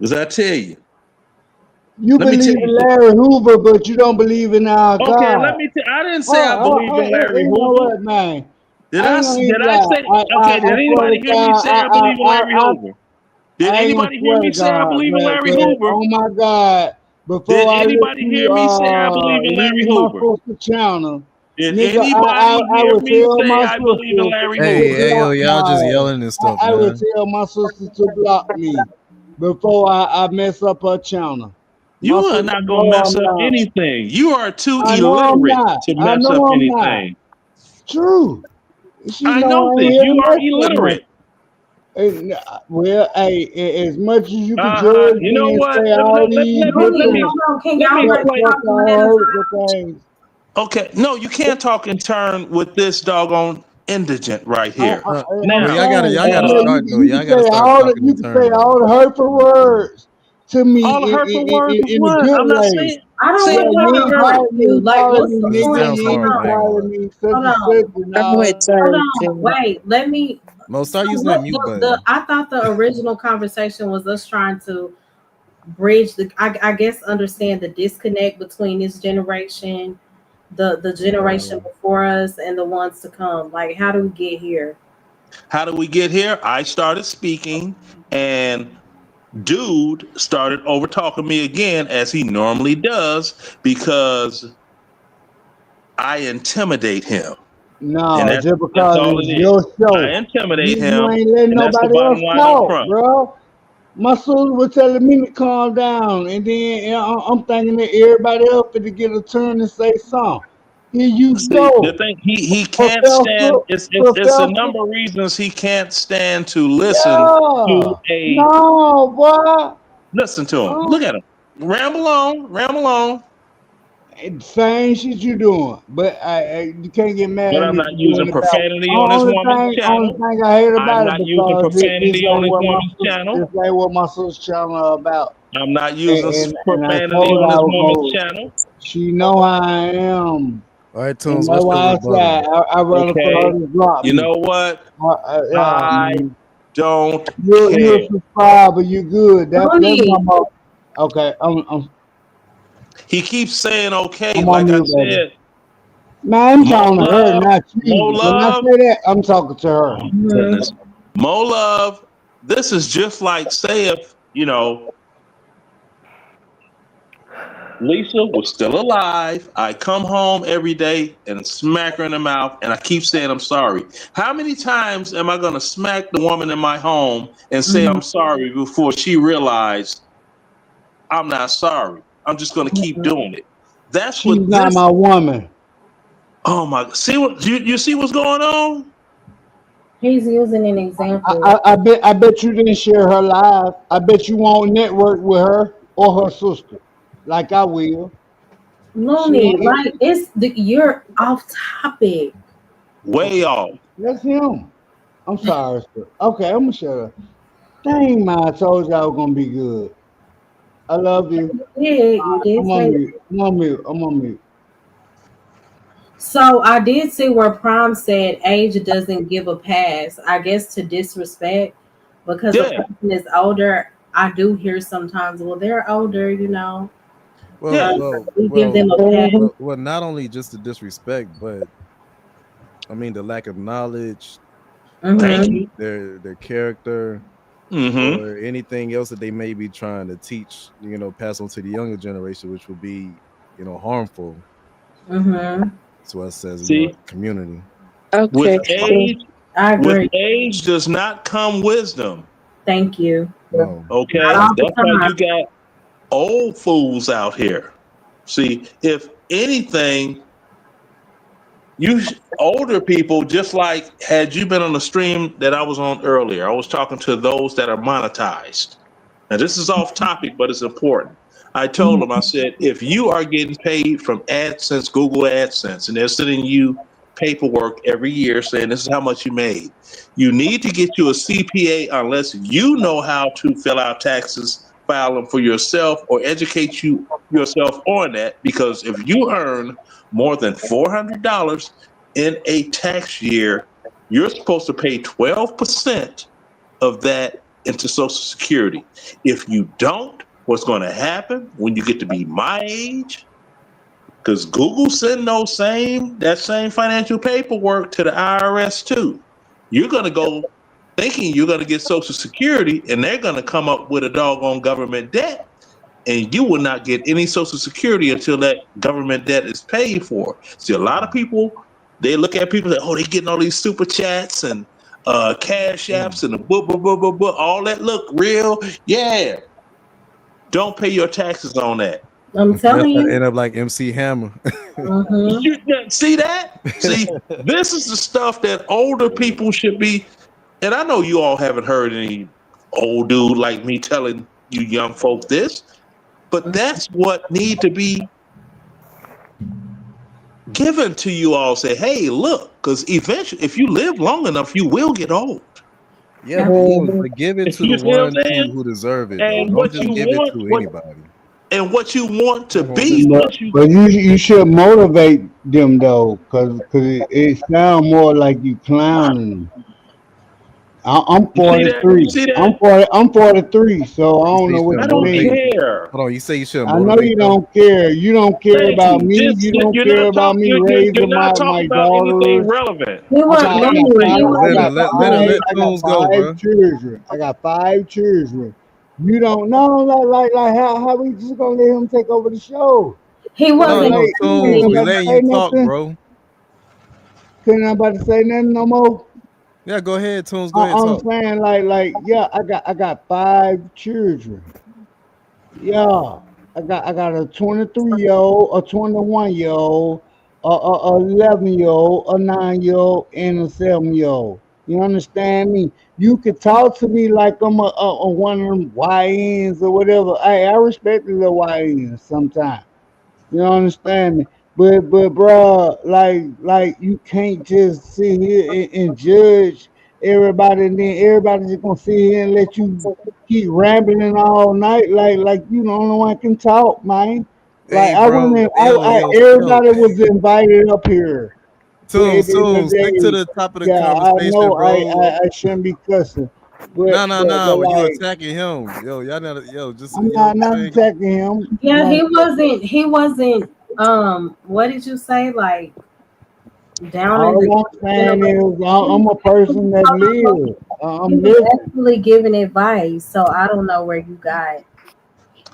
Does I tell you? You believe in Larry Hoover, but you don't believe in our God. Okay, let me. I didn't say I believe in Larry Hoover. You know what, man? Did I say? Okay, did anybody hear me say I believe in Larry Hoover? Did anybody hear me say I believe in Larry Hoover? Oh my God! Did anybody hear me say I believe in Larry Hoover? Did anybody hear me say I believe in Larry Hoover? Hey, yo, y'all just yelling and stuff, I man. would tell my sister to block me before I mess up her channel. You are not gonna mess up anything. You are too illiterate to mess up anything. True. I know this. You are illiterate. Well, hey, as much as you can judge, you know what? Okay, no, you can't talk in turn with this doggone indigent right here. Now, y'all gotta start though. Y'all gotta start talking in turn. You can say all the hurtful words to me. All the hurtful words in what? a good I'm not way. saying. I don't want to hurt you. Like, what's the point? Wait, let me. Mo, start using that mute button. I thought the original conversation was us trying to bridge I guess understand the disconnect between this generation, the generation before us, and the ones to come. Like, how do we get here? How do we get here? I started speaking, and dude started over talking me again, as he normally does, because I intimidate him. No, just because it's your show. I intimidate him. You ain't letting nobody else talk, bro. My sister was telling me to calm down, and then I'm thinking that everybody else to get a turn and say something. Here you go. The thing he can't stand. It's a number of reasons he can't stand to listen to a. No, boy. Listen to him. Look at him. Ramble on. Same shit you doing, but you can't get mad. But I'm not using profanity on this woman's channel. Only thing I hate about I'm not using profanity on this woman's channel. It's like what my sister's channel about. I'm not using profanity on this woman's channel. She know I am. All right, Tunes, I run across the block. You know what? I don't You're care. a subscriber. You good? That's my okay. He keeps saying okay, I'm like I you, said. Man, I'm talking to her, not you. Mo When I Love. say that, I'm talking to her. Oh, goodness. Mo Love, this is just like, say if, Lisa was still alive, I come home every day and smack her in the mouth, and I keep saying I'm sorry. How many times am I going to smack the woman in my home and say I'm sorry before she realized I'm not sorry? I'm just going to keep doing it. That's what. She's not my woman. Oh my! See what you see? What's going on? He's using an example. I bet you didn't share her live. I bet you won't network with her or her sister, like I will. Looney, like you're off topic. Way off. That's him. I'm sorry, sir. Okay, I'm gonna shut up. Dang, man! I told you I was gonna be good. I love you. You did I'm say on that. mute. I'm on mute. I'm on mute. So I did see where Prime said age doesn't give a pass. I guess to disrespect because a Yeah, person is older. I do hear sometimes, well, they're older, Well, yeah. we give them a pass. not only just the disrespect, but I mean the lack of knowledge, Thank Mm-hmm. you. their character, Mm-hmm. or anything else that they may be trying to teach, pass on to the younger generation, which would be, harmful Mm-hmm. to us as See, a community. with Okay, That's why. so age, I with agree. age does not come wisdom. Thank you. No. Not Okay, all the that's why time. you got old fools out here. See, if anything, older people, just like had you been on the stream that I was on earlier, I was talking to those that are monetized. Now, this is off topic, but it's important. I told them, I said, if you are getting paid from AdSense, Google AdSense, and they're sending you paperwork every year saying this is how much you made, you need to get you a CPA unless you know how to fill out taxes, file them for yourself, or educate yourself on that. Because if you earn more than $400 in a tax year, you're supposed to pay 12% of that into Social Security. If you don't, what's going to happen when you get to be my age? Because Google send that same financial paperwork to the IRS too. You're going to go thinking you're going to get Social Security, and they're going to come up with a doggone government debt, and you will not get any Social Security until that government debt is paid for. See, a lot of people, they look at people that, oh, they're getting all these super chats and cash apps and the all that look real. Yeah. Don't pay your taxes on that. I'm telling you. End up like MC Hammer. Mm-hmm. You see that? See, this is the stuff that older people should be. And I know you all haven't heard any old dude like me telling you young folk this, but that's what need to be given to you all. Say, hey, look, because eventually, if you live long enough, you will get old. Yeah, but give it to You the see what I'm ones saying? who deserve it, though. And Don't just give it to anybody. what you want to Come on, be. But you should motivate them though, cause it sounds more like you clowning them. I'm You see that? 43. You see that? I'm 43, so I You don't say know you what shouldn't I you don't mean. motivate. care. Hold on, you say you shouldn't I know motivate you them? don't care. You don't care Thank about you. me. Just You don't you're care not about talking. me You're raising not my talking about anything daughters. relevant. He I was got So I let me got no, say he five I this. got wasn't Let five talking. I got Tunes go, bro. 5 children. I got 5 children. You don't know like how we just gonna let him take over the show? He Like wasn't No, like ain't Tunes, we nobody saying. letting say you talk, nothing. bro. Couldn't nobody say nothing no more. Yeah, go ahead, Tunes. Go ahead, I'm talk. saying yeah, I got 5 children. Yeah, I got a 23-year-old, a 21-year-old, a 11-year-old, a 9-year-old, and a 7-year-old. You understand me? You could talk to me like I'm a one of them YNs or whatever. I respect the little YNs sometimes. You understand me? But bro, like you can't just sit here and judge everybody, and then everybody just gonna sit here and let you keep rambling all night, like you the only one can talk, man. Like Hey, bro. Yo. everybody was invited up here. But at the end of Tunes, the stick to day, the top of the yeah, I conversation, know bro. I shouldn't be cussing, but No. When you like attacking him, yo, y'all not, yo, just, I'm you know what not I'm saying? attacking him. Yeah, Like he wasn't what did you say? Like down in the all I'm saying is I'm a person that lives. he I'm was living. actually giving advice, so I don't know where you got.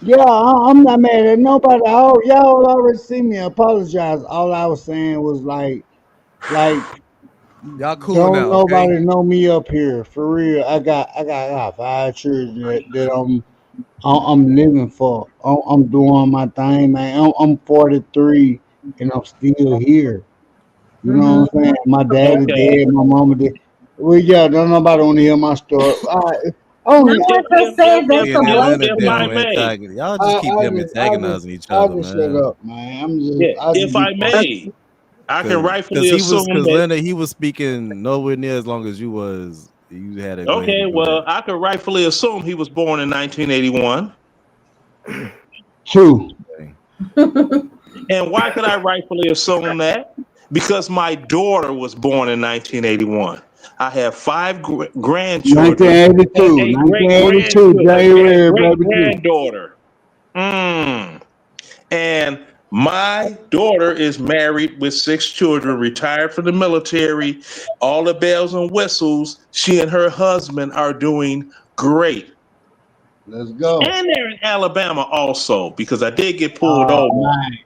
Yeah, I'm not mad at nobody. Y'all already see me apologize. All I was saying was like Y'all cool don't now, okay? nobody know me up here for real. I got 5 children that I'm living for. I'm doing my thing, man. I'm 43 and I'm still here. You know Mm-hmm. what I'm saying? My daddy Okay. dead, my mama dead. Well, yeah, don't nobody want to hear my story. No Only one just said that's We a in Atlanta If blessing. I damn may, antagonist. Y'all just keep them antagonizing each I'll other, just shut man. up, man. yeah, I just if be I quiet. may, I can rightfully assume Cause that. Leonard, he was speaking nowhere near as long as you was. You had to go ahead Okay, and do well, that. I can rightfully assume he was born in 1981. True. And why could I rightfully assume that? Because my daughter was born in 1981. I have 5 grandchildren and 1982. a 1982. January, great baby. granddaughter. And my daughter is married with 6 children, retired from the military, all the bells and whistles. She and her husband are doing great. Let's go. And they're in Alabama also, because I did get pulled Oh, over. man.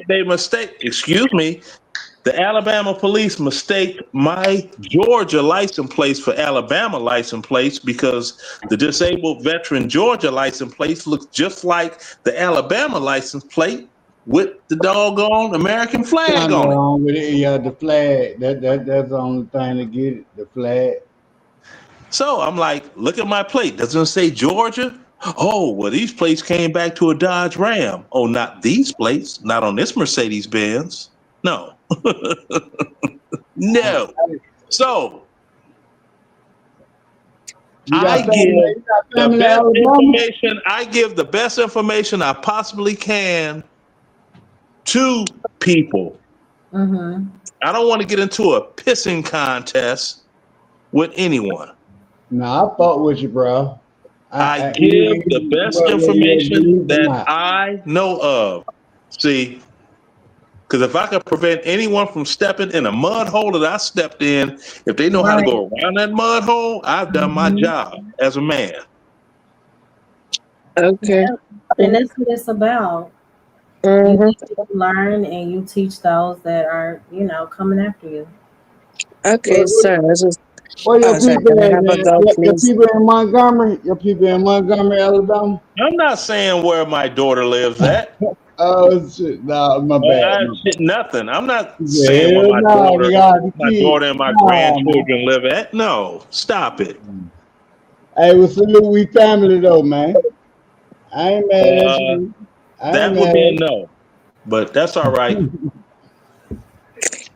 They mistake, excuse me. The Alabama police mistake my Georgia license plates for Alabama license plates because the disabled veteran Georgia license plates look just like the Alabama license plate with the doggone American flag on it. With it. Yeah, the flag. That's the only thing to get it. The flag. So I'm like, look at my plate. Doesn't it say Georgia? Oh, well, these plates came back to a Dodge Ram. Oh, not these plates. Not on this Mercedes Benz. No. No. So I give the best information I possibly can to people. Mm-hmm. I don't want to get into a pissing contest with anyone. No, I fought with you, bro. I give the best information that I know of. See, because if I could prevent anyone from stepping in a mud hole that I stepped in, if they know how to go around that mud hole, I've done my job as a man. Okay. And that's what it's about. You learn and you teach those that are, coming after you. Okay, so this is. Where your people at, man? Your people in Montgomery? Your people in Montgomery, Alabama? I'm not saying where my daughter lives at. Oh shit! Nah, my bad. Nothing. I'm not saying where my daughter and my grandchildren live at. No, stop it. Hey, we salute we family though, man. I ain't mad at you. That would be a no, but that's all right.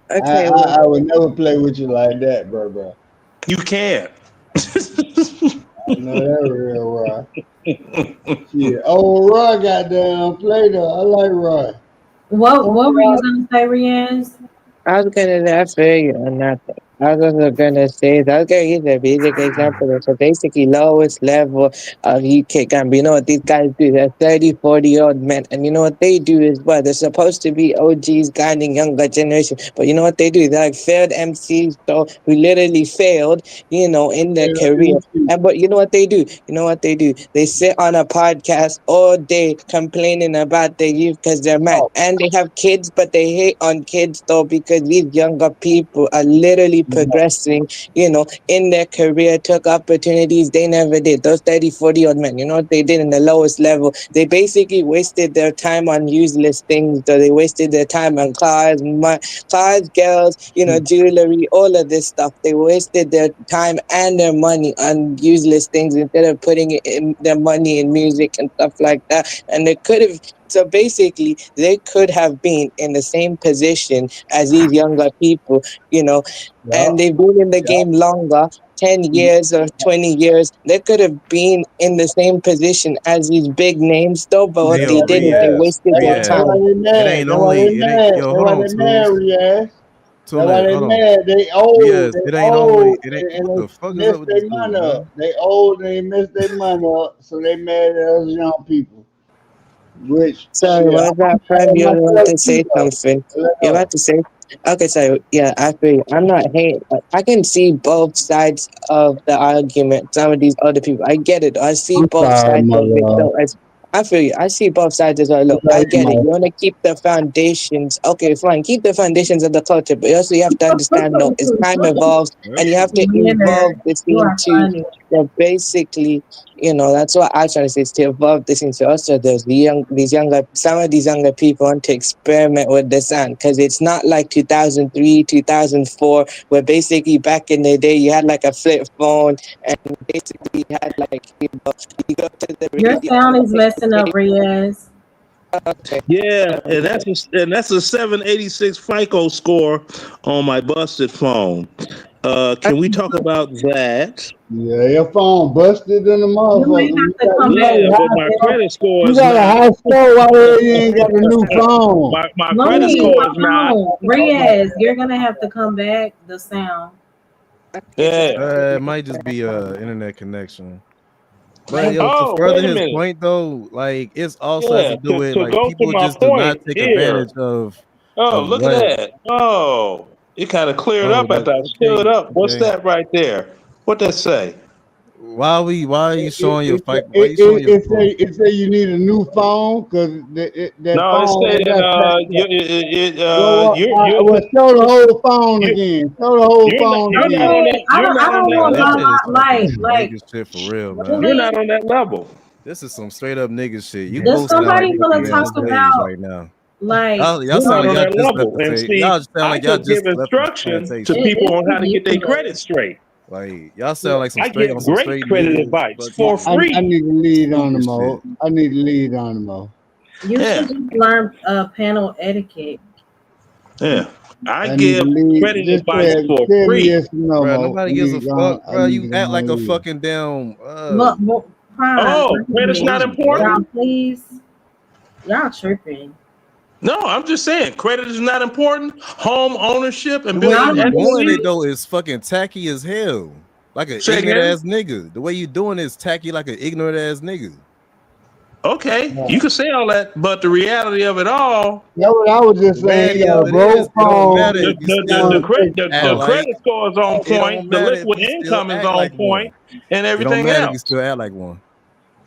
Okay. I would never play with you like that, bro. You can't. I know that real Roy. Yeah. Oh, Roy got down play though. I like Roy. What were you gonna say, Riaz? I was gonna say, I feel you on that. I was also gonna say that. I'll give you a basic example. So basically, lowest level of UK Gambia. You know what these guys do? They're 30, 40-year-old men. And you know what they do as well? They're supposed to be OGs guiding younger generation. But you know what they do? They're like failed MCs, so who literally failed, in their career. But you know what they do? They sit on a podcast all day complaining about their youth because they're mad. And they have kids, but they hate on kids though because these younger people are literally progressing, in their career, took opportunities they never did. Those 30, 40-year-old men, you know what they did in the lowest level? They basically wasted their time on useless things. So they wasted their time on cars, girls, jewelry, all of this stuff. They wasted their time and their money on useless things instead of putting their money in music and stuff like that. And they could have. So basically, they could have been in the same position as these younger people, and they've been in the game longer, 10 years or 20 years. They could have been in the same position as these big names, though, but what they didn't, they wasted their time. It ain't only. Hold on, They old. It ain't only. It ain't. What the fuck is up with this dude, man? They old and they messed their money up, so they mad at us young people. Sorry, what about Prime? You want to say something? You want to say? Okay, so yeah, I feel you. I'm not hating. I can see both sides of the argument. Some of these other people, I get it. I see both sides of it. So I feel you. I see both sides as well. Look, I get it. You want to keep the foundations. Okay, fine. Keep the foundations of the culture, but also you have to understand, no, as time evolves, and you have to evolve the scene too. So basically, that's what I'm trying to say, is to evolve the scene. So also some of these younger people want to experiment with the sound, because it's not like 2003, 2004, where basically back in the day you had like a flip phone and basically you had like, you go to the radio. Your sound is messing up, Riaz. Okay. Yeah, and that's a 786 FICO score on my busted phone. Can we talk about that? Yeah, your phone busted in the You may motherfucker. have to come You back. Yeah, but my got credit score you is got a not. high score. Why the hell you ain't got a new phone? My credit Looney, score is not. hold on. Riaz, you're gonna have to come back. The sound. Yeah. It might just be internet connection. But Maybe. yo, to Oh, further wait a his minute. point though, like it's also has Yeah, to do with to like go to people my just do not point take here. advantage of Oh, look at what. that. Oh, it kind of cleared Oh, up that after I stood okay, up. What's okay. that right there? What that say? Why are you showing your It, fight? Why are you showing your phone? it say you need a new phone because that No, it phone said well, show the whole phone again. Show the whole phone you're not again. on that I you're don't. not I on don't that Bro, know this about shit level. is fucking like. nigga shit for real, man. You're Really, not on that level. This is some straight up nigga shit. You does both sound like somebody want fucking to talk damn slaves about right now. like? Y'all You're sound not like on y'all that just left level. the And say. see, Y'all sound I like y'all just give just left the instructions to plantation. people It's on how to get their ridiculous. credit straight. Like y'all sound like some I straight on give some great straight credit niggas, advice for fucking I free. need to lead on the stupid shit. mo. I need to lead on the mo. You Yeah, should just learn panel etiquette. yeah. I I need to give lead. credit Just advice for tell me free. yes or no, Bro, mo. nobody gives a fuck, I bro. need You to go act like on a lead. fucking damn Look, prime. Oh, credit's not police, Y'all, important? bro. please. Y'all tripping. No, I'm just saying credit is not important. Home ownership and The way Not building you on doing this. it equity. though is fucking tacky as hell. Like an Say ignorant again. ass nigga. The way you doing is tacky like an ignorant ass nigga. Okay, Yeah. you can say all that, but the reality of it all, That's what I was The just saying. He reality got of a it is, broke it don't phone. matter if you the, still credit act the like credit score is on it point, don't the matter if liquid you still income is act on like one. point, and It don't everything matter if you else. still act like one.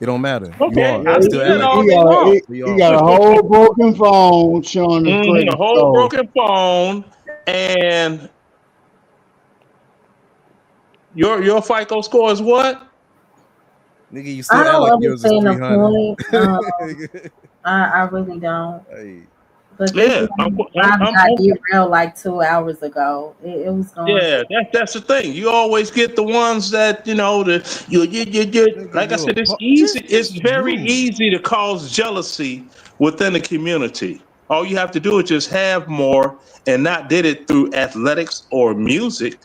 It don't matter. You Okay, are. I You Yeah, do still act that like all one. day long. So you he are. got a whole broken phone showing his A credit whole score. broken phone, and your FICO score is what? Nigga, you I still act don't like yours is understand the 300. point. I really don't. Hey, But this Yeah, live got derailed like 2 hours ago. It was going. yeah. That's the thing. You always get the ones that you. nigga, Like I you a said, it's easy. It's just very you. easy to cause jealousy within the community. All you have to do is just have more, and not did it through athletics or music.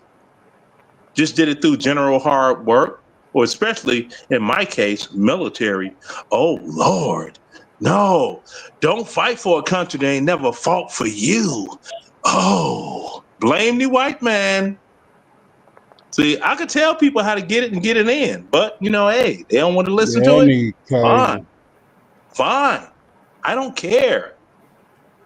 Just did it through general hard work, or especially in my case, military. Oh Lord, no! Don't fight for a country that ain't never fought for you. Oh, blame the white man. See, I could tell people how to get it and get it in, but hey, they don't want to listen Yeah, to that it. nigga crazy. Fine, fine. I don't care.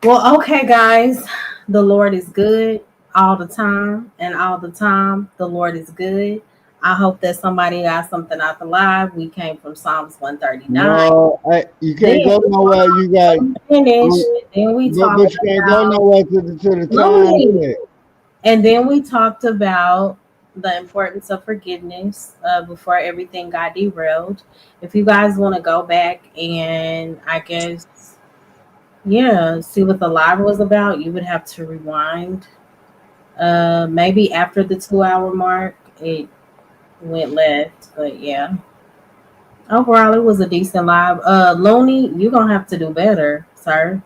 Well, okay, guys. The Lord is good all the time, and all the time, the Lord is good. I hope that somebody got something out the live. We came from Psalms 139. No, you can't Then go nowhere. You got, we finished, and then we talked but you can't go about nowhere to the time. lonely. And then we talked about the importance of forgiveness before everything got derailed. If you guys want to go back and I guess, yeah, see what the live was about, you would have to rewind. Maybe after the 2 hour mark, it went left. But yeah, overall, it was a decent live. Looney, you're going to have to do better, sir.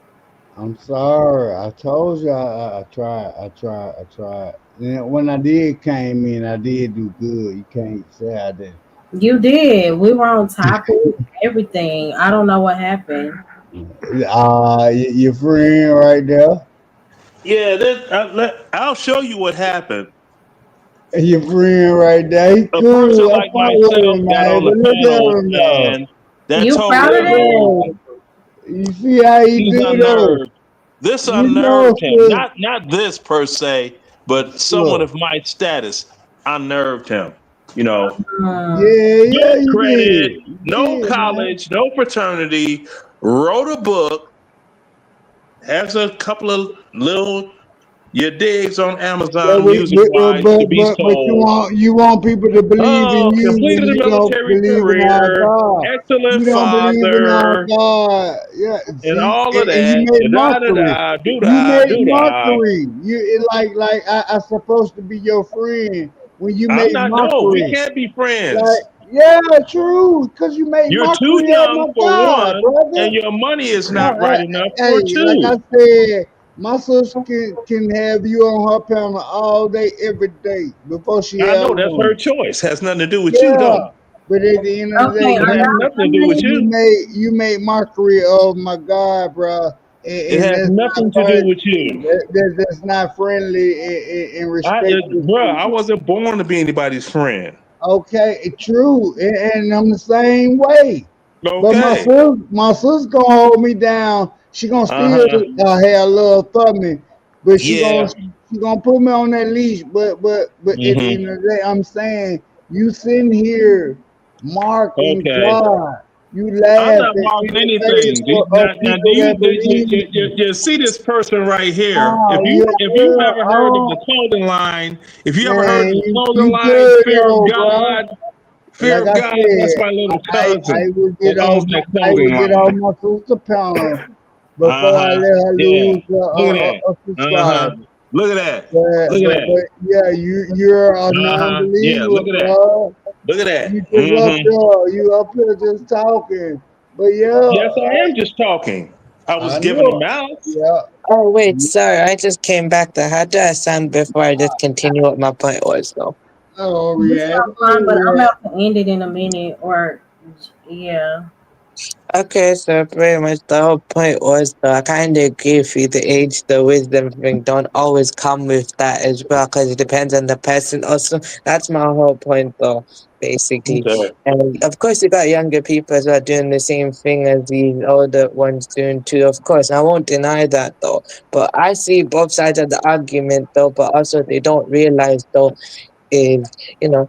I'm sorry. I told you I tried. I tried. And when I did came in, I did do good. You can't say I didn't. You did. We were on topic, everything. I don't know what happened. Your friend right there. Yeah, I'll show you what happened. Your friend right there. He A person cool. I like fuck with myself him, got man. on the But look panel, at him though. and that You told proud of that? everyone You see how he he's do though? unnerved. This You know, unnerved him. sis, Not this per se, but someone look. of my status unnerved him. You know, Yeah, good you credit, did. You no did, man. college, no fraternity, wrote a book, has a couple of little your digs on Yeah, Amazon music wise to be but sold. you want people to believe in Oh, you when completed a you don't military believe in our career, God. excellent You don't believe in our father, God. Yeah, and see, all of and you that. made Da da mockery. da, do You da, made do da. mockery. Like I supposed to be your friend when you I'm made not. No, we mockery. can't be Like, friends. yeah, true, because you made You're too mockery of my young for God, one, brother. and your money is No, not right enough hey, for like I two. said, My sister can have you on her panel all day, every day before she I have know that's her one. choice. Has nothing to do with you, Yeah, though. but at the end of the day, Okay, It are has y'all nothing to do with done? you. you made mockery of my God, bro, It and has that's not nothing to do right. with you. That's not friendly and respectful. Bruh, I wasn't born to be anybody's friend. Okay, true, and I'm the same way. But Okay. my sister gonna hold me down. She gonna Uh still huh. have love for me, but Yeah. she gonna put me on that leash. But at the end Hmm. of the day, I'm saying you sitting here marking Okay. God. You I'm laughing not in marking the face anything. of Now, do people that believe. you see this person right here? Oh yeah, If you've yeah. ever heard of Oh the clothing line, if you ever heard man, of the clothing you line, good though, bro. fear Like of I God, that's said, my little I cousin will that get owns off that I will clothing get off line. my sister panel Uh before I huh. let her Yeah. lose Look at that. a Uh huh. subscriber. Look at that. Look at But that. yeah, you're a Uh huh. Yeah. non-believer, Look at that. bro. Look at You that. just Mm-hmm. you up here just talking. But yeah, Yes, I am just talking. I was I giving know. them out. Yeah. Oh wait, sorry, I just came back. To how do I sound before I just continue what my point was though? Oh You react. sound fine, but I'm about to end it in a minute, or yeah. Okay, so pretty much the whole point was though, I kind of agree with you. The age, the wisdom thing don't always come with that as well, because it depends on the person. Also, that's my whole point though, basically. Okay. And of course, you got younger people as well doing the same thing as these older ones doing too. Of course, I won't deny that though. But I see both sides of the argument though. But also, they don't realize though is you know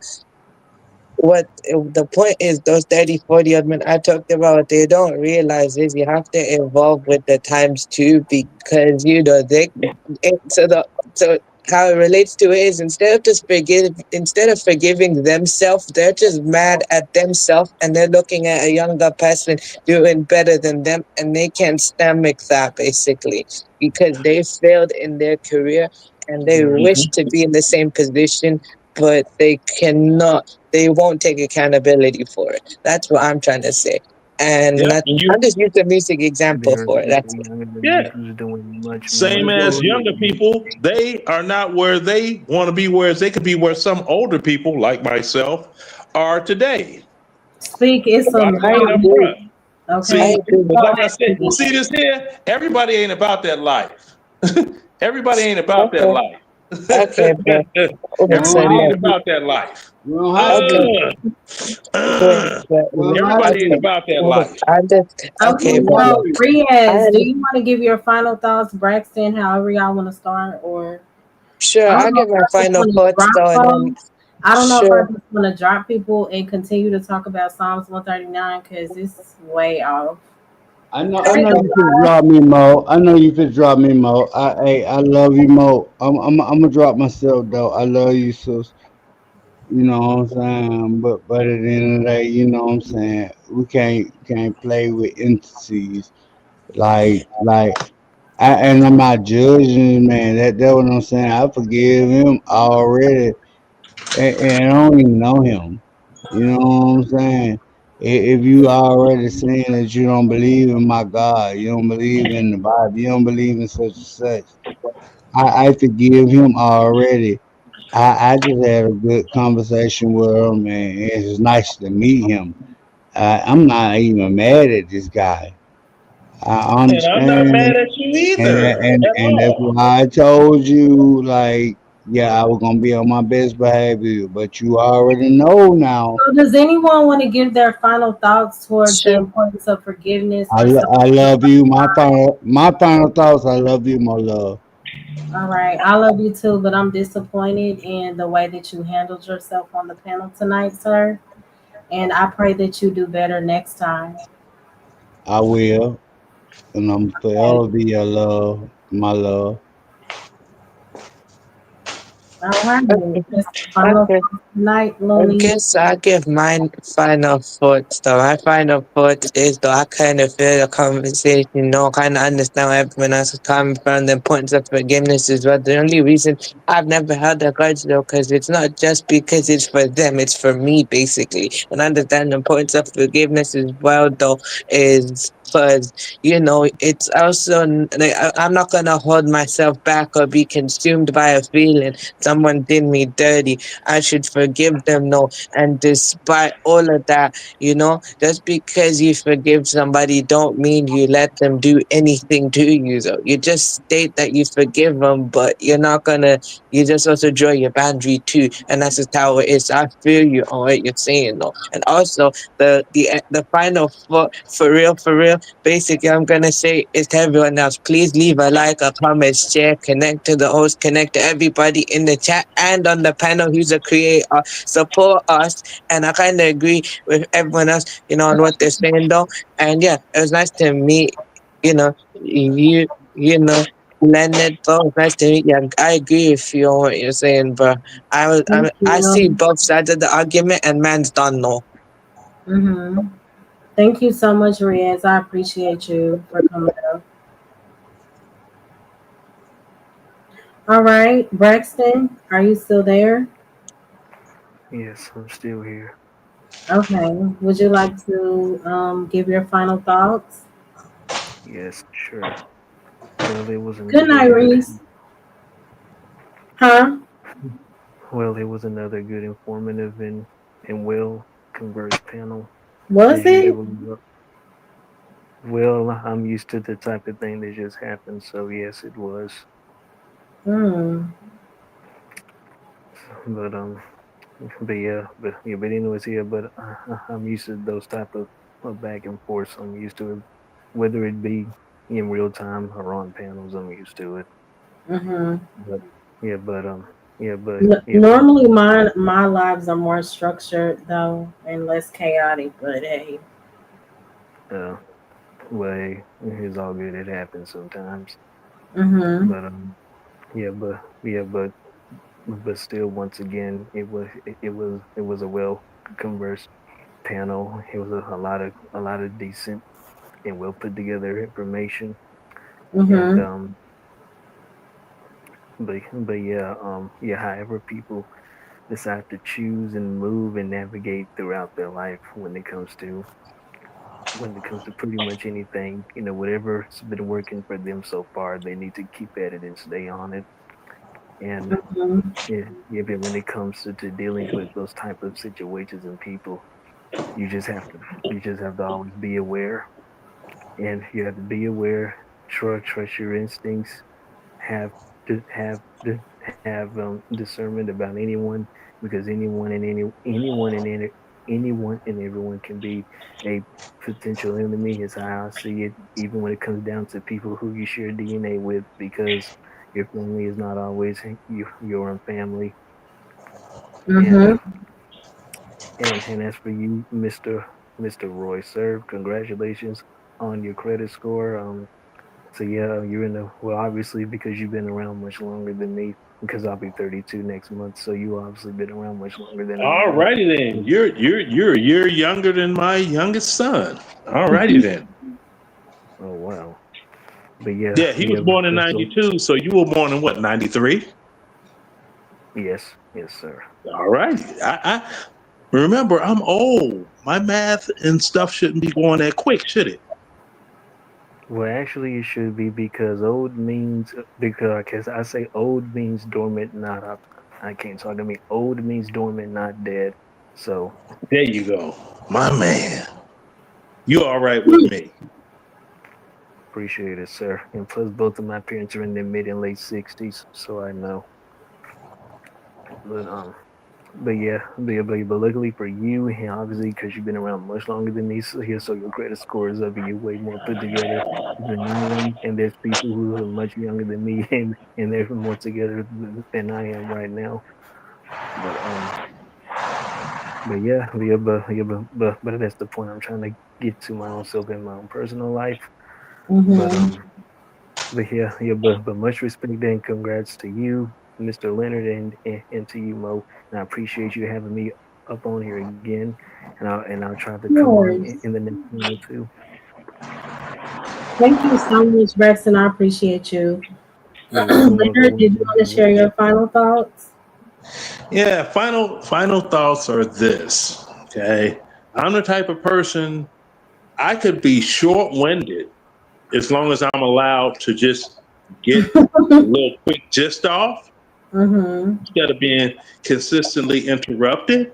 what the point is, those 30, 40 odd men I talked about, they don't realize is you have to evolve with the times too, because so how it relates to it is instead of forgiving themselves, they're just mad at themselves, and they're looking at a younger person doing better than them, and they can't stomach that basically because they failed in their career and they wish to be in the same position, but they cannot, they won't take accountability for it. That's what I'm trying to say. And Yep. And you I'll just use the music example They're for it. That's it. younger than yeah. you who's doing much Same more as than younger you. people, they are not where they want to be, whereas they could be where some older people like myself are today. Speak, it's a Bottom I line up long. agree. front. I Okay, See, agree so with but that. like I said, you actually, see this here, everybody ain't about that life. Everybody ain't about that Okay, life. okay, bro. You Oops, don't Everybody have ain't okay, to. about that life. You don't have okay, to. Uh, great. uh, You don't have Everybody ain't Okay. to. about that Hold up. life. I just You okay, okay, don't but have so look, to. I Riaz, do under- you want to give your final thoughts, Braxton? However y'all want to start, or sure I don't I'll know give if my I just final want to thoughts drop though, and then folks. I don't know if I sure. just want to drop people and continue to talk about Psalms 139 because it's way off. I Hey, know Okay. you could drop me, Mo. I know you could drop me, Mo. I love you, Mo. I'm gonna drop myself though. I love you, sis. You know what I'm saying? But at the end of the day, you know what I'm saying? We can't play with entities like and I'm not judging, man. That what I'm saying. I forgive him already, and I don't even know him. You know what I'm saying? If you already saying that you don't believe in my God, you don't believe in the Bible, you don't believe in such and such, I forgive him already. I just had a good conversation with him, and it's nice to meet him. I'm not even mad at this guy. I And I'm not understand, mad at you and either and at and that's all. why I told you, like, yeah, I was gonna be on my best behavior, but you already know now. so does anyone want to give their final thoughts towards the Sure. importance of forgiveness for self? I love you. My final thoughts. I love you, my love. All right, I love you too, but I'm disappointed in the way that you handled yourself on the panel tonight, sir. And I pray that you do better next time. I will, and I'm And forever be your love, my love. all right, Okay. that's the final Okay. thoughts tonight, I Looney. guess I give mine final thoughts though. My final thoughts is though I kind of feel the conversation, kind of understand where everyone else is coming from. The importance of forgiveness is well. The only reason I've never held a grudge though, because it's not just because it's for them, it's for me basically. And I understand the importance of forgiveness as well though is because it's also like I'm not gonna hold myself back or be consumed by a feeling. Someone did me dirty, I should forgive them. No, and despite all of that, just because you forgive somebody don't mean you let them do anything to you. Though you just state that you forgive them, but you're not gonna. You just also draw your boundary too, and that's just how it is. I feel you on what you're saying, though, and also the final for real. Basically, I'm gonna say is to everyone else. Please leave a like, a comment, share, connect to the host, connect to everybody in the chat and on the panel who's a creator. Support us, and I kind of agree with everyone else, on what they're saying though. And yeah, it was nice to meet, Leonard. Oh, it's nice to meet you. I agree with you on what you're saying, bro. Thank I see you. both sides of the argument, and man's done no. Thank you so much, Riaz. I appreciate you for coming up. All right, Braxton, are you still there? Yes, I'm still here. Okay. Would you like to give your final thoughts? Yes, sure. Well, it was Good another night, good. Reese. Huh? Well, it was another good, informative, and well conversed panel Was as it? usual. Well, I'm used to the type of thing that just happened, so yes, it was. Hmm. But but anyways, yeah. But I'm used to those type of back and forth. I'm used to it, whether it be in real time or on panels. I'm used to it. Mm-hmm. But yeah, but Normally, my lives are more structured though and less chaotic. But hey. uh, way it's all good. It happens sometimes. Mm-hmm. But but still, once again, it was a well conversed panel. It was a lot of decent and well put together information. And Mm-hmm. yeah. However, people decide to choose and move and navigate throughout their life when it comes to pretty much anything, whatever's been working for them so far, they need to keep at it and stay on it. And Mm-hmm. but when it comes to dealing with those type of situations and people, you just have to always be aware, and you have to be aware, trust your instincts, have to have discernment about anyone, because anyone and everyone can be a potential enemy, is how I see it, even when it comes down to people who you share DNA with, because your family is not always your own family. And Mm-hmm. and as for you, Mr. Roy, sir, congratulations on your credit score. So yeah, you're in the, well, obviously, because you've been around much longer than me, because I'll be 32 next month. So you obviously been around much longer than I All have. righty then. You're a year younger than my youngest son. All righty then. Oh wow. But yeah, Yeah, he was born in so '92, so you were born in what, '93? yes, sir. All right. I remember I'm old. My math and stuff shouldn't be going that quick, should it? Well, actually, it should be, because old means, because I say old means dormant, not up. I can't talk to me. Old means dormant, not dead. So There you go. My man. You all right with me. appreciate it, sir. And plus, both of my parents are in their mid and late 60s, so I know. But but luckily for you, and obviously because you've been around much longer than me, so your credit score is up and you're way more put together than I am. And there's people who are much younger than me, and they're more together than I am right now. But but that's the point I'm trying to get to, my own self in my own personal life. But Mm-hmm. but much respect and congrats to you, Mr. Leonard, and to you, Mo. And I appreciate you having me up on here again. And I'll try to come on Yours. in the next one or two. Thank you so much, Braxton. I appreciate you. Yeah, you're more Leonard, did you want to than share your final thoughts? Yeah, final thoughts are this. Okay. I'm the type of person, I could be short-winded as long as I'm allowed to just get a little quick gist off instead of being consistently interrupted.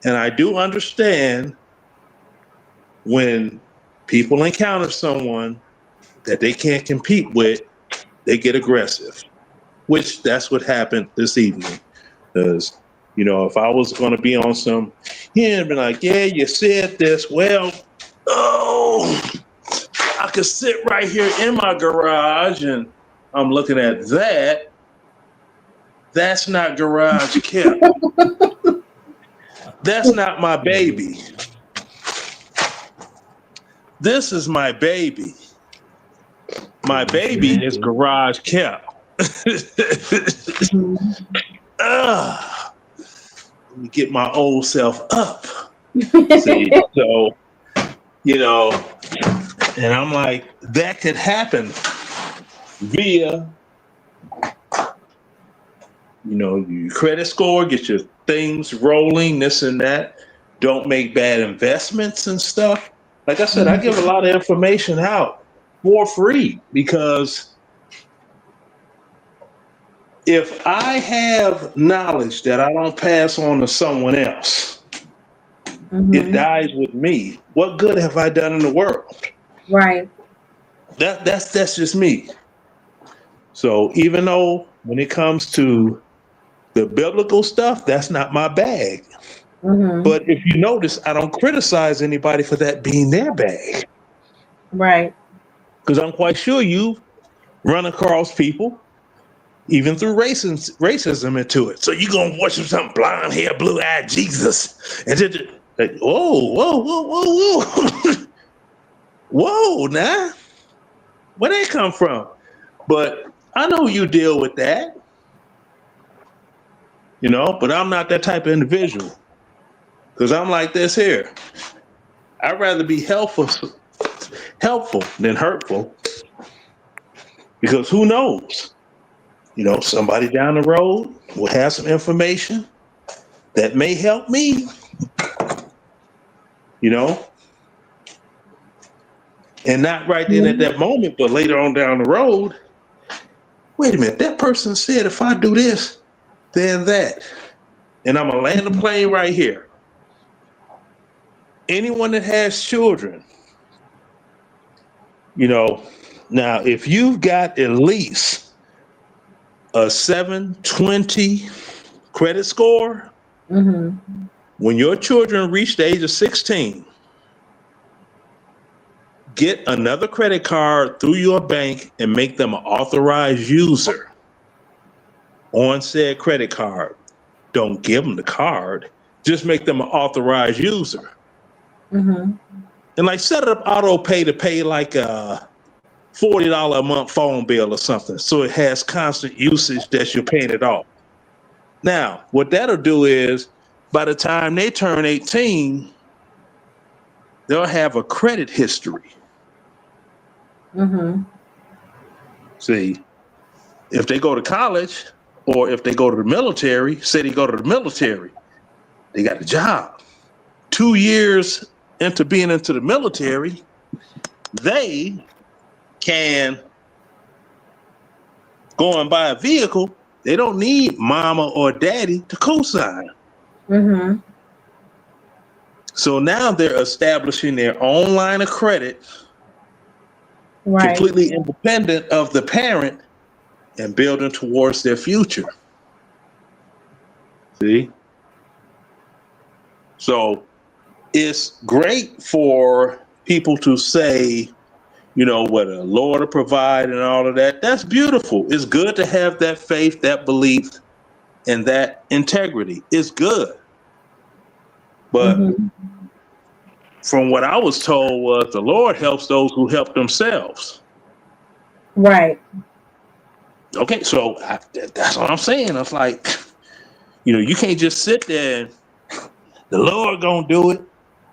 And I do understand when people encounter someone that they can't compete with, they get aggressive, which that's what happened this evening. Because, if I was going to be on some, he'd be like, yeah, you said this. Well, I could sit right here in my garage and I'm looking at that. That's not garage kept. That's not my baby. This is my baby. My baby is garage kept. Let me get my old self up. See, so, and I'm like, that could happen via, your credit score, get your things rolling, this and that. Don't make bad investments and stuff. Like I said, I give a lot of information out for free because if I have knowledge that I don't pass on to someone else, it dies with me. What good have I done in the world? Right. That's just me. So even though when it comes to the biblical stuff, that's not my bag. But if you notice, I don't criticize anybody for that being their bag. Right. Because I'm quite sure you've run across people, even through racism into it. So you're going to worship some blonde hair, blue-eyed Jesus. And then, like, whoa. Whoa, now. Where they come from? But I know you deal with that. But I'm not that type of individual. Because I'm like this here. I'd rather be helpful than hurtful. Because who knows? Somebody down the road will have some information that may help me. And not right then at that moment, but later on down the road. Wait a minute, that person said if I do this, then that. And I'm going to land the plane right here. Anyone that has children, now if you've got at least a 720 credit score, when your children reach the age of 16, get another credit card through your bank and make them an authorized user on said credit card. Don't give them the card. Just make them an authorized user. And set up auto pay to pay like a $40 a month phone bill or something. So it has constant usage that you're paying it off. Now, what that'll do is by the time they turn 18, they'll have a credit history. See, if they go to college or if they go to the military, say they go to the military, they got a job. 2 years into being into the military, they can go and buy a vehicle. They don't need mama or daddy to co-sign. So now they're establishing their own line of credit, completely independent of the parent and building towards their future. See? So it's great for people to say, what the Lord will provide and all of that. That's beautiful. It's good to have that faith, that belief, and that integrity. It's good. But from what I was told was the Lord helps those who help themselves. Right. Okay, so that's what I'm saying. It's like, you can't just sit there and the Lord gonna do it.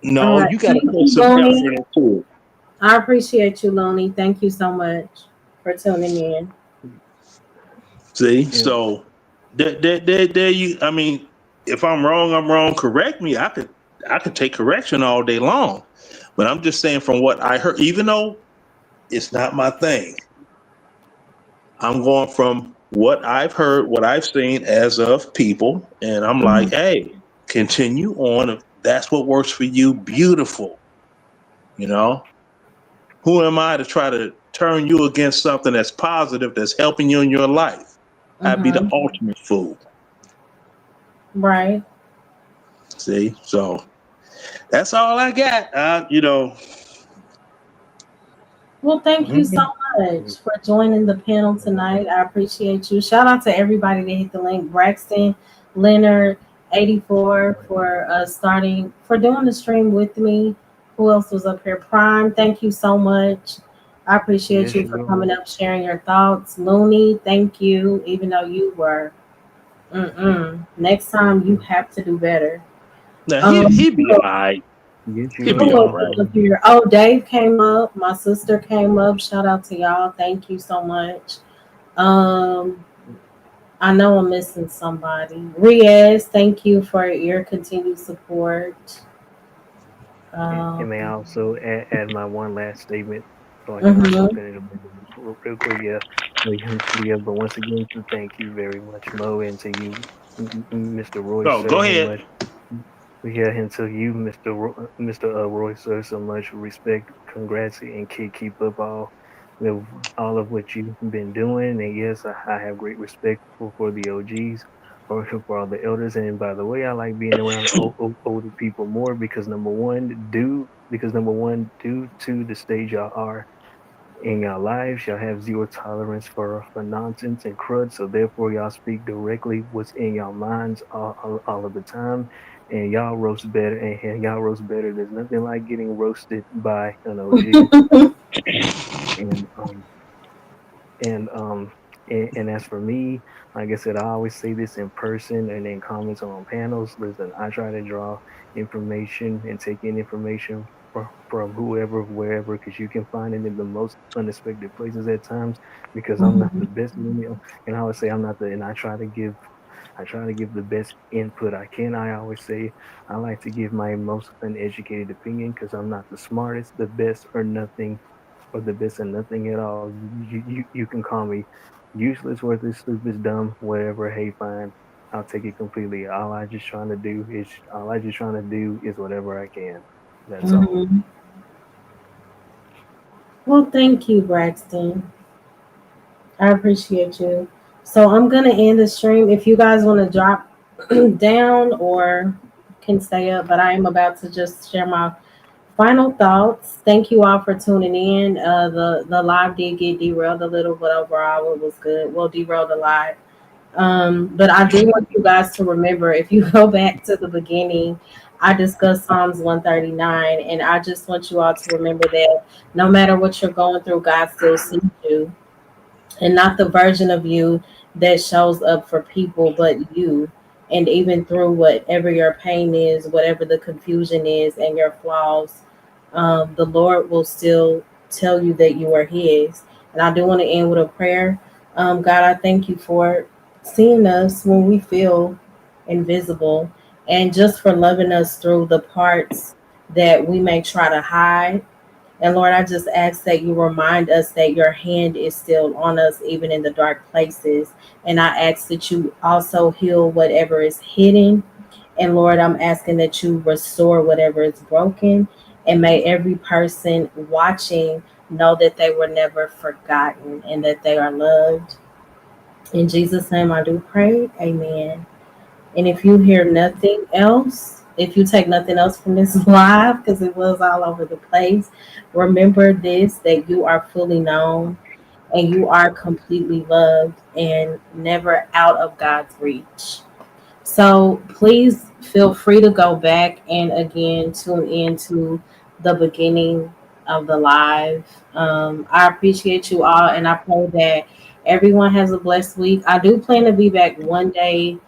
No, you got to put some effort into it. I appreciate you, Lonnie. Thank you so much for tuning in. See, so there you. I mean, if I'm wrong, I'm wrong. Correct me. I could take correction all day long, But I'm just saying from what I heard, even though it's not my thing, I'm going from what I've heard, what I've seen as of people, and I'm like, hey, continue on. If that's what works for you, beautiful. You know, who am I to try to turn you against something that's positive, that's helping you in your life? I'd be the ultimate fool. Right. See, so that's all I got. Well, thank you so much for joining the panel tonight. I appreciate you. Shout out to everybody that hit the link. Braxton, Leonard, 84 for doing the stream with me. Who else was up here? Prime, thank you so much. I appreciate you for coming up, sharing your thoughts. Looney, thank you. Even though you were, next time you have to do better. Now he'd be all right. He'd be all right. Oh, Dave came up. My sister came up. Shout out to y'all. Thank you so much. I know I'm missing somebody. Riaz, thank you for your continued support. And may I also add my one last statement so I can real quick. Yeah. But once again, thank you very much, Mo, and to you, Mr. Roy. Oh, go ahead. Yeah, and to you, Mr. Roy, sir, so much respect, congrats, and keep up all of what you've been doing. And yes, I have great respect for the OGs, for all the elders. And by the way, I like being around older people more because number one, due to the stage y'all are in your lives, y'all have zero tolerance for nonsense and crud. So therefore, y'all speak directly what's in your minds all of the time, and y'all roast better. And y'all roast better. There's nothing like getting roasted by an OG. And as for me, like I said, I always say this in person and in comments on panels. Listen, I try to draw information and take in information from whoever, wherever, because you can find it in the most unexpected places at times. Because I'm not the best, and I always say I'm not the, and I try to give the best input I can. I always say I like to give my most uneducated opinion because I'm not the smartest, the best, or nothing, or the best and nothing at all. You can call me useless, worthless, stupid, dumb, whatever. Hey, fine. I'll take it completely. All I just trying to do is whatever I can. That's all. Well, thank you, Braxton. I appreciate you. So I'm gonna end the stream. If you guys want to drop down or can stay up, but I am about to just share my final thoughts. Thank you all for tuning in. The live did get derailed a little, but overall it was good. Well, derailed a lot. But I do want you guys to remember, if you go back to the beginning, I discussed Psalms 139, and I just want you all to remember that no matter what you're going through, God still sees you, and not the version of you that shows up for people, but you. And even through whatever your pain is, whatever the confusion is, and your flaws, the Lord will still tell you that you are His. And I do want to end with a prayer. God, I thank you for seeing us when we feel invisible, and just for loving us through the parts that we may try to hide. And Lord, I just ask that you remind us that your hand is still on us, even in the dark places. And I ask that you also heal whatever is hidden. And Lord, I'm asking that you restore whatever is broken. And may every person watching know that they were never forgotten and that they are loved. In Jesus' name I do pray. Amen. And if you hear nothing else, if you take nothing else from this live, because it was all over the place, remember this, that you are fully known and you are completely loved and never out of God's reach. So please feel free to go back and again tune into the beginning of the live. I appreciate you all, and I pray that everyone has a blessed week. I do plan to be back one day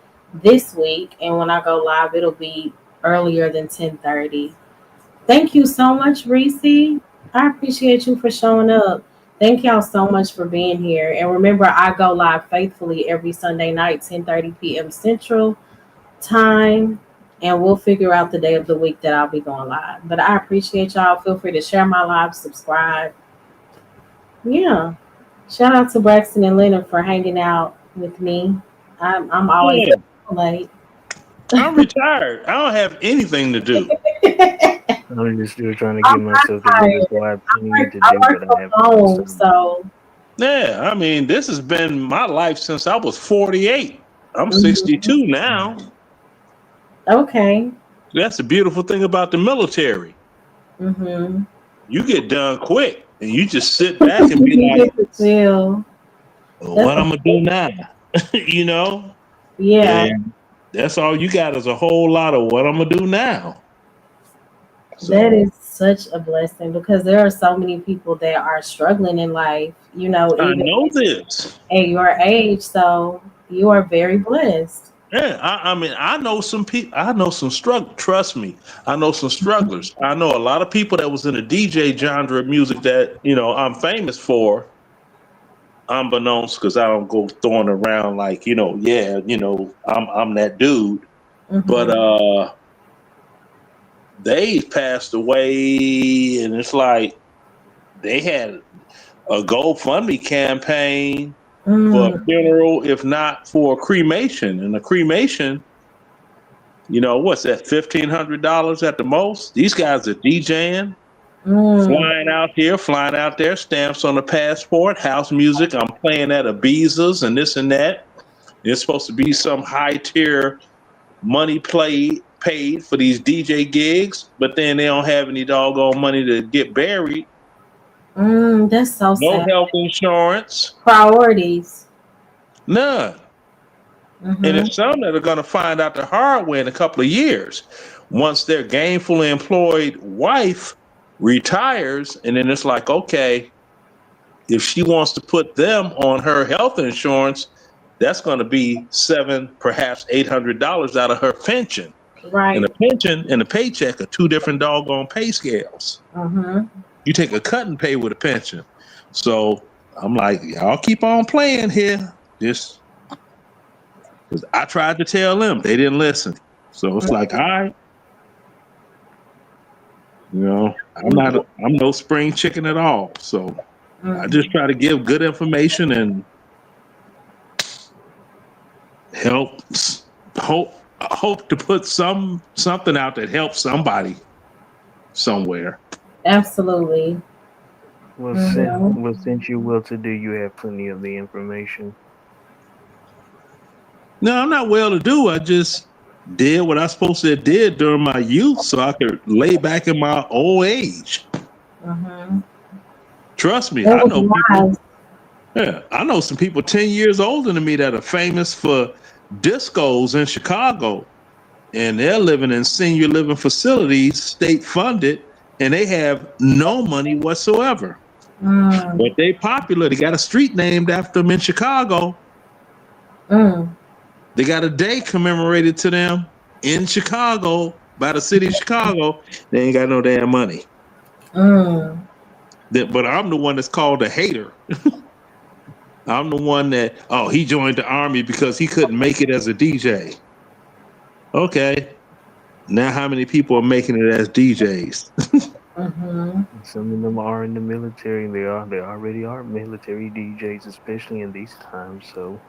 this week, and when I go live, it'll be earlier than 10:30. Thank you so much, Reese. I appreciate you for showing up. Thank y'all so much for being here. And remember, I go live faithfully every Sunday night, 10:30 p.m. Central Time. and we'll figure out the day of the week that I'll be going live. But I appreciate y'all. Feel free to share my live, subscribe. Yeah. Shout out to Braxton and Leonard for hanging out with me. I'm always late. I'm retired. I don't have anything to do. I'm just still trying to get myself together, so I have plenty to do, but I have home, so yeah, I mean, this has been my life since I was 48. I'm 62 now. Okay. That's the beautiful thing about the military. Mm-hmm. You get done quick, and you just sit back and be like, chill. What I'm gonna do now? You know? Yeah. And that's all you got is a whole lot of what I'm gonna do now. So, that is such a blessing because there are so many people that are struggling in life, you know, I even know this at your age. So you are very blessed. Yeah, I mean, I know some people. I know some struggle. Trust me, I know some strugglers. I know a lot of people that was in the DJ genre of music that I'm famous for. Unbeknownst, because I don't go throwing around like I'm that dude. Mm-hmm. But they passed away, and it's like they had a GoFundMe campaign for a funeral, if not for a cremation. And a cremation, what's that, $1,500 at the most? These guys are DJing, flying out here, flying out there, stamps on the passport, house music. I'm playing at Ibiza's and this and that. It's supposed to be some high tier money paid for these DJ gigs, but then they don't have any doggone money to get buried. That's so sad. No health insurance. Priorities. None. Mm-hmm. And it's some that are going to find out the hard way in a couple of years once their gainfully employed wife retires. And then it's like, okay, if she wants to put them on her health insurance, that's going to be $700, perhaps $800 out of her pension. Right. And the pension and the paycheck are two different doggone pay scales. Mm-hmm. You take a cut and pay with a pension. So I'm like, y'all keep on playing here. Because I tried to tell them, they didn't listen. So it's like, all right. I'm no spring chicken at all. So I just try to give good information and hope to put something out that helps somebody somewhere. Absolutely. Well, since you're well to do, you have plenty of the information. No, I'm not well to do. I just did what I supposed to have did during my youth so I could lay back in my old age. Mm-hmm. Trust me, I know people. Yeah, I know some people 10 years older than me that are famous for discos in Chicago, and they're living in senior living facilities, state funded, and they have no money whatsoever. But they popular. They got a street named after them in Chicago. They got a day commemorated to them in Chicago by the city of Chicago. They ain't got no damn money. But I'm the one that's called a hater. I'm the one that, he joined the army because he couldn't make it as a DJ. Okay. Now how many people are making it as DJs? Some of them are in the military. They already are military DJs, especially in these times. So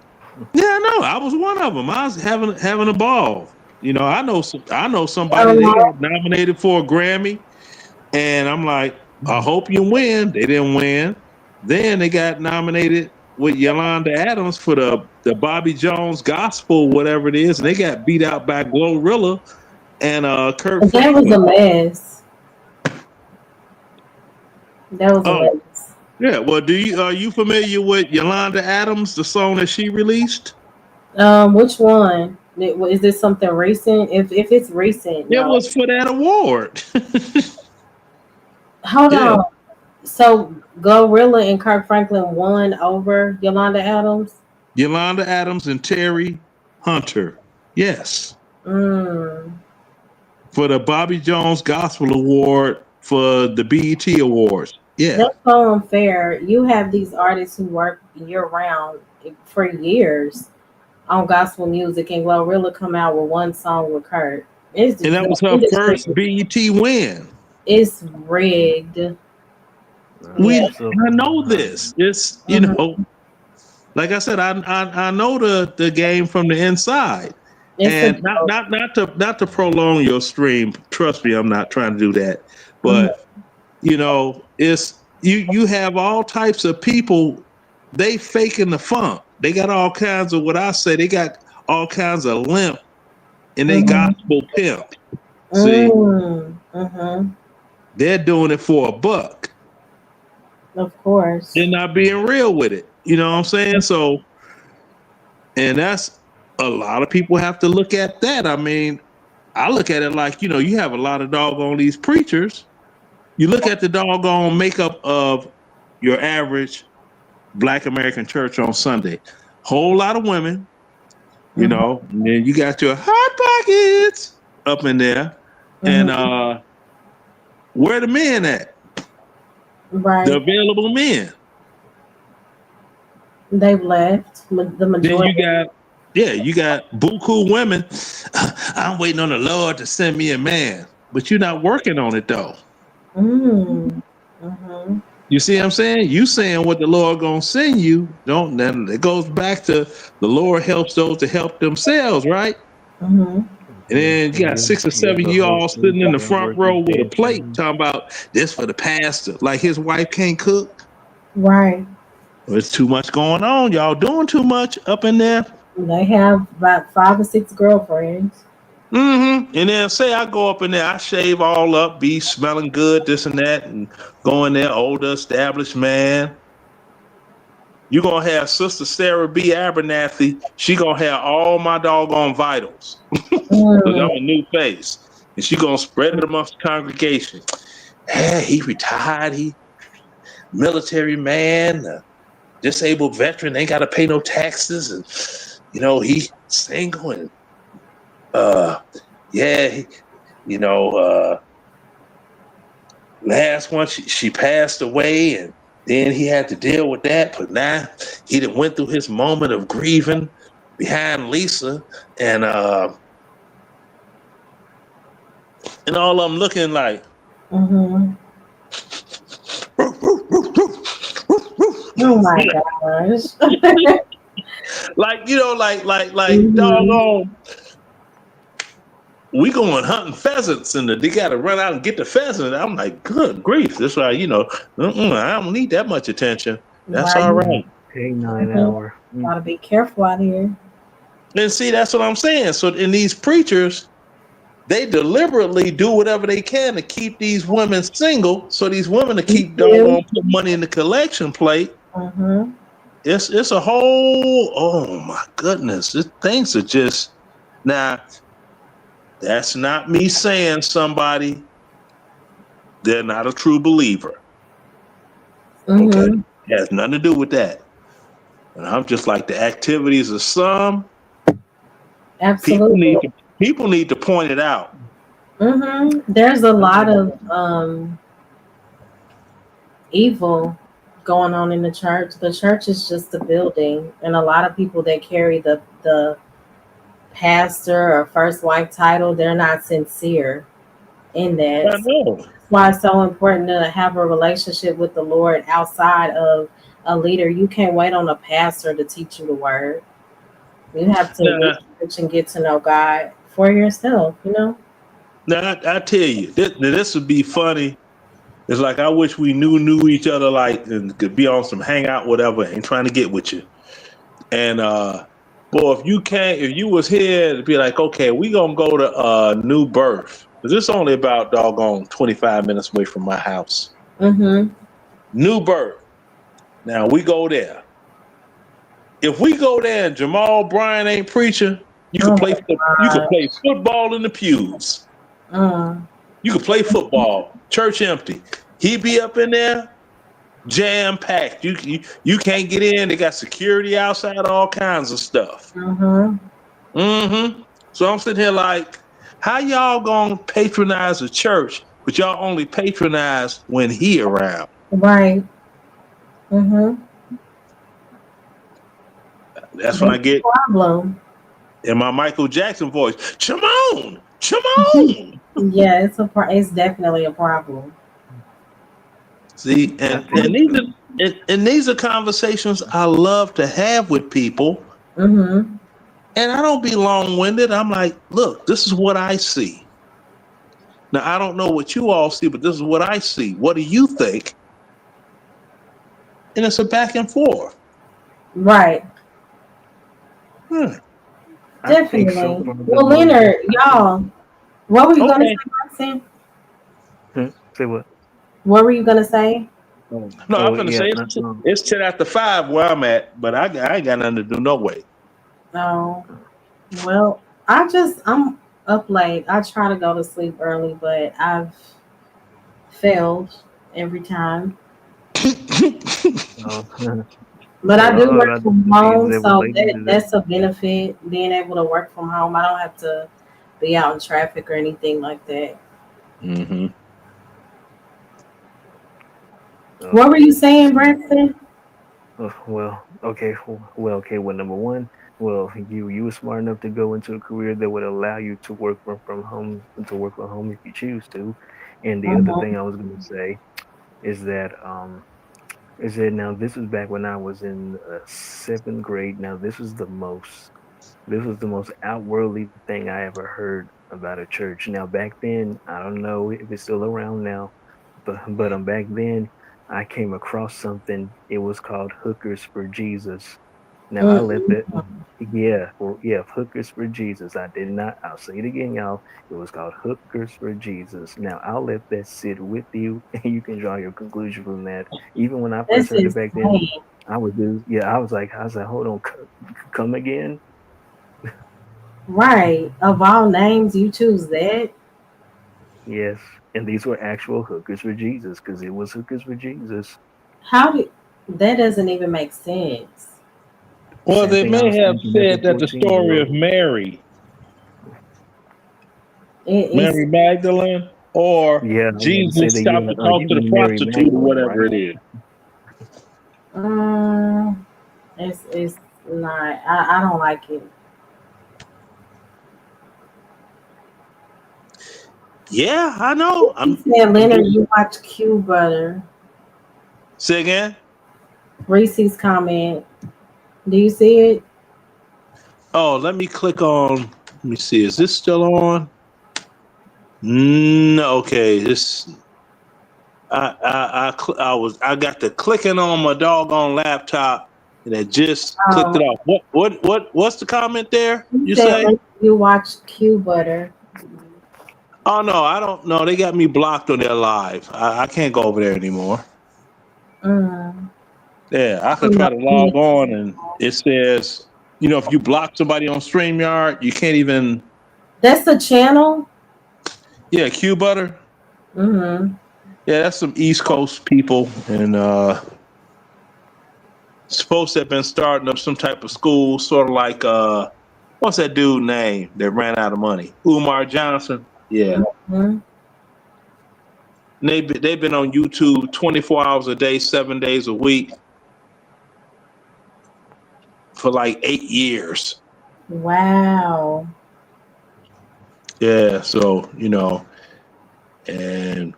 yeah, no, I was one of them. I was having a ball. I know somebody they got nominated for a Grammy, and I'm like, I hope you win. They didn't win. Then they got nominated with Yolanda Adams for the Bobby Jones Gospel, whatever it is, and they got beat out by Glorilla and Kurt That Franklin. was a mess. That was a mess. Yeah, well, are you familiar with Yolanda Adams, the song that she released? Which one? Is this something recent? If it's recent, it was for that award. Hold on. So Glorilla and Kirk Franklin won over Yolanda Adams? Yolanda Adams and Terry Hunter. Yes. For the Bobby Jones Gospel Award for the BET Awards. Yeah. That's so unfair. You have these artists who work year round for years on gospel music, and Glorilla come out with one song with Kurt. It's And that was her first BET win. It's rigged. Yeah. I know this. It's you know, like I said, I know the game from the inside. And not to prolong your stream. Trust me, I'm not trying to do that. But you know, it's you have all types of people. They faking the funk. They got all kinds of what I say. They got all kinds of limp, and they gospel pimp. See, they're doing it for a buck. Of course, they're not being real with it. You know what I'm saying? So, and that's a lot of people have to look at that. I mean, I look at it like, you know, you have a lot of doggone these preachers. You look at the doggone makeup of your average Black American church on Sunday. Whole lot of women, you know, and then you got your hot pockets up in there. And where the men at? Right. The available men. They've left. The majority. Then you got buku women. I'm waiting on the Lord to send me a man, but you're not working on it though. You see what I'm saying? You saying what the Lord gonna send you. Don't then it goes back to the Lord helps those to help themselves, right? And then you got 6 or 7 of y'all sitting in the front row with a plate talking about this for the pastor. Like his wife can't cook. Right. There's too much going on. Y'all doing too much up in there. They have about 5 or 6 girlfriends. And then say I go up in there, I shave all up, be smelling good, this and that, and go in there, older, established man. You're gonna have Sister Sarah B. Abernathy. She gonna have all my doggone vitals. Because I'm a new face. And she gonna spread it amongst the congregation. Hey, he retired, he military man, disabled veteran, ain't gotta pay no taxes, and you know, he single and last one she passed away, and then he had to deal with that. But now he done went through his moment of grieving behind Lisa, and all of them looking like. Oh my gosh! Like you know, like doggone. We going hunting pheasants, and they got to run out and get the pheasant. I'm like, good grief! That's why I don't need that much attention. That's all right. 9 hour. Gotta be careful out here. And see, that's what I'm saying. So, in these preachers, they deliberately do whatever they can to keep these women single, so these women to keep put money in the collection plate. It's a whole. Oh my goodness! Things are just now. That's not me saying somebody they're not a true believer. Okay, it has nothing to do with that. And I'm just like the activities of some. Absolutely, people need to point it out. There's a lot of evil going on in the church. The church is just a building, and a lot of people that carry the pastor or first wife title, they're not sincere in that. I know. That's why it's so important to have a relationship with the Lord outside of a leader. You can't wait on a pastor to teach you the word. You have to research and get to know God for yourself, you know? Now, I tell you, this would be funny. It's like I wish we knew each other, like, and could be on some hangout, whatever, and trying to get with you. And boy, if you was here to be like, okay, we gonna go to New Birth, because it's only about doggone 25 minutes away from my house. New Birth. Now we go there. If we go there and Jamal Bryant ain't preaching, you can play football in the pews. You can play football, church empty. He be up in there, jam packed. You can't get in. They got security outside, all kinds of stuff. So I'm sitting here like, how y'all gonna patronize a church, but y'all only patronize when he around? Right. That's when I get problem. in my Michael Jackson voice. Come on, Come on. Yeah, it's definitely a problem. See, and these are conversations I love to have with people. Mm-hmm. And I don't be long-winded. I'm like, look, this is what I see. Now, I don't know what you all see, but this is what I see. What do you think? And it's a back and forth. Right. Definitely. Well, Leonard, y'all, what were you going to say, Marcin? Say what? What were you going to say? No, I'm going to say it's 10 after 5 where I'm at, but I ain't got nothing to do no way. Oh, well, I'm up late. I try to go to sleep early, but I've failed every time. But I do work from home, so that's a benefit, being able to work from home. I don't have to be out in traffic or anything like that. Mm-hmm. What were you saying, Braxton? Well, okay. Well, number one, you were smart enough to go into a career that would allow you to work from home, if you choose to. And the other thing I was going to say is that now this was back when I was in 7th grade. Now this was the most outwardly thing I ever heard about a church. Now back then, I don't know if it's still around now, but back then I came across something. It was called Hookers for Jesus. Now I let that, Hookers for Jesus. I did not. I'll say it again, y'all. It was called Hookers for Jesus. Now I'll let that sit with you, and you can draw your conclusion from that. Even when I first heard it back then, I was like, hold on, come again. Right. Of all names, you choose that? Yes. And these were actual Hookers for Jesus, because it was Hookers for Jesus. That doesn't even make sense. Well, they may have said that the story of Mary, Mary Magdalene, or Jesus stopped to talk to the prostitute, or whatever it is. It's not. I don't like it. Yeah, I know. I'm saying, Leonard, you watch Q Butter. Say again? Reese's comment. Do you see it? Oh, let me click on. Let me see. Is this still on? No. Okay. This. I got the clicking on my doggone laptop, and it just clicked it off. What's the comment there? You say you watch Q Butter. Oh no, I don't know. They got me blocked on their live. I can't go over there anymore. Yeah, I could try to log on, and it says, if you block somebody on StreamYard, you can't even. That's the channel? Yeah, Q Butter. Mm-hmm. Yeah, that's some East Coast people, and supposed to have been starting up some type of school, sort of like what's that dude name that ran out of money? Umar Johnson. Yeah. Mm-hmm. They've been on YouTube 24 hours a day, 7 days a week for like 8 years. Wow. Yeah, so and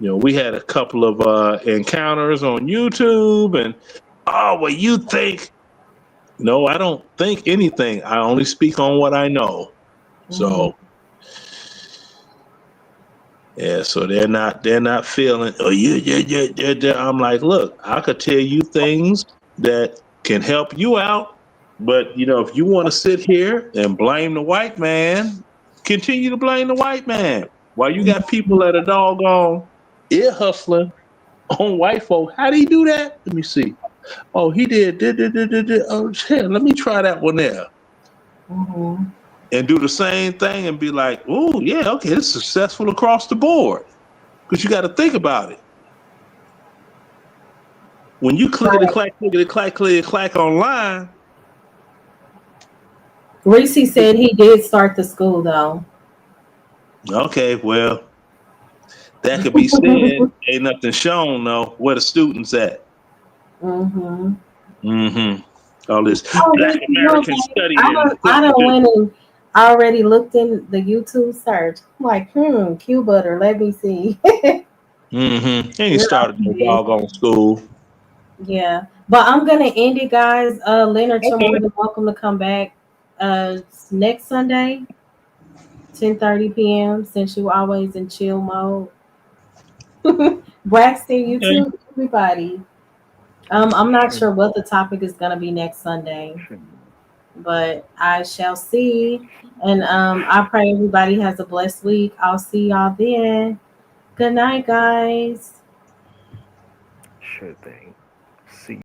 we had a couple of encounters on YouTube, and you think? No, I don't think anything. I only speak on what I know. So. Yeah, so they're not feeling. Oh yeah. I'm like, look, I could tell you things that can help you out, but if you want to sit here and blame the white man, continue to blame the white man. While you got people that are doggone ear hustling on white folk, how do you do that? Let me see. Oh, he did. Oh, shit, let me try that one there. Mm-hmm. And do the same thing and be like, oh, yeah, okay, it's successful across the board. Because you got to think about it. When you clickety-clack online. Reese said he did start the school, though. Okay, well, that could be said. Ain't nothing shown, though, where the students at. Mm-hmm. Mm-hmm. All this Black American study. I I already looked in the YouTube search. I'm like, Q butter. Let me see. Mm-hmm. Ain't started no doggone school. Yeah, but I'm gonna end it, guys. Leonard, you're more Okay. than welcome to come back. Next Sunday, 10:30 p.m. Since you always in chill mode. Braxton, you Okay. too, everybody. I'm not Sure. sure what the topic is gonna be next Sunday, Sure. but I shall see. And I pray everybody has a blessed week. I'll see y'all then. Good night, guys. Sure thing.